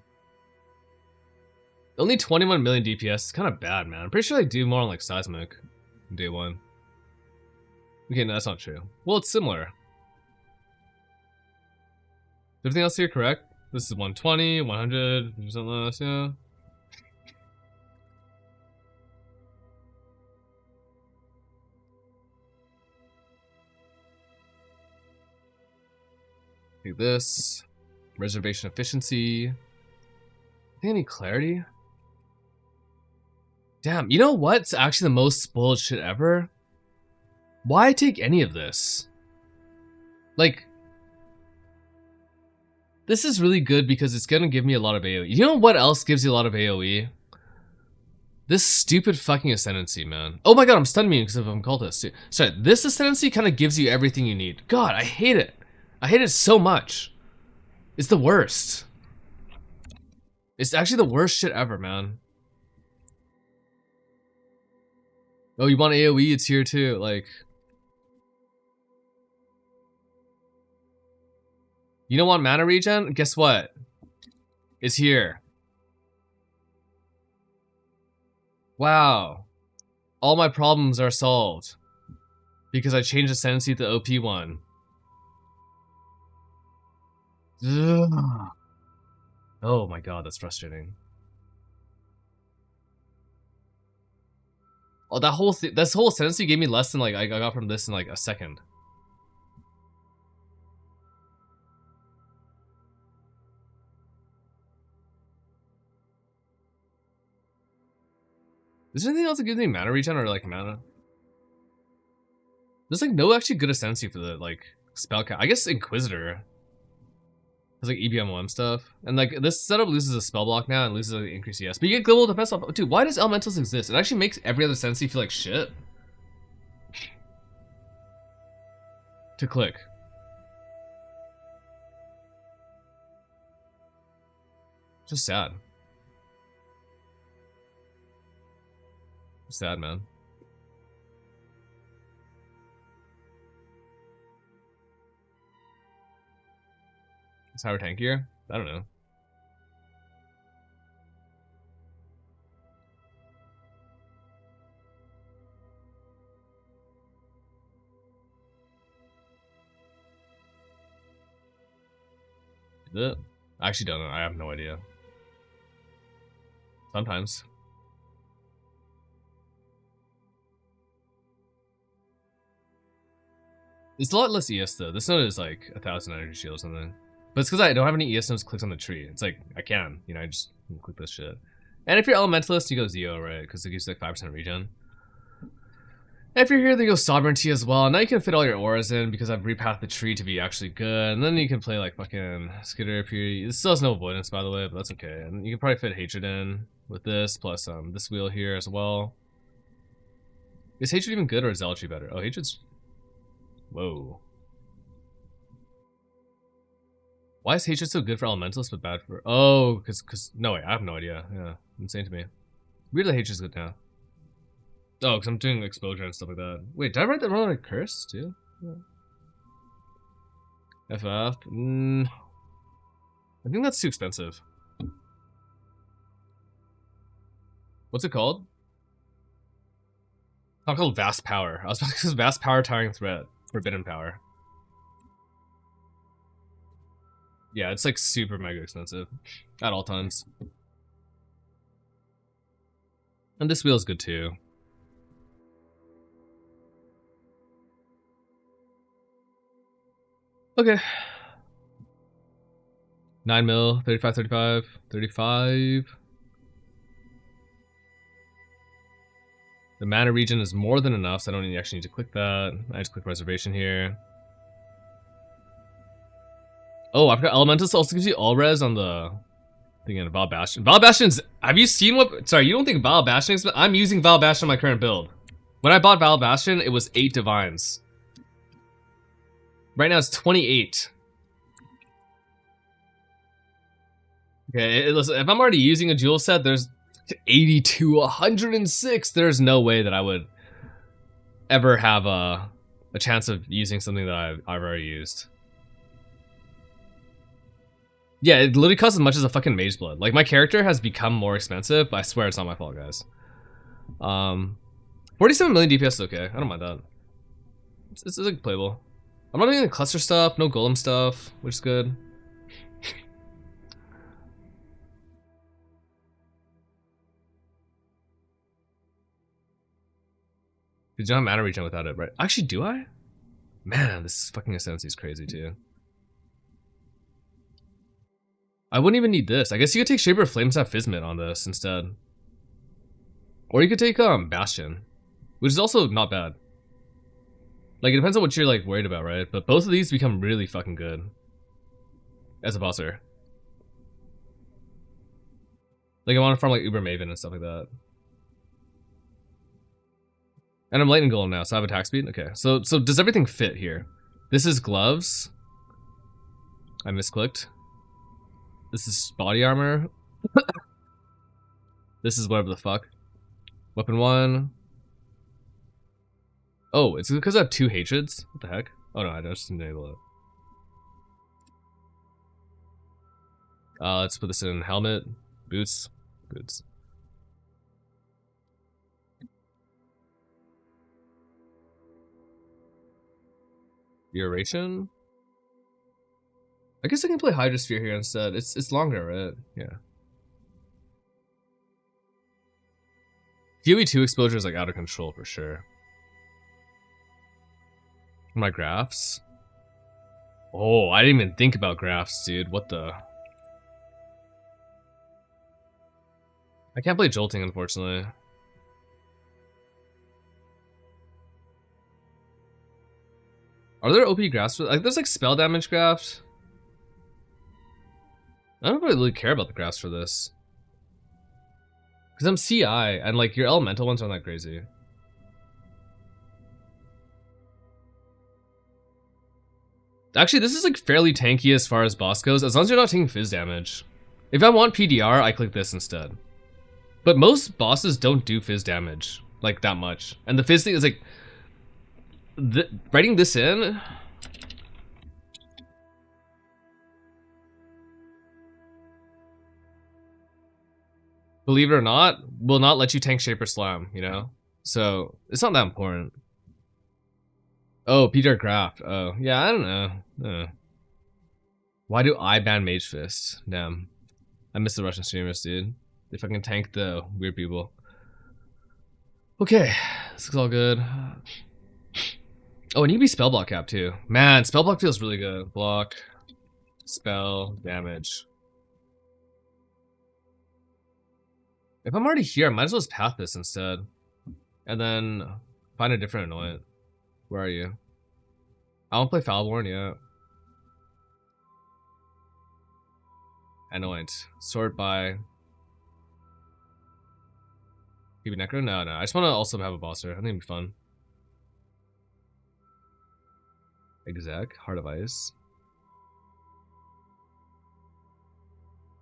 Only 21 million DPS is kind of bad, man. I'm pretty sure they do more on like Seismic in day one. Okay, no, that's not true. Well, it's similar. Everything else here correct? This is 120, 100, something less, yeah. Take this. Reservation efficiency. Think I need clarity? Damn, you know what's actually the most spoiled shit ever? Why take any of this? Like, this is really good because it's gonna give me a lot of AoE. You know what else gives you a lot of AoE? This stupid fucking Ascendancy, man. Oh my god, I'm stun immune because I'm cultist. Sorry, this Ascendancy kind of gives you everything you need. God, I hate it. I hate it so much. It's the worst. It's actually the worst shit ever, man. Oh, you want AoE? It's here too, like... You don't want mana regen? Guess what? It's here. Wow. All my problems are solved. Because I changed Ascendancy to the OP one. Ugh. Oh my god, that's frustrating. Oh, this whole Ascendancy gave me less than like I got from this in like a second. Is there anything else that gives me mana regen or like mana? There's like no actually good Ascendancy for the like spell count. I guess Inquisitor has like EBM1 stuff. And like this setup loses a spell block now and loses like, increased ES. But you get global defense off. Dude, why does Elementals exist? It actually makes every other Ascendancy feel like shit. To click. Just sad. Sad, man. Is Howard tankier? I don't know. Is it? I actually don't know. I have no idea. Sometimes. It's a lot less ES though. This node is like 1,000 energy shield or something. But it's because I don't have any ES nodes clicked on the tree. It's like, I can, you know, I just click this shit. And if you're Elementalist, you go Zeo, right? Because it gives you like 5% regen. And if you're here, then you go Sovereignty as well. Now you can fit all your auras in because I've repathed the tree to be actually good. And then you can play like fucking Skitter Period. This still has no avoidance, by the way, but that's okay. And you can probably fit Hatred in with this, plus this wheel here as well. Is Hatred even good or is Zealotry better? Oh, Hatred's... Whoa. Why is Hatred so good for Elementalists but bad for... Oh, because... No, wait, I have no idea. Yeah, insane to me. Weird that Hatred's good now. Oh, because I'm doing exposure and stuff like that. Wait, did I write that wrong like curse too? Yeah. FF? I think that's too expensive. What's it called? It's not called Vast Power. I was about to say Vast Power Towering Threat. Forbidden Power. Yeah, it's like super mega expensive. At all times. And this wheel is good too. Okay. 9 mil, 35, 35, 35. The mana region is more than enough, so I don't actually need to click that. I just click reservation here. Oh, I forgot Elementalist also gives you all res on the thing in Val Bastion. Val Bastion's, have you seen what, sorry, you don't think Val Bastion is, I'm using Val Bastion on my current build. When I bought Val Bastion, it was 8 divines. Right now it's 28. Okay, listen, if I'm already using a jewel set, there's 82, 106. There's no way that I would ever have a chance of using something that I've already used. Yeah, it literally costs as much as a fucking Mage Blood. Like, my character has become more expensive, but I swear it's not my fault, guys. 47 million DPS is okay. I don't mind that. It's like playable. I'm not doing the cluster stuff, no golem stuff, which is good. Did you not have mana regen without it, right? Actually, do I? Man, this fucking Ascendancy is crazy too. I wouldn't even need this. I guess you could take Shaper of Flames and have Fizmit on this instead. Or you could take Bastion, which is also not bad. Like, it depends on what you're like worried about, right? But both of these become really fucking good as a bosser. Like, I want to farm like Uber Maven and stuff like that. And I'm Lightning Golem now, so I have attack speed. Okay, so does everything fit here? This is gloves. I misclicked. This is body armor. This is whatever the fuck. Weapon 1. Oh, it's because I have 2 hatreds? What the heck? Oh no, I just enabled it. Let's put this in helmet, boots, boots. Duration? I guess I can play Hydrosphere here instead. It's longer, right? Yeah. PoE2 exposure is like out of control for sure. My graphs? Oh, I didn't even think about graphs, dude. What the? I can't play Jolting, unfortunately. Are there OP graphs? Like, there's like spell damage graphs. I don't really care about the graphs for this. Because I'm CI, and like your elemental ones aren't that crazy. Actually, this is like fairly tanky as far as boss goes, as long as you're not taking fizz damage. If I want PDR, I click this instead. But most bosses don't do fizz damage, like, that much. And the fizz thing is, like, writing this in... Believe it or not, will not let you tank Shaper Slam, you know? So, it's not that important. Oh, Peter Graft. Oh, yeah, I don't know. Why do I ban Mage Fist? Damn. I miss the Russian streamers, dude. If I can tank the weird people. Okay, this looks all good. Oh, and you can be Spellblock cap too. Man, Spellblock feels really good. Block, spell, damage. If I'm already here, I might as well just path this instead. And then find a different annoyant. Where are you? I won't play Foulborn yet. Annoyant. Sort by... PB Necro? No. I just want to also have a bosser. I think it'd be fun. Exec. Heart of Ice.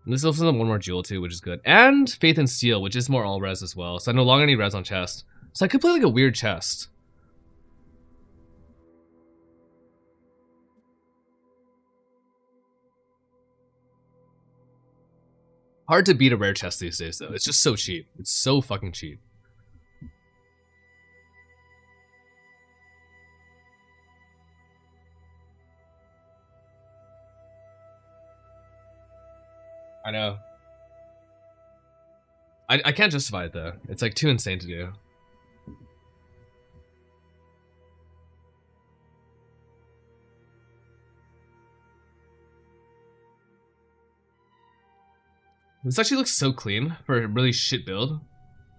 And this also has one more jewel too, which is good. And Faith and Steel, which is more all res as well. So I no longer need res on chest. So I could play like a weird chest. Hard to beat a rare chest these days though. It's just so cheap. It's so fucking cheap. I know. I can't justify it though. It's like too insane to do. This actually looks so clean for a really shit build.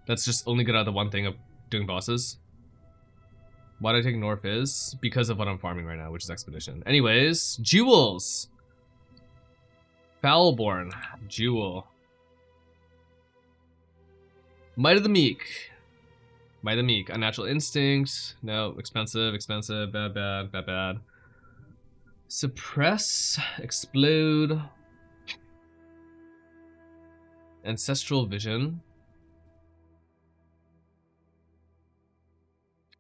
That's just only good at the one thing of doing bosses. Why did I take North is? Because of what I'm farming right now, which is Expedition. Anyways, jewels. Foulborn, jewel. Might of the Meek. Might of the Meek. Unnatural Instinct. No, expensive, bad. Suppress, explode. Ancestral Vision.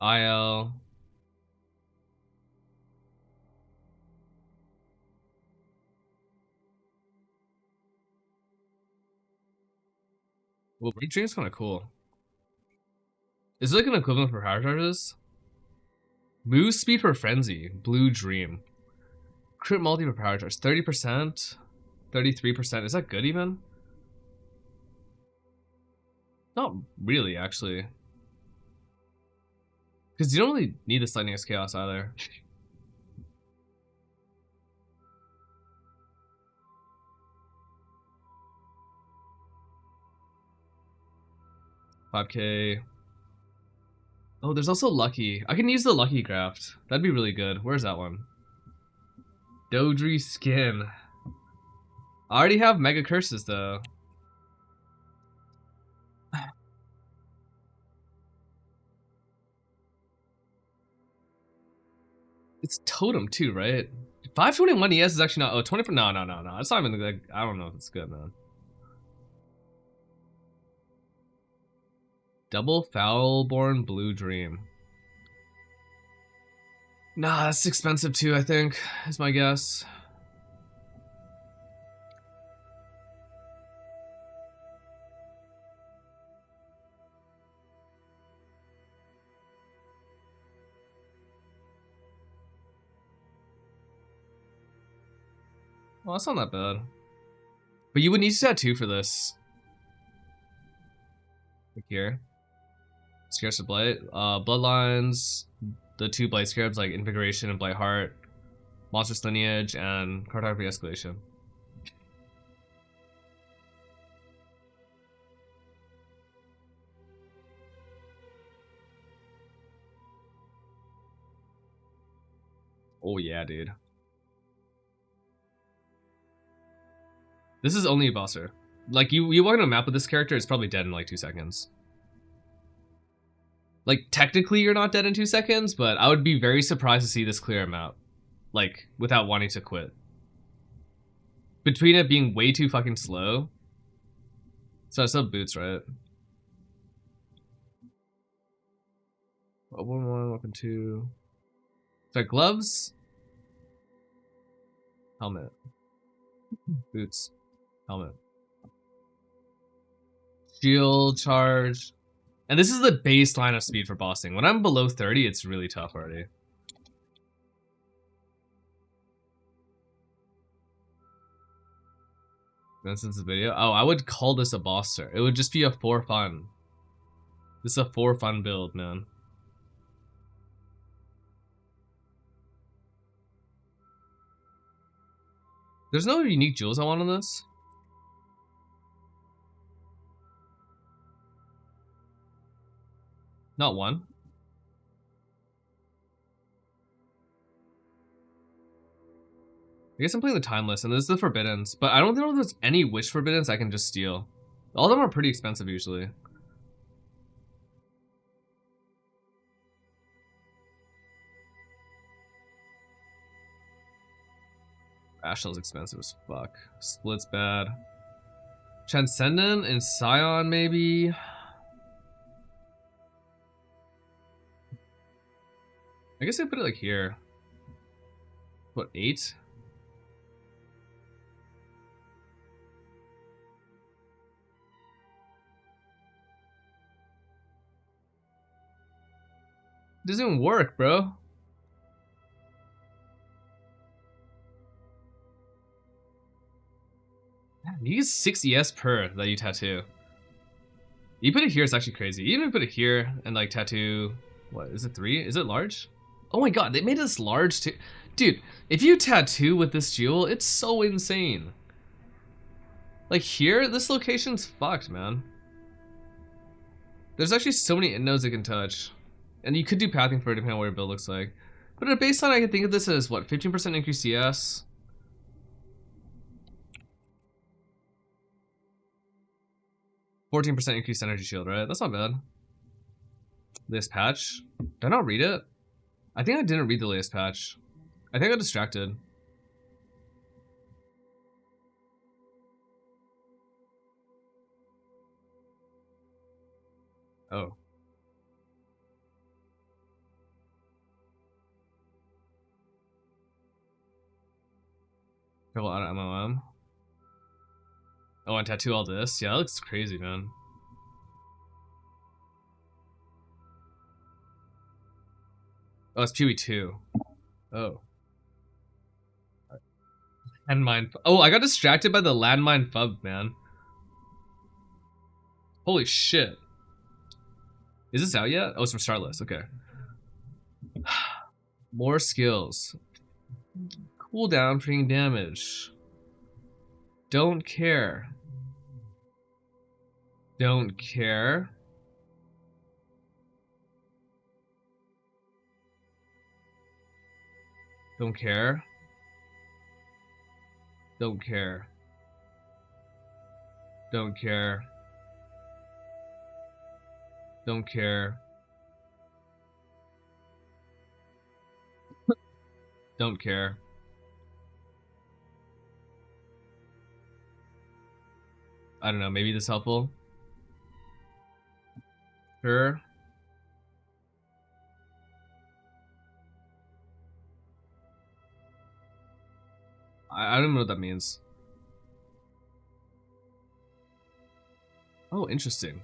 IL. Well, Brain Dream's kind of cool. Is it like an equivalent for power charges? Move speed for Frenzy. Blue Dream. Crit multi for power charge. 30%? 33%. Is that good even? Not really, actually. Because you don't really need this Lightning as Chaos either. $5K. Oh, there's also Lucky. I can use the Lucky Graft. That'd be really good. Where's that one? Dodri Skin. I already have Mega Curses though. It's Totem too, right? 521 ES is actually not. Oh, 24. No. It's not even like. I don't know if it's good, man. Double Foulborn Blue Dream. Nah, that's expensive too, I think, is my guess. Well, that's not that bad. But you would need tattoo for this. Like here. Scarce of Blight. Bloodlines. The two Blight Scarabs like Invigoration and Blight Heart. Monstrous Lineage and Cartography Escalation. Oh yeah, dude. This is only a bosser. Like, you walk on a map with this character, it's probably dead in like 2 seconds. Like, technically you're not dead in 2 seconds, but I would be very surprised to see this clear a map. Like, without wanting to quit. between it being way too fucking slow. So I still have boots, right? Weapon 1, weapon 2. Sorry, gloves. Helmet. Boots. Helmet. Shield charge. And this is the baseline of speed for bossing. When I'm below 30, it's really tough already. This is the video. Oh, I would call this a bosser. It would just be a for fun. This is a for fun build, man. There's no unique jewels I want on this. Not one. I guess I'm playing the Timeless, and this is the Forbiddens, but I don't know if there's any Wish Forbiddens I can just steal. All of them are pretty expensive usually. Ashel's expensive as fuck. Split's bad. Transcendent and Scion maybe. I guess I put it like here. What, 8? It doesn't even work, bro. You get 6 ES per that you tattoo. You put it here, it's actually crazy. You even put it here and like tattoo. What is it, 3? Is it large? Oh my god, they made this large too. Dude, if you tattoo with this jewel, it's so insane. Like here, this location's fucked, man. There's actually so many end nodes it can touch. And you could do pathing for it depending on what your build looks like. But at a baseline, I can think of this as what, 15% increase CS? 14% increased energy shield, right? That's not bad. Latest patch. Did I not read it? I think I didn't read the latest patch. I think I got distracted. Oh. Careful out of MOM. Oh, and tattoo all this? Yeah, that looks crazy, man. Oh, it's PoE 2. Oh. Landmine. Oh, I got distracted by the landmine fub, man. Holy shit. Is this out yet? Oh, it's from Starless. Okay. More skills. Cooldown for taking damage. Don't care. Don't care. Don't care. Don't care. Don't care. Don't care. Don't care. I don't know, maybe this is helpful. Sure. I don't know what that means. Oh, interesting.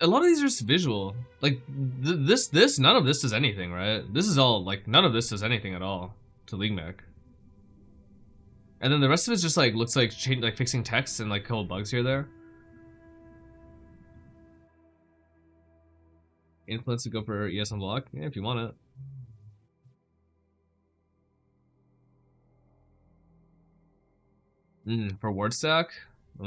A lot of these are just visual. Like, this, none of this does anything, right? This is all, like, none of this does anything at all to League Mech. And then the rest of it just, like, looks like fixing text and, like, a couple bugs here or there. Influence to go for ES Unblock? Yeah, if you want it. For word stack? It's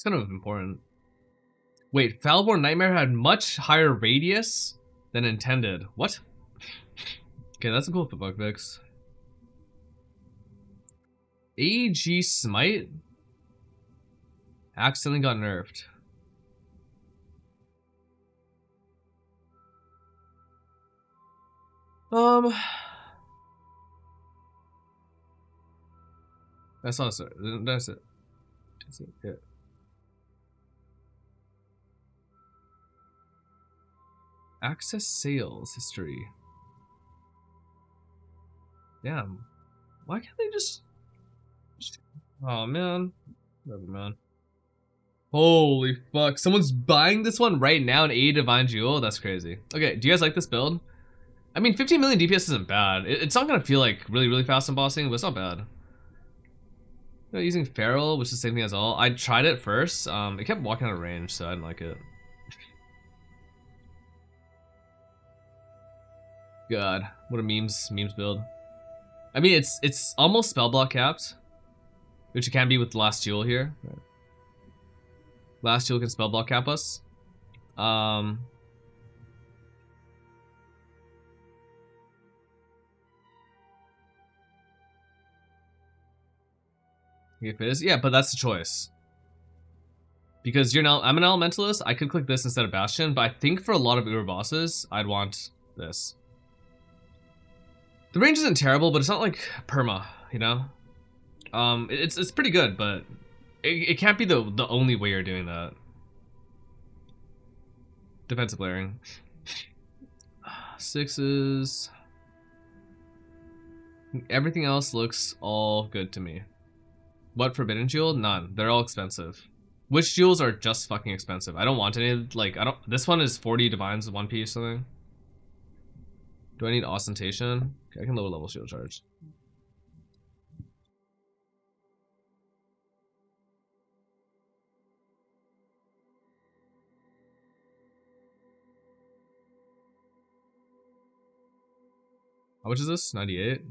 kind of important. Wait, Falborn Nightmare had much higher radius than intended. What? Okay, that's a cool bug fix. AG Smite? Accidentally got nerfed. That's not it. That's it. Yeah. Access sales history. Damn. Why can't they just... Oh man. Whatever, man. Holy fuck. Someone's buying this one right now in A Divine Jewel? That's crazy. Okay, do you guys like this build? I mean, 15 million DPS isn't bad. It's not gonna feel like really fast in bossing, but it's not bad. You know, using Feral, which is the same thing as all. I tried it first. It kept walking out of range, so I didn't like it. God, what a memes build. I mean, it's almost spell block capped, which it can be with the Last Jewel here. Last Jewel can spell block cap us. If it is, yeah, but that's the choice. Because you're now, I'm an elementalist. I could click this instead of Bastion, but I think for a lot of Uber bosses, I'd want this. The range isn't terrible, but it's not like perma, you know. It's pretty good, but it can't be the only way you're doing that. Defensive layering. 6s. Everything else looks all good to me. What Forbidden Jewel? None. They're all expensive. Which jewels are just fucking expensive? I don't want any, like, I don't, this one is 40 divines, 1 piece, something. Do I need ostentation? Okay, I can lower level shield charge. How much is this? 98?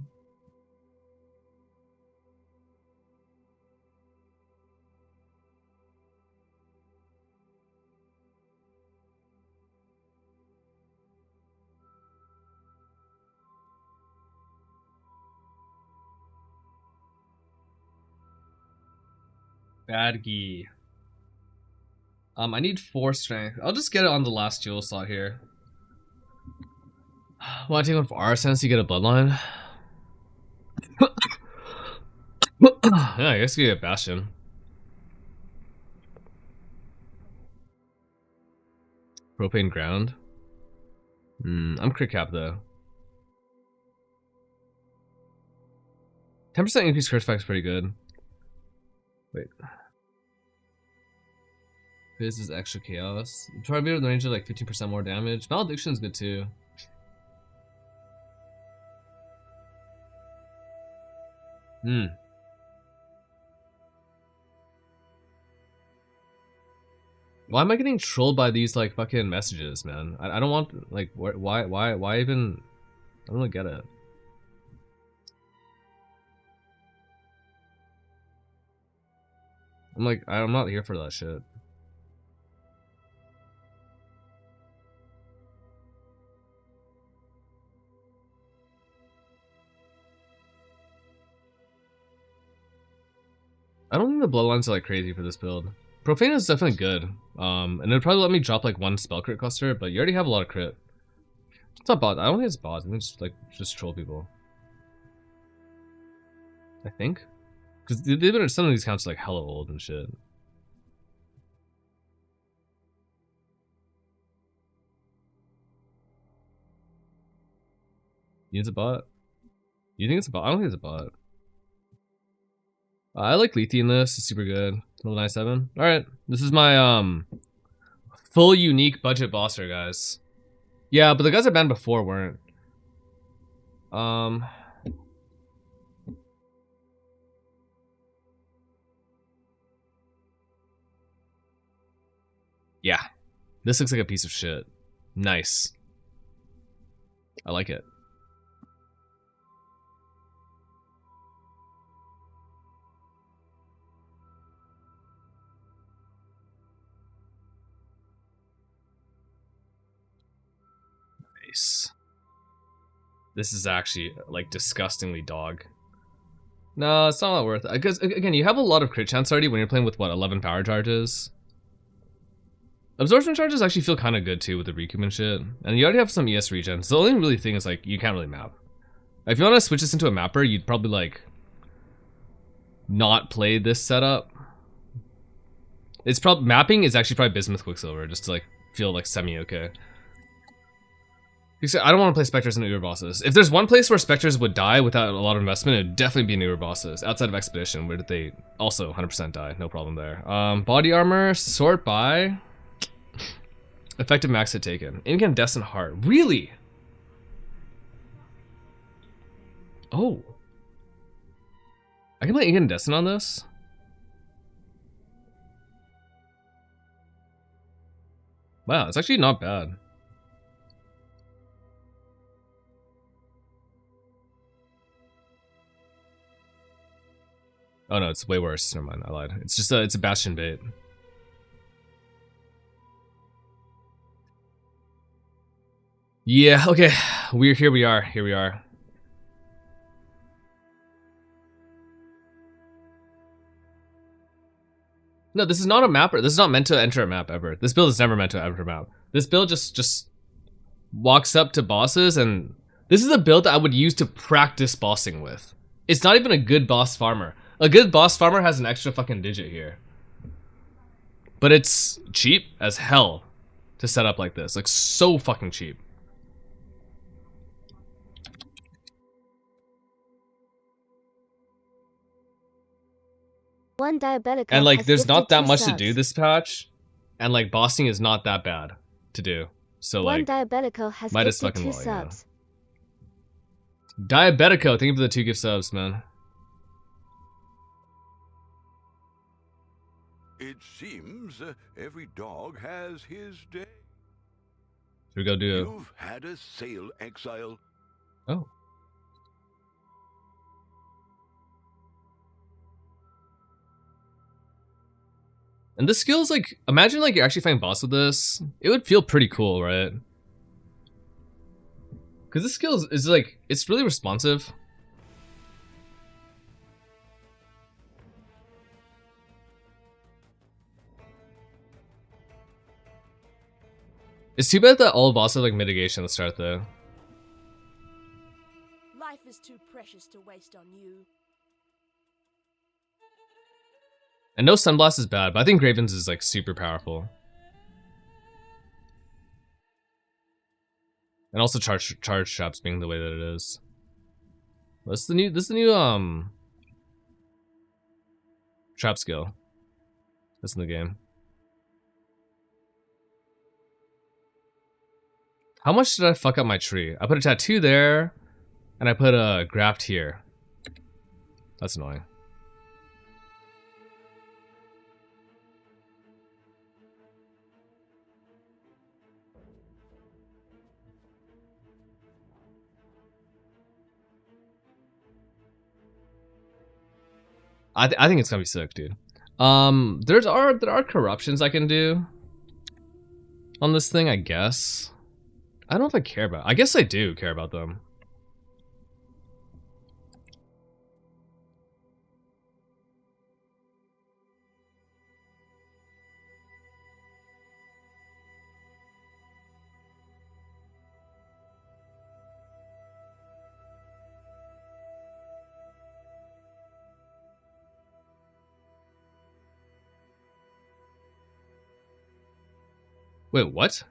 Badgie. I need 4 strength. I'll just get it on the last jewel slot here. Want to take one for Arsene so you get a bloodline? Yeah, I guess you get Bastion. Propane ground. I'm crit cap though. 10% increased crit effect is pretty good. Wait. This is extra chaos. Try to be in the range of like 15% more damage. Malediction is good too. Why am I getting trolled by these like fucking messages, man? I don't want, like, why even? I don't really get it. I'm like, I'm not here for that shit. I don't think the bloodlines are like crazy for this build. Profane is definitely good. And it'll probably let me drop like 1 spell crit cluster, but you already have a lot of crit. It's not bot. I don't think it's bot. I think it's just like troll people. I think. Because some of these counts are like hella old and shit. You think it's a bot? You think it's a bot? I don't think it's a bot. I like Lethe in this. It's super good. Level 97. Alright. This is my full unique budget bosser, guys. Yeah, but the guys I banned before weren't. Yeah. This looks like a piece of shit. Nice. I like it. Nice. This is actually like disgustingly dog. No, it's not worth it. Because again, you have a lot of crit chance already when you're playing with what, 11 power charges? Absorption charges actually feel kind of good too with the Riku and shit. And you already have some ES regens. The only really thing is like you can't really map. If you want to switch this into a mapper, you'd probably like not play this setup. It's probably mapping is actually probably Bismuth Quicksilver just to like feel like semi okay. I don't want to play Spectres and Uber bosses. If there's one place where Spectres would die without a lot of investment, it would definitely be Uber bosses. Outside of Expedition, where they also 100% die. No problem there. Body armor, sort by. Effective max hit taken. Incandescent heart. Really? Oh. I can play Incandescent on this? Wow, it's actually not bad. Oh no, it's way worse. Never mind, I lied. It's just it's a Bastion bait. Yeah, okay. Here we are. Here we are. No, this is not a mapper. This is not meant to enter a map ever. This build is never meant to enter a map. This build just walks up to bosses, and this is a build that I would use to practice bossing with. It's not even a good boss farmer. A good boss farmer has an extra fucking digit here. But it's cheap as hell to set up like this. Like, so fucking cheap. One Diabetico And like, has there's not gifted that 2 much to subs. do this patch. And like, bossing is not that bad to do. So One like, Diabetico has might as gifted fucking 2 well, you know. subs. Diabetico, thank you for the 2 gift subs, man. It seems every dog has his day. Should we go do You've had a sale, Exile. Oh. And this skill's like, imagine like you're actually fighting boss with this. It would feel pretty cool, right? Because this skill is like, it's really responsive. It's too bad that all bosses have like mitigation at the start though. Life is too precious to waste on you. And no Sunblast is bad, but I think Graven's is like super powerful. And also charge traps being the way that it is. This is the new trap skill that's in the game. How much did I fuck up my tree? I put a tattoo there, and I put a graft here. That's annoying. I think it's gonna be sick, dude. There are corruptions I can do on this thing, I guess. I don't know if I care about. I guess I do care about them. Wait, what?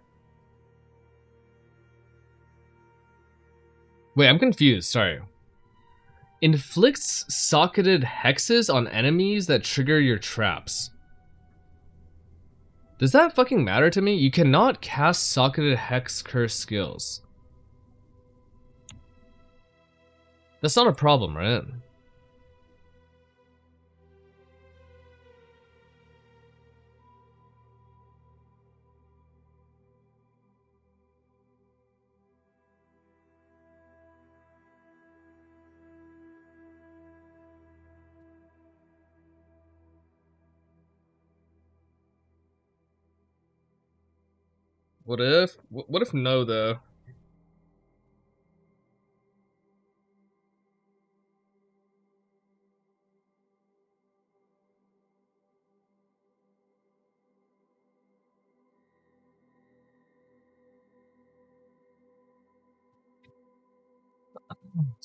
Wait, I'm confused. Sorry. Inflicts socketed hexes on enemies that trigger your traps. Does that fucking matter to me? You cannot cast socketed hex curse skills. That's not a problem, right? What if no though?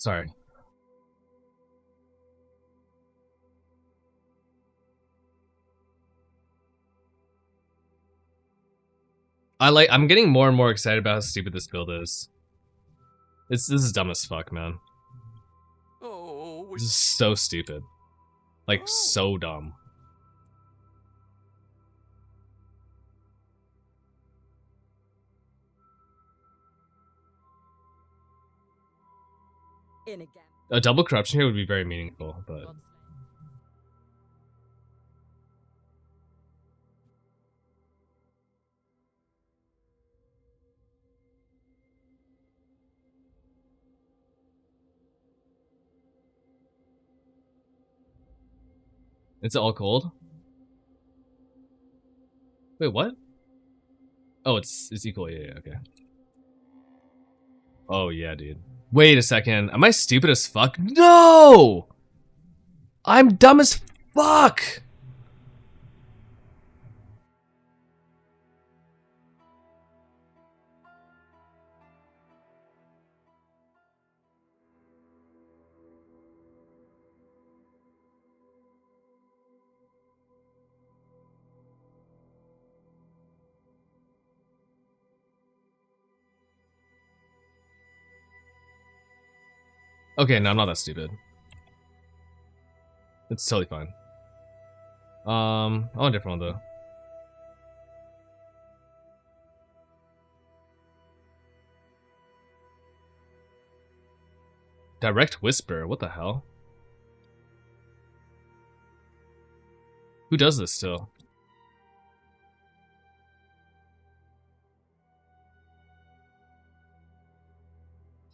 Sorry. I'm getting more and more excited about how stupid this build is. This is dumb as fuck, man. This is so stupid. Like, so dumb. In again. A double corruption here would be very meaningful, but... It's all cold? Wait, what? Oh, it's equal. Yeah, okay. Oh, yeah, dude. Wait a second. Am I stupid as fuck? No! I'm dumb as fuck! Okay, no, I'm not that stupid. It's totally fine. I want a different one though. Direct Whisper, what the hell? Who does this still?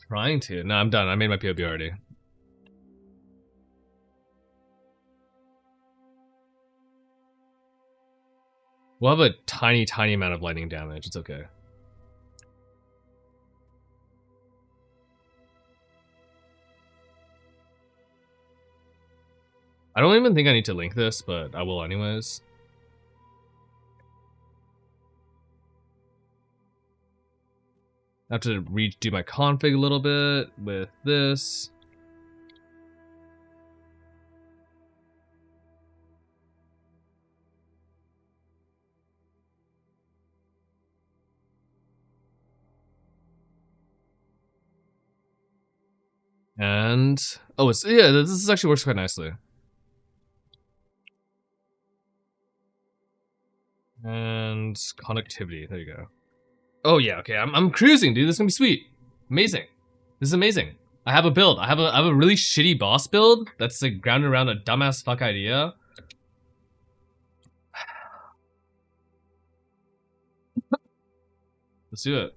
Trying to. No, I'm done. I made my POB already. We'll have a tiny, tiny amount of lightning damage. It's okay. I don't even think I need to link this, but I will anyways. I have to redo my config a little bit with this. And oh, it's yeah, this actually works quite nicely. And connectivity, there you go. Oh yeah, okay, I'm cruising, dude. This is gonna be sweet. Amazing. This is amazing. I have a build. I have a really shitty boss build that's like grounded around a dumbass fuck idea. Let's do it.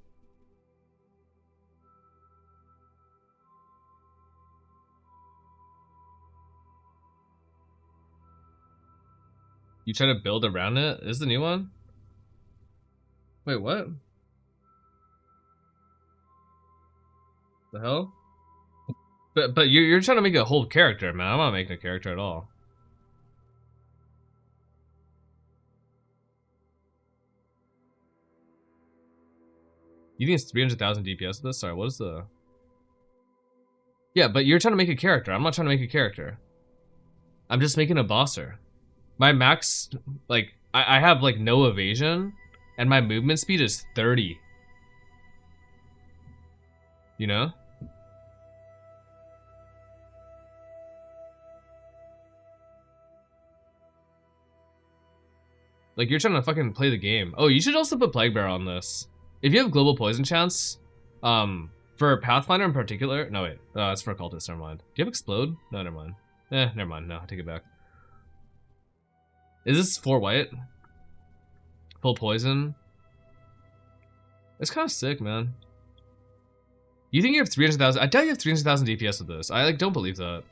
You try to build around it? This is the new one? Wait, what? The hell? But you're trying to make a whole character, man. I'm not making a character at all. You think it's 300,000 DPS with this? Sorry, what is the... Yeah, but you're trying to make a character. I'm not trying to make a character. I'm just making a bosser. My max, like, I have, like, no evasion, and my movement speed is 30. You know? Like, you're trying to fucking play the game. Oh, you should also put Plague Bearer on this. If you have Global Poison chance, for Pathfinder in particular... No, wait. It's for Occultist, never mind. Do you have Explode? No, never mind. Never mind. No, I take it back. Is this 4 white? Full poison? It's kind of sick, man. You think you have 300,000? I doubt you have 300,000 DPS with this. I, like, don't believe that.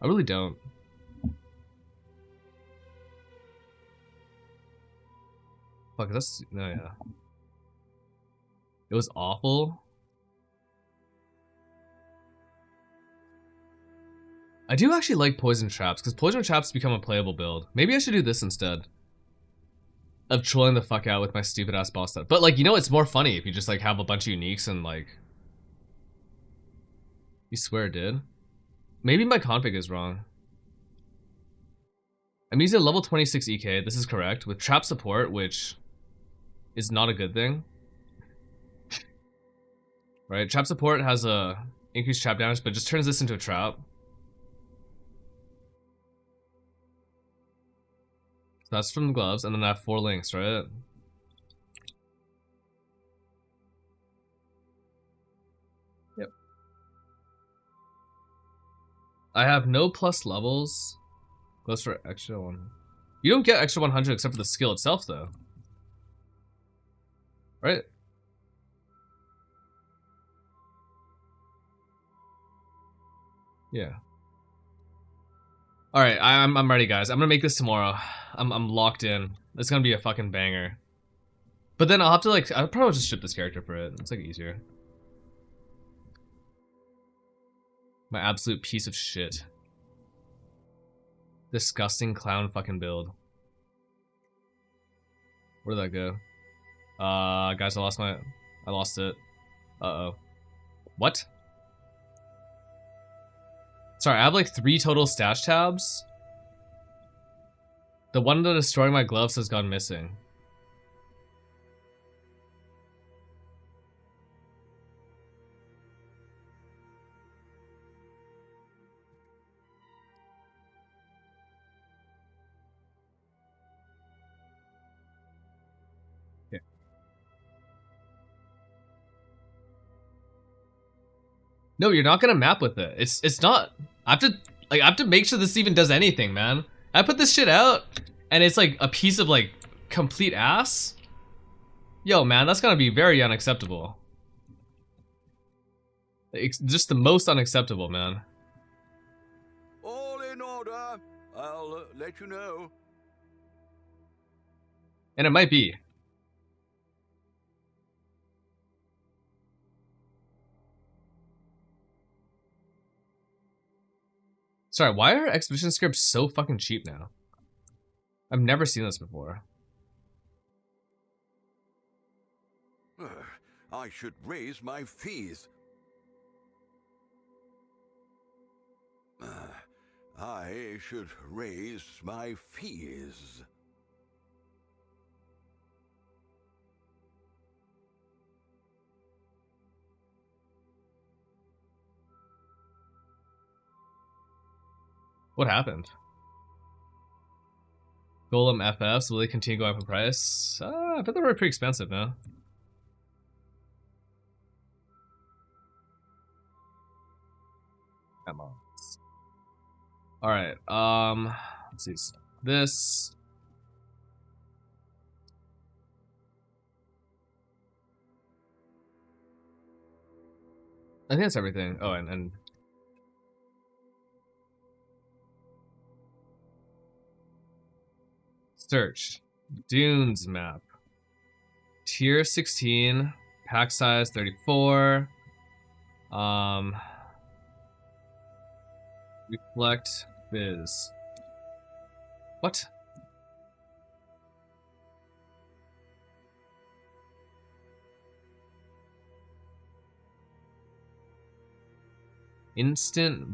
I really don't. Fuck, that's... No, yeah. It was awful. I do actually like Poison Traps, because Poison Traps become a playable build. Maybe I should do this instead of trolling the fuck out with my stupid ass boss stuff. But like, you know, it's more funny if you just like have a bunch of uniques and like... You swear it did? Maybe my config is wrong. I'm using a level 26 EK, this is correct, with trap support, which is not a good thing. Right, trap support has a increased trap damage, but just turns this into a trap. So that's from the gloves, and then I have 4 links, right? Yep. I have no plus levels. Goes for extra 1. You don't get extra 100 except for the skill itself, though. Right? Yeah. All right, I'm ready, guys. I'm gonna make this tomorrow. I'm locked in. It's gonna be a fucking banger. But then I'll have to like, I'll probably just ship this character for it. It's like easier. My absolute piece of shit. Disgusting clown fucking build. Where did that go? Guys, I lost it. Uh-oh. What? Sorry, I have like 3 total stash tabs. The one that is destroying my gloves has gone missing. Okay. No, you're not gonna map with it. It's not. I have to make sure this even does anything, man. I put this shit out, and it's like a piece of like complete ass. Yo, man, that's gonna be very unacceptable. It's just the most unacceptable, man. All in order. I'll let you know. And it might be. Sorry, why are exhibition scripts so fucking cheap now? I've never seen this before. I should raise my fees. I should raise my fees. What happened? Golem FFs, will they continue going up in price? I bet they were pretty expensive, man. Come on. Alright, let's see. This. I think that's everything. Oh, and search. Dunes map. Tier 16. Pack size 34. Reflect Viz. What? Instant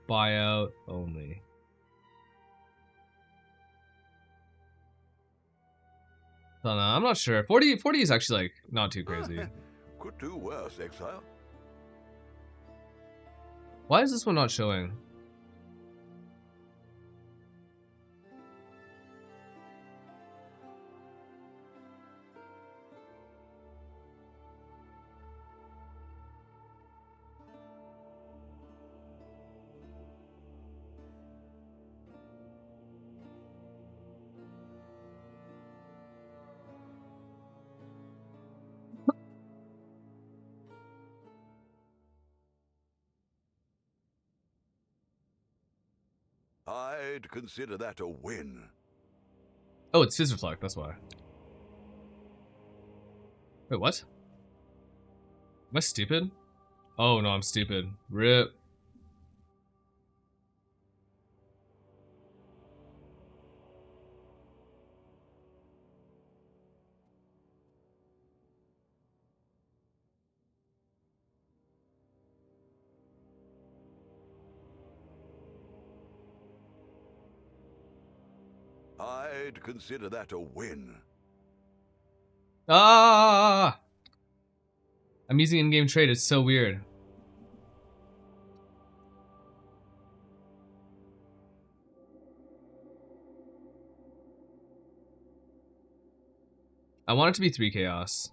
buyout only. I don't know, I'm not sure. 40 is actually like not too crazy. Could do worse, Exile. Why is this one not showing? I'd consider that a win. Oh, it's Fizzerflux, that's why. Wait, what? Am I stupid? Oh no, I'm stupid. RIP. I'd consider that a win. Ah! I'm using in-game trade. It's so weird. I want it to be 3 chaos.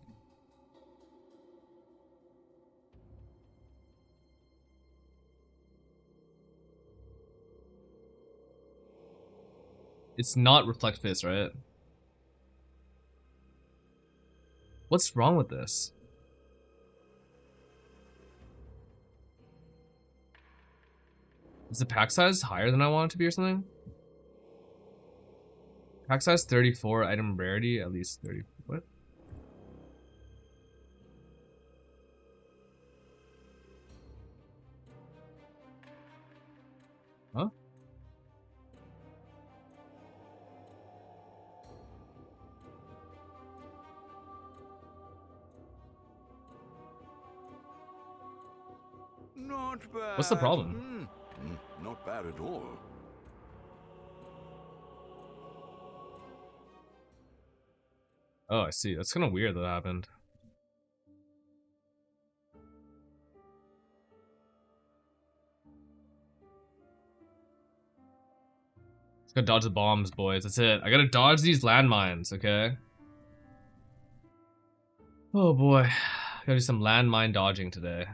It's not Reflect Fist, right? What's wrong with this? Is the pack size higher than I want it to be or something? Pack size 34, item rarity at least 30. What? Huh? Not bad. What's the problem? Not bad at all. Oh, I see. That's kind of weird that happened. Just gotta dodge the bombs, boys. That's it. I gotta dodge these landmines, okay? Oh boy. Gotta do some landmine dodging today.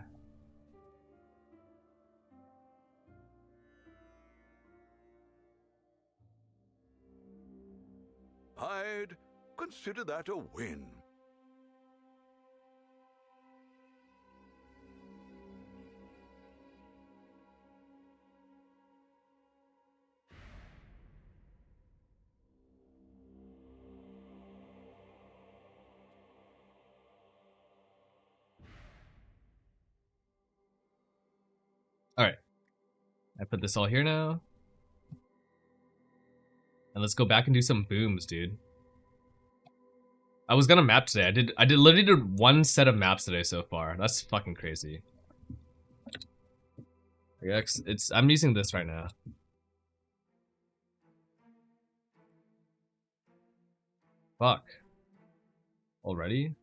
I'd consider that a win. Alright. I put this all here now. And let's go back and do some booms, dude. I was gonna map today. I literally did 1 set of maps today so far. That's fucking crazy. I guess I'm using this right now. Fuck. Already?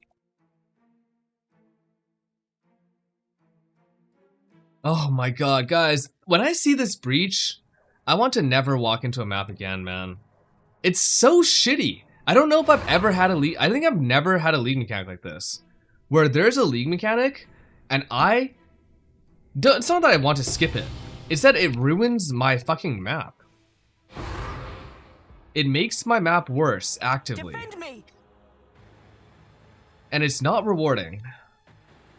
Oh my god, guys. When I see this breach, I want to never walk into a map again, man. It's so shitty. I don't know if I've ever had a league. I think I've never had a league mechanic like this. Where there's a league mechanic, and it's not that I want to skip it. It's that it ruins my fucking map. It makes my map worse, actively. Defend me. And it's not rewarding.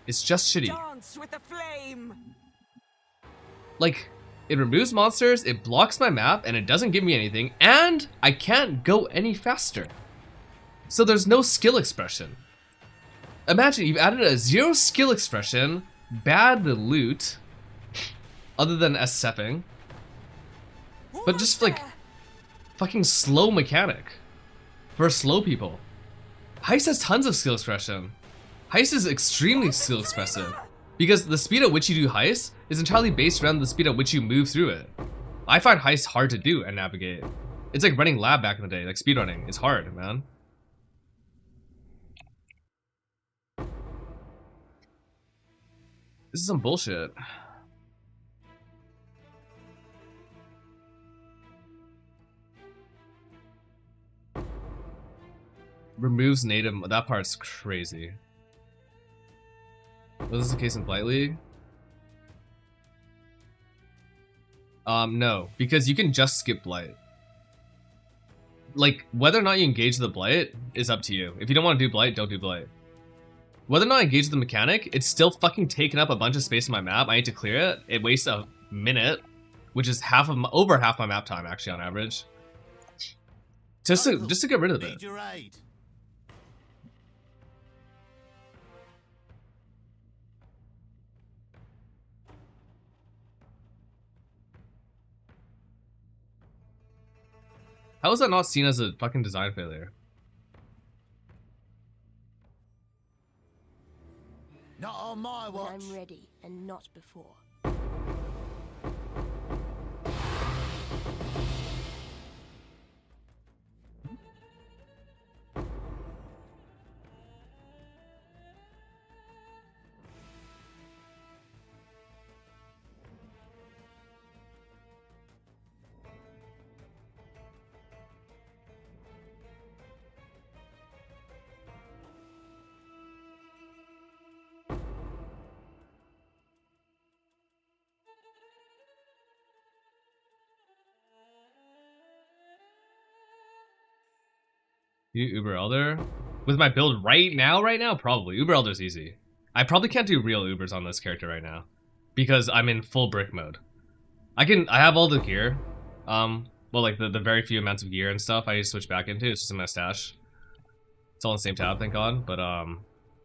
It's just shitty. Dance with the flame. Like, it removes monsters, it blocks my map, and it doesn't give me anything, and I can't go any faster. So there's no skill expression. Imagine you've added a 0 skill expression, bad loot, other than S7, but just like fucking slow mechanic for slow people. Heist has tons of skill expression. Heist is extremely skill expressive because the speed at which you do Heist is entirely based around the speed at which you move through it. I find Heist hard to do and navigate. It's like running lab back in the day, like speedrunning. It's hard, man. This is some bullshit. Removes native. That part's crazy. Was this the case in Blight League? No, because you can just skip Blight. Like, whether or not you engage the Blight is up to you. If you don't want to do Blight, don't do Blight. Whether or not I engage the mechanic, it's still fucking taking up a bunch of space on my map. I need to clear it. It wastes a minute, which is over half my map time, actually, on average. Just to get rid of it. How is that not seen as a fucking design failure? Not on my watch. I'm ready, and not before. You Uber Elder? With my build right now, probably. Uber Elder's easy. I probably can't do real Ubers on this character right now. Because I'm in full brick mode. I have all the gear. Well, like the very few amounts of gear and stuff I need to switch back into. It's just in my stash. It's all in the same tab, thank God. But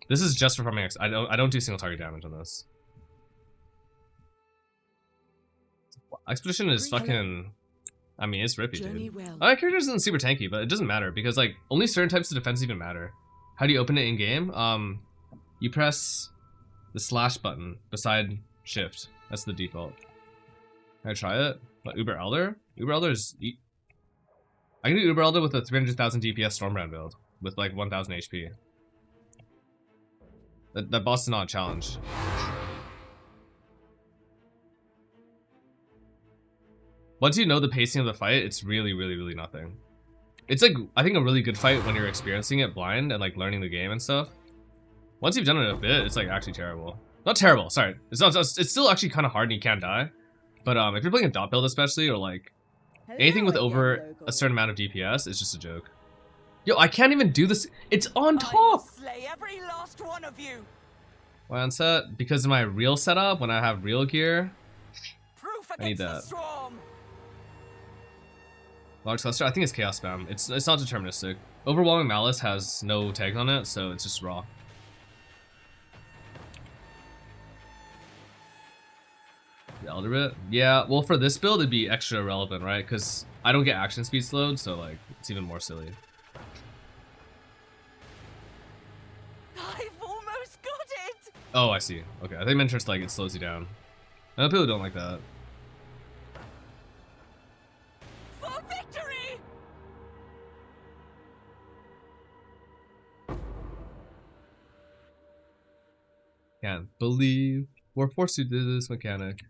this is just for farming. I don't do single target damage on this. Expedition is fucking. I mean, it's rippy, dude. My character isn't super tanky, but it doesn't matter because like only certain types of defense even matter. How do you open it in game? You press the slash button beside shift. That's the default. Can I try it? What, Uber Elder? Uber Elder is. I can do Uber Elder with a 300,000 DPS Stormbrand build with like 1,000 HP. That boss is not a challenge. Once you know the pacing of the fight, it's really nothing. It's like, I think a really good fight when you're experiencing it blind and like learning the game and stuff. Once you've done it a bit, it's like actually terrible. Not terrible, sorry. It's still actually kind of hard and you can't die. But if you're playing a dot build especially, or like anything with over a certain amount of DPS, it's just a joke. Yo, I can't even do this. It's on top! Slay every last one of you. Why on set? Because in my real setup, when I have real gear, I need that. Large cluster? I think it's chaos spam. It's not deterministic. Overwhelming Malice has no tags on it, so it's just raw. The Elder bit? Yeah, well for this build it'd be extra relevant, right? Because I don't get action speed slowed, so like it's even more silly. I've almost got it. Oh, I see. Okay, I think Mentor's like it slows you down. I know people don't like that. For victory! Can't believe we're forced to do this mechanic.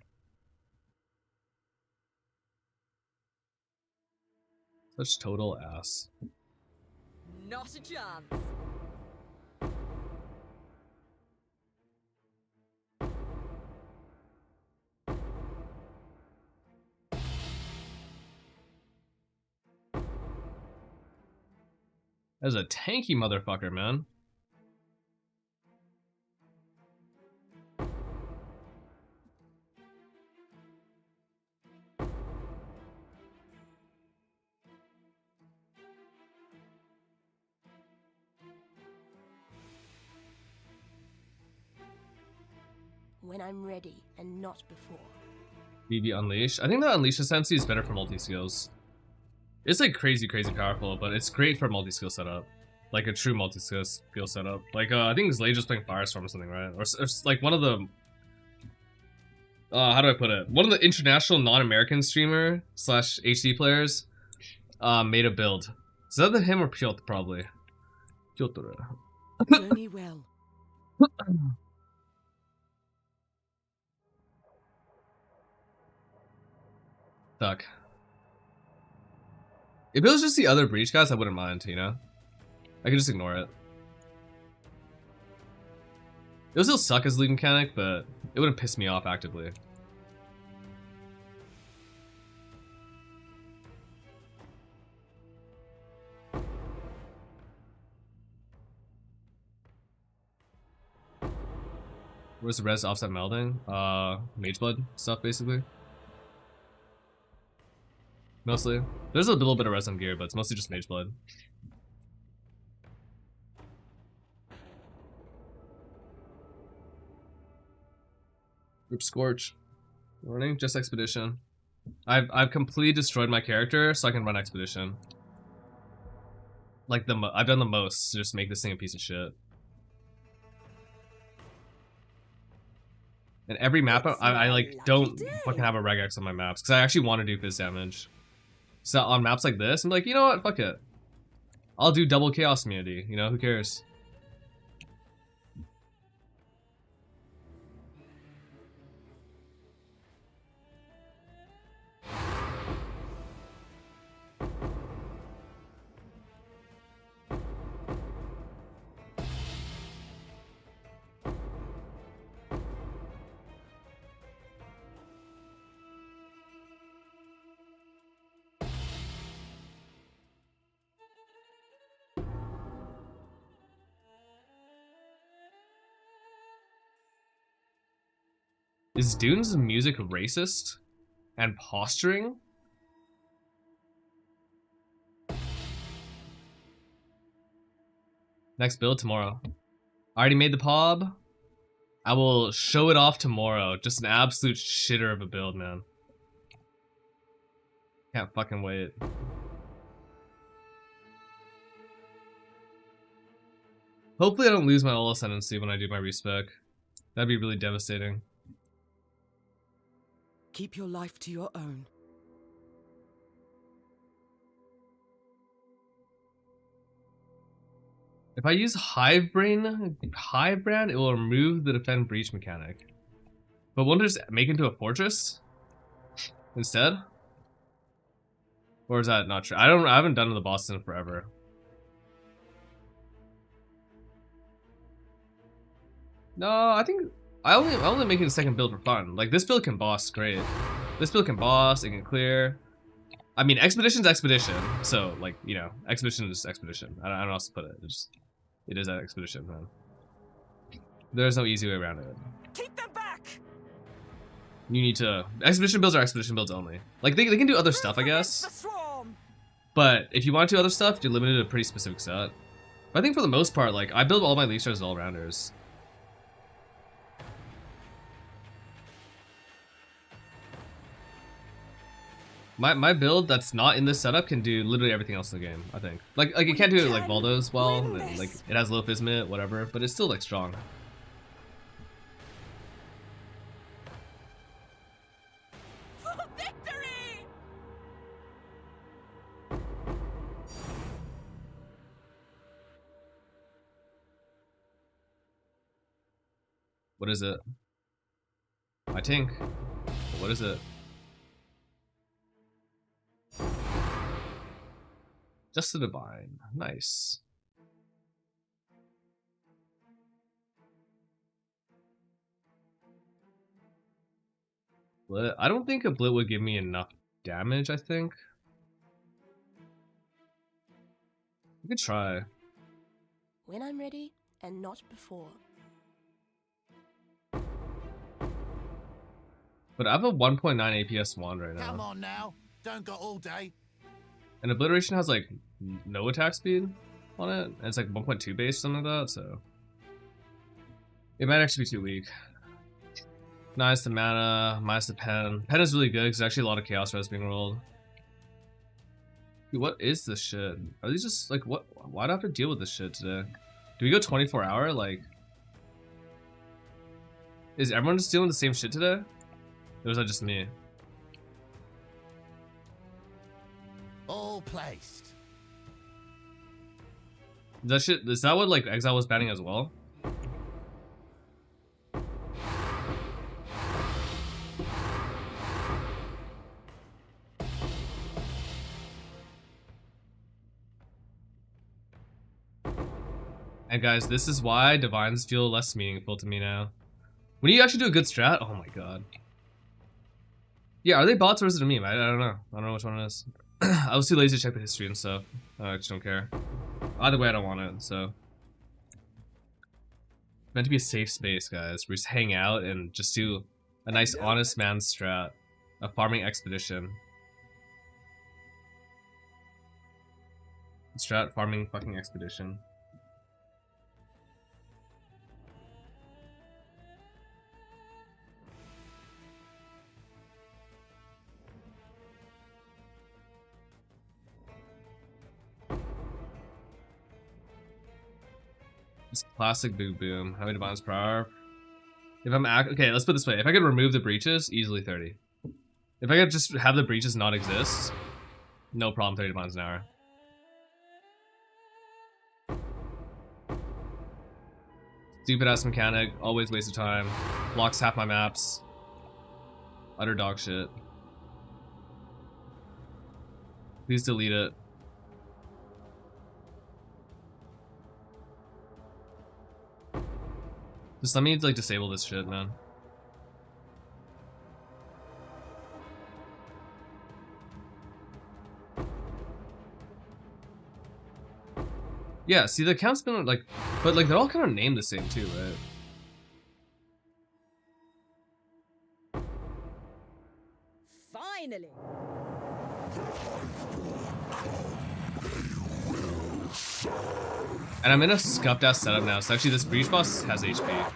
Such total ass. Not a chance. That's a tanky motherfucker, man. When I'm ready and not before. BB Unleash. I think the Unleash Ascendancy is better for multi-skills. It's like crazy powerful, but it's great for multi-skill setup. Like a true multi-skill setup. Like I think Slade just playing Firestorm or something, right? Or like one of the how do I put it? One of the international non-American streamer / HD players made a build. Is that him or Piotr? Probably. Piotr. Journey well. Fuck. If it was just the other Breach guys, I wouldn't mind, you know? I could just ignore it. It would still suck as lead mechanic, but it wouldn't piss me off actively. Where's the res offset melding? Mageblood stuff, basically. Mostly. There's a little bit of res on gear, but it's mostly just Mageblood. Group Scorch. Running just Expedition. I've completely destroyed my character so I can run Expedition. Like I've done the most to just make this thing a piece of shit. And every map I like don't fucking have a regex on my maps because I actually want to do fizz damage. So on maps like this, I'm like, you know what? Fuck it. I'll do double chaos immunity. You know, who cares? Is Dune's music racist and posturing? Next build tomorrow. I already made the POB. I will show it off tomorrow. Just an absolute shitter of a build, man. Can't fucking wait. Hopefully I don't lose my All Ascendancy when I do my respec. That'd be really devastating. Keep your life to your own. If I use Hivebrand, it will remove the defend breach mechanic. But won't it just make it into a fortress instead? Or is that not true? I haven't done the boss in forever. No, I think I only make it a second build for fun. Like this build can boss great. This build can boss, it can clear. I mean, Expedition's Expedition, so like, you know, Expedition is Expedition. I don't know how else to put it. It is an Expedition, man. There's no easy way around it. Keep them back. You need to Expedition builds are Expedition builds only. Like they can do other stuff, I guess. But if you want to do other stuff, you're limited to a pretty specific set. But I think for the most part, like I build all my League Stars as all-rounders. My build that's not in this setup can do literally everything else in the game, I think. Like it can't do it like Valdo's well, and, like it has low Fizmit, whatever, but it's still like strong. For victory! What is it? My Tink. What is it? Just the Divine. Nice. Blit. I don't think a Blit would give me enough damage, I think. We could try. When I'm ready, and not before. But I have a 1.9 APS wand right now. Come on now, don't go all day. And Obliteration has like no attack speed on it, and it's like 1.2 base, something like that, so it might actually be too weak. Nice the mana, minus the pen. Pen is really good because there's actually a lot of chaos res being rolled. Dude, what is this shit? Are these just like what? Why do I have to deal with this shit today? Do we go 24-hour? Like, is everyone just dealing with the same shit today? Or is that just me? All placed. Is that what like Exile was banning as well? And guys, this is why Divines feel less meaningful to me now. When you actually do a good strat, oh my god. Yeah, are they bots or is it a meme? I don't know. I don't know which one it is. I was too lazy to check the history and stuff. I just don't care. Either way, I don't want it, so. It's meant to be a safe space, guys. We just hang out and just do a nice honest man strat. A farming expedition. Strat farming fucking expedition. Classic boom boom. How many divines per hour? If I'm okay, let's put it this way. If I could remove the breaches, easily 30. If I could just have the breaches not exist, no problem, 30 divines an hour. Stupid ass mechanic, always waste of time. Blocks half my maps. Utter dog shit. Please delete it. Just let me like disable this shit, man. Yeah, see the account's been like, but like they're all kind of named the same too, right? Finally. And I'm in a scuffed ass setup now, so actually this breach boss has HP.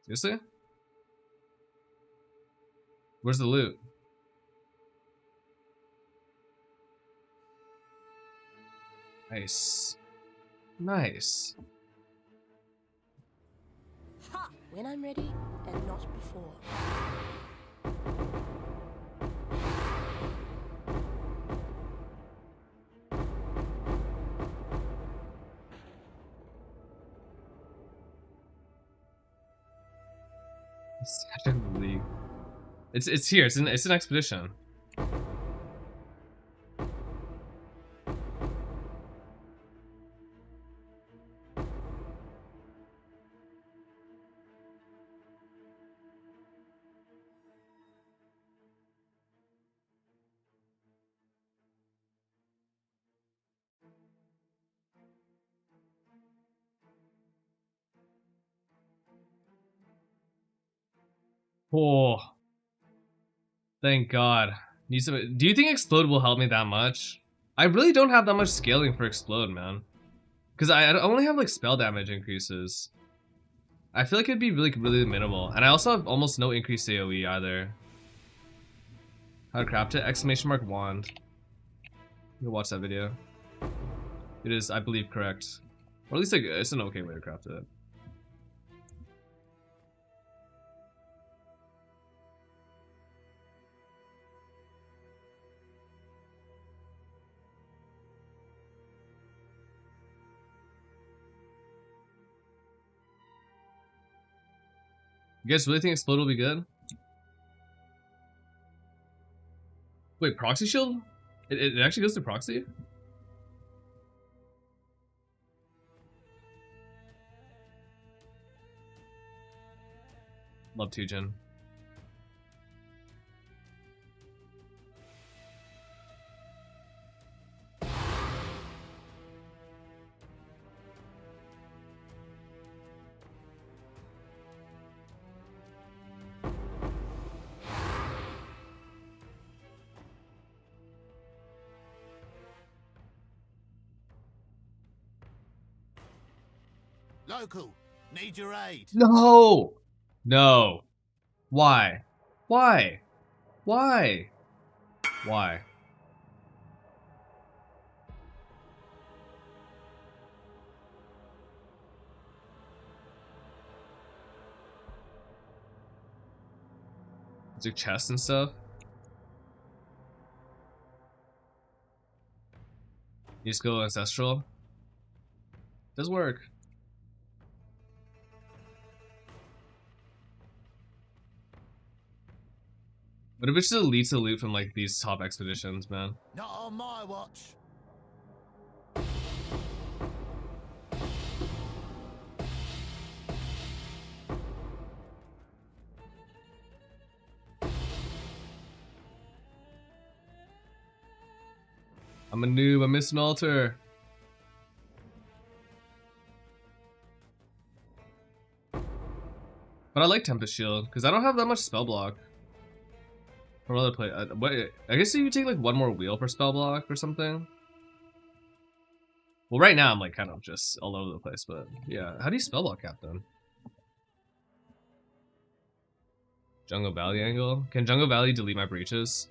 Seriously? Where's the loot? Nice. Nice. Ha! When I'm ready, and not before. League. It's here. It's an expedition. Oh, thank God. Need some. Do you think Explode will help me that much? I really don't have that much scaling for Explode, man. Because I only have like spell damage increases. I feel like it'd be really minimal. And I also have almost no increased AoE either. How to craft it? Exclamation mark wand. You'll watch that video. It is, I believe, correct. Or at least like, it's an okay way to craft it. You guys really think Explode will be good? Wait, Proxy Shield? It actually goes to Proxy? Love Tujin. Local, need your aid. No! No. Why? Why? Why? Why? Is there chests and stuff? You just go ancestral? Does work. What if it's just elites the loot from like these top expeditions, man? Not on my watch. I'm a noob, I missed an altar. But I like Tempest Shield, because I don't have that much spell block. From other play, I guess you take like one more wheel per spell block or something. Well, right now I'm like kind of just all over the place, but yeah. How do you spell block Captain? Jungle Valley angle? Can Jungle Valley delete my breaches?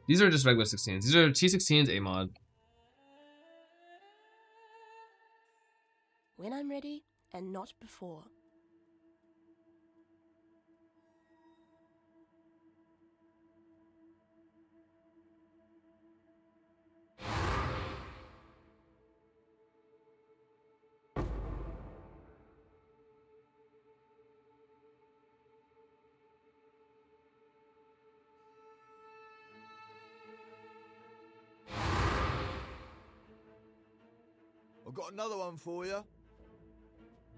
These are just regular 16s. These are T16s A mod. When I'm ready, and not before. I've got another one for you.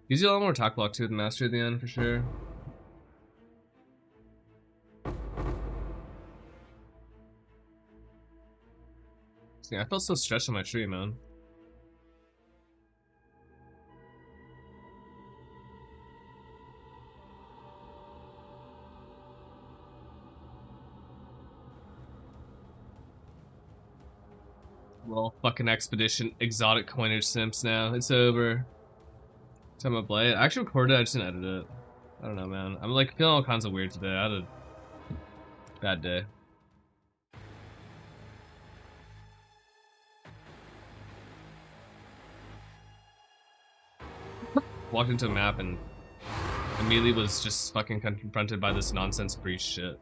Gives you a lot more attack block too with Mastery at the end for sure. Yeah, I felt so stretched on my tree, man. Well, fucking expedition, exotic coinage simps now. It's over. Time to play it. I actually recorded it, I just didn't edit it. I don't know, man. I'm like feeling all kinds of weird today. I had a bad day. Walked into a map and immediately was just fucking confronted by this nonsense breach shit.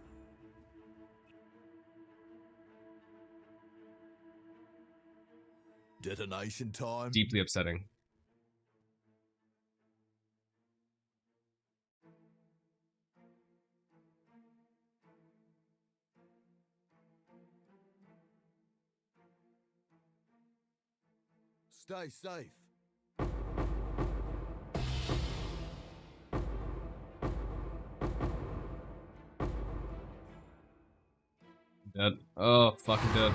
Detonation time. Deeply upsetting. Stay safe. Dead. Oh, fucking dead.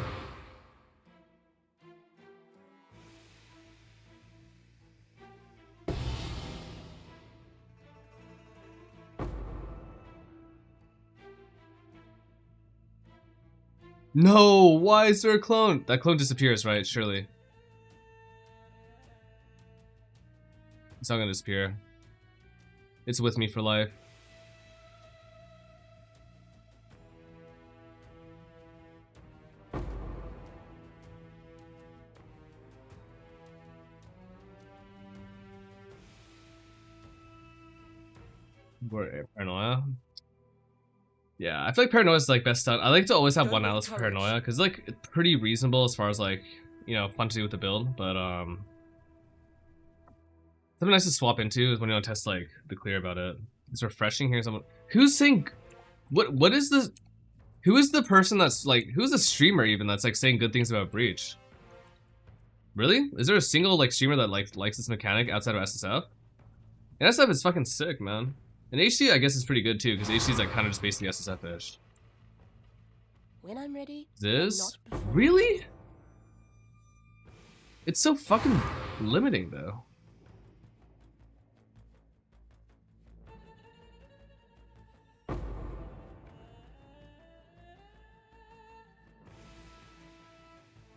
No, why is there a clone? That clone disappears, right? Surely. It's not gonna disappear. It's with me for life. Paranoia. Yeah, I feel like Paranoia is like best done. I like to always have one Atlas for Paranoia because like it's pretty reasonable as far as like, you know, fun to do with the build. But something nice to swap into is when you want to test like the clear about it. It's refreshing hearing someone who's saying what is the who is the person that's like who's the streamer even that's like saying good things about Breach? Really? Is there a single like streamer that likes this mechanic outside of SSF? And SSF is fucking sick, man. And HC I guess is pretty good too, because HC is like kind of just basically SSF-ish. When I'm ready. This? Really? It's so fucking limiting though.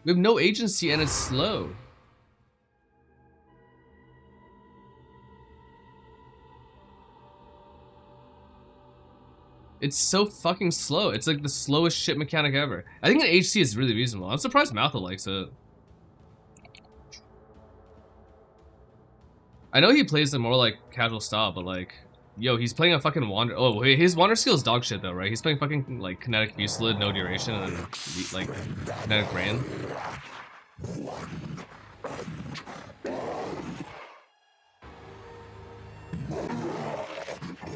We have no agency and it's slow. It's so fucking slow. It's like the slowest shit mechanic ever. I think an HC is really reasonable. I'm surprised Maltha likes it. I know he plays the more like casual style, but like, yo, he's playing a fucking wander. Oh, his wander skill is dog shit though, right? He's playing fucking like kinetic fusilid, no duration, and then like kinetic rain.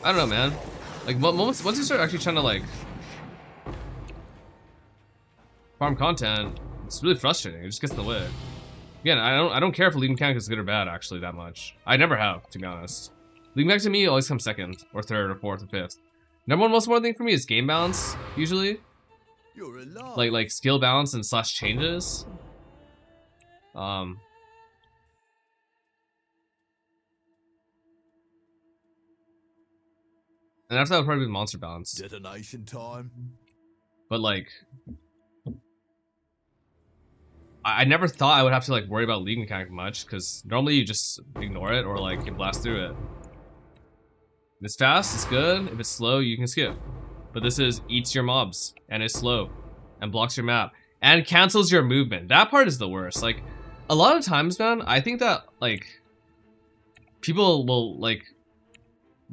I don't know, man. Like once you start actually trying to like farm content, it's really frustrating. It just gets in the way. Again, I don't care if a lead mechanic is good or bad actually that much. I never have, to be honest. Lead mechanic to me always comes second, or third, or fourth, or fifth. Number one most important thing for me is game balance, usually. You're alive. Like skill balance and slash changes. And after that would probably be monster balance. Detonation time. But like I never thought I would have to like worry about lead mechanic much, because normally you just ignore it or like you blast through it. If it's fast, it's good. If it's slow, you can skip. But this is eats your mobs and is slow and blocks your map and cancels your movement. That part is the worst. Like a lot of times, man, I think that like people will like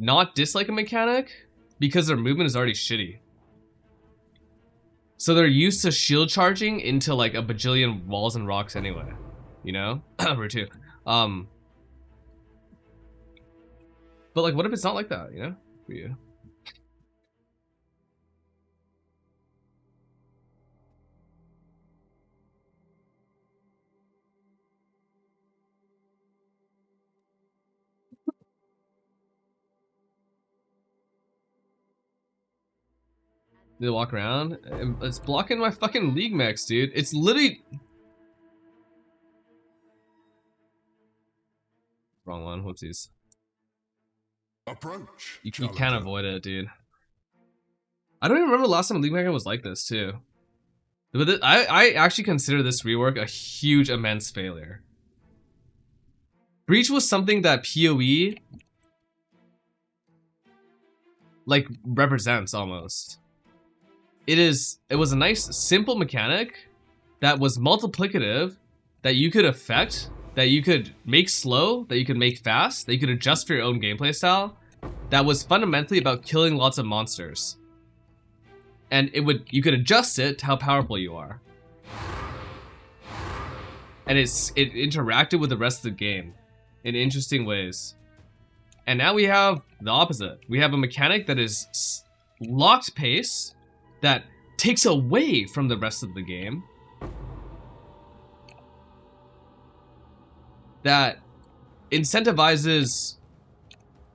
not dislike a mechanic because their movement is already shitty. So they're used to shield charging into like a bajillion walls and rocks anyway, you know? Route 2. But like, what if it's not like that, you know? For you. Need to walk around. It's blocking my fucking league mechs, dude. It's literally... Wrong one, whoopsies. Approach. You can't avoid it, dude. I don't even remember the last time League Mega was like this, too. But I actually consider this rework a huge, immense failure. Breach was something that PoE like represents almost. It was a nice, simple mechanic that was multiplicative, that you could affect, that you could make slow, that you could make fast, that you could adjust for your own gameplay style, that was fundamentally about killing lots of monsters. And you could adjust it to how powerful you are. And it interacted with the rest of the game in interesting ways. And now we have the opposite. We have a mechanic that is locked pace, that takes away from the rest of the game, that incentivizes,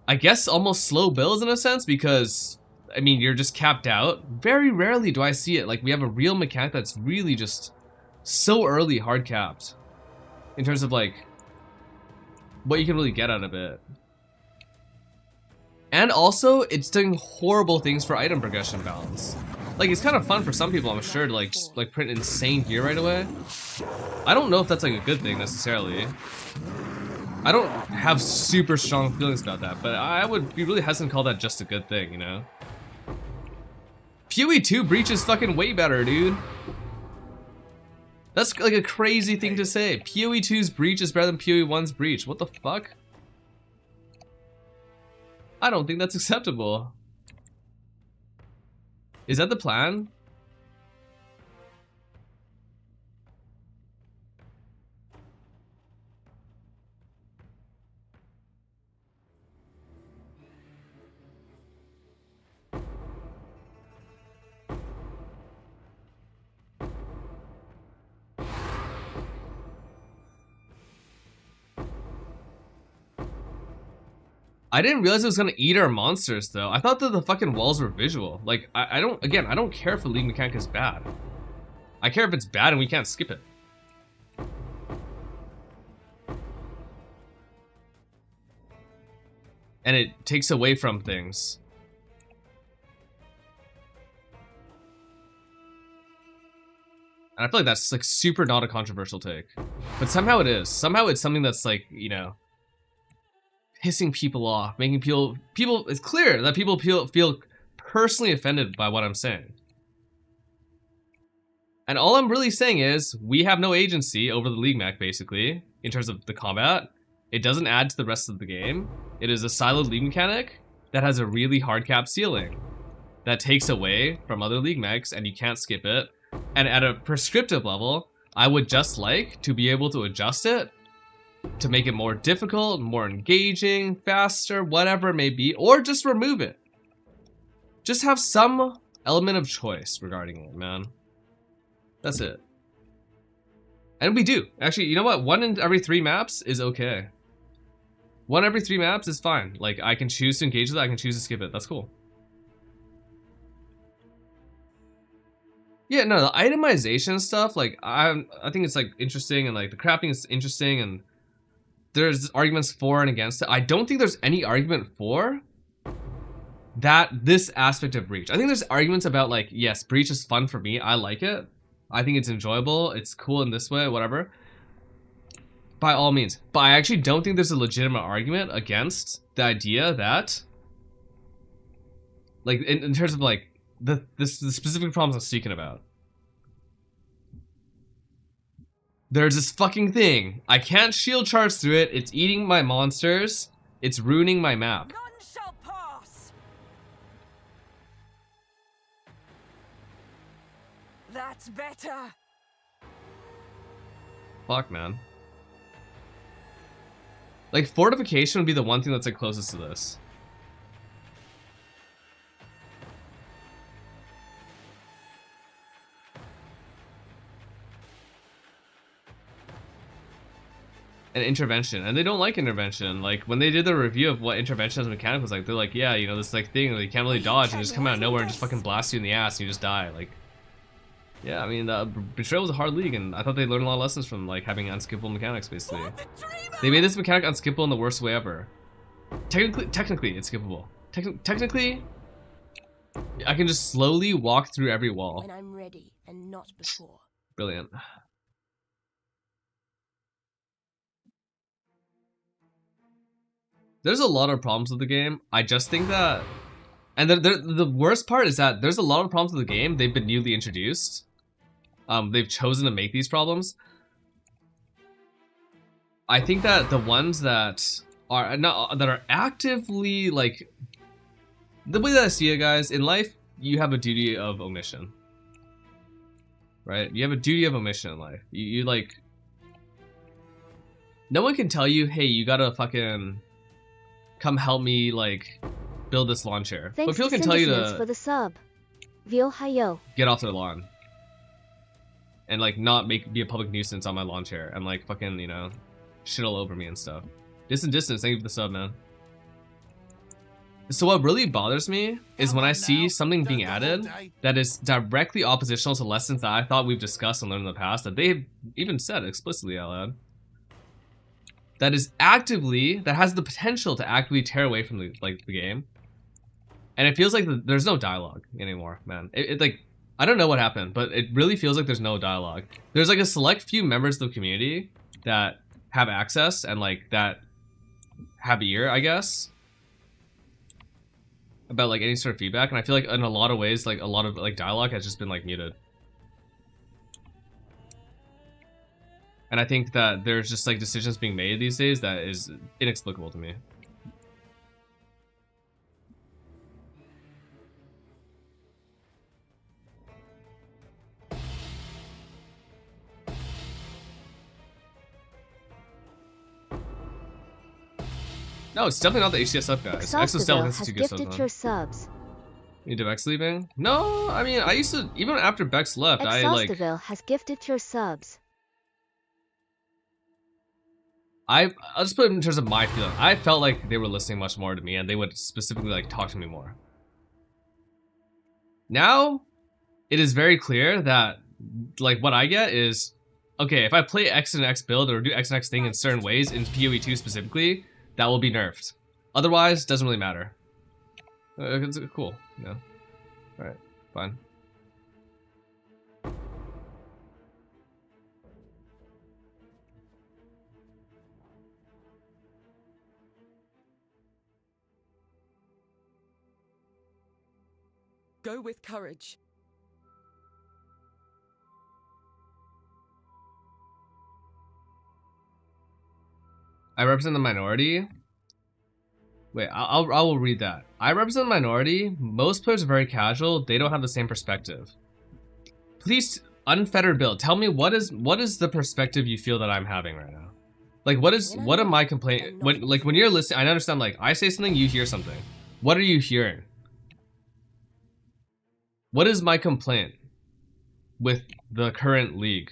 I guess, almost slow builds in a sense, because, I mean, you're just capped out. Very rarely do I see it. Like, we have a real mechanic that's really just so early hard capped in terms of, like, what you can really get out of it. And also, it's doing horrible things for item progression balance. Like, it's kind of fun for some people, I'm sure, to like just like print insane gear right away. I don't know if that's like a good thing necessarily. I don't have super strong feelings about that, but I would be really hesitant to call that just a good thing, you know? PoE 2 Breach is fucking way better, dude. That's like a crazy thing to say. PoE 2's Breach is better than PoE 1's Breach. What the fuck? I don't think that's acceptable. Is that the plan? I didn't realize it was gonna eat our monsters though. I thought that the fucking walls were visual. Like, I don't care if the league mechanic is bad. I care if it's bad and we can't skip it. And it takes away from things. And I feel like that's like super not a controversial take. But somehow it is. Somehow it's something that's like, you know, pissing people off, making people it's clear that people feel personally offended by what I'm saying. And all I'm really saying is we have no agency over the league mech, basically, in terms of the combat. It doesn't add to the rest of the game. It is a siloed league mechanic that has a really hard cap ceiling that takes away from other league mechs and you can't skip it. And at a prescriptive level, I would just like to be able to adjust it to make it more difficult, more engaging, faster, whatever it may be, or just remove it. Just have some element of choice regarding it, man. That's it. And we do. Actually, you know what? 1 in every 3 maps is okay. 1 every 3 maps is fine. Like, I can choose to engage with it, I can choose to skip it. That's cool. Yeah, no, the itemization stuff, like, I think it's, like, interesting, and, like, the crafting is interesting, and there's arguments for and against it. I don't think there's any argument for this aspect of Breach. I think there's arguments about, like, yes, Breach is fun for me. I like it. I think it's enjoyable. It's cool in this way, whatever. By all means. But I actually don't think there's a legitimate argument against the idea that, like, in terms of, like, the specific problems I'm speaking about. There's this fucking thing. I can't shield charge through it. It's eating my monsters. It's ruining my map. None shall pass. That's better. Fuck, man. Like, fortification would be the one thing that's like closest to this. and intervention, and they don't like intervention. Like when they did the review of what intervention as a mechanic was like, they're like, yeah, you know, this like thing that you can't really dodge and just come out of nowhere and just fucking blast you in the ass and you just die. Like, yeah, I mean, Betrayal was a hard league, and I thought they learned a lot of lessons from like having unskippable mechanics. Basically, they made this mechanic unskippable in the worst way ever. Technically, it's skippable. Technically, I can just slowly walk through every wall. When I'm ready and not before. Brilliant. There's a lot of problems with the game. I just think that, and the worst part is that there's a lot of problems with the game. They've been newly introduced. They've chosen to make these problems. I think that the ones that are not that are actively like, the way that I see it, guys, in life you have a duty of omission, right? You have a duty of omission in life. You like, no one can tell you, hey, you gotta fucking come help me like build this lawn chair. Thanks But people to can tell you Syndicus for to the sub. Vio Hayo. get off their lawn and like not be a public nuisance on my lawn chair and like fucking, you know, shit all over me and stuff. Distance, thank you for the sub, man. So what really bothers me is when I see something being added that is directly oppositional to lessons that I thought we've discussed and learned in the past, that they've even said explicitly out loud. That is actively, that has the potential to actively tear away from the game. And it feels like there's no dialogue anymore, man. It like, I don't know what happened, but it really feels like there's no dialogue. There's like a select few members of the community that have access and like that have ear, I guess, about like any sort of feedback. And I feel like in a lot of ways, like a lot of like dialogue has just been like muted. And I think that there's just like decisions being made these days that is inexplicable to me. No, it's definitely not the HCSF guys. Exhaustiville has gifted your subs. You need Bex leaving? No, I mean, I used to, even after Bex left, Exhaustiville has gifted your subs. I'll just put it in terms of my feeling. I felt like they were listening much more to me and they would specifically like talk to me more. Now, it is very clear that like what I get is, okay, if I play X and X build or do X and X thing in certain ways, in PoE 2 specifically, that will be nerfed. Otherwise, doesn't really matter. It's cool, you know? Alright, fine. Go with courage. I represent the minority. Wait, I will read that. I represent the minority. Most players are very casual. They don't have the same perspective. Please, unfettered build. Tell me what is the perspective you feel that I'm having right now? Like what am I complaining? When you're listening, I understand. Like I say something, you hear something. What are you hearing? What is my complaint with the current league?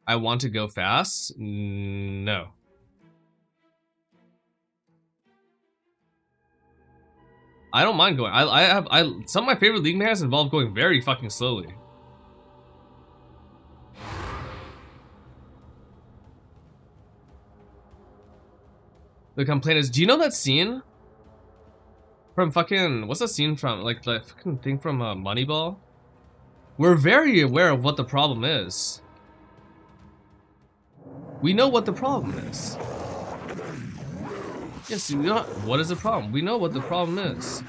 I want to go fast? No. I don't mind going. Some of my favorite league mechanics involve going very fucking slowly. The complaint is, do you know that scene from fucking, what's that scene from? Like the fucking thing from Moneyball? We're very aware of what the problem is. We know what the problem is. Yes, we know what is the problem. We know what the problem is.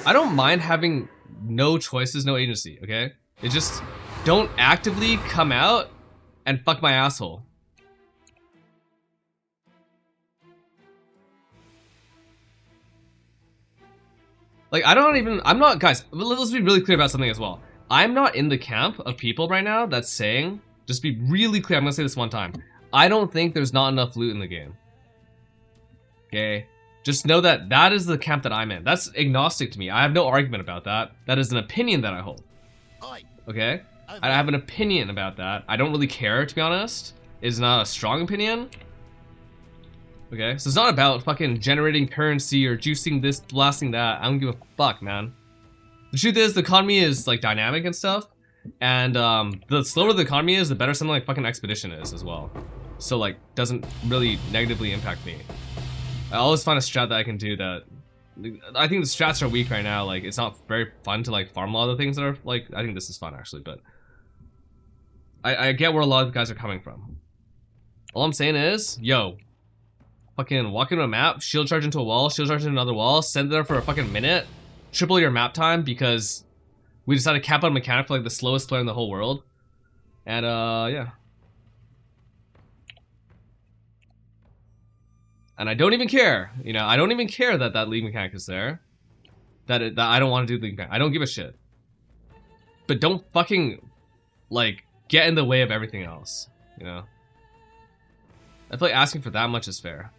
I don't mind having no choices, no agency, okay? It just, don't actively come out and fuck my asshole. Like, I'm not, guys, let's be really clear about something as well. I'm not in the camp of people right now that's saying, just be really clear, I'm gonna say this one time. I don't think there's not enough loot in the game. Okay? Just know that that is the camp that I'm in. That's agnostic to me. I have no argument about that. That is an opinion that I hold. Okay? I have an opinion about that. I don't really care, to be honest. It's not a strong opinion. Okay? So it's not about fucking generating currency or juicing this, blasting that. I don't give a fuck, man. The truth is, the economy is, like, dynamic and stuff. And, the slower the economy is, the better something like fucking Expedition is as well. So, like, doesn't really negatively impact me. I always find a strat that I can do that. I think the strats are weak right now. Like, it's not very fun to, like, farm a lot of the things that are, like, I think this is fun, actually, but I get where a lot of guys are coming from. All I'm saying is, yo, fucking walk into a map, shield charge into a wall, shield charge into another wall, send it there for a fucking minute, triple your map time because we decided to cap out a mechanic for, like, the slowest player in the whole world. And, yeah. And I don't even care, you know, I don't even care that that league mechanic is there. That I don't want to do the league mechanic. I don't give a shit. But don't fucking, like, get in the way of everything else, you know? I feel like asking for that much is fair.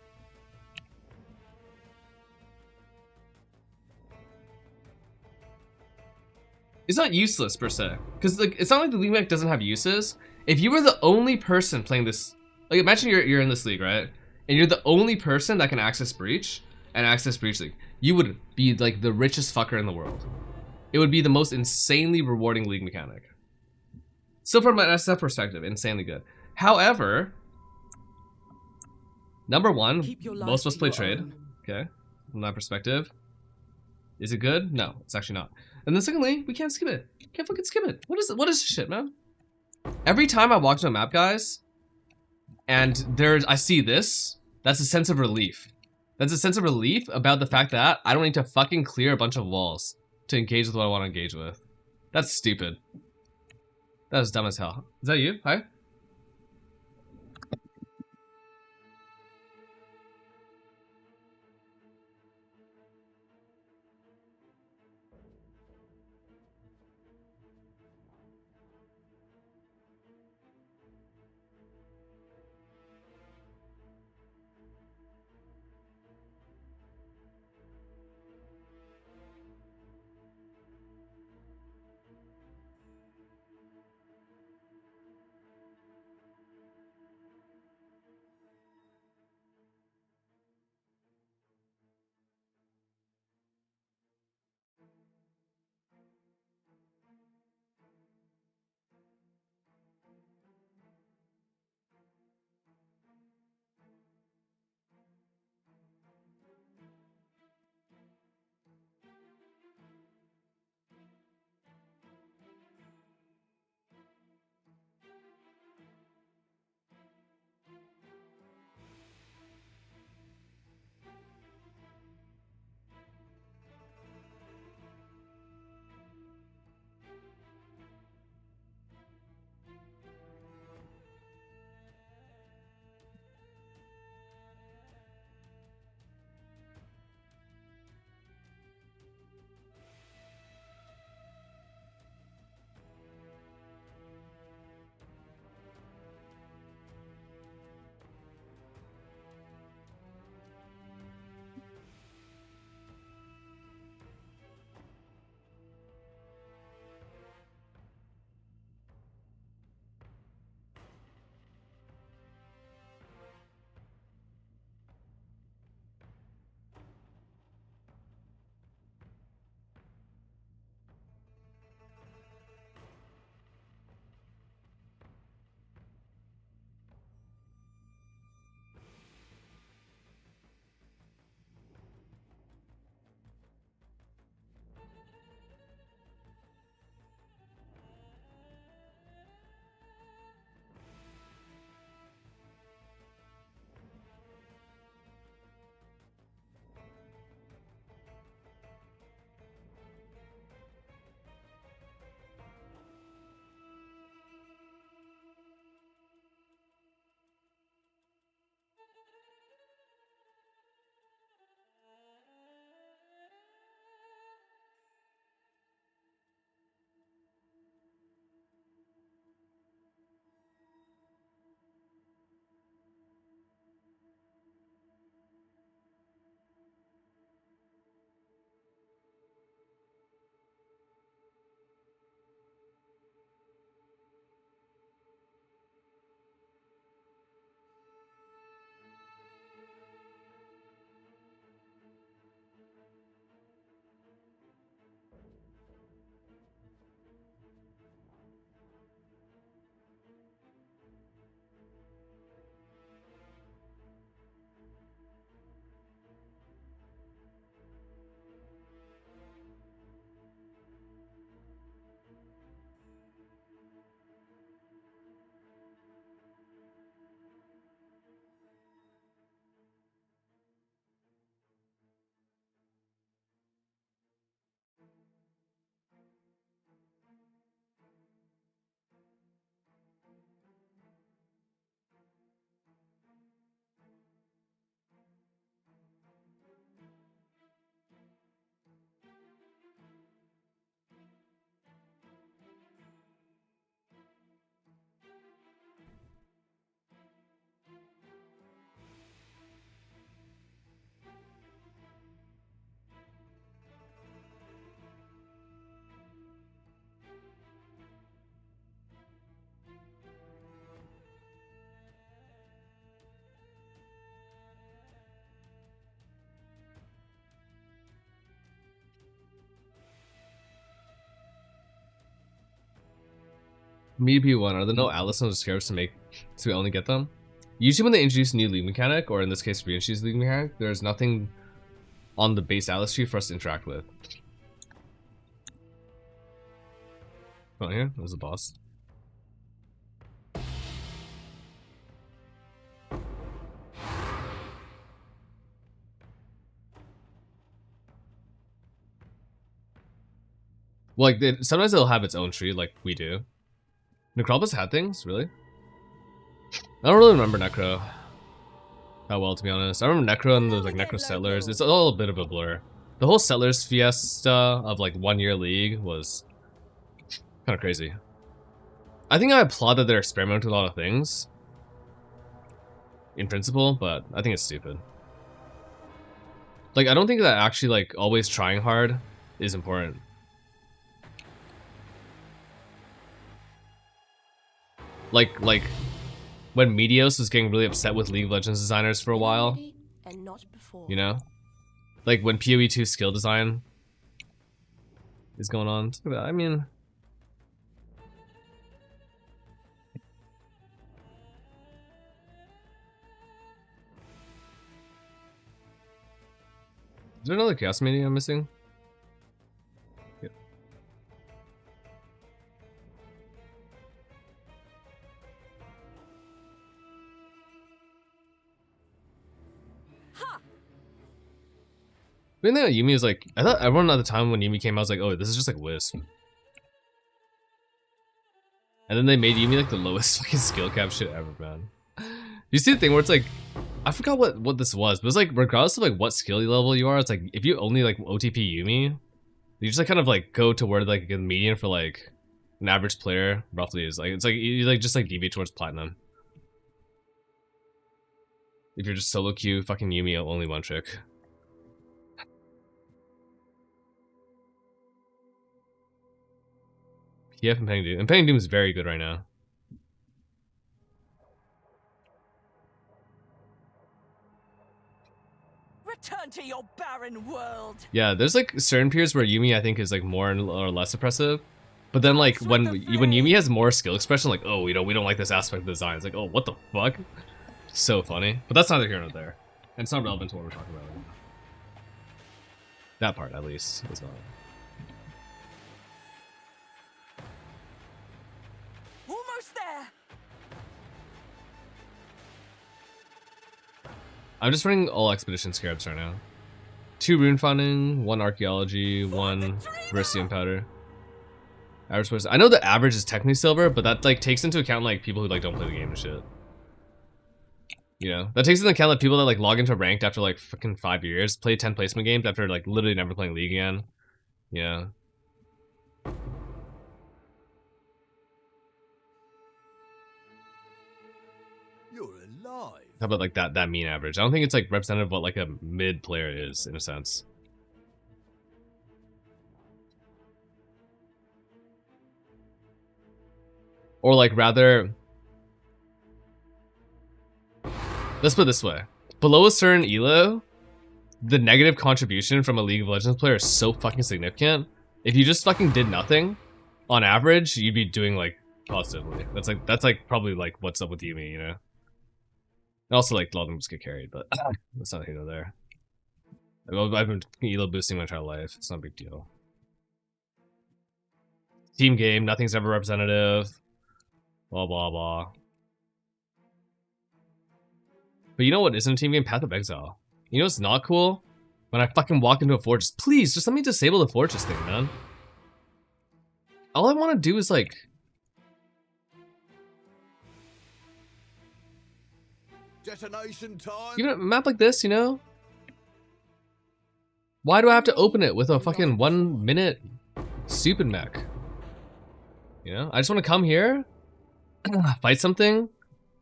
It's not useless, per se. Because, like, it's not like the league mech doesn't have uses. If you were the only person playing this... Like, imagine you're in this league, right? And you're the only person that can access Breach and access Breach League. You would be like the richest fucker in the world. It would be the most insanely rewarding league mechanic. Still from an SF perspective, insanely good. However, number one, most of us play trade. Okay, from that perspective. Is it good? No, it's actually not. And then secondly, we can't skip it. Can't fucking skip it. What is this shit, man? Every time I walk to a map, guys, and I see this, that's a sense of relief. That's a sense of relief about the fact that I don't need to fucking clear a bunch of walls to engage with what I want to engage with. That's stupid. That is dumb as hell. Is that you? Hi? Me P1, are there no Atlas or Scarabs to make so we only get them? Usually when they introduce a new league mechanic, or in this case reintroduce league mechanic, there's nothing on the base Atlas tree for us to interact with. Come on here, there's a boss. Well, like, sometimes it'll have its own tree, like we do. Necropolis had things, really? I don't really remember Necro that well, to be honest. I remember Necro and those like Necro Settlers. It's all a bit of a blur. The whole Settlers fiesta of like 1 year league was kind of crazy. I think I applaud that they're experimenting with a lot of things in principle, but I think it's stupid. Like, I don't think that actually like always trying hard is important. Like when Meteos was getting really upset with League of Legends designers for a while, you know? Like when PoE 2 skill design is going on. I mean, is there another Chaos Mania I'm missing? Yep. The thing that Yuumi is like, I thought everyone at the time when Yuumi came out was like, oh, this is just like Wisp. And then they made Yuumi like the lowest fucking skill cap shit ever, man. You see the thing where it's like, I forgot what this was, but it's like regardless of like what skill level you are, it's like if you only like OTP Yuumi, you just like kind of like go to where like the median for like an average player roughly is. Like it's like you like just like deviate towards platinum. If you're just solo queue fucking Yuumi only one trick. PF and Impending Doom. Impending Doom is very good right now. Return to your barren world. Yeah, there's like certain periods where Yuumi I think is like more or less oppressive. But then like when Yuumi has more skill expression, like, oh, you know, we don't like this aspect of the design. It's like, oh, what the fuck? So funny. But that's neither here nor there. And it's not relevant to what we're talking about right now. That part at least is not. Almost there. I'm just running all Expedition Scarabs right now. 2 Rune Founding, 1 Archaeology, 1 Verisium Powder. Average person. I know the average is technically silver, but that like takes into account like people who like don't play the game and shit. You know, that takes into account like people that like log into ranked after like fucking 5 years, play 10 placement games after like literally never playing League again. Yeah. How about like that mean average? I don't think it's like representative of what like a mid player is in a sense. Or like rather, let's put it this way. Below a certain elo, the negative contribution from a League of Legends player is so fucking significant. If you just fucking did nothing, on average, you'd be doing like positively. That's like probably like what's up with Yuumi, you know? And also, like, a lot of them just get carried, but that's not here nor there. I've been elo boosting my entire life. It's not a big deal. Team game, nothing's ever representative. Blah, blah, blah. But you know what isn't a team game? Path of Exile. You know what's not cool? When I fucking walk into a fortress. Please, just let me disable the fortress thing, man. All I want to do is, like... Detonation time. Even a map like this, you know? Why do I have to open it with a fucking 1 minute stupid mech? You know? I just want to come here, fight something,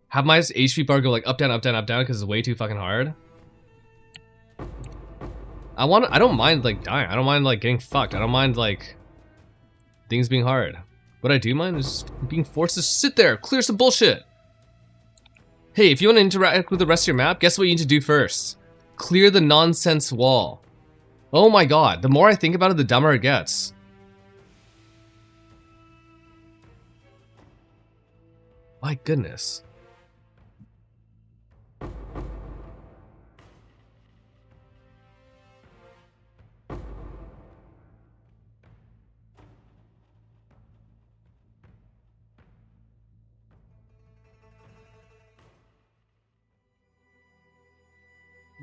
have my HP bar go like up, down, up, down, up, down because it's way too fucking hard. I don't mind like dying. I don't mind like getting fucked. I don't mind like things being hard. What I do mind is being forced to sit there, clear some bullshit. Hey, if you want to interact with the rest of your map, guess what you need to do first? Clear the nonsense wall. Oh my god, the more I think about it, the dumber it gets. My goodness.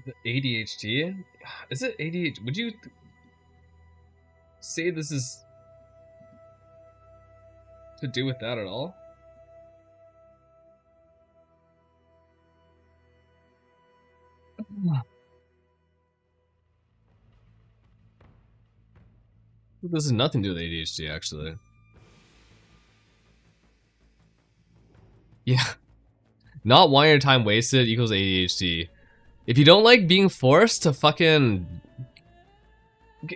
The ADHD? Is it ADHD? Would you say this is to do with that at all? This has nothing to do with ADHD, actually. Yeah. Not wanting your time wasted equals ADHD. If you don't like being forced to fucking...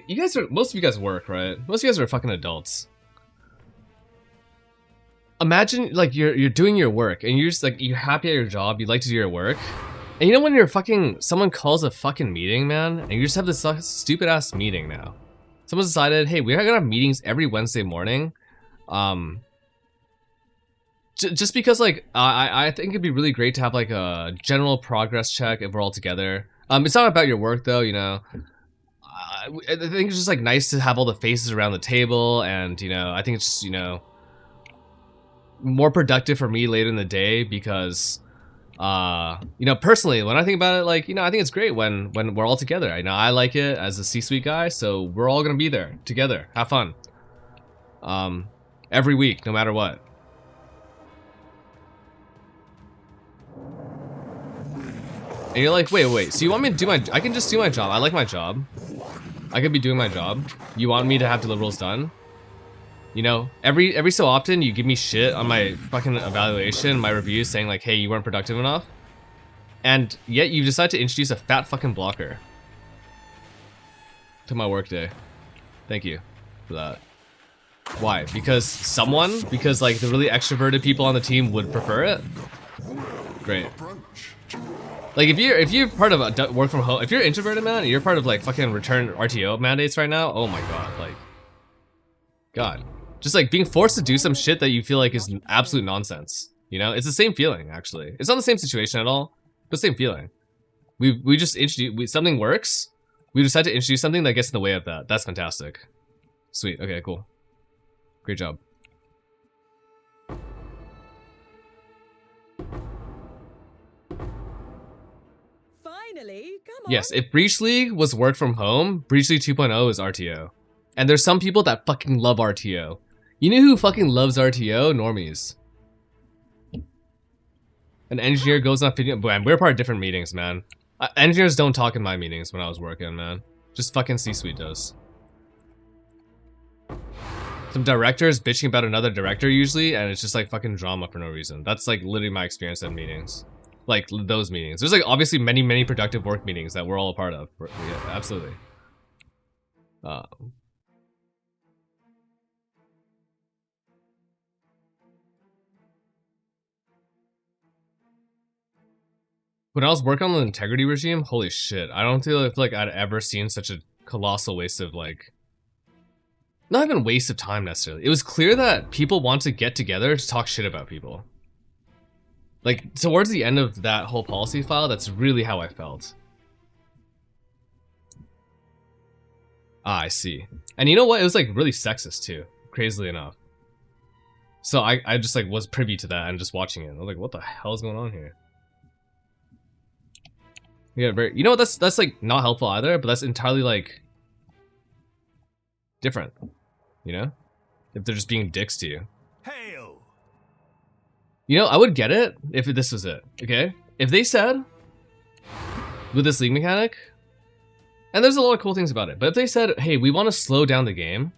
You guys are... Most of you guys work, right? Most of you guys are fucking adults. Imagine, like, you're doing your work, and you're just, like, you're happy at your job, you like to do your work. And you know when you're fucking... Someone calls a fucking meeting, man? And you just have this stupid-ass meeting now. Someone's decided, hey, we're gonna have meetings every Wednesday morning. Just because, like, I think it'd be really great to have, like, a general progress check if we're all together. It's not about your work, though, you know. I think it's just, like, nice to have all the faces around the table, and, you know, I think it's just, you know, more productive for me later in the day because, you know, personally, when I think about it, like, you know, I think it's great when we're all together. I know I like it as a C-suite guy, so we're all gonna be there together, have fun. Every week, no matter what. And you're like, wait, so you want me to do my... I can just do my job. I like my job. I could be doing my job. You want me to have deliverables done? You know, every so often you give me shit on my fucking evaluation, my reviews saying like, hey, you weren't productive enough. And yet you decide to introduce a fat fucking blocker to my workday. Thank you for that. Why? Because like the really extroverted people on the team would prefer it? Great. Like if you're part of a work from home, if you're introverted, man, and you're part of like fucking return RTO mandates right now, oh my god, like, God, just like being forced to do some shit that you feel like is absolute nonsense. You know, it's the same feeling actually. It's not the same situation at all, but same feeling. We just introduce something works. We decide to introduce something that gets in the way of that. That's fantastic. Sweet. Okay, cool. Great job. Finally, come on. Yes, if Breach League was work from home, Breach League 2.0 is RTO. And there's some people that fucking love RTO. You know who fucking loves RTO? Normies. An engineer goes on video. Man, we're part of different meetings, man. Engineers don't talk in my meetings when I was working, man. Just fucking C-suite does. Some directors bitching about another director usually, and it's just like fucking drama for no reason. That's like literally my experience at meetings. Like those meetings. There's like obviously many productive work meetings that we're all a part of. Yeah, absolutely. When I was working on the integrity regime, holy shit, I don't feel like I'd ever seen such a colossal waste of like, not even waste of time necessarily. It was clear that people want to get together to talk shit about people. Like, towards the end of that whole policy file, that's really how I felt. Ah, I see. And you know what? It was like really sexist too, crazily enough. So I just like was privy to that and just watching it. I was like, what the hell is going on here? Yeah, you know what? That's like not helpful either, but that's entirely like different. You know? If they're just being dicks to you. Hail! You know, I would get it if this was it, okay? If they said, with this league mechanic, and there's a lot of cool things about it, but if they said, hey, we want to slow down the game,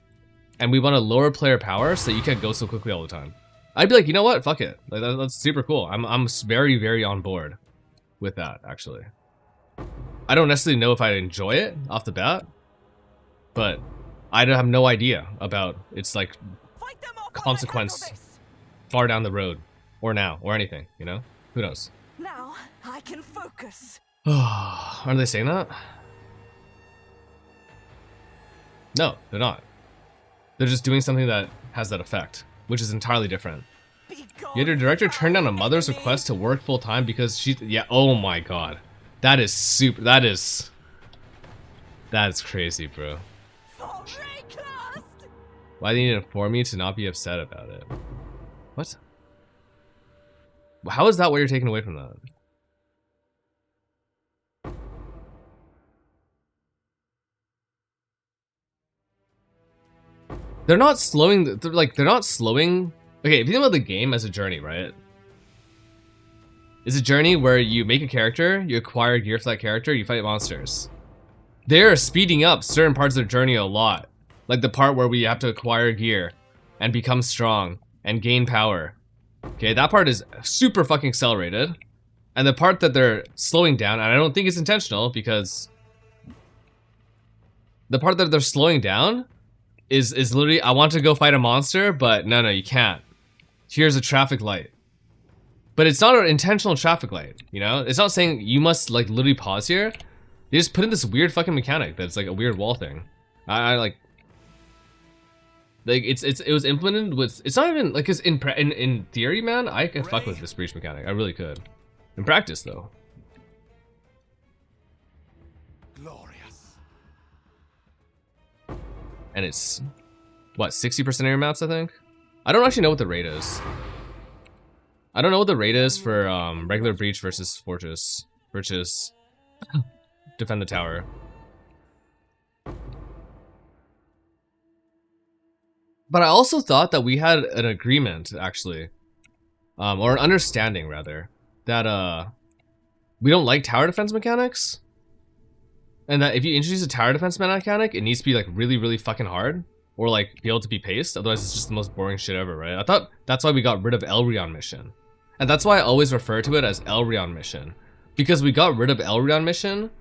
and we want to lower player power so that you can't go so quickly all the time, I'd be like, you know what? Fuck it. Like, that's super cool. I'm very on board with that, actually. I don't necessarily know if I enjoy it off the bat, but I have no idea about its like consequence far down the road, or now, or anything, you know? Who knows? Now I can focus. Aren't they saying that? No, they're not. They're just doing something that has that effect, which is entirely different. Be Yet your director turned down a mother's request to work full time because she. Yeah. Oh my god, that is super. That's crazy, bro. Why do you need to inform me to not be upset about it? What? How is that what you're taking away from that? They're not slowing. They're not slowing. Okay, if you think about the game as a journey, right? It's a journey where you make a character, you acquire gear for that character, you fight monsters. They're speeding up certain parts of the journey a lot. Like the part where we have to acquire gear and become strong and gain power. Okay, that part is super fucking accelerated. And the part that they're slowing down, and I don't think it's intentional because the part that they're slowing down is literally, I want to go fight a monster, but no, you can't. Here's a traffic light. But it's not an intentional traffic light, you know? It's not saying you must like literally pause here. They just put in this weird fucking mechanic that's like a weird wall thing. I like it was implemented with, it's not even like, cause in theory, man, I could fuck with this breach mechanic. I really could. In practice though. Glorious. And it's what, 60% of your mats, I think? I don't actually know what the rate is. I don't know what the rate is for regular breach versus fortress versus defend the tower. But I also thought that we had an agreement, actually, or an understanding rather, that we don't like tower defense mechanics, and that if you introduce a tower defense mechanic, it needs to be like really fucking hard, or like be able to be paced. Otherwise, it's just the most boring shit ever, right? I thought that's why we got rid of Elrion mission, and that's why I always refer to it as Elrion mission, because we got rid of Elrion mission.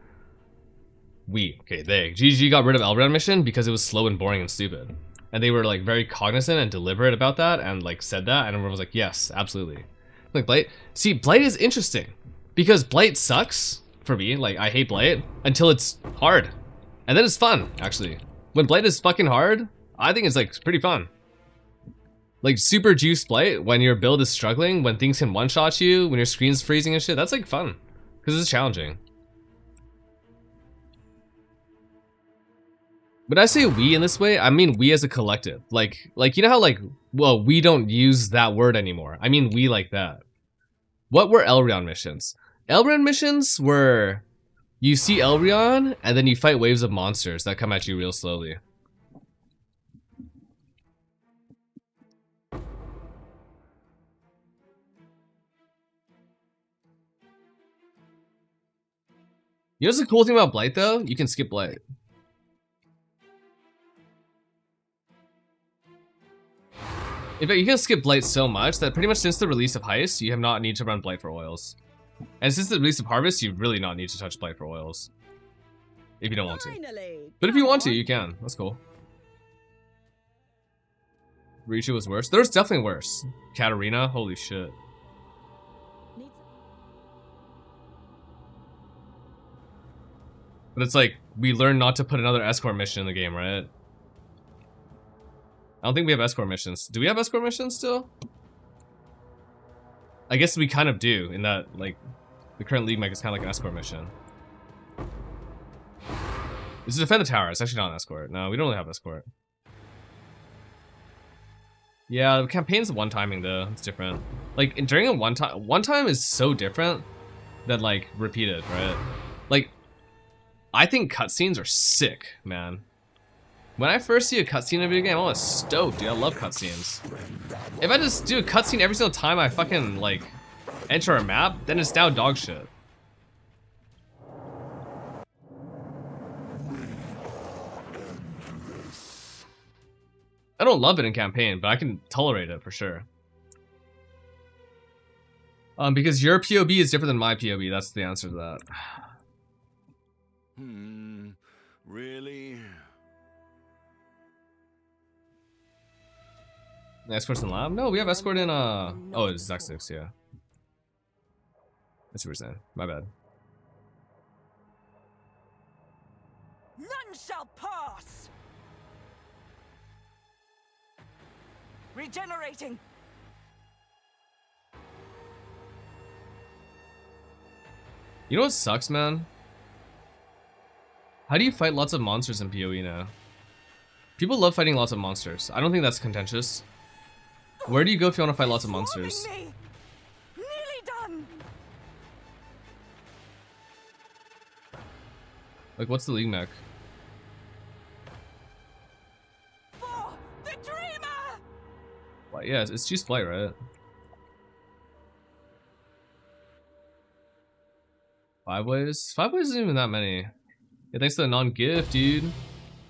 GG got rid of Elrion mission because it was slow and boring and stupid. And they were like very cognizant and deliberate about that and like said that, and everyone was like, yes, absolutely. Like Blight, see, Blight is interesting because Blight sucks for me. Like I hate Blight until it's hard, and then it's fun actually. When Blight is fucking hard, I think it's like pretty fun. Like super juice Blight when your build is struggling, when things can one-shot you, when your screen's freezing and shit. That's like fun because it's challenging. When I say we in this way, I mean we as a collective. Like you know how like, well, we don't use that word anymore. I mean we like that. What were Elrion missions? Elrion missions were, you see Elrion, and then you fight waves of monsters that come at you real slowly. You know what's the cool thing about Blight though? You can skip Blight. In fact, you can skip Blight so much that pretty much since the release of Heist, you have not need to run Blight for oils. And since the release of Harvest, you really not need to touch Blight for oils. If you don't want to. But if you want to, you can. That's cool. Richu was worse. There's definitely worse. Katarina, holy shit. But it's like, we learned not to put another escort mission in the game, right? I don't think we have escort missions. Do we have escort missions still? I guess we kind of do, in that, like, the current League mech is kind of like an escort mission. This is defend the tower. It's actually not an escort. No, we don't really have escort. Yeah, the campaign's one-timing, though. It's different. Like, during a one-time is so different than, like, repeated, right? Like, I think cutscenes are sick, man. When I first see a cutscene in a video game, I'm always stoked, dude. I love cutscenes. If I just do a cutscene every single time I fucking, like, enter a map, then it's now dog shit. I don't love it in campaign, but I can tolerate it for sure. Because your POV is different than my POV. That's the answer to that. Really? Escorts in lab? No, we have escort in oh, it's Zexix, yeah. That's what we're saying. My bad. None shall pass. Regenerating. You know what sucks, man? How do you fight lots of monsters in PoE now? People love fighting lots of monsters. I don't think that's contentious. Where do you go if you want to fight lots of monsters? Nearly done. Like, what's the league mech? For the dreamer. Well, yeah, it's G-Splite, right? 5 ways? 5 ways isn't even that many. Yeah, thanks to the non-gift, dude.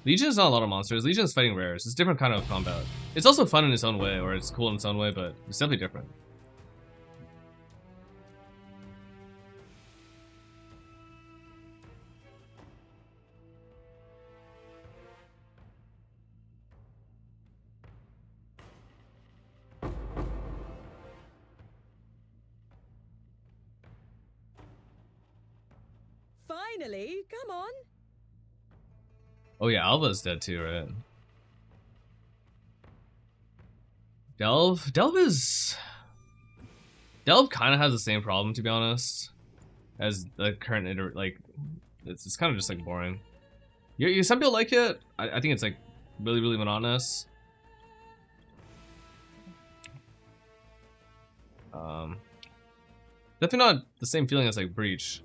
Legion is not a lot of monsters. Legion is fighting rares. It's a different kind of combat. It's also fun in its own way, or it's cool in its own way, but it's definitely different. Finally, come on. Oh yeah, Alva's dead too, right? Delve kind of has the same problem, to be honest, as the current it's kind of just like boring. Some people like it. I think it's like really monotonous. Definitely not the same feeling as like Breach.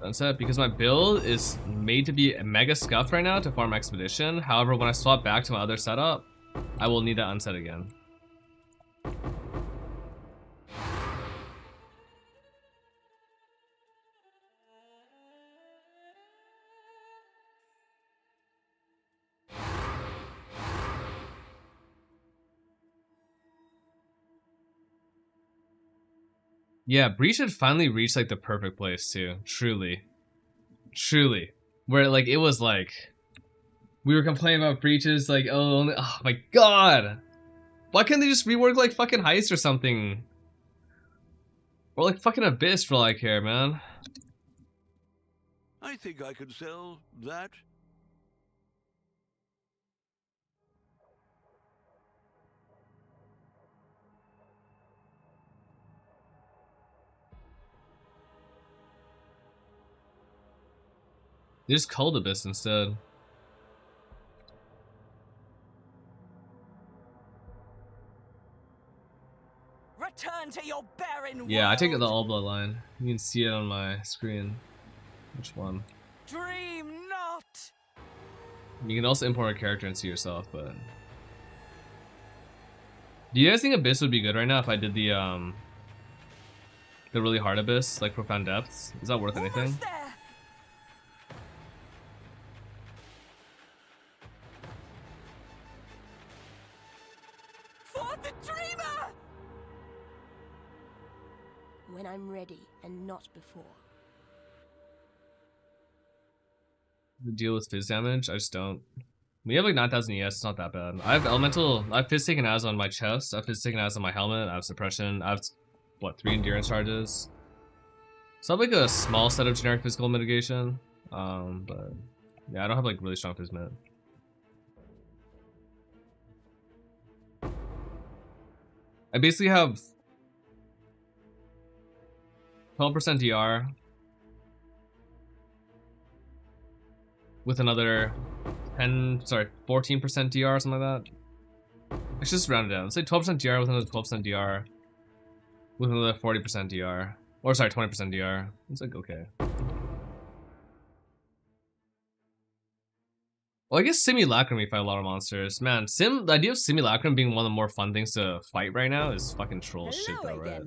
Unset, because my build is made to be mega scuffed right now to farm Expedition. However, when I swap back to my other setup, I will need that unset again. Yeah, Breach had finally reached like the perfect place too. Truly. Where like it was like we were complaining about Breaches like oh my god. Why can't they just rework like fucking Heist or something? Or like fucking Abyss for all I care, man. I think I could sell that. They just called Abyss instead. Return to your barren Yeah, I world. take it the all bloodline. You can see it on my screen. Which one? Dream not. You can also import a character and see yourself, but do you guys think Abyss would be good right now if I did the really hard Abyss, like Profound Depths? Is that worth anything? There. For the dreamer. When I'm ready and not before. The deal with fizz damage? I just don't. We have like 9,000 ES, it's not that bad. I have Elemental, I have Fizz Taken As on my chest, I have Fizz Taken As on my helmet, I have Suppression, I have, what, 3 Endurance charges? So I have like a small set of generic physical mitigation, but yeah, I don't have like really strong Fizz Mit. I basically have 12% DR with another 14% DR or something like that. Let's just round it down. Let's say 12% DR with another 12% DR with another 40% DR. Or sorry, 20% DR. It's like okay. Well, I guess Simulacrum we fight a lot of monsters. Man, the idea of Simulacrum being one of the more fun things to fight right now is fucking troll shit though, right?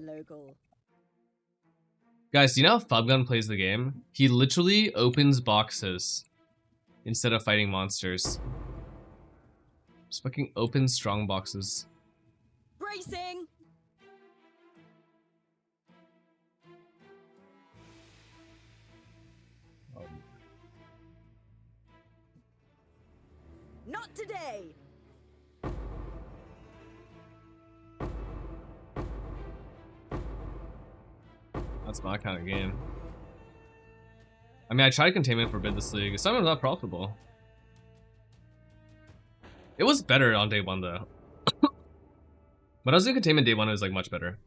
Guys, do you know how Fubgun plays the game? He literally opens boxes instead of fighting monsters. Just fucking open strong boxes. Bracing. Not today. That's my kind of game. I mean, I tried Containment for Bid this league. It's not profitable. It was better on day 1 though. When I was doing Containment day 1, it was like much better.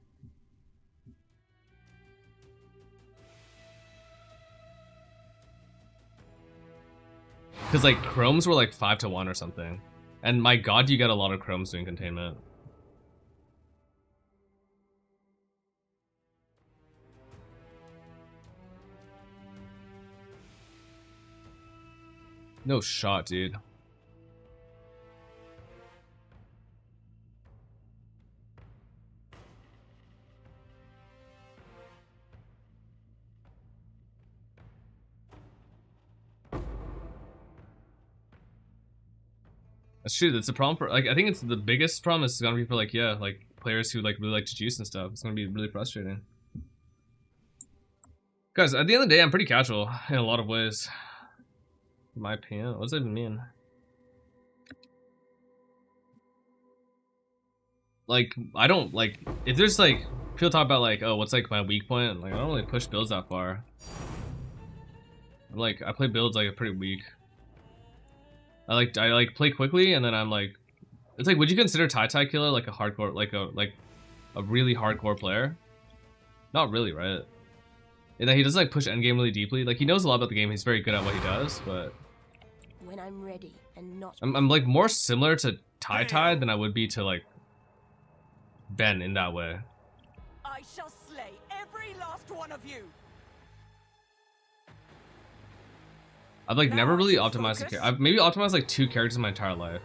Because like chromes were like 5-1 or something. And my god, you get a lot of chromes doing containment. No shot, dude. That's true. That's a problem for, like, I think it's the biggest problem is gonna be for like, yeah, like players who like really like to juice and stuff. It's gonna be really frustrating. Guys, at the end of the day, I'm pretty casual in a lot of ways. In my opinion. What does that even mean? Like, I don't, like, if there's like, people talk about like, oh, what's like my weak point? Like, I don't really push builds that far. Like, I play builds like pretty weak. I like play quickly, and then I'm like, it's like, would you consider Tai Killer like a hardcore, like a really hardcore player? Not really, right? And that he doesn't like push endgame really deeply. Like, he knows a lot about the game. He's very good at what he does, but When I'm ready and not. I'm like more similar to Tai than I would be to like Ben in that way. I shall slay every last one of you. I've like never really optimized the character. I've maybe optimized like 2 characters in my entire life.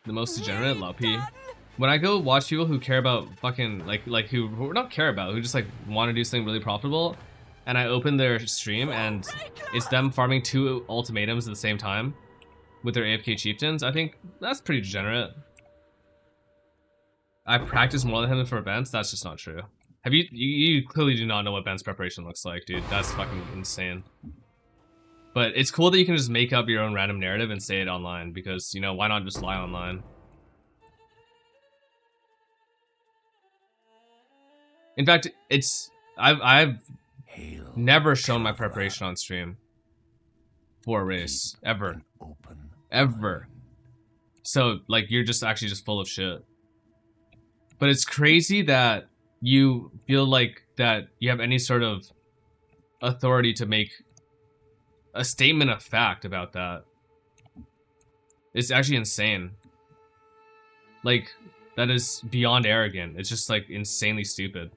The most degenerate, Loppy. When I go watch people who care about fucking like who not care about, who just like want to do something really profitable, and I open their stream and it's them farming 2 ultimatums at the same time with their AFK chieftains, I think that's pretty degenerate. I practice more than him for events. That's just not true. Have you clearly do not know what Ben's preparation looks like, dude. That's fucking insane. But it's cool that you can just make up your own random narrative and say it online, because, you know, why not just lie online? In fact, I've never shown my preparation on stream for a race, ever. Ever. So, like, you're just actually just full of shit. But it's crazy that you feel like that you have any sort of authority to make a statement of fact about that. It's actually insane. Like, that is beyond arrogant. It's just like insanely stupid.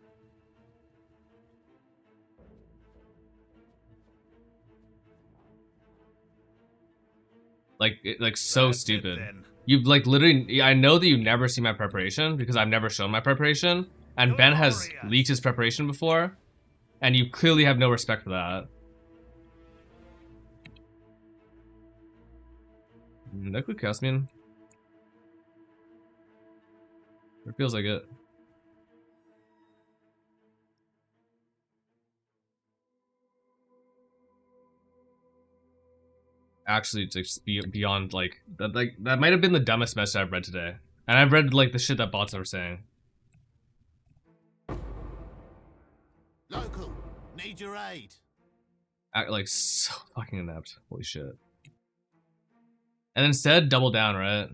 Like so stupid. You've like literally, I know that you've never seen my preparation because I've never shown my preparation, and Ben has leaked his preparation before, and you clearly have no respect for that. That could cast me in. It feels like it. Actually, just beyond like that might have been the dumbest message I've read today, and I've read like the shit that bots are saying. Local, need your aid. Like so fucking inept. Holy shit. And instead, double down, right?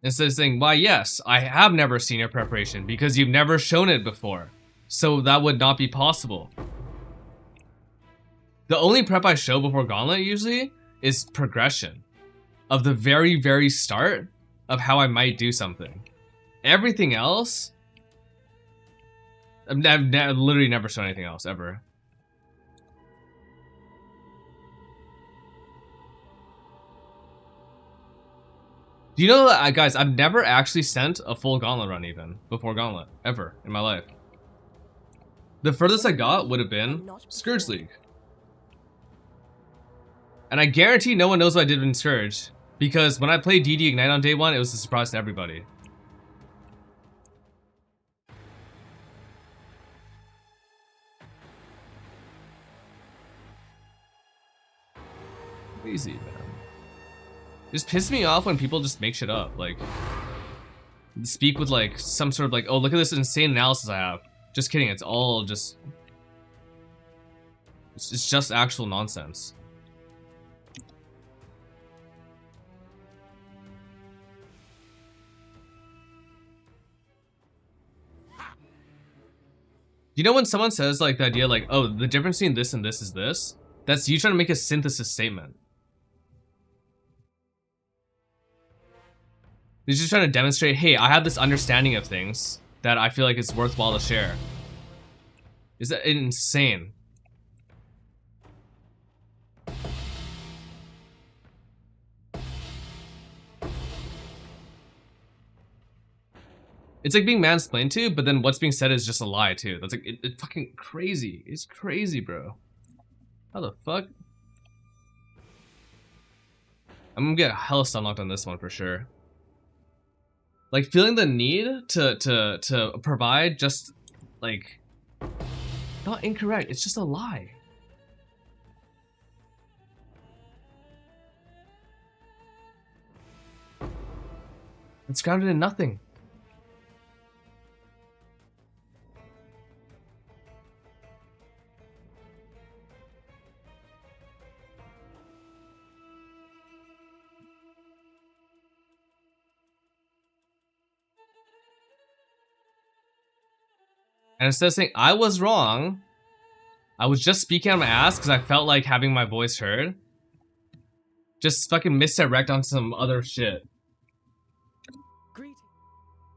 Instead of saying, why yes, I have never seen your preparation because you've never shown it before. So that would not be possible. The only prep I show before Gauntlet usually is progression. Of the very, very start of how I might do something. Everything else, I've literally never shown anything else, ever. Do you know that, guys, I've never actually sent a full Gauntlet run even, before Gauntlet, ever, in my life. The furthest I got would have been Scourge League. And I guarantee no one knows what I did in Scourge, because when I played DD Ignite on day 1, it was a surprise to everybody. Easy, man. It just pisses me off when people just make shit up, like... speak with like some sort of like, oh, look at this insane analysis I have. Just kidding, it's all just... It's just actual nonsense. You know when someone says like the idea like, oh, the difference between this and this is this? That's you trying to make a synthesis statement. You're just trying to demonstrate, hey, I have this understanding of things that I feel like it's worthwhile to share. Is that insane? It's like being mansplained to, but then what's being said is just a lie too. That's like, it's fucking crazy. It's crazy, bro. How the fuck? I'm gonna get hella stunlocked on this one for sure. Like feeling the need to provide just like, not incorrect, it's just a lie. It's grounded in nothing. And instead of saying, I was wrong, I was just speaking on my ass because I felt like having my voice heard. Just fucking misdirect on some other shit.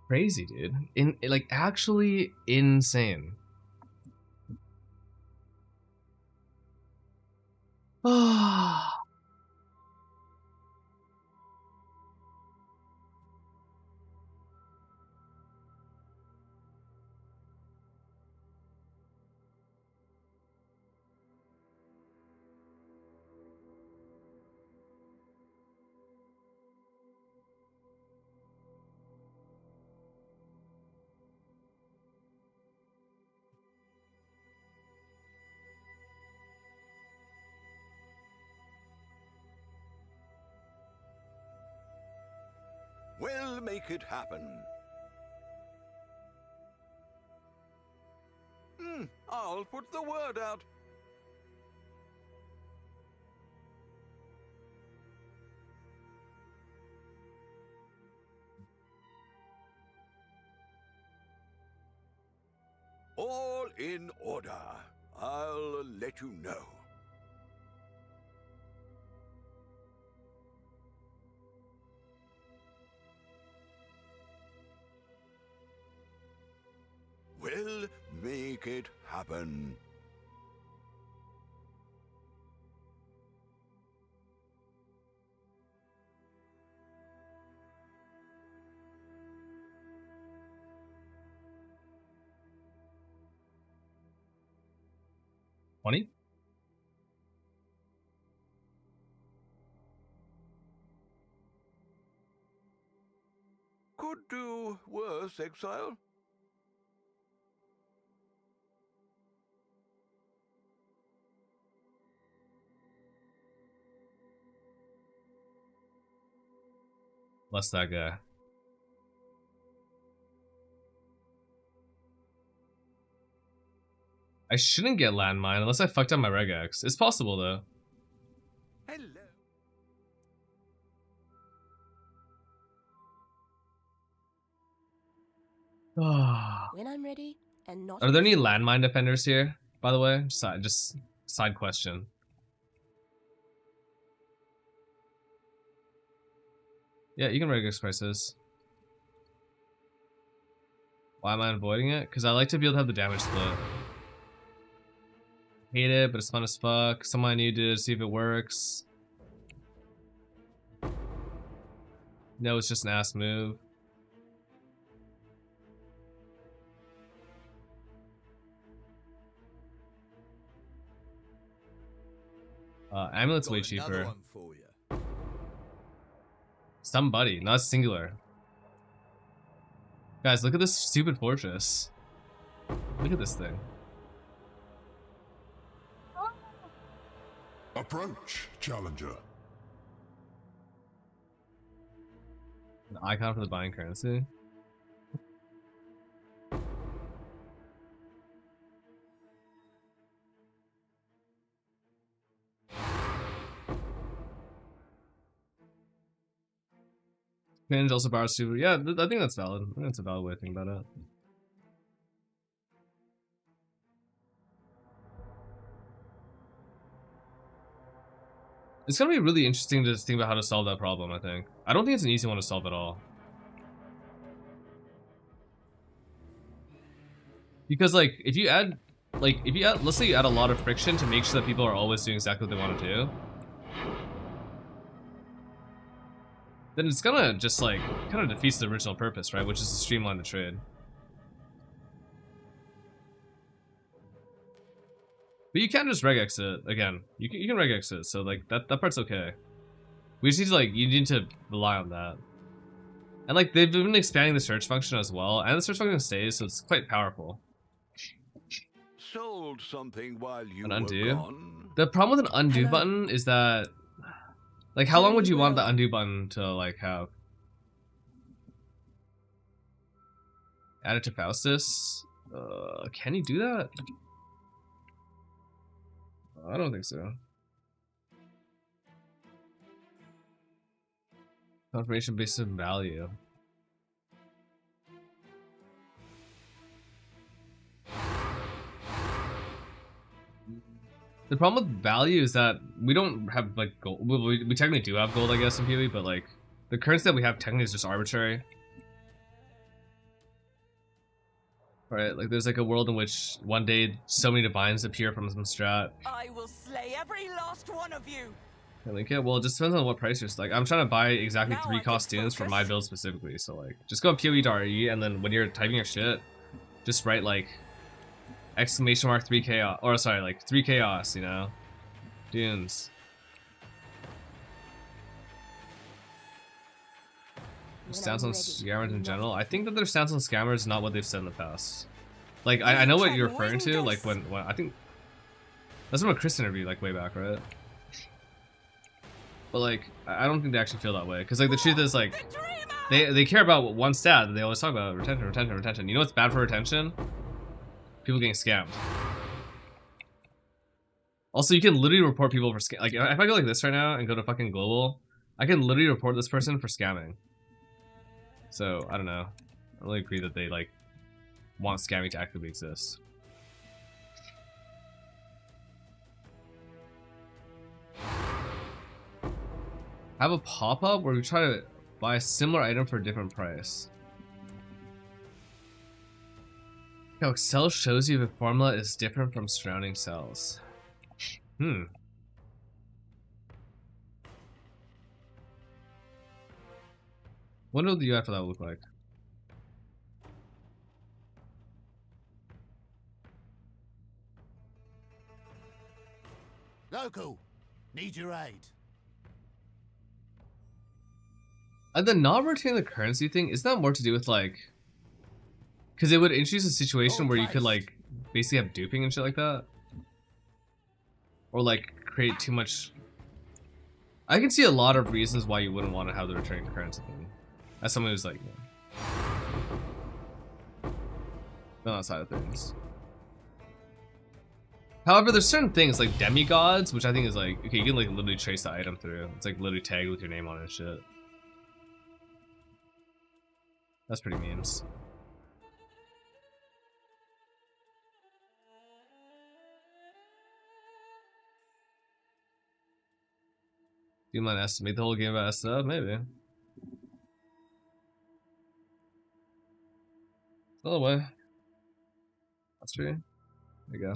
Crazy, dude. Like, actually insane. Ah. We'll make it happen. I'll put the word out. All in order. I'll let you know. We'll make it happen. $20? Could do worse, exile. Bless that guy. I shouldn't get landmine unless I fucked up my regex. It's possible though. When I'm ready and not. Are there any landmine defenders here, by the way? Just side question. Yeah, you can regex prices. Why am I avoiding it? Because I like to be able to have the damage split. Hate it, but it's fun as fuck. Someone I need to see if it works. No, it's just an ass move. Amulet's way cheaper. Somebody, not singular. Guys, look at this stupid fortress. Look at this thing. Approach, challenger. An icon for the buying currency. Pinge also borrows super. Yeah, I think that's valid. I think that's a valid way to think about it. It's gonna be really interesting to think about how to solve that problem, I think. I don't think it's an easy one to solve at all. Because like, if you add, let's say you add a lot of friction to make sure that people are always doing exactly what they want to do, then it's gonna just like, kind of defeats the original purpose, right? Which is to streamline the trade. But you can just regex it again. You can regex it, so like that part's okay. We just need to like, you need to rely on that. And like they've been expanding the search function as well, and the search function stays, so it's quite powerful. Sold something while you An were undo. gone. The problem with an undo button is that, like, how long would you want the undo button to like have? Add it to Faustus. Can you do that? I don't think so. Confirmation based on value. The problem with value is that we don't have like gold. We technically do have gold, I guess, in PoE, but like the currency that we have technically is just arbitrary. Right, like there's like a world in which one day so many divines appear from some strat. I will slay every last one of you. And like, yeah, well, it just depends on what price you're like. I'm trying to buy exactly 3 costumes for my build specifically. So like, just go on PoE.re, and then when you're typing your shit, just write like exclamation mark 3 chaos, or sorry, like 3 chaos, you know, dunes. Stance on scammers in general. I think that their stance on scammers is not what they've said in the past. Like, I know what you're referring to. Like when I think that's from a Chris interview, like way back, right? But like, I don't think they actually feel that way. Because like the truth is like, they care about one stat that they always talk about: retention, retention, retention. You know what's bad for retention? People getting scammed. Also, you can literally report people for scam. Like, if I go like this right now and go to fucking global, I can literally report this person for scamming. So, I don't know. I really agree that they, like, want scamming to actively exist. Have a pop-up where we try to buy a similar item for a different price. How Excel shows you if a formula is different from surrounding cells. What will the UI for that look like? Local, need your aid. And the not rotating the currency thing, is that more to do with like, because it would introduce a situation where you could like basically have duping and shit like that, or like create too much. I can see a lot of reasons why you wouldn't want to have the returning currency thing. As someone who's like, on that side of things. However, there's certain things like demigods, which I think is like, okay, you can like literally trace the item through. It's like literally tagged with your name on it and shit. That's pretty memes. Do you mind estimate the whole game about stuff? Maybe. Another way. That's true. There you go.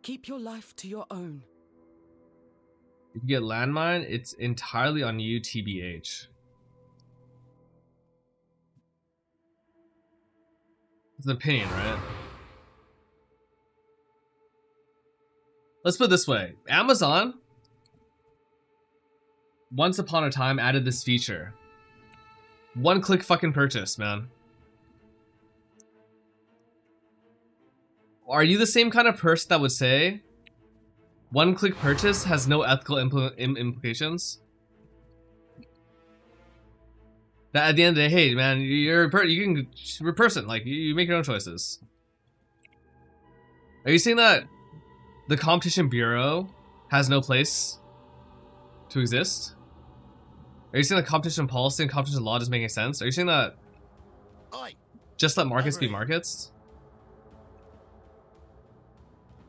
Keep your life to your own. If you get landmine, it's entirely on you, TBH. It's an opinion, right? Let's put it this way. Amazon, once upon a time, added this feature. One-click fucking purchase, man. Are you the same kind of person that would say one-click purchase has no ethical implications? That at the end of the day, hey man, you're a person. Like you make your own choices. Are you saying that the Competition Bureau has no place to exist? Are you saying that competition policy and competition law doesn't make any sense? Are you saying that just let markets be markets?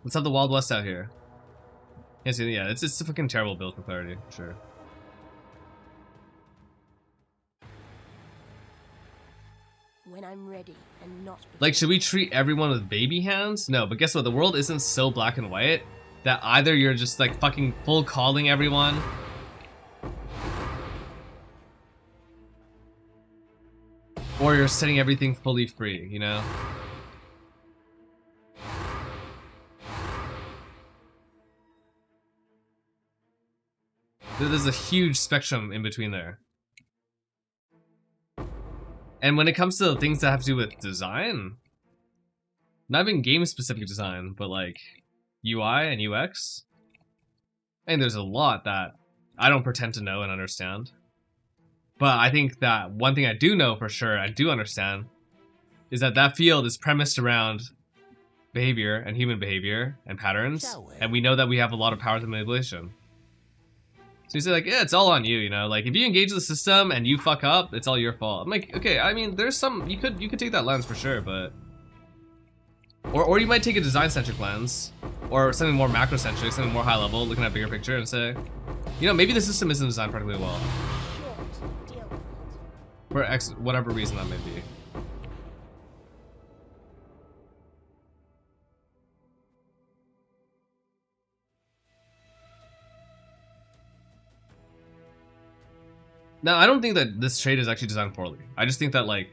Let's have the Wild West out here. Yeah, it's a fucking terrible build for clarity, for sure. When I'm ready and not Like, should we treat everyone with baby hands? No, but guess what? The world isn't so black and white that either you're just like fucking full calling everyone, or you're setting everything fully free, you know? There's a huge spectrum in between there. And when it comes to things that have to do with design, not even game-specific design, but like UI and UX, I think there's a lot that I don't pretend to know and understand. But I think that one thing I do know for sure, I do understand, is that that field is premised around behavior and human behavior and patterns, and we know that we have a lot of powers of manipulation. So you say like, yeah, it's all on you, you know, like if you engage the system and you fuck up, it's all your fault. I'm like, okay, I mean, there's some, you could take that lens for sure, but or you might take a design-centric lens, or something more macro-centric, something more high-level, looking at bigger picture and say, you know, maybe the system isn't designed particularly well. For X, whatever reason that may be. Now, I don't think that this trade is actually designed poorly. I just think that like,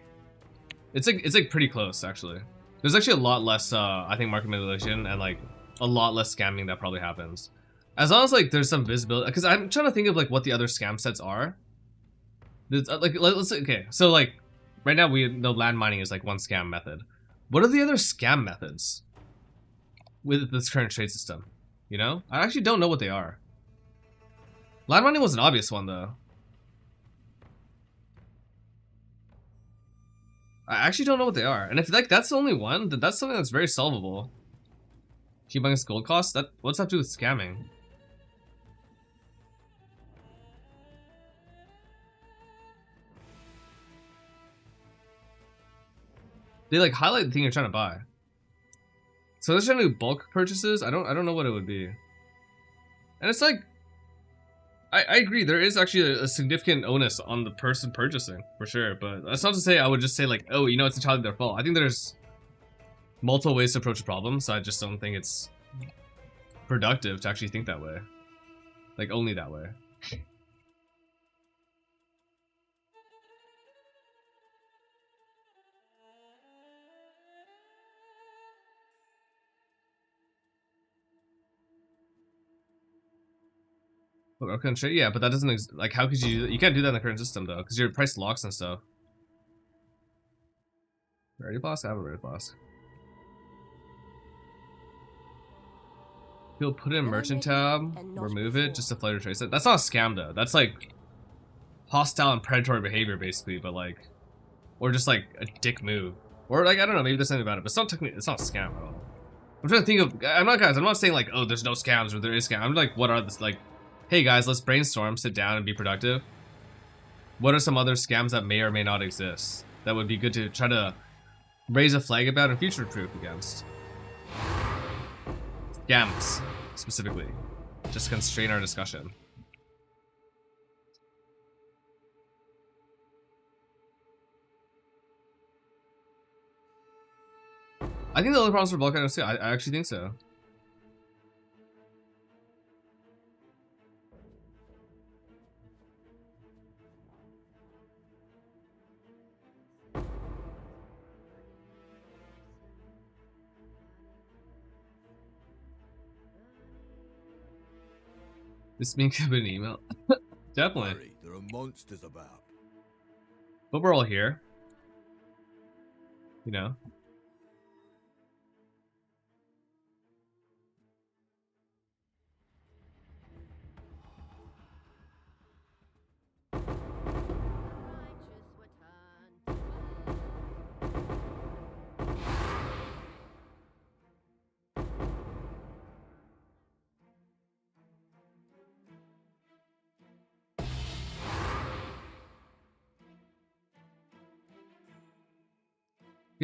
it's like pretty close actually. There's actually a lot less, I think, market manipulation and like a lot less scamming that probably happens. As long as like there's some visibility, because I'm trying to think of like what the other scam sets are. There's, like let's okay, so like right now we know land mining is like one scam method. What are the other scam methods with this current trade system? You know, I actually don't know what they are. Land mining was an obvious one though. I actually don't know what they are, and if like that's the only one, then that's something that's very solvable. Humongous gold costs? That what's that to do with scamming? They like highlight the thing you're trying to buy. So they're trying to do bulk purchases. I don't know what it would be. And it's like, I agree, there is actually a significant onus on the person purchasing, for sure, but that's not to say I would just say like, oh, you know, it's entirely their fault. I think there's multiple ways to approach a problem, so I just don't think it's productive to actually think that way. Like, only that way. Okay, yeah, but that doesn't like, how could you can't do that in the current system though, because your price locks and stuff. Rarity Blast? I have a Rarity Blast. You'll put in merchant tab, remove it just to flight or trace it. That's not a scam though. That's like hostile and predatory behavior basically, but like, or just like a dick move, or like I don't know, maybe there's something about it, but it's not technically, it's not a scam at all. I'm trying to think of, I'm not saying like, oh, there's no scams or there is scam. I'm like, what are this like? Hey guys, let's brainstorm, sit down, and be productive. What are some other scams that may or may not exist that would be good to try to raise a flag about and future-proof against? Scams, specifically. Just constrain our discussion. I think the only problems for bulk items too. I actually think so. This being could be an email. Definitely. There are monsters about. But we're all here. You know?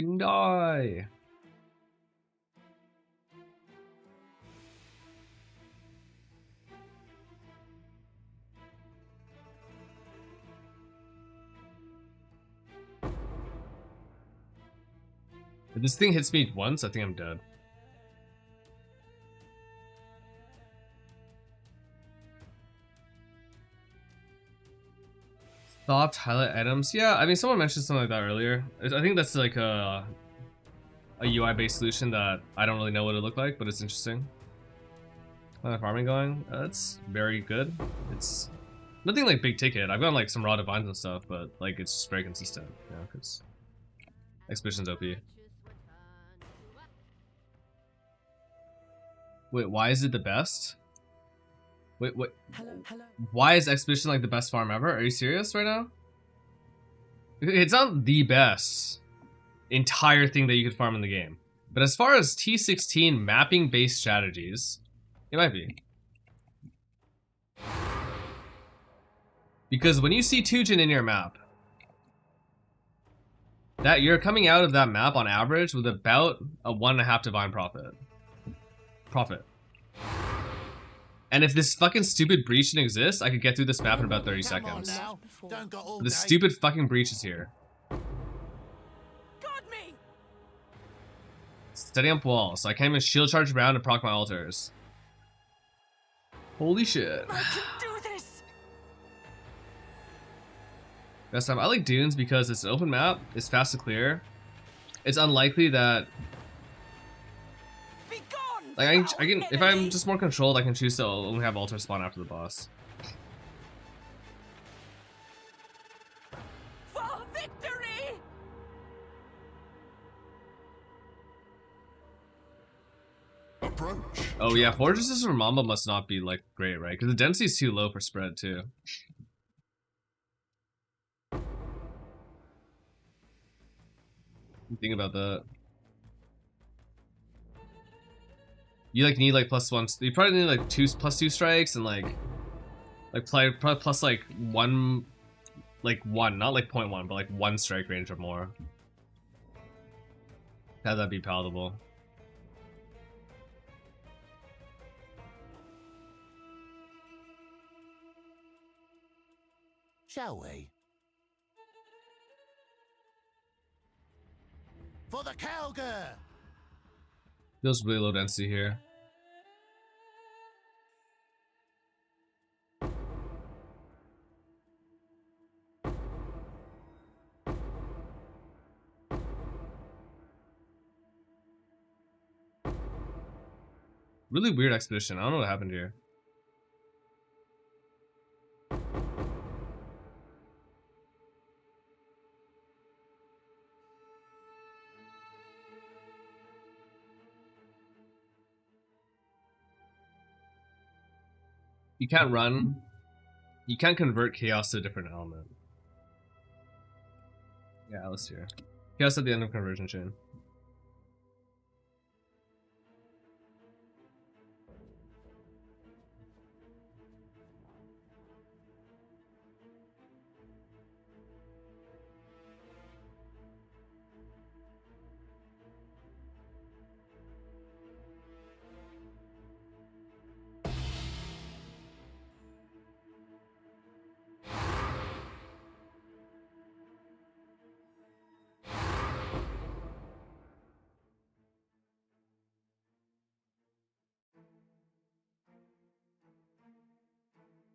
fucking die. If this thing hits me once, I think I'm dead. Soft highlight items. Yeah, I mean, someone mentioned something like that earlier. I think that's like a UI-based solution that I don't really know what it looked like, but it's interesting. How's my farming going? It's very good. It's nothing like big ticket. I've gotten like some raw divines and stuff, but like it's just very consistent. You know, because Expedition's OP. Wait, why is it the best? Wait, what? Why is Expedition like the best farm ever? Are you serious right now? It's not the best entire thing that you could farm in the game. But as far as T16 mapping based strategies, it might be. Because when you see Tujin in your map, that you're coming out of that map on average with about a 1.5 divine profit. And if this fucking stupid breach didn't exist, I could get through this map in about 30 seconds. The stupid fucking breach is here. Setting up walls, so I can't even shield charge around and proc my altars. Holy shit. I can do this. Best time. I like Dunes because it's an open map, it's fast to clear. It's unlikely that like I can if I'm just more controlled, I can choose to only have altar spawn after the boss. For victory! Approach. Oh yeah, Fortresses for Mamba must not be like great, right? Because the density is too low for spread too. Think about that. You like need like +1. You probably need like +2 strikes and like plus like one, not like 0.1, but like 1 strike range or more. Have that be palatable. Shall we? For the Calgar! Feels really low density here. Really weird expedition. I don't know what happened here. You can't run. You can't convert chaos to a different element. Yeah, let's hear. Chaos at the end of conversion chain.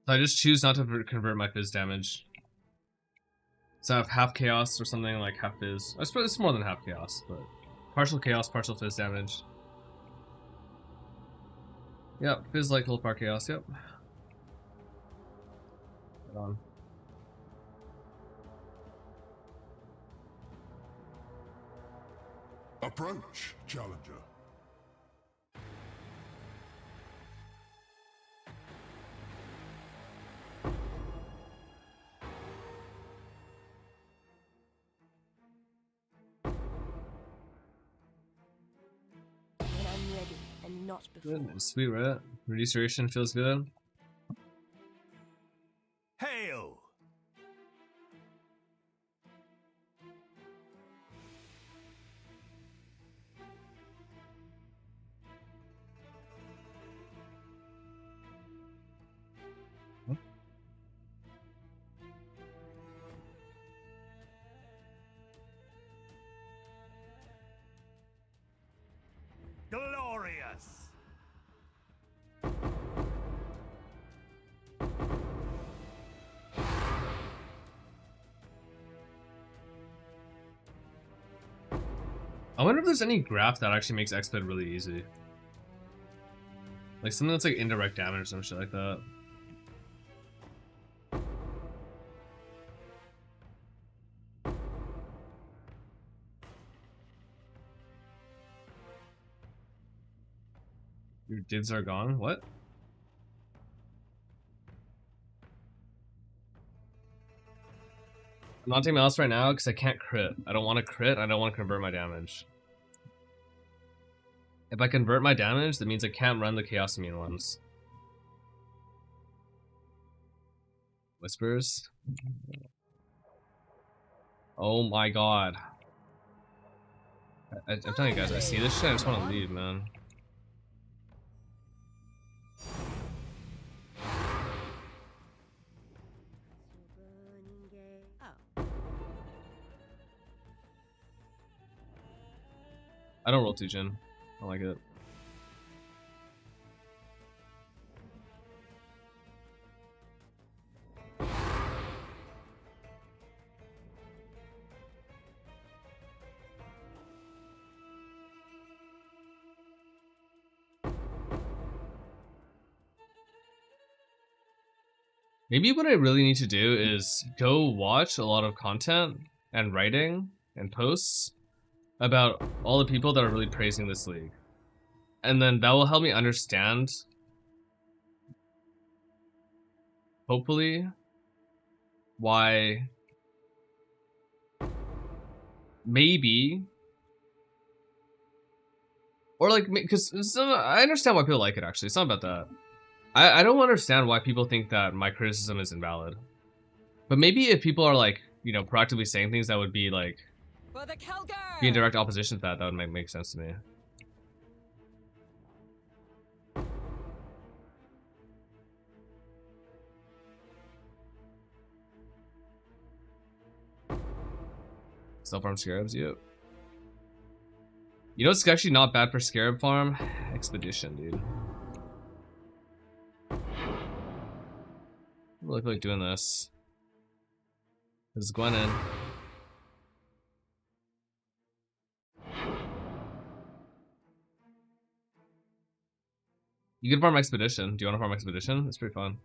So I just choose not to convert my fizz damage. So I have half chaos or something, like half fizz. I suppose it's more than half chaos, but partial chaos, partial fizz damage. Yep, fizz like little part chaos, yep. Right on. Approach, challenger. When I'm ready and not before. Good, sweet, right? Reduce duration feels good. Hail! I wonder if there's any graph that actually makes exped really easy. Like something that's like indirect damage or some shit like that. Your divs are gone? What? I'm not taking mouse right now because I can't crit. I don't want to crit. I don't want to convert my damage. If I convert my damage, that means I can't run the Chaos Immune ones. Whispers. Oh my god. I'm telling you guys, I see this shit, I just want to leave, man. I don't roll 2 Jin. I like it. Maybe what I really need to do is go watch a lot of content and writing and posts about all the people that are really praising this league. And then that will help me understand, hopefully, why maybe, or like, because I understand why people like it actually, it's not about that. I don't understand why people think that my criticism is invalid. But maybe if people are like, you know, proactively saying things that would be like, be in direct opposition to that, that would make sense to me. Self-farm scarabs, yep. You know what's actually not bad for scarab farm? Expedition, dude. I really feel like doing this. There's Gwen in. You can farm expedition. Do you want to farm expedition? It's pretty fun.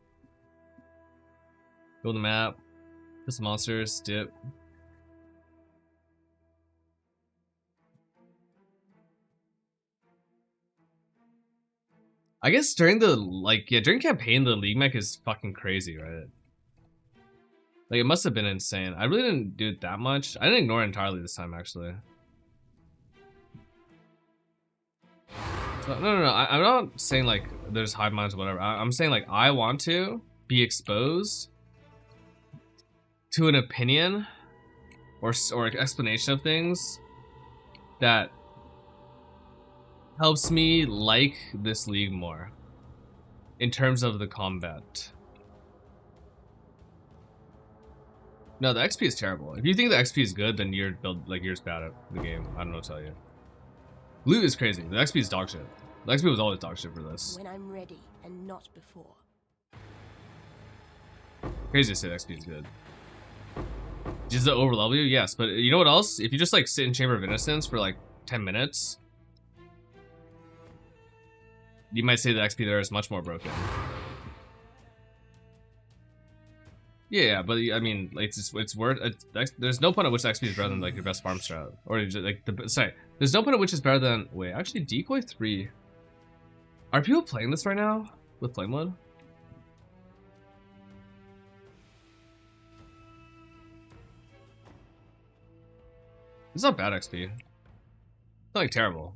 Build a map. Kill some monsters. Dip. I guess during the, like, yeah, during campaign, the league mech is fucking crazy, right? Like, it must have been insane. I really didn't do it that much. I didn't ignore it entirely this time, actually. So, no. I'm not saying, like, there's hive minds or whatever. I'm saying, like, I want to be exposed to an opinion or explanation of things that helps me like this league more in terms of the combat. No, the XP is terrible. If you think the XP is good, then you're just bad at the game. I don't know what to tell you. Loot is crazy. The XP is dog shit. The XP was always dog shit for this. When I'm ready and not before. Crazy to say the XP is good. Does it overlevel you? Yes, but you know what else? If you just like sit in Chamber of Innocence for like 10 minutes, you might say the XP there is much more broken. Yeah, but I mean, like, it's worth. There's no point at which the XP is better than like your best farm strat, or just, like sorry. There's no point at which is better than. Wait, actually, Decoy 3. Are people playing this right now with Flamewood? It's not bad XP. It's not like terrible,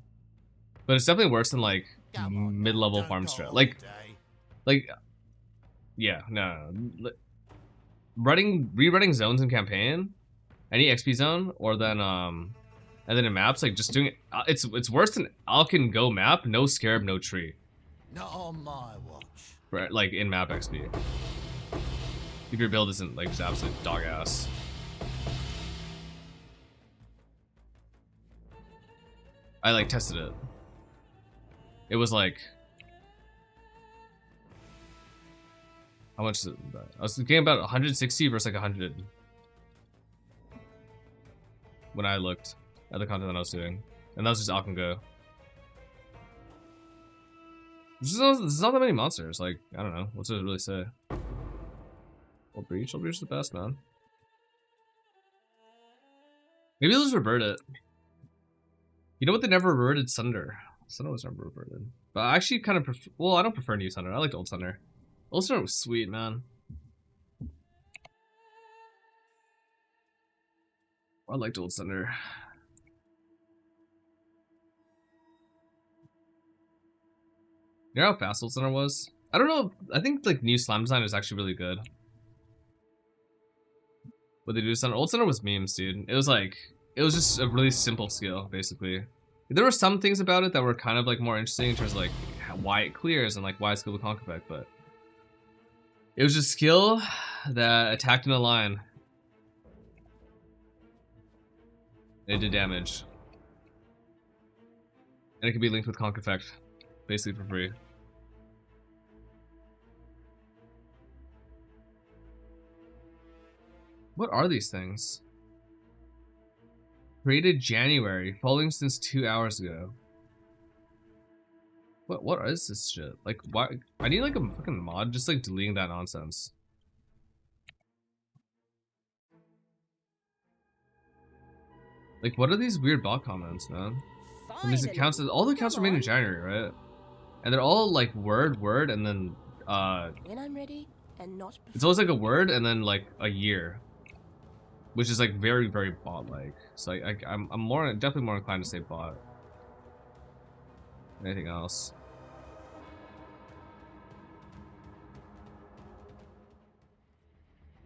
but it's definitely worse than like mid-level farm strat. Like, yeah, no. Rerunning zones in campaign, any XP zone, or then and then in maps, like just doing it. It's worse than Alkin Go map, no scarab, no tree. Not on my watch. Right, like in map XP. If your build isn't like just absolute dog ass. I like tested it. It was like, how much is it? I was getting about 160 versus like 100 when I looked at the content that I was doing. And that was just Alkengo. There's not that many monsters. Like, I don't know. What's it really say? Old Breach? Old Breach is the best, man. Maybe they'll just revert it. You know what? They never reverted Sunder. Sunder was never reverted. But I actually kind of prefer. Well, I don't prefer New Sunder. I liked Old Sunder. Old Sunder was sweet, man. I liked Old Sunder. You know how fast Old Sunder was? I don't know. I think like new slime design is actually really good. What they do to Sunder? Old Sunder was memes, dude. It was just a really simple skill, basically. There were some things about it that were kind of like more interesting in terms of like why it clears and like why it's good with Conk Effect, but it was just skill that attacked in a line. It did damage. And it can be linked with Conk Effect, basically for free. What are these things? Created January, falling since 2 hours ago. What is this shit? Like, why? I need like a fucking mod just like deleting that nonsense. Like, what are these weird bot comments, man? From these accounts, all the accounts were made in January, right? And they're all like word, and then when I'm ready and not it's always like a word and then like a year, which is like very, very bot-like. So I'm definitely more inclined to say bot than anything else.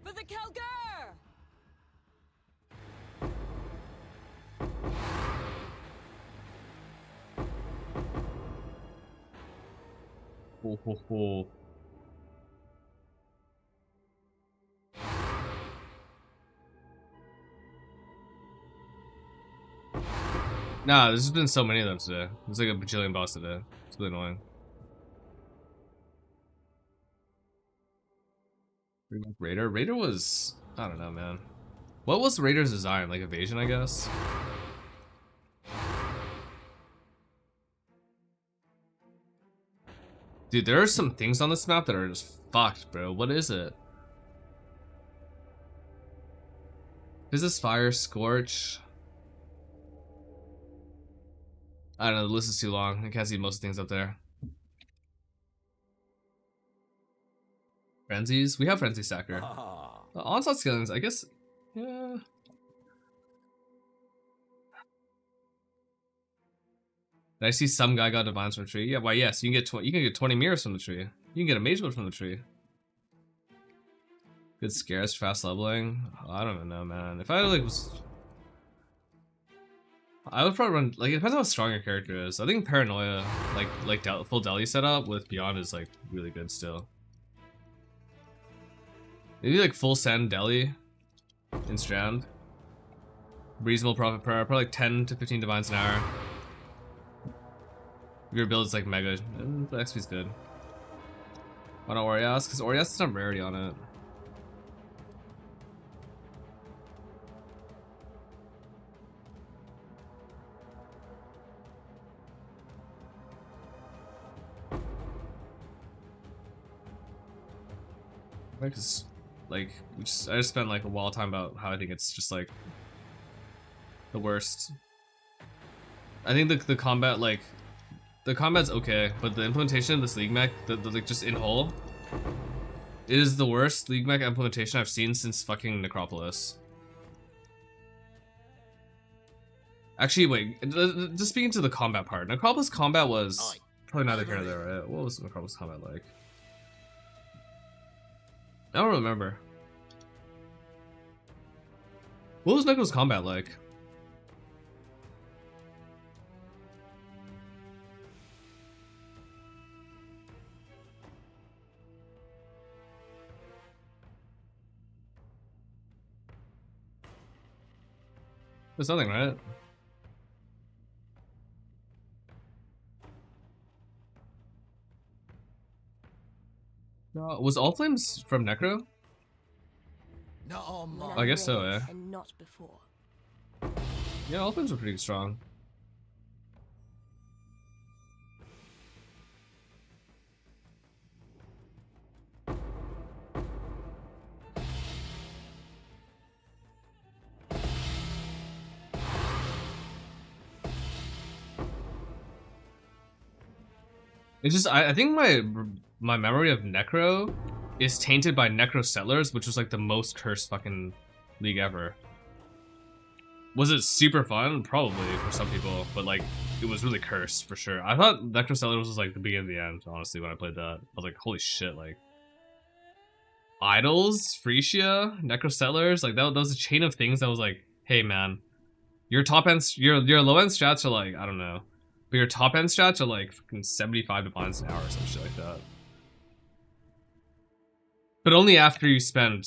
For the Kalgur! Ho, ho, ho. Nah, there's just been so many of them today. There's like a bajillion boss today. It's really annoying. Raider? Raider was... I don't know, man. What was Raider's design? Like evasion, I guess? Dude, there are some things on this map that are just fucked, bro. What is it? Is this Fire, Scorch? I don't know, the list is too long. I can't see most things up there. Frenzies? We have Frenzy Stacker. Onslaught Skillings, I guess. Yeah. Did I see some guy got Divines from the tree? Yeah, why yes, you can get 20 mirrors from the tree. You can get a Mage Blade from the tree. Good scares, fast leveling. Oh, I don't even know, man. If I like was, I would probably run like it depends on how strong your character is. I think Paranoia, like full Deli setup with Beyond is like really good still. Maybe like full Sand Deli in Strand. Reasonable profit per hour, probably like 10 to 15 Divines an hour. Your build is like mega, the XP's good. Why not Orias? Because Orias has some rarity on it. Because, like, I just spent like a while talking about how I think it's just like the worst. I think the combat, like, the combat's okay, but the implementation of this League mech, like just in whole, it is the worst League mech implementation I've seen since fucking Necropolis. Actually, wait, just speaking to the combat part, Necropolis combat was probably neither here nor there, right? What was Necropolis combat like? I don't remember. What was Necro's combat like? There's nothing, right? No, was All Flames from Necro? I guess so, yeah. And not before. Yeah, All Flames were pretty strong. It's just I think my memory of Necro is tainted by Necro Settlers, which was like the most cursed fucking league ever. Was it super fun? Probably for some people, but like it was really cursed for sure. I thought Necro Settlers was like the beginning of the end, honestly, when I played that. I was like, holy shit, like Idols, Frisia, Necro Settlers, like that was a chain of things that was like, hey man, your top end, your low end stats are like, I don't know, but your top end stats are like fucking 75 divines an hour or some shit like that. But only after you spend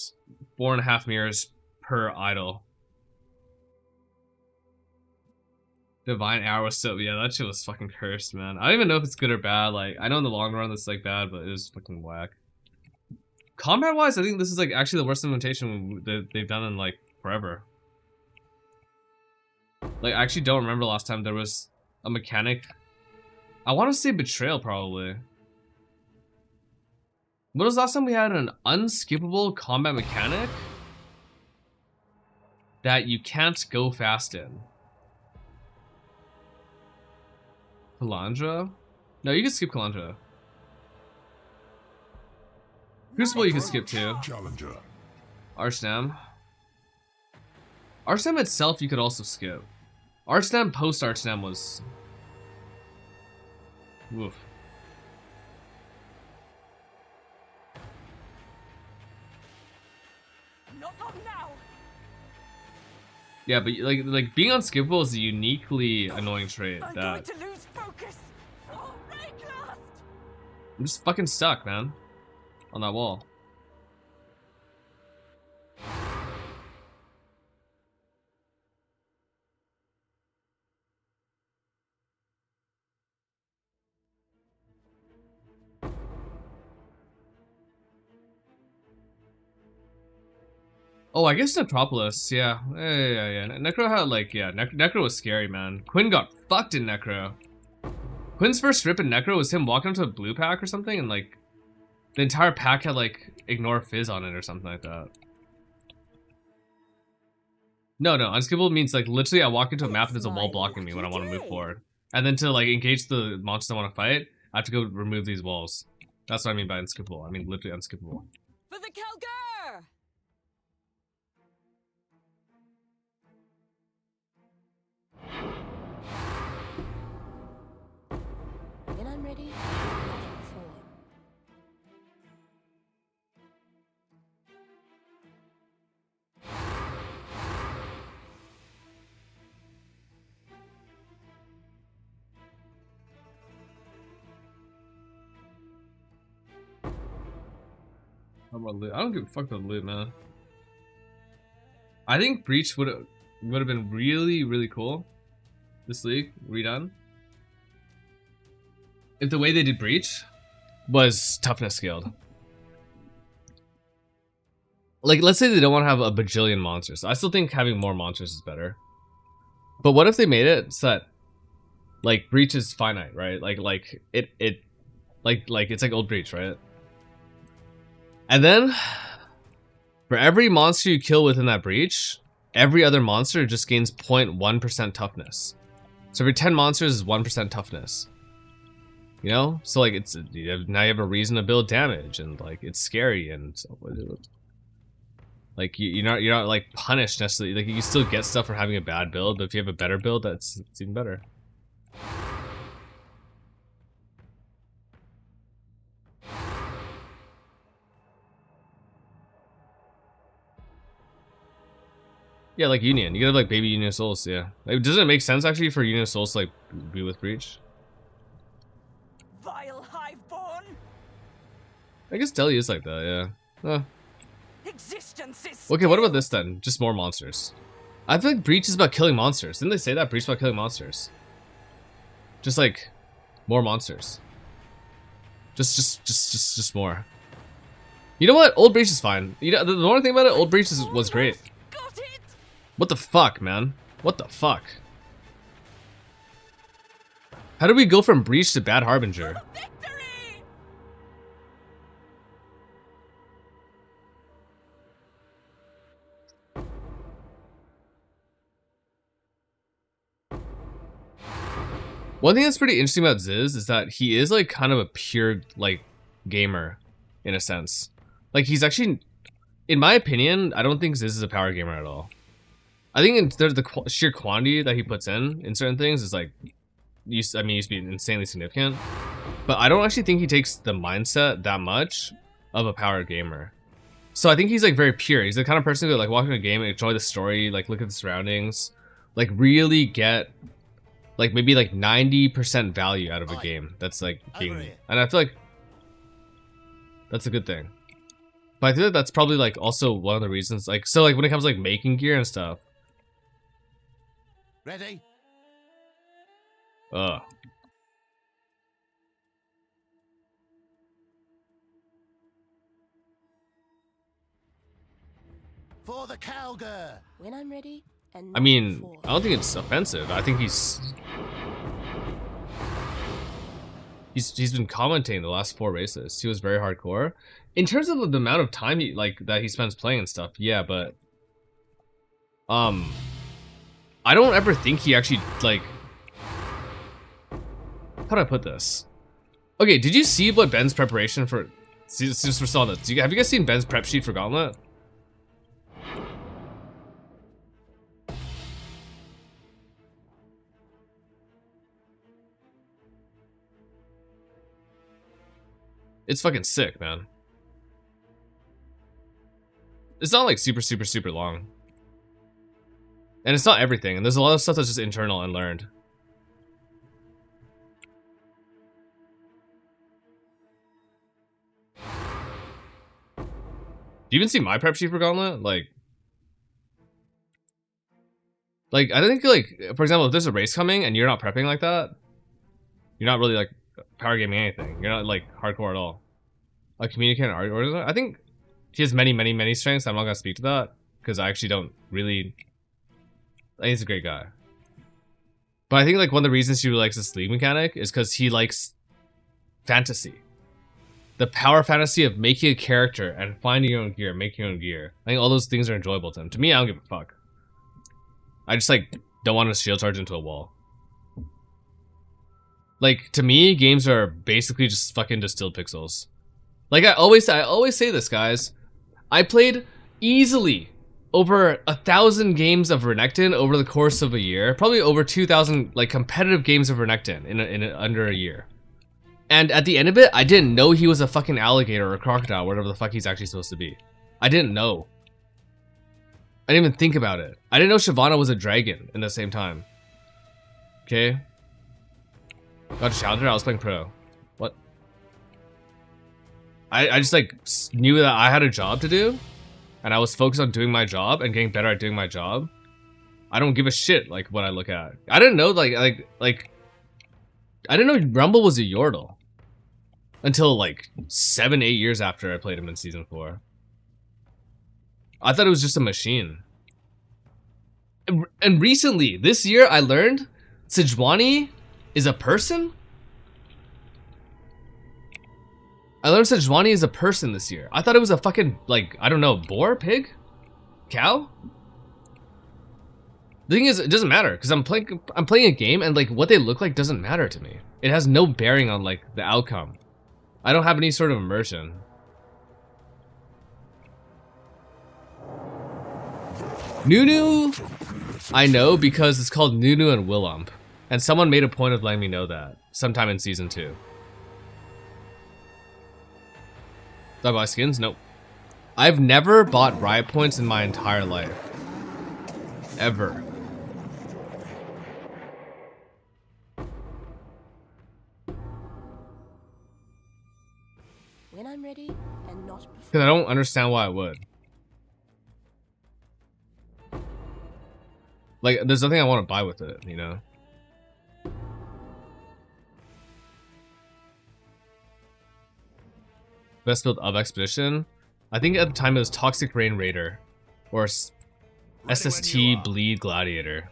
4.5 mirrors per idol. Divine Hour was so, yeah, that shit was fucking cursed, man. I don't even know if it's good or bad. Like, I know in the long run it's like bad, but it was fucking whack. Combat wise, I think this is like actually the worst implementation that they've done in like forever. Like, I actually don't remember the last time there was a mechanic. I want to say Betrayal, probably. When was the last time we had an unskippable combat mechanic that you can't go fast in? Kalandra? No, you can skip Kalandra. Crucible you can skip too. Challenger. Archdam. Archdam itself you could also skip. Archdam post Archdam was... Woof. Not long now. Yeah, but like being unskippable is a uniquely annoying trait I'm that... going to lose focus. Oh, Rayclast! I'm just fucking stuck, man. On that wall. Oh, I guess Necropolis, yeah. Yeah. Necro had like, yeah, Necro was scary, man. Quinn got fucked in Necro. Quinn's first rip in Necro was him walking up to a blue pack or something, and like, the entire pack had like, ignore fizz on it or something like that. No, unskippable means like, literally I walk into a map and there's a wall blocking me when I want to move forward. And then to like, engage the monsters I want to fight, I have to go remove these walls. That's what I mean by unskippable. I mean literally unskippable. For the Kelgar! When I'm ready, like before. How about loot? I don't give a fuck about loot, man. I think Breach would have been really cool. This league redone. If the way they did Breach was toughness scaled. Like, let's say they don't want to have a bajillion monsters. I still think having more monsters is better. But what if they made it so that, like, Breach is finite, right? Like it's like old Breach, right? And then, for every monster you kill within that Breach, every other monster just gains 0.1% toughness. So every 10 monsters is 1% toughness. You know? So like, it's now you have a reason to build damage, and like, it's scary, and so, like, you're not like punished necessarily. Like, you still get stuff for having a bad build, but if you have a better build, it's even better. Yeah, like Union. You gotta have like baby Union Souls, yeah. Like, does it make sense actually for Union Souls to like be with Breach? Vile hiveborn. I guess Deli is like that, yeah. Existence is Okay, what about this then? Just more monsters. I feel like Breach is about killing monsters. Didn't they say that? Breach is about killing monsters. Just like more monsters. Just more. You know what? Old Breach is fine. You know, the only thing about it, Old Breach was great. What the fuck, man? What the fuck? How did we go from Breach to Bad Harbinger? One thing that's pretty interesting about Ziz is that he is like kind of a pure like gamer in a sense. Like he's actually, in my opinion, I don't think Ziz is a power gamer at all. I think there's the sheer quantity that he puts in certain things is like, used to be insanely significant. But I don't actually think he takes the mindset that much of a power gamer. So I think he's like very pure. He's the kind of person who like walk in a game and enjoy the story, like look at the surroundings, like really get like maybe like 90% value out of a game that's like being, and I feel like that's a good thing. But I feel like that's probably like also one of the reasons, like, so like when it comes to like making gear and stuff. Ready? Ugh. For the Calgar. When I'm ready, and I mean, I don't think it's offensive. I think he's been commentating the last 4 races. He was very hardcore. In terms of the amount of time that he spends playing and stuff, yeah, but I don't ever think he actually like, how do I put this? Okay, did you see what Ben's preparation for just for Solid? Have you guys seen Ben's prep sheet for Gauntlet? It's fucking sick, man. It's not like super long. And it's not everything, and there's a lot of stuff that's just internal and learned. Do you even see my prep sheet for Gauntlet? Like I think like, for example, if there's a race coming and you're not prepping like that, you're not really like power gaming anything. You're not like hardcore at all. Like communicating art, I think he has many strengths. I'm not gonna speak to that because I actually don't really. I think he's a great guy. But I think like one of the reasons he likes this league mechanic is because he likes fantasy. The power fantasy of making a character and finding your own gear, making your own gear. I think all those things are enjoyable to him. To me, I don't give a fuck. I just like don't want to shield charge into a wall. Like to me, games are basically just fucking distilled pixels. Like I always say this, guys. I played easily over 1,000 games of Renekton over the course of a year. Probably over 2,000 like competitive games of Renekton in under a year. And at the end of it, I didn't know he was a fucking alligator or a crocodile, whatever the fuck he's actually supposed to be. I didn't know. I didn't even think about it. I didn't know Shyvana was a dragon in the same time. Okay. Got a challenger, I was playing pro. What? I just like knew that I had a job to do. And I was focused on doing my job and getting better at doing my job. I don't give a shit like what I look at. I didn't know like I didn't know Rumble was a Yordle. Until like 7-8 years after I played him in season 4. I thought it was just a machine. And recently, this year, I learned Sejuani is a person? I learned Sejuani is a person this year. I thought it was a fucking, like, I don't know, boar? Pig? Cow? The thing is, it doesn't matter, because I'm playing a game, and like, what they look like doesn't matter to me. It has no bearing on, like, the outcome. I don't have any sort of immersion. Nunu, I know because it's called Nunu and Willump. And someone made a point of letting me know that sometime in season 2. Did I buy skins? Nope. I've never bought riot points in my entire life. Ever. When I'm ready and not before. Because I don't understand why I would. Like, there's nothing I want to buy with it, you know? Best build of Expedition? I think at the time it was Toxic Rain Raider. Or SST Bleed Gladiator.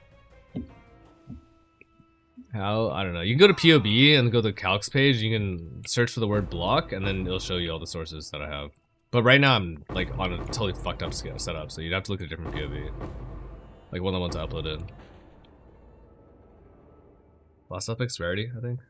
How? I don't know. You can go to POB and go to the Calcs page. You can search for the word block, and then it'll show you all the sources that I have. But right now I'm like on a totally fucked up setup, so you'd have to look at a different POV. Like one of the ones I uploaded. Last suffix rarity, I think.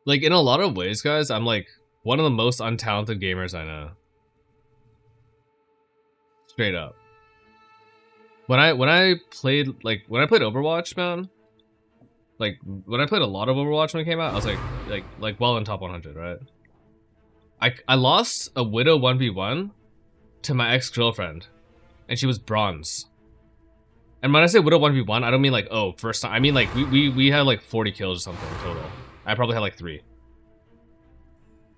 Like, in a lot of ways, guys, I'm like one of the most untalented gamers I know. Straight up. When I played Overwatch, man, like when I played a lot of Overwatch when it came out, I was like well in top 100, right? I lost a Widow 1v1 to my ex-girlfriend, and she was bronze. And when I say Widow 1v1, I don't mean like, oh, first time. I mean like we had like 40 kills or something total. I probably had like 3.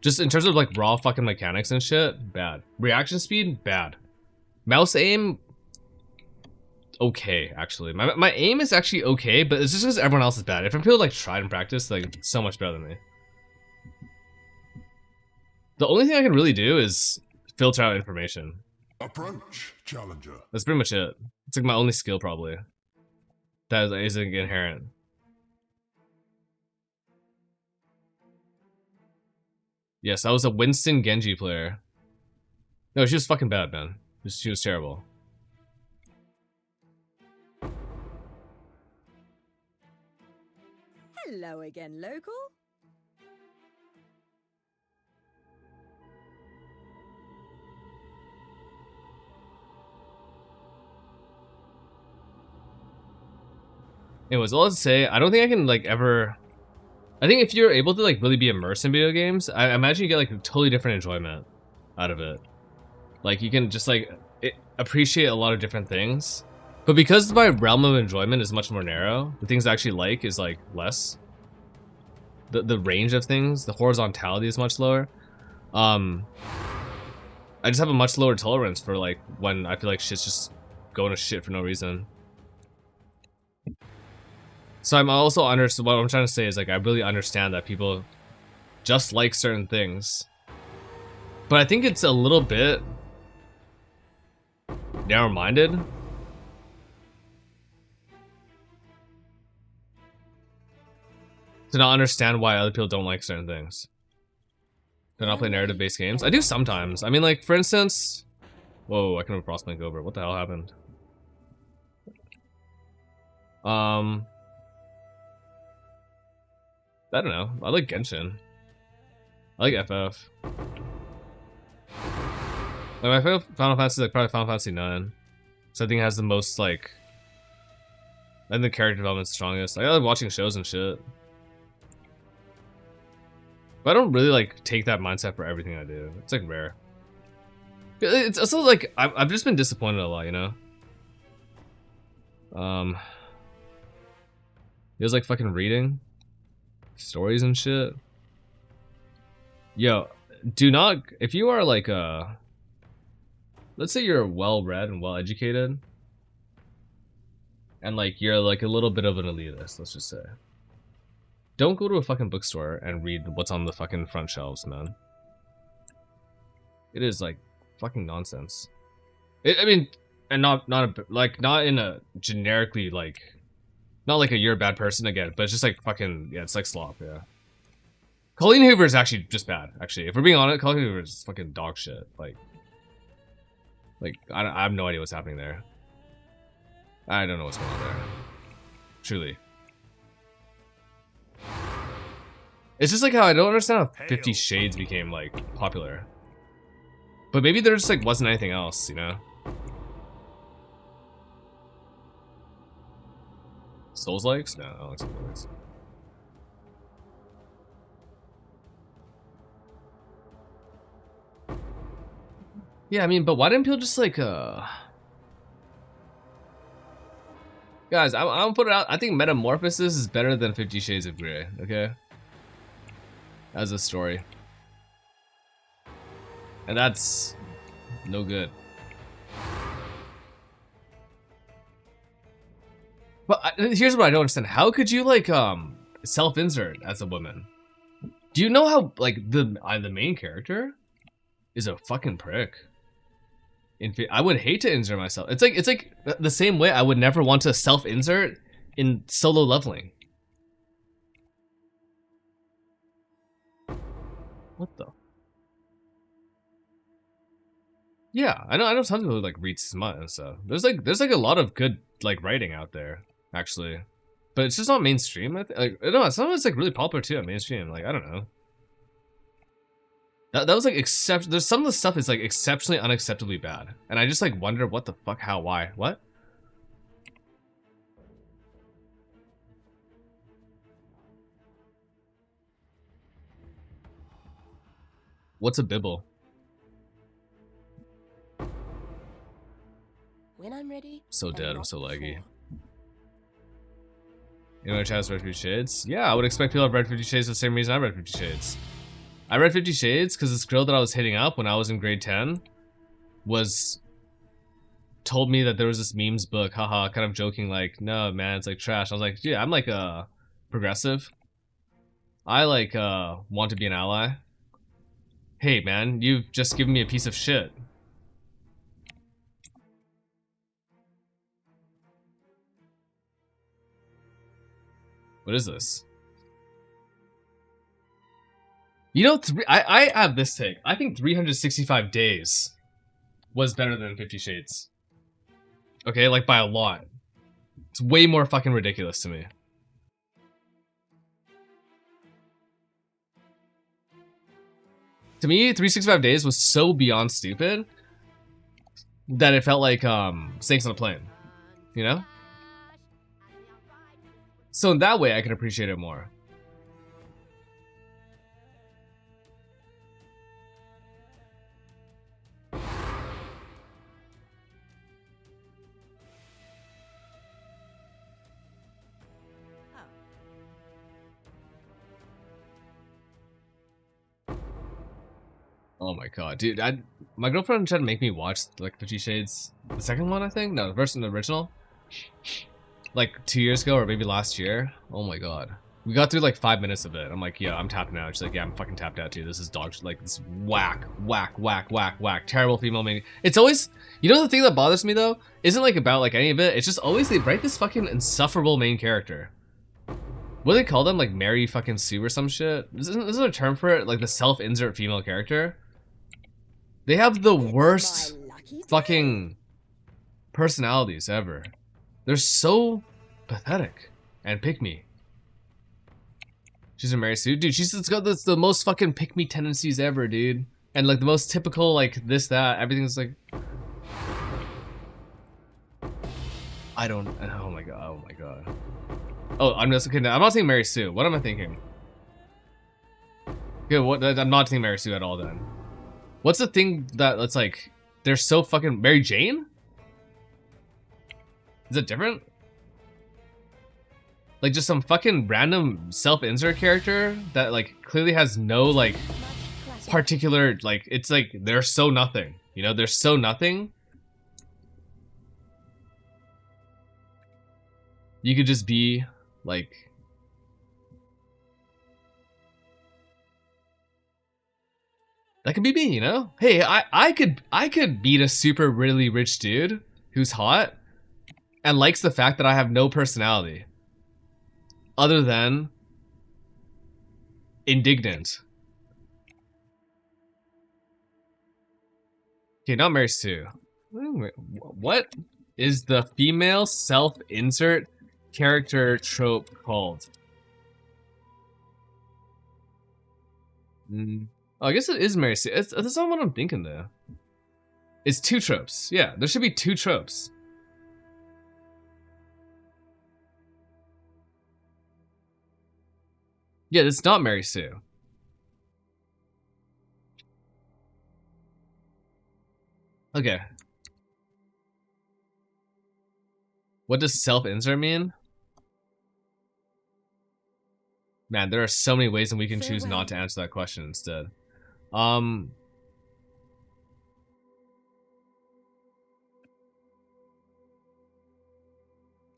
Just in terms of like raw fucking mechanics and shit, bad. Reaction speed, bad. Mouse aim, okay, actually. My aim is actually okay, but it's just because everyone else is bad. If people like tried and practiced, like so much better than me. The only thing I can really do is filter out information. Approach, challenger. That's pretty much it. It's like my only skill probably. That is inherent. Yes, I was a Winston Genji player. No, she was fucking bad, man. She was terrible. Hello again, local. Anyways, all to say, I don't think I can like ever. I think if you're able to like really be immersed in video games, I imagine you get like a totally different enjoyment out of it. Like you can just like appreciate a lot of different things. But because my realm of enjoyment is much more narrow, the things I actually like is like less. The range of things, the horizontality is much lower. I just have a much lower tolerance for like when I feel like shit's just going to shit for no reason. So I'm also what I'm trying to say is like I really understand that people just like certain things. But I think it's a little bit narrow-minded. To not understand why other people don't like certain things. Do not play narrative-based games. I do sometimes. I mean, like, for instance... Whoa, I can have a cross-link over. What the hell happened? I don't know. I like Genshin. I like FF. Like, my favorite Final Fantasy is like probably Final Fantasy 9. So I think it has the most, like... I think the character development's strongest. Like, I like watching shows and shit. But I don't really like take that mindset for everything I do. It's like rare. It's also like I've just been disappointed a lot, you know. It was like fucking reading stories and shit. Yo, do not if you are like let's say you're well read and well educated, and like you're like a little bit of an elitist, let's just say. Don't go to a fucking bookstore and read what's on the fucking front shelves, man. It is like fucking nonsense. I mean, and not in a generically like, not like a you're a bad person again, but it's just like fucking yeah, it's like slop, yeah. Colleen Hoover is actually just bad. Actually, if we're being honest, Colleen Hoover is fucking dog shit. Like I have no idea what's happening there. I don't know what's going on there. Truly. It's just like how I don't understand how 50 Shades became like popular. But maybe there just like wasn't anything else, you know? Souls likes? No, I don't like Souls likes. Yeah, I mean, but why didn't people just like Guys, I'm gonna put it out. I think Metamorphosis is better than 50 Shades of Grey, okay? As a story. And that's no good. But here's what I don't understand. How could you like self-insert as a woman? Do you know how like the main character is a fucking prick? I would hate to insert myself. It's like the same way I would never want to self-insert in solo leveling. What the? Yeah, I know tons of people who like read smut and stuff. There's like a lot of good like writing out there, actually. But it's just not mainstream. No, some of it's like really popular too on mainstream. Like, I don't know. That was like there's some of the stuff is like exceptionally unacceptably bad. And I just like wonder what the fuck, how, why, what? What's a bibble? When I'm ready. So dead, I'm so laggy. You know, chat has read 50 Shades? Yeah, I would expect people to have read 50 Shades for the same reason I read 50 Shades. I read 50 Shades because this girl that I was hitting up when I was in grade 10 told me that there was this memes book, haha, kind of joking like, no man, it's like trash. I was like, yeah, I'm like progressive. I like want to be an ally. Hey man, you've just given me a piece of shit. What is this? You know, I have this take. I think 365 days was better than 50 Shades. Okay, like by a lot. It's way more fucking ridiculous to me. To me, 365 days was so beyond stupid that it felt like Snakes on a Plane. You know? So in that way, I can appreciate it more. Oh my god, dude! My girlfriend tried to make me watch like 50 Shades, the second one, I think. No, the first and the original. Like 2 years ago or maybe last year. Oh my god, we got through like 5 minutes of it. I'm like, yeah, I'm tapped out. She's like, yeah, I'm fucking tapped out too. This is dog shit. Like this whack, terrible female main. It's always, you know, the thing that bothers me though isn't like about like any of it. It's just always they write this fucking insufferable main character. What do they call them? Like Mary fucking Sue or some shit? Isn't there a term for it? Like the self-insert female character. They have the worst fucking personalities ever. They're so pathetic and pick-me. She's a Mary Sue? Dude, she's got the most fucking pick-me tendencies ever, dude. And like the most typical, like this, that, everything's like... I don't... Oh my god, oh my god. Oh, I'm just kidding. I'm not saying Mary Sue. What am I thinking? Yeah, what? I'm not thinking Mary Sue at all then. What's the thing that's like, they're so fucking... Mary Jane? Is it different? Like just some fucking random self-insert character that like clearly has no like particular, like, it's like they're so nothing, you know, they're so nothing. You could just be like, that could be me, you know? Hey, I could beat a super really rich dude who's hot and likes the fact that I have no personality other than indignant. Okay, not Mary Sue. What is the female self-insert character trope called? Oh, I guess it is Mary Sue. That's not what I'm thinking though. It's two tropes. Yeah, there should be two tropes. Yeah, it's not Mary Sue. Okay. What does self-insert mean? Man, there are so many ways and we can choose not to answer that question instead. Can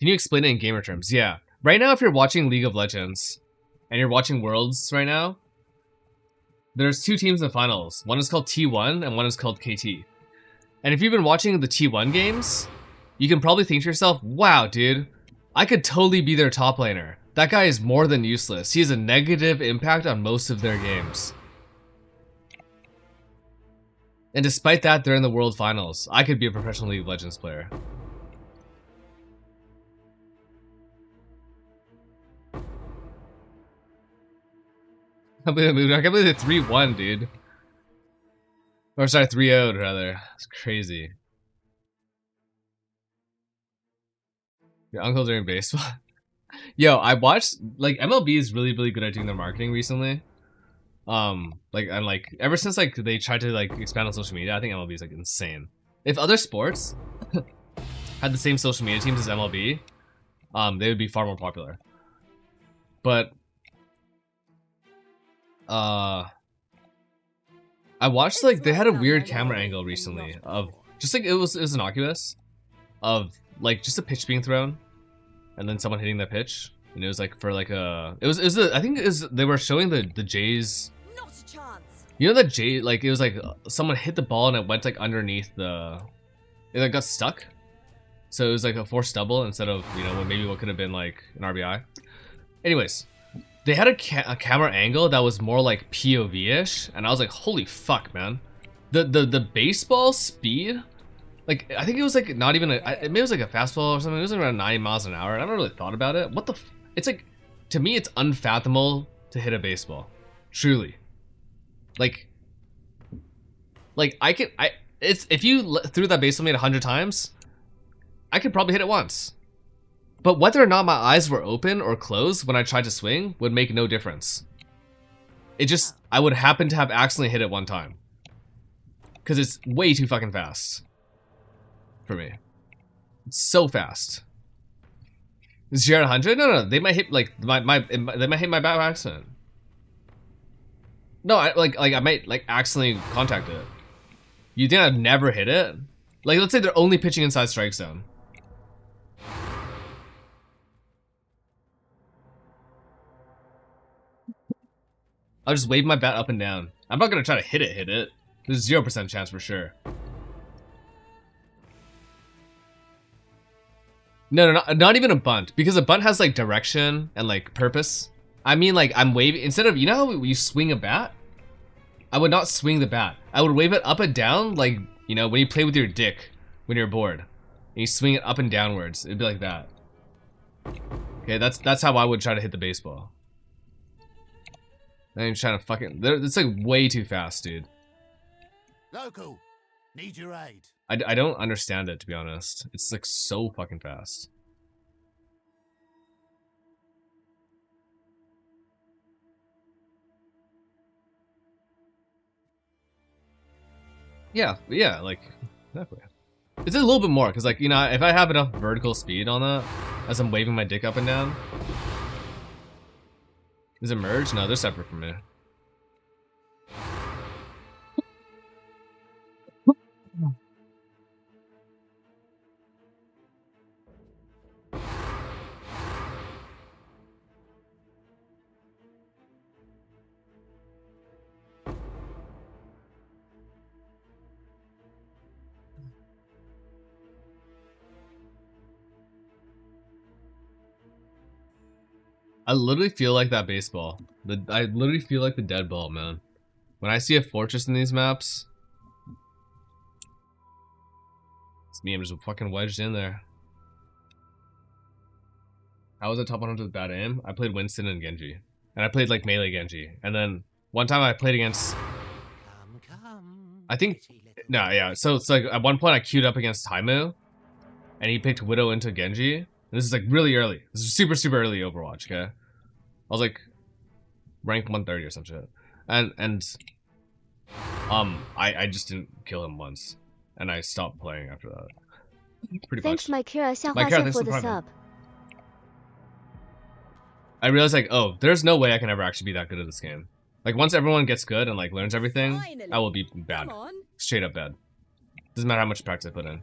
you explain it in gamer terms? Yeah. Right now, if you're watching League of Legends and you're watching Worlds right now, there's two teams in the finals. One is called T1 and one is called KT. And if you've been watching the T1 games, you can probably think to yourself, wow, dude, I could totally be their top laner. That guy is more than useless. He has a negative impact on most of their games. And despite that, they're in the World Finals. I could be a professional League of Legends player. I can't believe they 3-1, dude. Or sorry, 3-0'd rather. It's crazy. Your uncle's doing baseball. Yo, I watched, like, MLB is really, really good at doing their marketing recently. Like ever since like they tried to like expand on social media, I think MLB is like insane. If other sports had the same social media teams as MLB, they would be far more popular. But I watched like they had a weird camera angle recently of just like it was innocuous of like just a pitch being thrown and then someone hitting the pitch, and it was like for like a it was I think it was they were showing the Jays. You know that Jay, like, it was like someone hit the ball and it went like underneath the, it like got stuck. So it was like a forced double instead of, you know, maybe what could have been like an RBI. Anyways, they had a camera angle that was more like POV-ish, and I was like, holy fuck, man. The baseball speed, like, I think it was like not even maybe it was like a fastball or something. It was around 90 miles an hour. And I never really thought about it. What the, it's like, to me, it's unfathomable to hit a baseball. Truly. Like it's if you threw that baseball made 100 times, I could probably hit it once. But whether or not my eyes were open or closed when I tried to swing would make no difference. It just, I would happen to have accidentally hit it one time. Because it's way too fucking fast. For me. It's so fast. Is Jared 100? No, they might hit like they might hit my bat by accident. No, I might like accidentally contact it. You think I'd never hit it? Like, let's say they're only pitching inside strike zone. I'll just wave my bat up and down. I'm not gonna try to hit it. There's 0% chance for sure. No, not even a bunt, because a bunt has like direction and like purpose. I mean, like, I'm waving, instead of, you know how you swing a bat? I would not swing the bat. I would wave it up and down, like, you know, when you play with your dick, when you're bored. And you swing it up and downwards. It'd be like that. Okay, that's how I would try to hit the baseball. I'm trying to fucking, it's like way too fast, dude. Local, need your aid. I don't understand it, to be honest. It's like so fucking fast. Yeah, like, definitely. It's a little bit more, because, like, you know, if I have enough vertical speed on that, as I'm waving my dick up and down. Is it merged? No, they're separate from me. I literally feel like that baseball. I literally feel like the dead ball, man. When I see a fortress in these maps, it's me. I'm just fucking wedged in there. I was at top 100 with bad aim. I played Winston and Genji, and I played like melee Genji. And then one time I played against. I think no, yeah. So it's like at one point I queued up against Taimu, and he picked Widow into Genji. And this is like really early. This is super early Overwatch. Okay. I was like ranked 130 or some shit, and I just didn't kill him once, and I stopped playing after that. Pretty Thanks, much. Mykira for the sub. I realized like, oh, there's no way I can ever actually be that good at this game. Like once everyone gets good and like learns everything, I will be bad, straight up bad. Doesn't matter how much practice I put in.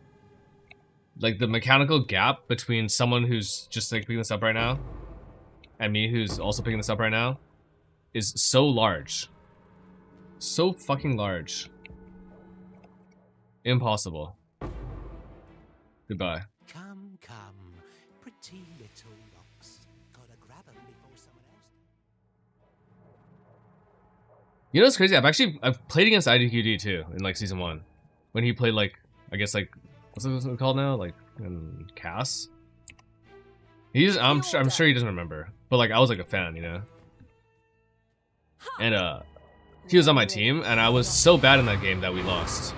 Like the mechanical gap between someone who's just like picking this up right now and me who's also picking this up right now is so large. So fucking large. Impossible. Goodbye. Come, pretty little locks. Gotta grab 'em before someone else. You know what's crazy? I've played against IDQD too in like season 1, when he played like, I guess like, what's it called now? Like Cass. I'm sure he doesn't remember, but like I was like a fan, you know. And he was on my team, and I was so bad in that game that we lost.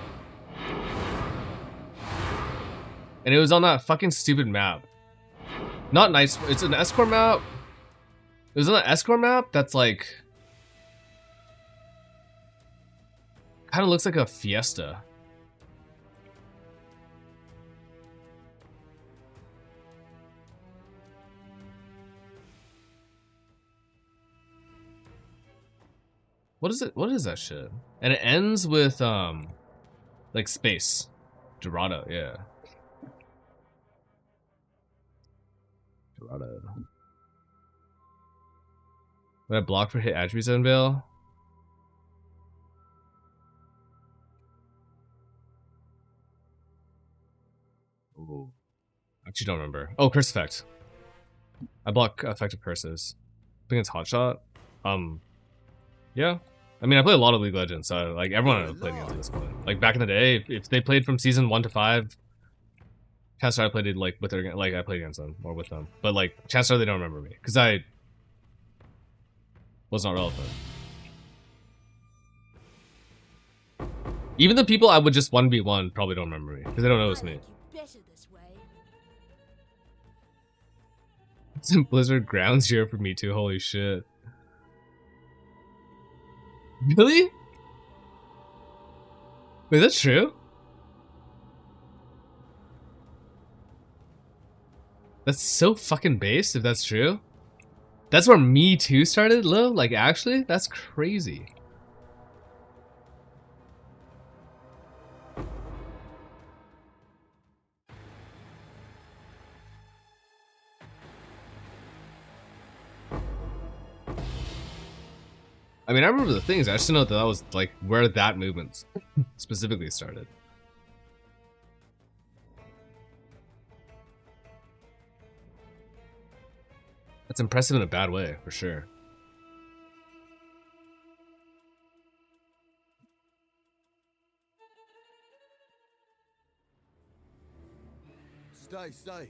And it was on that fucking stupid map. Not nice. It's an escort map. It was on an escort map that's like, kind of looks like a Fiesta. What is it? What is that shit? And it ends with like space. Dorado, yeah. Dorado. Would I block for hit attributes unveil? Ooh. Actually don't remember. Oh, curse effect. I block effective curses. I think it's hotshot. Yeah. I mean, I play a lot of League of Legends, so like everyone I played against at this point. Like back in the day, if they played from season 1 to 5, chances are I played it like with their, like I played against them or with them. But like chances are they don't remember me because I was not relevant. Even the people I would just 1v1 probably don't remember me because they don't know it's me. It's in Blizzard Ground Zero for me too. Holy shit. Really? Wait, that's true? That's so fucking based if that's true. That's where Me Too started, Lo? Like, actually? That's crazy. I mean, I remember the things. I just didn't know that was like where that movement specifically started. That's impressive in a bad way, for sure. Stay safe.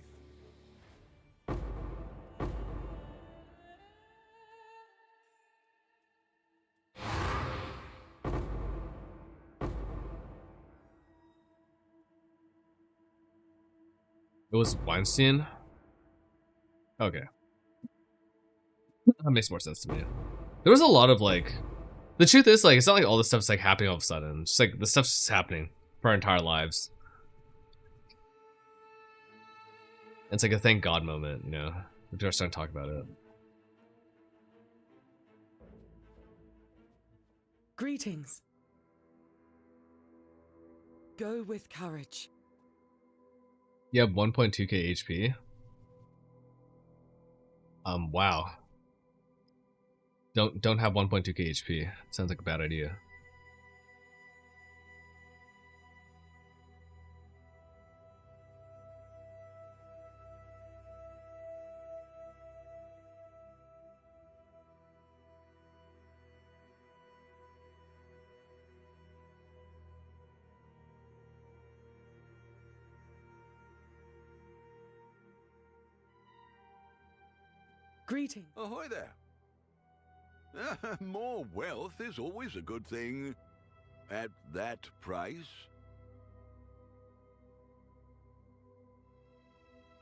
It was Weinstein? Okay. That makes more sense to me. There was a lot of like... The truth is, like, it's not like all this stuff's like happening all of a sudden. It's just like, the stuff's just happening for our entire lives. It's like a thank God moment, you know? We're just starting to talk about it. Greetings. Go with courage. You have 1.2k HP. Wow. Don't have 1.2k HP. Sounds like a bad idea. Greeting. Ahoy there. More wealth is always a good thing. At that price?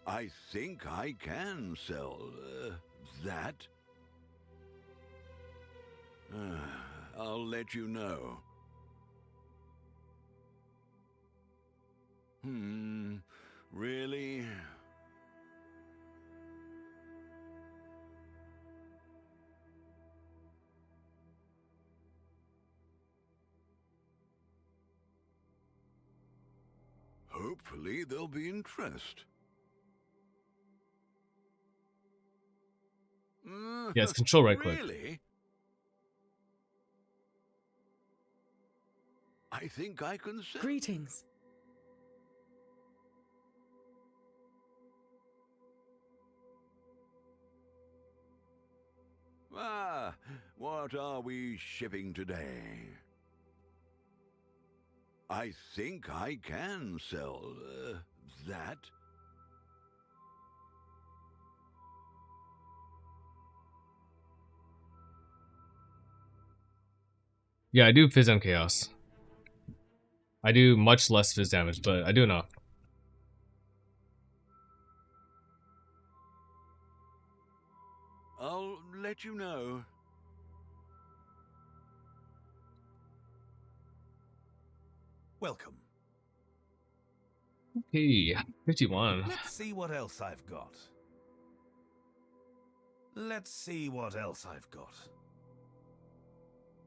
I think I can sell that. I'll let you know. Really? Hopefully there'll be interest. Yeah, it's control right click. Really? I think I can sell. Greetings. What are we shipping today? I think I can sell that. Yeah, I do Phys and Chaos. I do much less Phys damage, but I do enough. I'll let you know. Welcome. Okay, 51. Let's see what else I've got. Let's see what else I've got.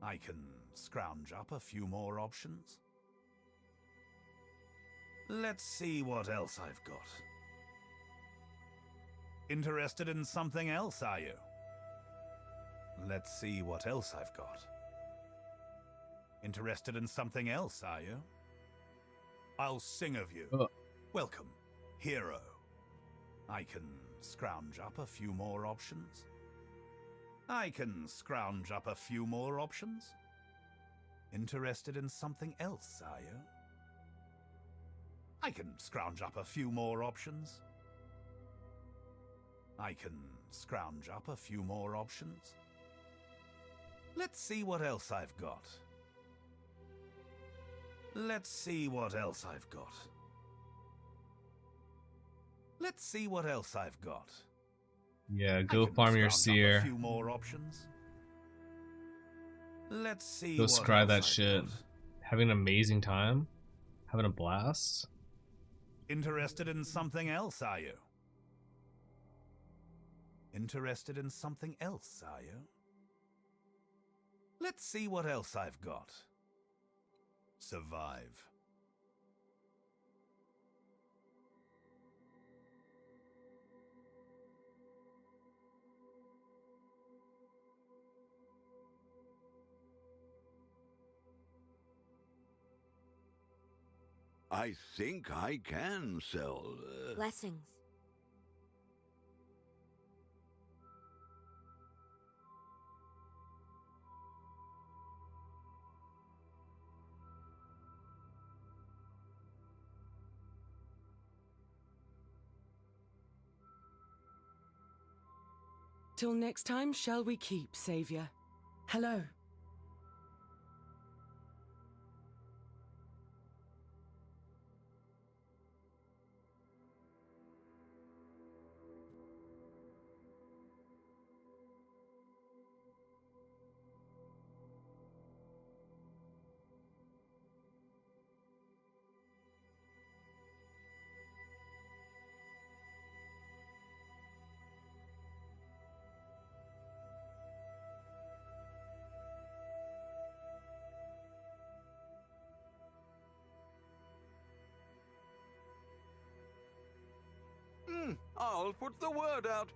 I can scrounge up a few more options. Let's see what else I've got. Interested in something else, are you? Let's see what else I've got. Interested in something else, are you? I'll sing of you. Welcome, hero. I can scrounge up a few more options. I can scrounge up a few more options. Interested in something else, are you? I can scrounge up a few more options. I can scrounge up a few more options. Let's see what else I've got. Let's see what else I've got. Let's see what else I've got. Yeah, go farm your seer. A few more options. Let's see. Go what scry else that I've shit. got. Having an amazing time? Having a blast? Interested in something else, are you? Interested in something else, are you? Let's see what else I've got. Survive. I think I can sell. Blessings. Till next time, shall we keep, Savior? Hello. I'll put the word out.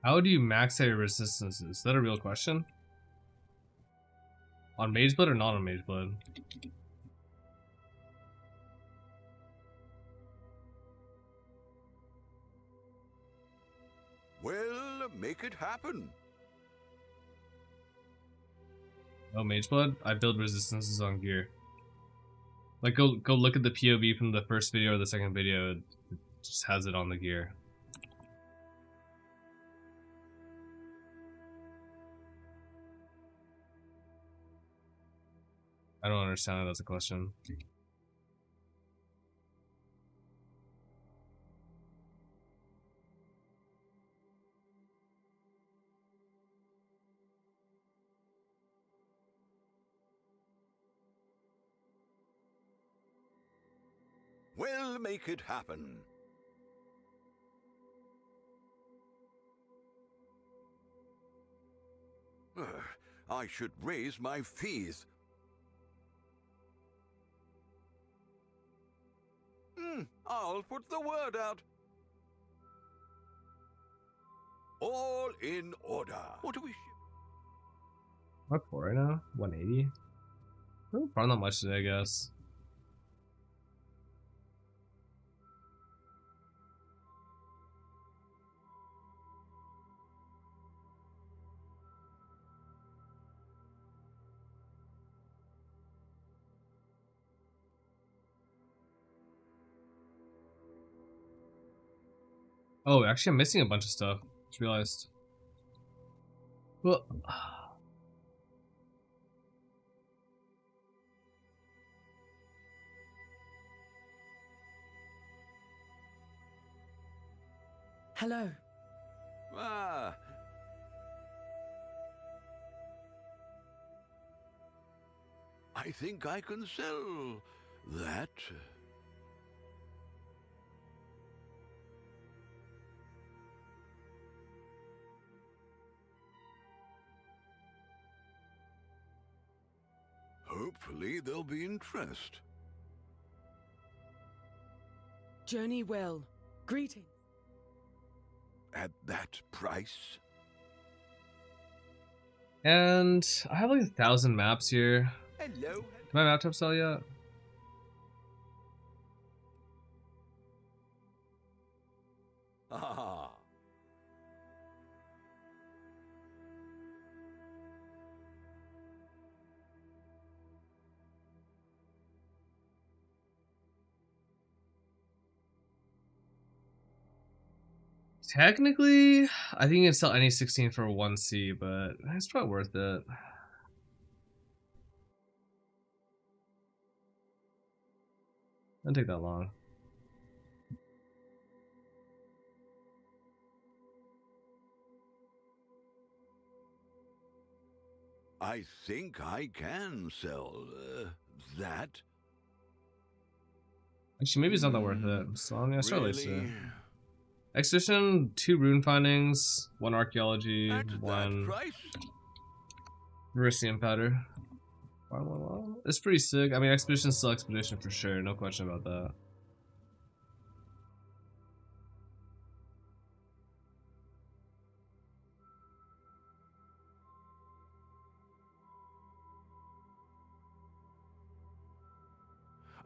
How do you max out your resistances? Is that a real question? On Mageblade or not on Mageblade? Well, make it happen. Oh, Mageblade? I build resistances on gear. Like, go look at the POV from the first video or the second video. It just has it on the gear. I don't understand that as a question. We'll make it happen. I should raise my fees. I'll put the word out. All in order. What do we ship? What for right now? 180? Probably not much today, I guess. Oh, actually, I'm missing a bunch of stuff. Just realized. Well. Hello. Ah. I think I can sell that. Hopefully there'll be interest. Journey well. Greeting. At that price? And I have like 1,000 maps here. Hello. Did my map top sell yet? Ah. Technically, I think you can sell any 16 for 1C, but it's probably worth it. Doesn't take that long. I think I can sell that. Actually, maybe it's not that worth it. So I'm gonna start Really? later. Expedition, 2 rune findings, 1 archaeology, 1 Verisium powder. It's pretty sick. I mean, expedition's still expedition for sure. No question about that.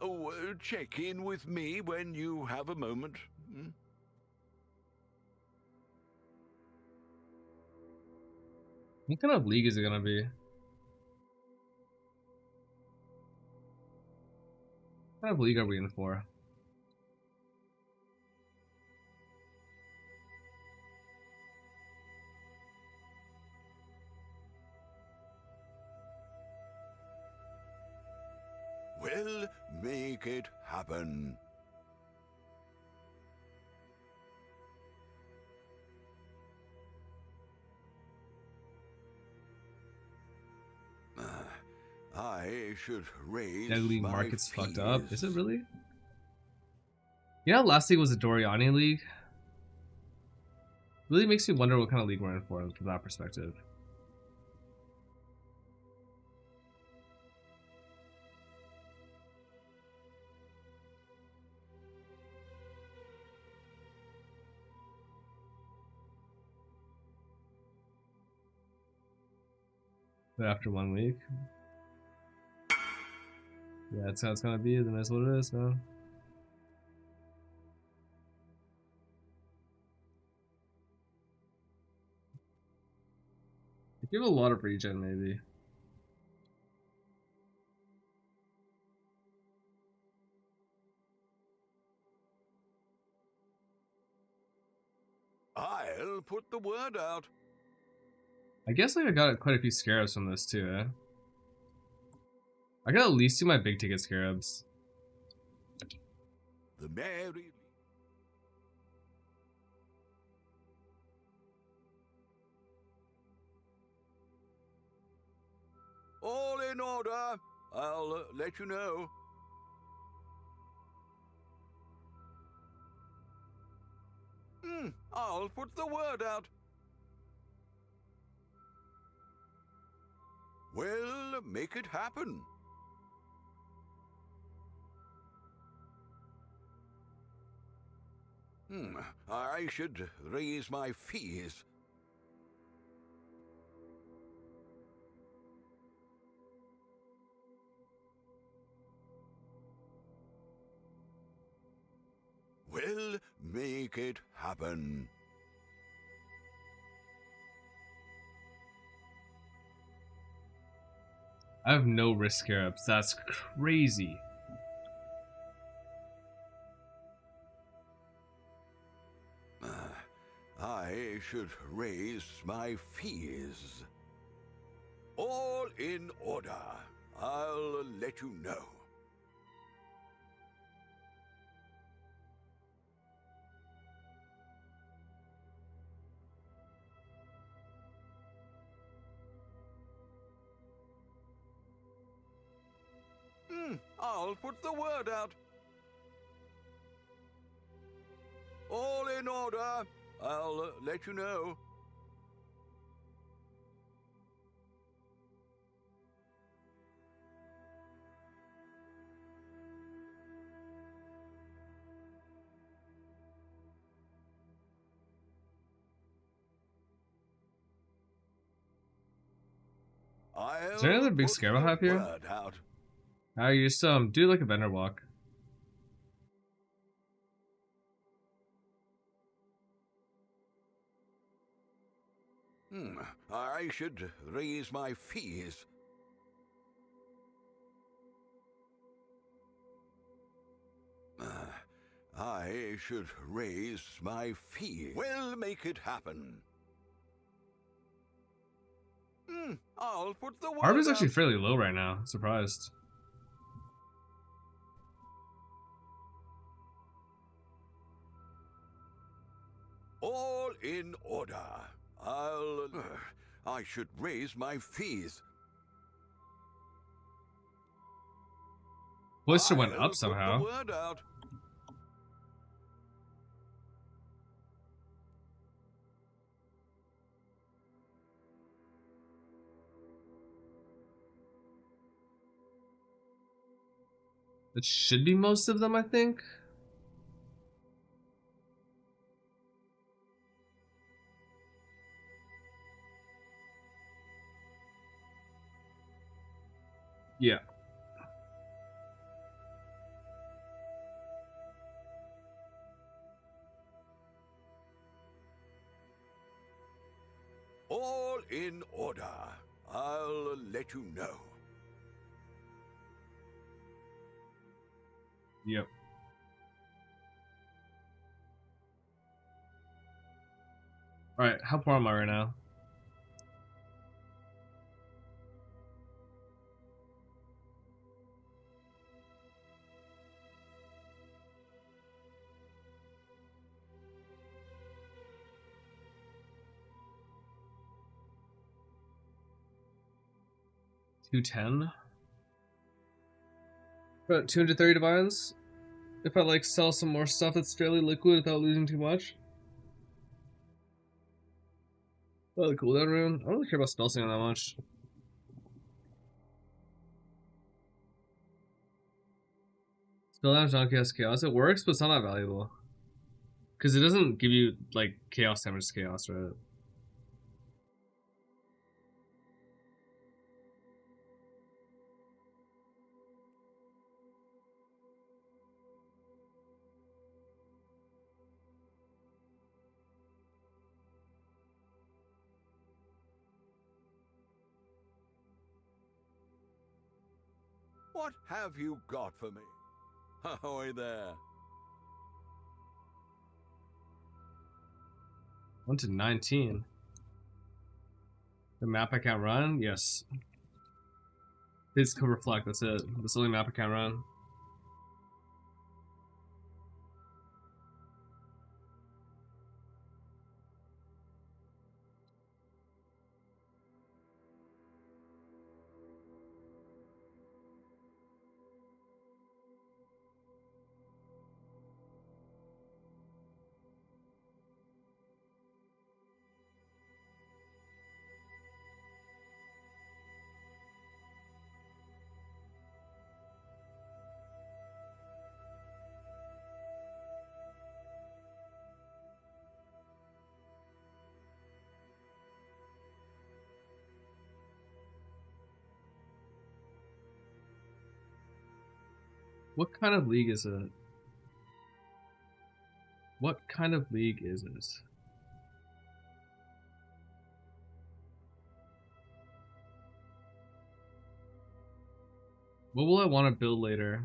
Oh, check in with me when you have a moment. Hmm? What kind of league is it gonna be? What kind of league are we in for? We'll make it happen. I should raise That league my market's fees. fucked up. Is it really? You know, last league was a Doriani league. Really makes me wonder what kind of league we're in for from that perspective. But after 1 week. Yeah, that's how it's gonna be, then that's what it is, man. Give a lot of regen, maybe. I'll put the word out. I guess like I got quite a few scarabs from this too, eh? I got at least 2 of my big ticket scarabs. The merry. All in order. I'll let you know. I'll put the word out. We'll make it happen. I should raise my fees. We'll make it happen. I have no risk scarabs. That's crazy. I should raise my fees. All in order. I'll let you know. I'll put the word out. All in order. I'll let you know. Is there any other big scare I have here? I used to do like a vendor walk. I should raise my fees. I should raise my fees. We'll make it happen. I'll put the word Arb is out. actually fairly low right now. Surprised. All in order. I should raise my fees. Blister went I'll up put somehow. the word out. It should be most of them, I think. Yeah. All in order. I'll let you know. Yep. Alright, how poor am I right now? $210. About 230 divines. If I like sell some more stuff that's fairly liquid without losing too much. Oh, the cooldown rune. I don't really care about spell singing that much. Spell damage on chaos. It works, but it's not that valuable. Because it doesn't give you like chaos damage to chaos, right? What have you got for me? Ahoy there. 1 to 19. The map I can't run? Yes. Physical reflect, that's it. That's the only map I can't run. What kind of league is it? What kind of league is it? What will I want to build later?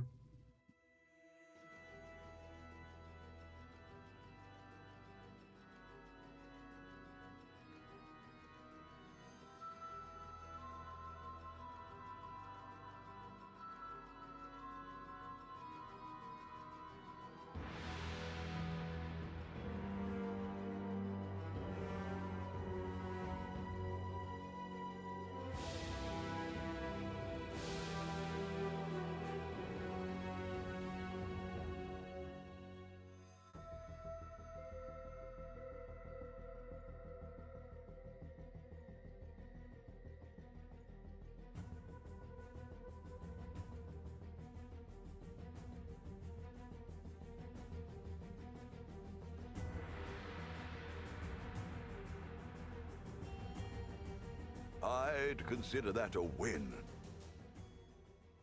I'd consider that a win.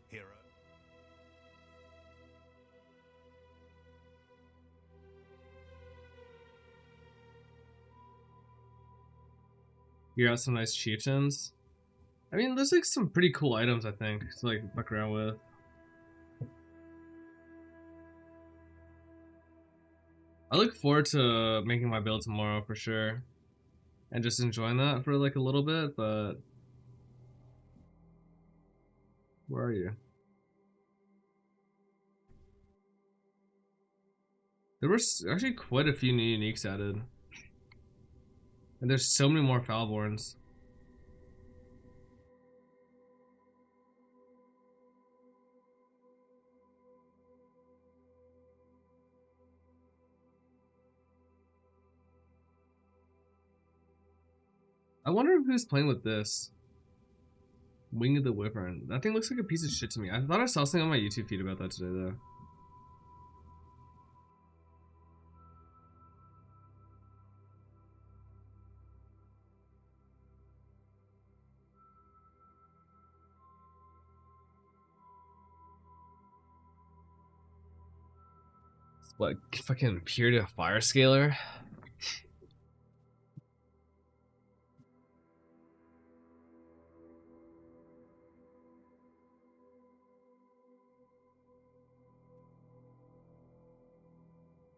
Hero. You got some nice chieftains. I mean, there's like some pretty cool items, I think, to like fuck around with. I look forward to making my build tomorrow for sure. And just enjoying that for like a little bit, but... Where are you? There were actually quite a few new uniques added. And there's so many more Foulborns. I wonder who's playing with this. Wing of the Wyvern. That thing looks like a piece of shit to me. I thought I saw something on my YouTube feed about that today, though. What, fucking peer to fire scaler?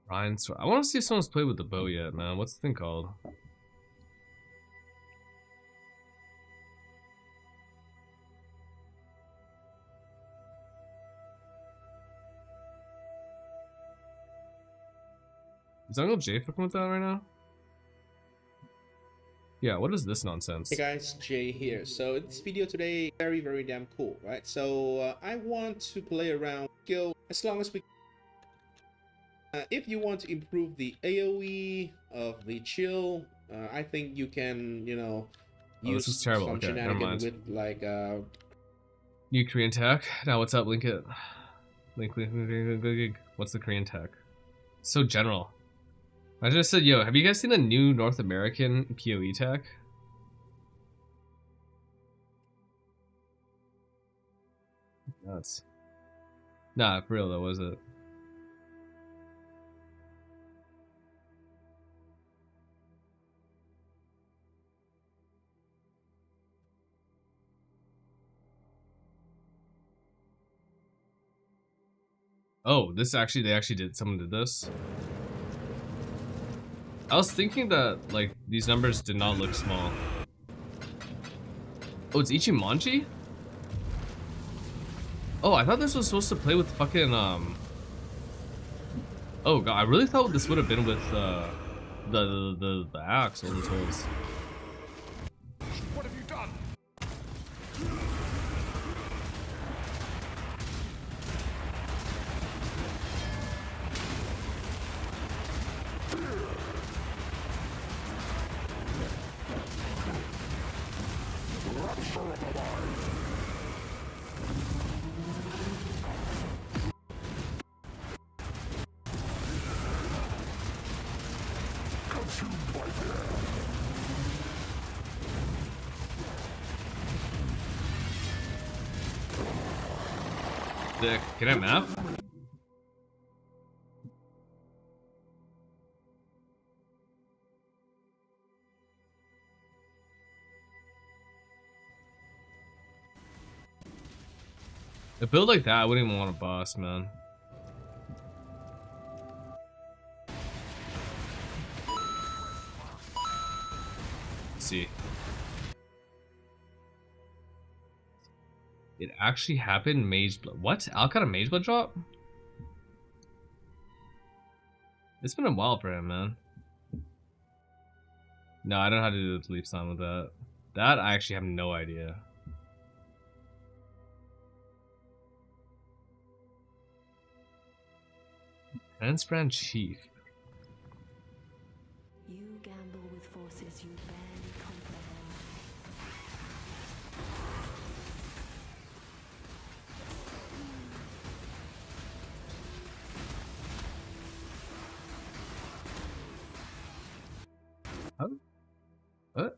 Ryan's. I want to see if someone's played with the bow yet, man. What's the thing called? Is Uncle Jay fucking with that right now? Yeah, what is this nonsense? Hey guys, Jay here. So this video today, very damn cool, right? So I want to play around skill as long as we if you want to improve the AoE of the chill, I think you can, you know, use this is terrible. some Okay, shenanigans with like new Korean tech. Now what's up? Link it. Link. What's the Korean tech? So general. I just said, yo, have you guys seen the new North American PoE tech? Nuts. Nah, for real though, was it? Oh, this actually, someone did this. I was thinking that, like, these numbers did not look small. Oh, it's Ichimonji? Oh, I thought this was supposed to play with fucking, Oh god, I really thought this would have been with, the axe or the tools. What have you done? Can I map? A build like that, I wouldn't even want a boss, man. Let's see. It actually happened. Mage Blood. What? Al got a Mage Blood drop? It's been a while for him, man. No, I don't know how to do the leap sign with that. That I actually have no idea. Transbrand Chief. You gamble with forces you barely comprehend. Huh? What?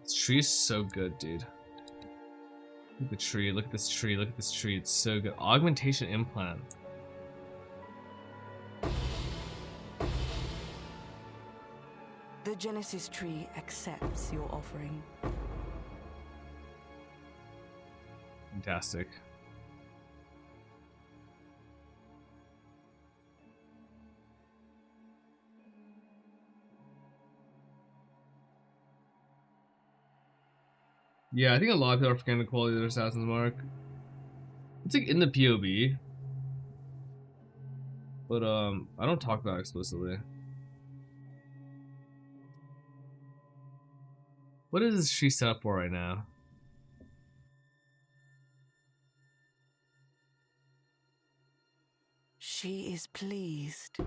This tree's so good, dude. Look at the tree, look at this tree, look at this tree. It's so good. Augmentation implant. The Genesis tree accepts your offering. Fantastic. Yeah, I think a lot of people are forgetting the quality of their Assassin's Mark. It's like in the POB. But I don't talk about it explicitly. What is she set up for right now? She is pleased.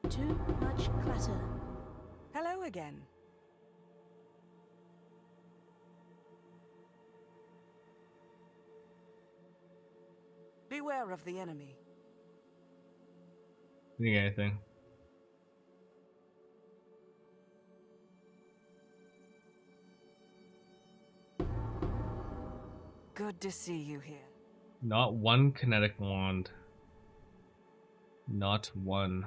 Too much clutter. Hello again. Beware of the enemy. Think anything? Good to see you here. Not one kinetic wand. Not one.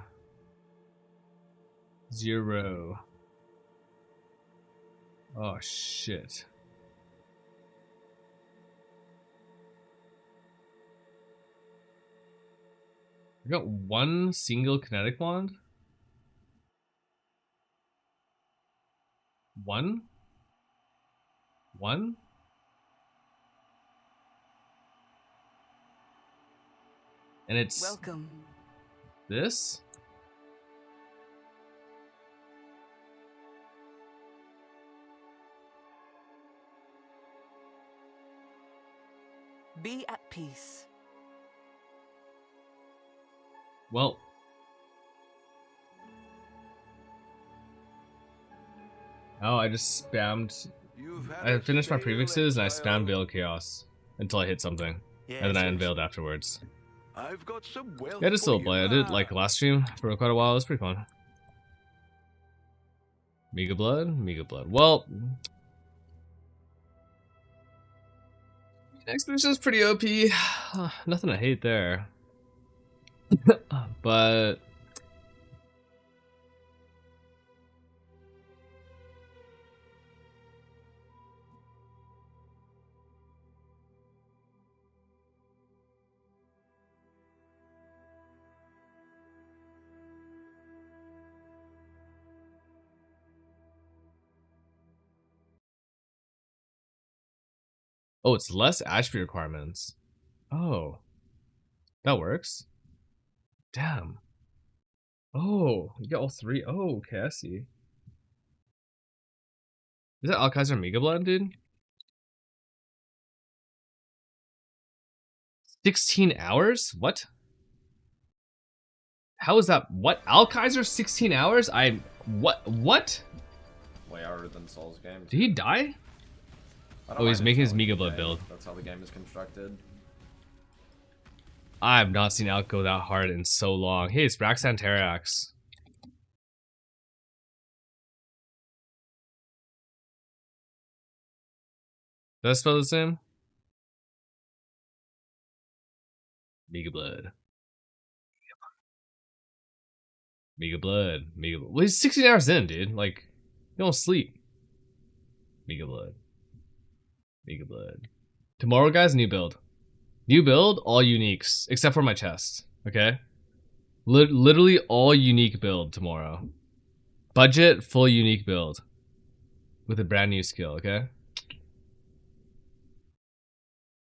0. Oh shit. I got one single kinetic wand? One? One? And it's welcome. This? Be at peace. Well, oh, I just spammed. I finished my prefixes and I spammed Veil Chaos until I hit something, and then I unveiled afterwards. I've got some wealth Yeah, just a little play. I did like last stream for quite a while. It was pretty fun. Mega Blood, Mega Blood. Well, Expedition is pretty OP. Nothing to hate there. But oh, it's less attribute requirements. Oh, that works. Damn. Oh, you got all 3. Oh, okay, I see. Is that Alkaizer Mega Blood, dude? 16 hours? What? How is that? What? Alkaizer 16 hours? What? Way harder than Souls games. Did he die? Oh, he's making his Mega Blood build. That's how the game is constructed. I've not seen Alk go that hard in so long. Hey, it's Braxan Terax. Does that spell the same? Mega Blood. Mega Blood. Mega Blood. Well, he's 16 hours in, dude. Like, you don't sleep. Mega Blood. Mega Blood. Tomorrow, guys, new build. New build, all uniques, except for my chest, okay? Literally all unique build tomorrow. Budget, full unique build. With a brand new skill, okay?